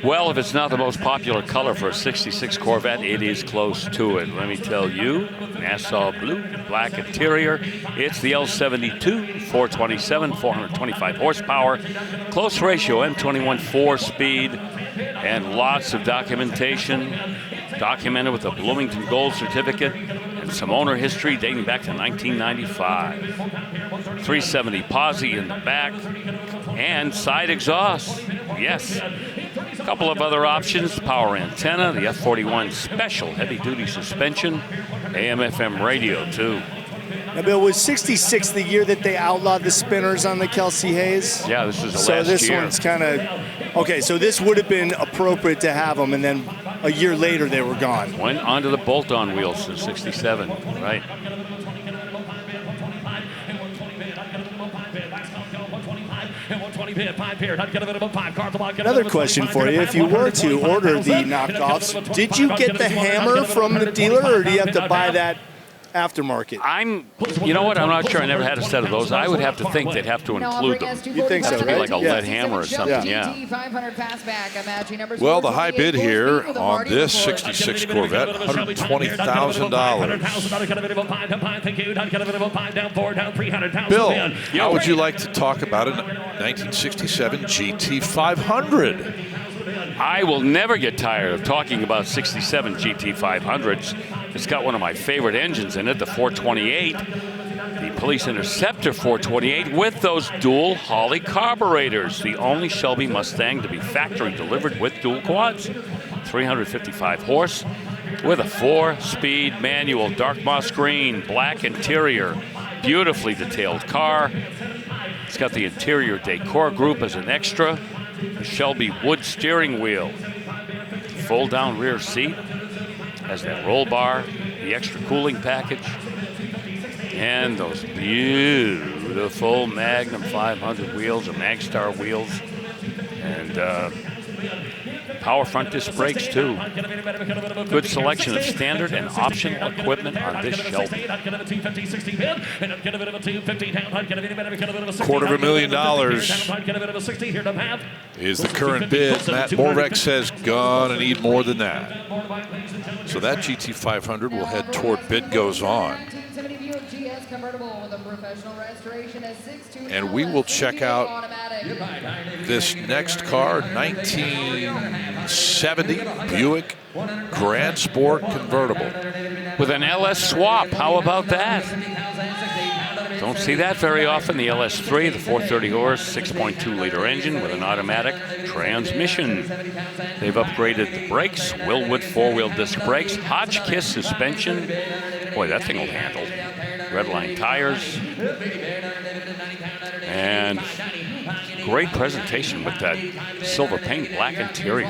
Well, if it's not the most popular color for a 66 Corvette, it is close to it. Let me tell you, Nassau blue, black interior. It's the L72, 427, 425 horsepower, close ratio, M21 4-speed, and lots of documentation. Documented with a Bloomington Gold certificate. And and some owner history dating back to 1995. 370 posi in the back and side exhaust. Yes. A couple of other options, power antenna, the F41 special heavy-duty suspension, AM/FM radio too. Now, Bill, was 66 the year that they outlawed the spinners on the Kelsey Hayes? Yeah, this was the so last this year. One's kind of, okay, so this would have been appropriate to have them, and then a year later they were gone. Went onto the bolt-on wheels in 67, right. Another question for you. If you were to order the knockoffs, did you get the hammer from the dealer, or do you have to buy that aftermarket? You know what? I'm not sure. I never had a set of those. I would have to think they'd have to include them. You think so, right? Like a lead hammer or something, yeah. Well, the high bid here on this 66 Corvette, $120,000. Bill, how would you like to talk about a 1967 GT500? I will never get tired of talking about 67 GT500s. It's got one of my favorite engines in it, the 428, the Police Interceptor 428 with those dual Holley carburetors, the only Shelby Mustang to be factory delivered with dual quads. 355 horse with a 4-speed manual, dark moss green, black interior, beautifully detailed car. It's got the interior decor group as an extra. The Shelby wood steering wheel, fold down rear seat, has that roll bar, the extra cooling package, and those beautiful Magnum 500 wheels or Magstar wheels, and power front disc brakes too. Good selection of standard and optional equipment on this Shelby. $250,000 is the current bid. Matt Morek says gonna need more than that. So that GT500 will head toward bid goes on. And we will check out this next car, 1970 Buick Grand Sport convertible. With an LS swap, how about that? Don't see that very often. The LS3, the 430 horse, 6.2-liter engine with an automatic transmission. They've upgraded the brakes, Willwood 4-wheel disc brakes, Hotchkiss suspension. Boy, that thing will handle. Redline tires. And great presentation with that silver paint, black interior.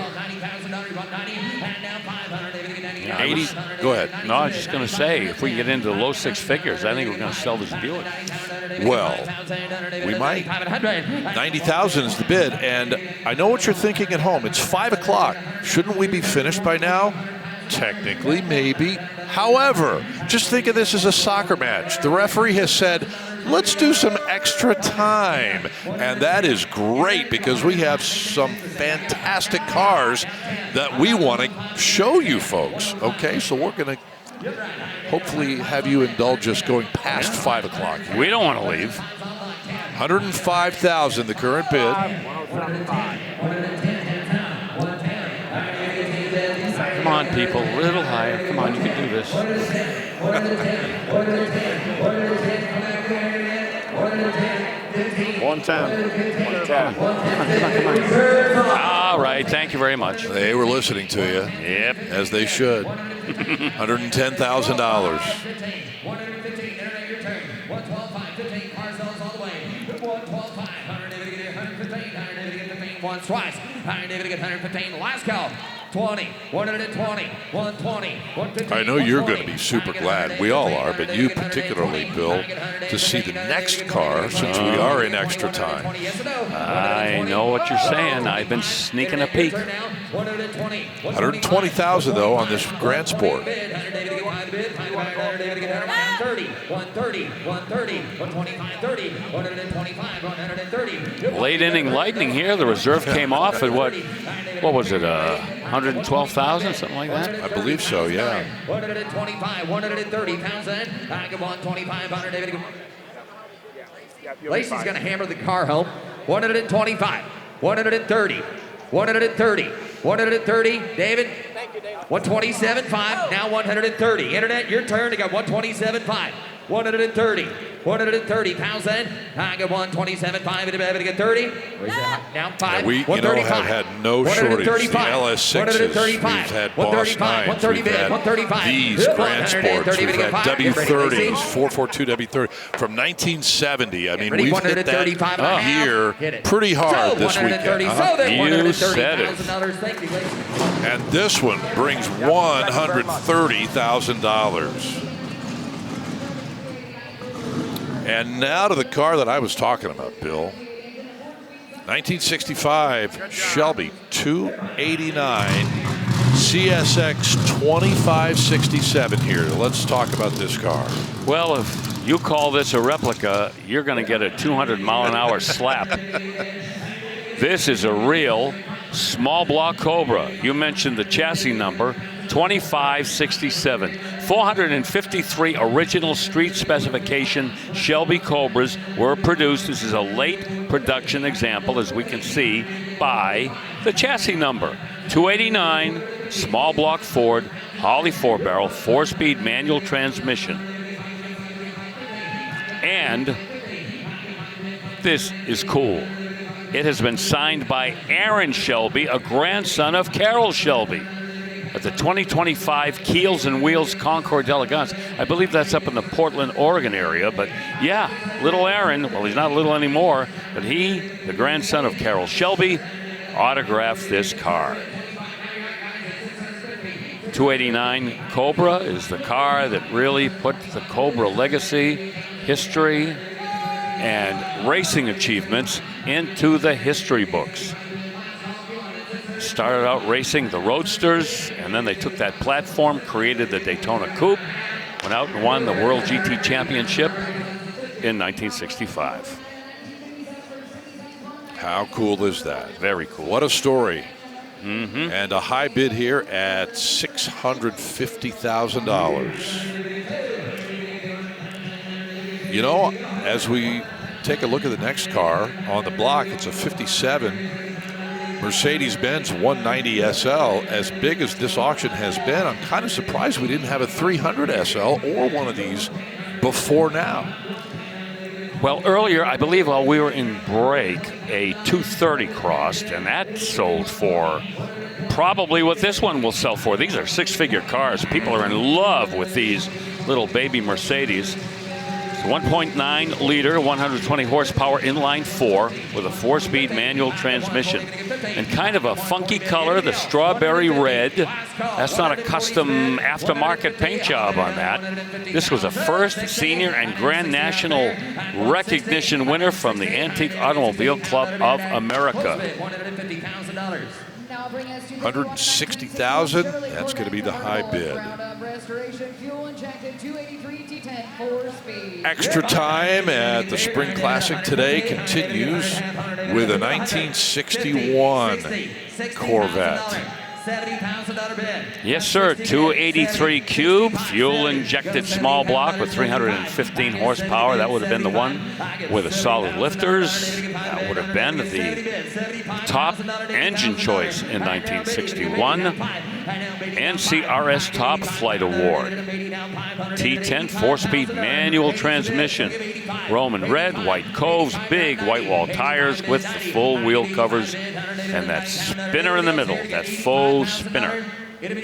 Yeah, 80. Go ahead. No, I was just going to say, if we get into the low six figures, I think we're going to sell this Buick. Well, we might. 90,000 is the bid, and I know what you're thinking at home. It's 5 o'clock. Shouldn't we be finished by now? Technically, maybe. However, just think of this as a soccer match. The referee has said, let's do some extra time. And that is great because we have some fantastic cars that we want to show you folks. Okay, so we're going to hopefully have you indulge us going past 5 o'clock. We don't want to leave. 105,000, the current bid. Come on, people, a little higher. Come on, you can do this. 110. Come on. All right, thank you very much. They were listening to you. Yep. As they should. $110,000. Once, twice. 115. Last count. 20, 120, 120, 150. I know you're going to be super glad. We all are, but you particularly, Bill, to see the next car since we are in extra time. I know what you're saying. I've been sneaking a peek. 120,000 though on this Grand Sport. 130, 130, 130, 125, 30, 125, 130. Late inning lightning here. The reserve came off at what was it? 112,000, something like that. I believe so. Yeah. 125, 130,000. 125, Lacey's going to hammer the car home. 125, 130, 130, 130. David. Thank you. 127.5, now 130. Internet, your turn. You got 127.5. 130. 130,000. I got 127.5. Anybody get 30? Where's that? Now 5. We, have had no shortage. The LS6s, we've had Boss 9s, we've had these Grand Sports, we've had W30s, 442 W30 from 1970. I mean, we've hit that year pretty hard this weekend. You said it. And this one brings $130,000. And now to the car that I was talking about, Bill. 1965 Shelby 289 CSX 2567 here. Let's talk about this car. Well, if you call this a replica, you're going to get a 200-mile-an-hour slap. This is a real small block Cobra. You mentioned the chassis number, 2567. 453 original street specification Shelby Cobras were produced. This is a late production example, as we can see by the chassis number. 289, small block Ford, Holley 4-barrel, 4-speed manual transmission. And this is cool. It has been signed by Aaron Shelby, a grandson of Carroll Shelby, at the 2025 Keels and Wheels Concours d'Elegance. I believe that's up in the Portland, Oregon area. But yeah, little Aaron, well, he's not little anymore, but he, the grandson of Carroll Shelby, autographed this car. 289 Cobra is the car that really put the Cobra legacy, history, and racing achievements into the history books. Started out racing the Roadsters, and then they took that platform, created the Daytona Coupe, went out and won the World GT Championship in 1965. How cool is that? Very cool. What a story. Mm-hmm. And a high bid here at $650,000. You know, as we take a look at the next car on the block, it's a 57 Mercedes-Benz 190 SL. As big as this auction has been, I'm kind of surprised we didn't have a 300 SL or one of these before now. Well, earlier, I believe while we were in break, a 230 crossed, and that sold for probably what this one will sell for. These are six-figure cars. People are in love with these little baby Mercedes. 1.9 liter, 120 horsepower inline 4 with a 4-speed manual transmission. And kind of a funky color, the strawberry red. That's not a custom aftermarket paint job on that. This was a first senior and Grand National recognition winner from the Antique Automobile Club of America. $160,000, that's going to be the high bid. Extra time at the Spring Classic today continues with a 1961 Corvette. Yes, sir. 283 cube, fuel-injected small block with 315 horsepower. That would have been the one with the solid lifters. That would have been the top engine choice in 1961. NCRS Top Flight Award. T10 4-speed manual transmission. Roman red, white coves, big white wall tires with the full wheel covers, and that spinner in the middle, that faux spinner. You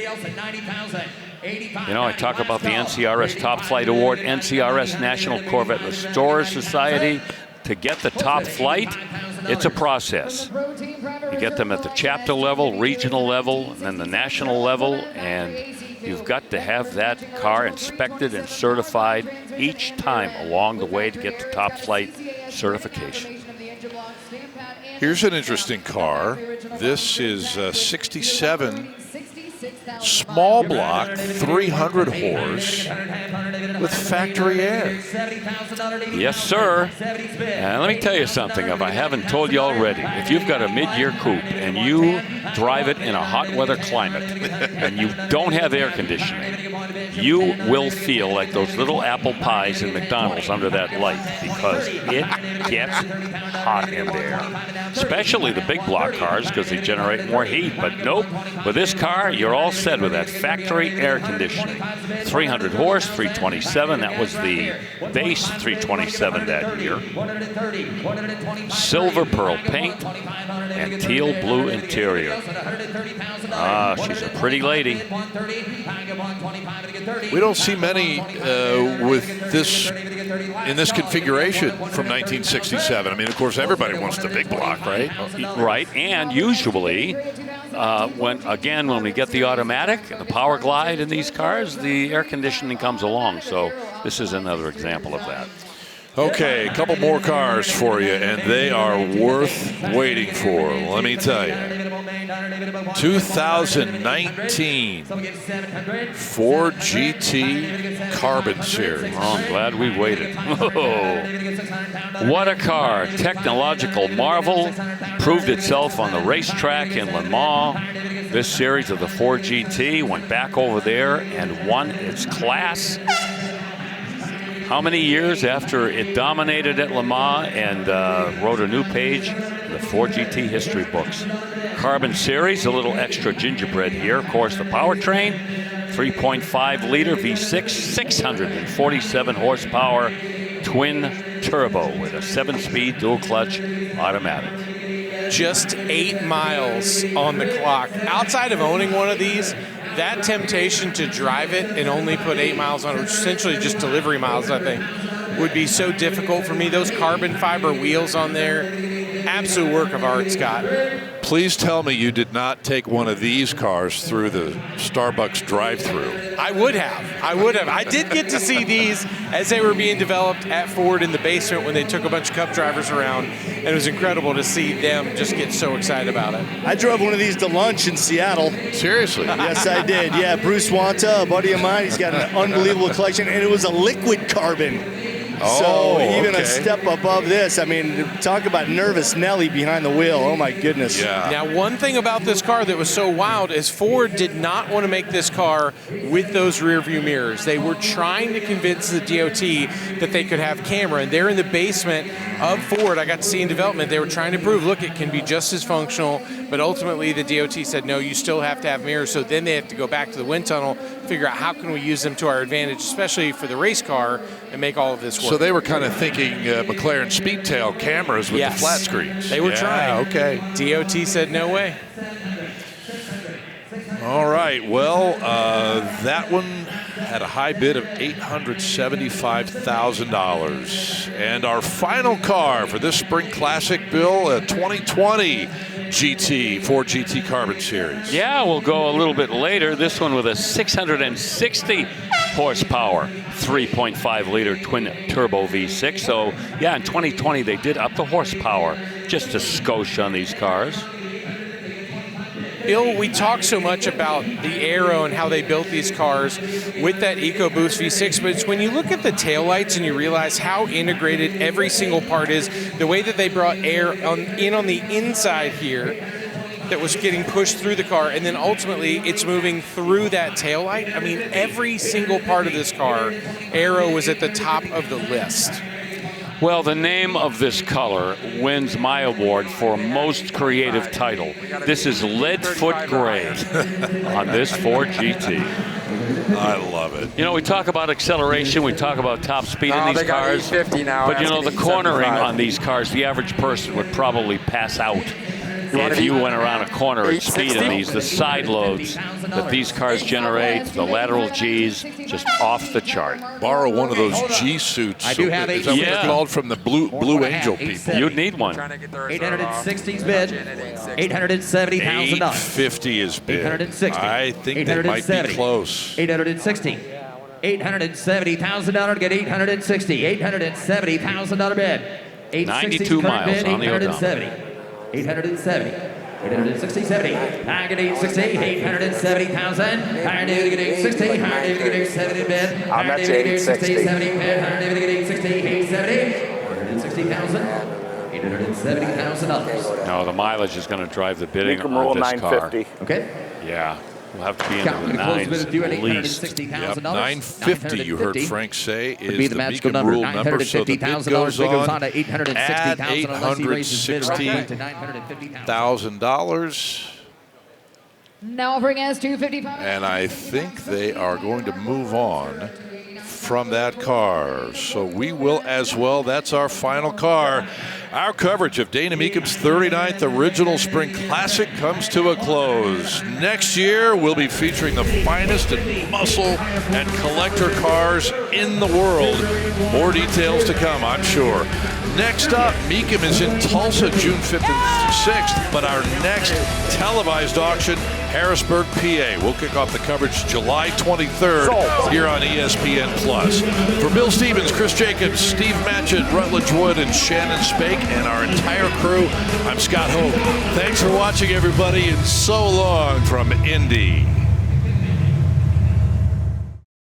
know, I talk about the NCRS Top Flight Award, NCRS National Corvette Restorers Society. To get the top flight, it's a process. You get them at the chapter level, regional level, and then the national level, and you've got to have that car inspected and certified each time along the way to get the top flight certification. Here's an interesting car. This is a 67 small block, 300 horse with factory air. Yes, sir. And let me tell you something, if I haven't told you already, if you've got a mid-year coupe and you drive it in a hot weather climate and you don't have air conditioning, you will feel like those little apple pies in McDonald's under that light, because it gets hot in there. Especially the big block cars, because they generate more heat. But nope, with this car, you're all set with that factory air conditioning. 300 horse, 327. That was the base 327 that year. Silver pearl paint and teal blue interior. Ah, she's a pretty lady. We don't see many with this in this configuration from 1967. I mean, of course, everybody wants the big block, right? Right, and usually, when we get the automatic, the power glide in these cars, the air conditioning comes along. So this is another example of that. Okay, a couple more cars for you, and they are worth waiting for, let me tell you. 2019 Ford GT Carbon Series. Oh, I'm glad we waited. Oh, what a car. Technological marvel. Proved itself on the racetrack in Le Mans. This series of the Ford GT went back over there and won its class. How many years after it dominated at Le Mans and wrote a new page in the Ford GT history books? Carbon Series, a little extra gingerbread here. Of course, the powertrain, 3.5 liter V6, 647 horsepower, twin turbo with a 7-speed dual clutch automatic. Just 8 miles on the clock. Outside of owning one of these, that temptation to drive it and only put 8 miles on it, which is essentially just delivery miles, I think, would be so difficult for me. Those carbon fiber wheels on there, absolute work of art, Scott. Please tell me you did not take one of these cars through the Starbucks drive-thru. I would have. I did get to see these as they were being developed at Ford in the basement when they took a bunch of Cup drivers around, and it was incredible to see them just get so excited about it. I drove one of these to lunch in Seattle. Seriously? Yes, I did. Yeah, Bruce Wanta, a buddy of mine, he's got an unbelievable collection, and it was a liquid carbon. So even a step above this, I mean, talk about nervous Nelly behind the wheel. Oh, my goodness. Yeah. Now, one thing about this car that was so wild is Ford did not want to make this car with those rear view mirrors. They were trying to convince the DOT that they could have camera. And they're in the basement of Ford. I got to see in development, they were trying to prove, look, it can be just as functional. But ultimately, the DOT said, no, you still have to have mirrors. So then they have to go back to the wind tunnel, figure out how can we use them to our advantage, especially for the race car, and make all of this work. So they were kind of thinking McLaren Speedtail cameras with the flat screens. They were trying. Okay. DOT said no way. All right. Well, that one had a high bid of $875,000. And our final car for this Spring Classic, Bill, a 2020 GT, Ford GT Carbon Series. Yeah, we'll go a little bit later. This one with a 660 horsepower, 3.5 liter twin turbo V6. So, yeah, in 2020 they did up the horsepower just a skosh on these cars. Bill, we talk so much about the aero and how they built these cars with that EcoBoost V6, but it's when you look at the taillights and you realize how integrated every single part is, the way that they brought air in on the inside here that was getting pushed through the car, and then ultimately it's moving through that taillight. I mean, every single part of this car, aero was at the top of the list. Well, the name of this color wins my award for most creative title. This is Leadfoot Gray on this Ford GT. I love it. You know, we talk about acceleration, we talk about top speed in these cars. They got E50 now. But you know, the cornering on these cars, the average person would probably pass out if you went around a corner at speed in these. The side loads that these cars generate, the lateral G's, just off the chart. Borrow one of those G suits. I do have Is that what they're called from the Blue Angel people? You'd need one. 860's bid. $870,000. 850 is bid. 860. I think they might be close. 860. $870,000 to get 860. $870,000 bid. 92 miles on the odometer. 870. 860, 70. I get 860, 870,000. I get 860, I get 870 bid. I'm at 860. 70 bid. I get 860, 870. 860,000. $870,000. No, the mileage is going to drive the bidding Mecum rule on this car. 950. Okay. Yeah, we'll have to be into the nines at least. Yep, 950 you heard Frank say would be is the the magical Mecum number. rule number, so the bid $950,000 goes on to at $860,000 unless he raises his bid right back to $850,000. $950,000. Now offering us $255. And I think they are going to move on from that car. So we will as well. That's our final car. Our coverage of Dana Mecum's 39th Original Spring Classic comes to a close. Next year, we'll be featuring the finest in muscle and collector cars in the world. More details to come, I'm sure. Next up, Mecum is in Tulsa, June 5th and 6th, but our next televised auction, Harrisburg, PA. We'll kick off the coverage July 23rd here on ESPN+. For Bill Stevens, Chris Jacobs, Steve Matchett, Rutledge Wood, and Shannon Spake, and our entire crew, I'm Scott Hoke. Thanks for watching, everybody, and so long from Indy.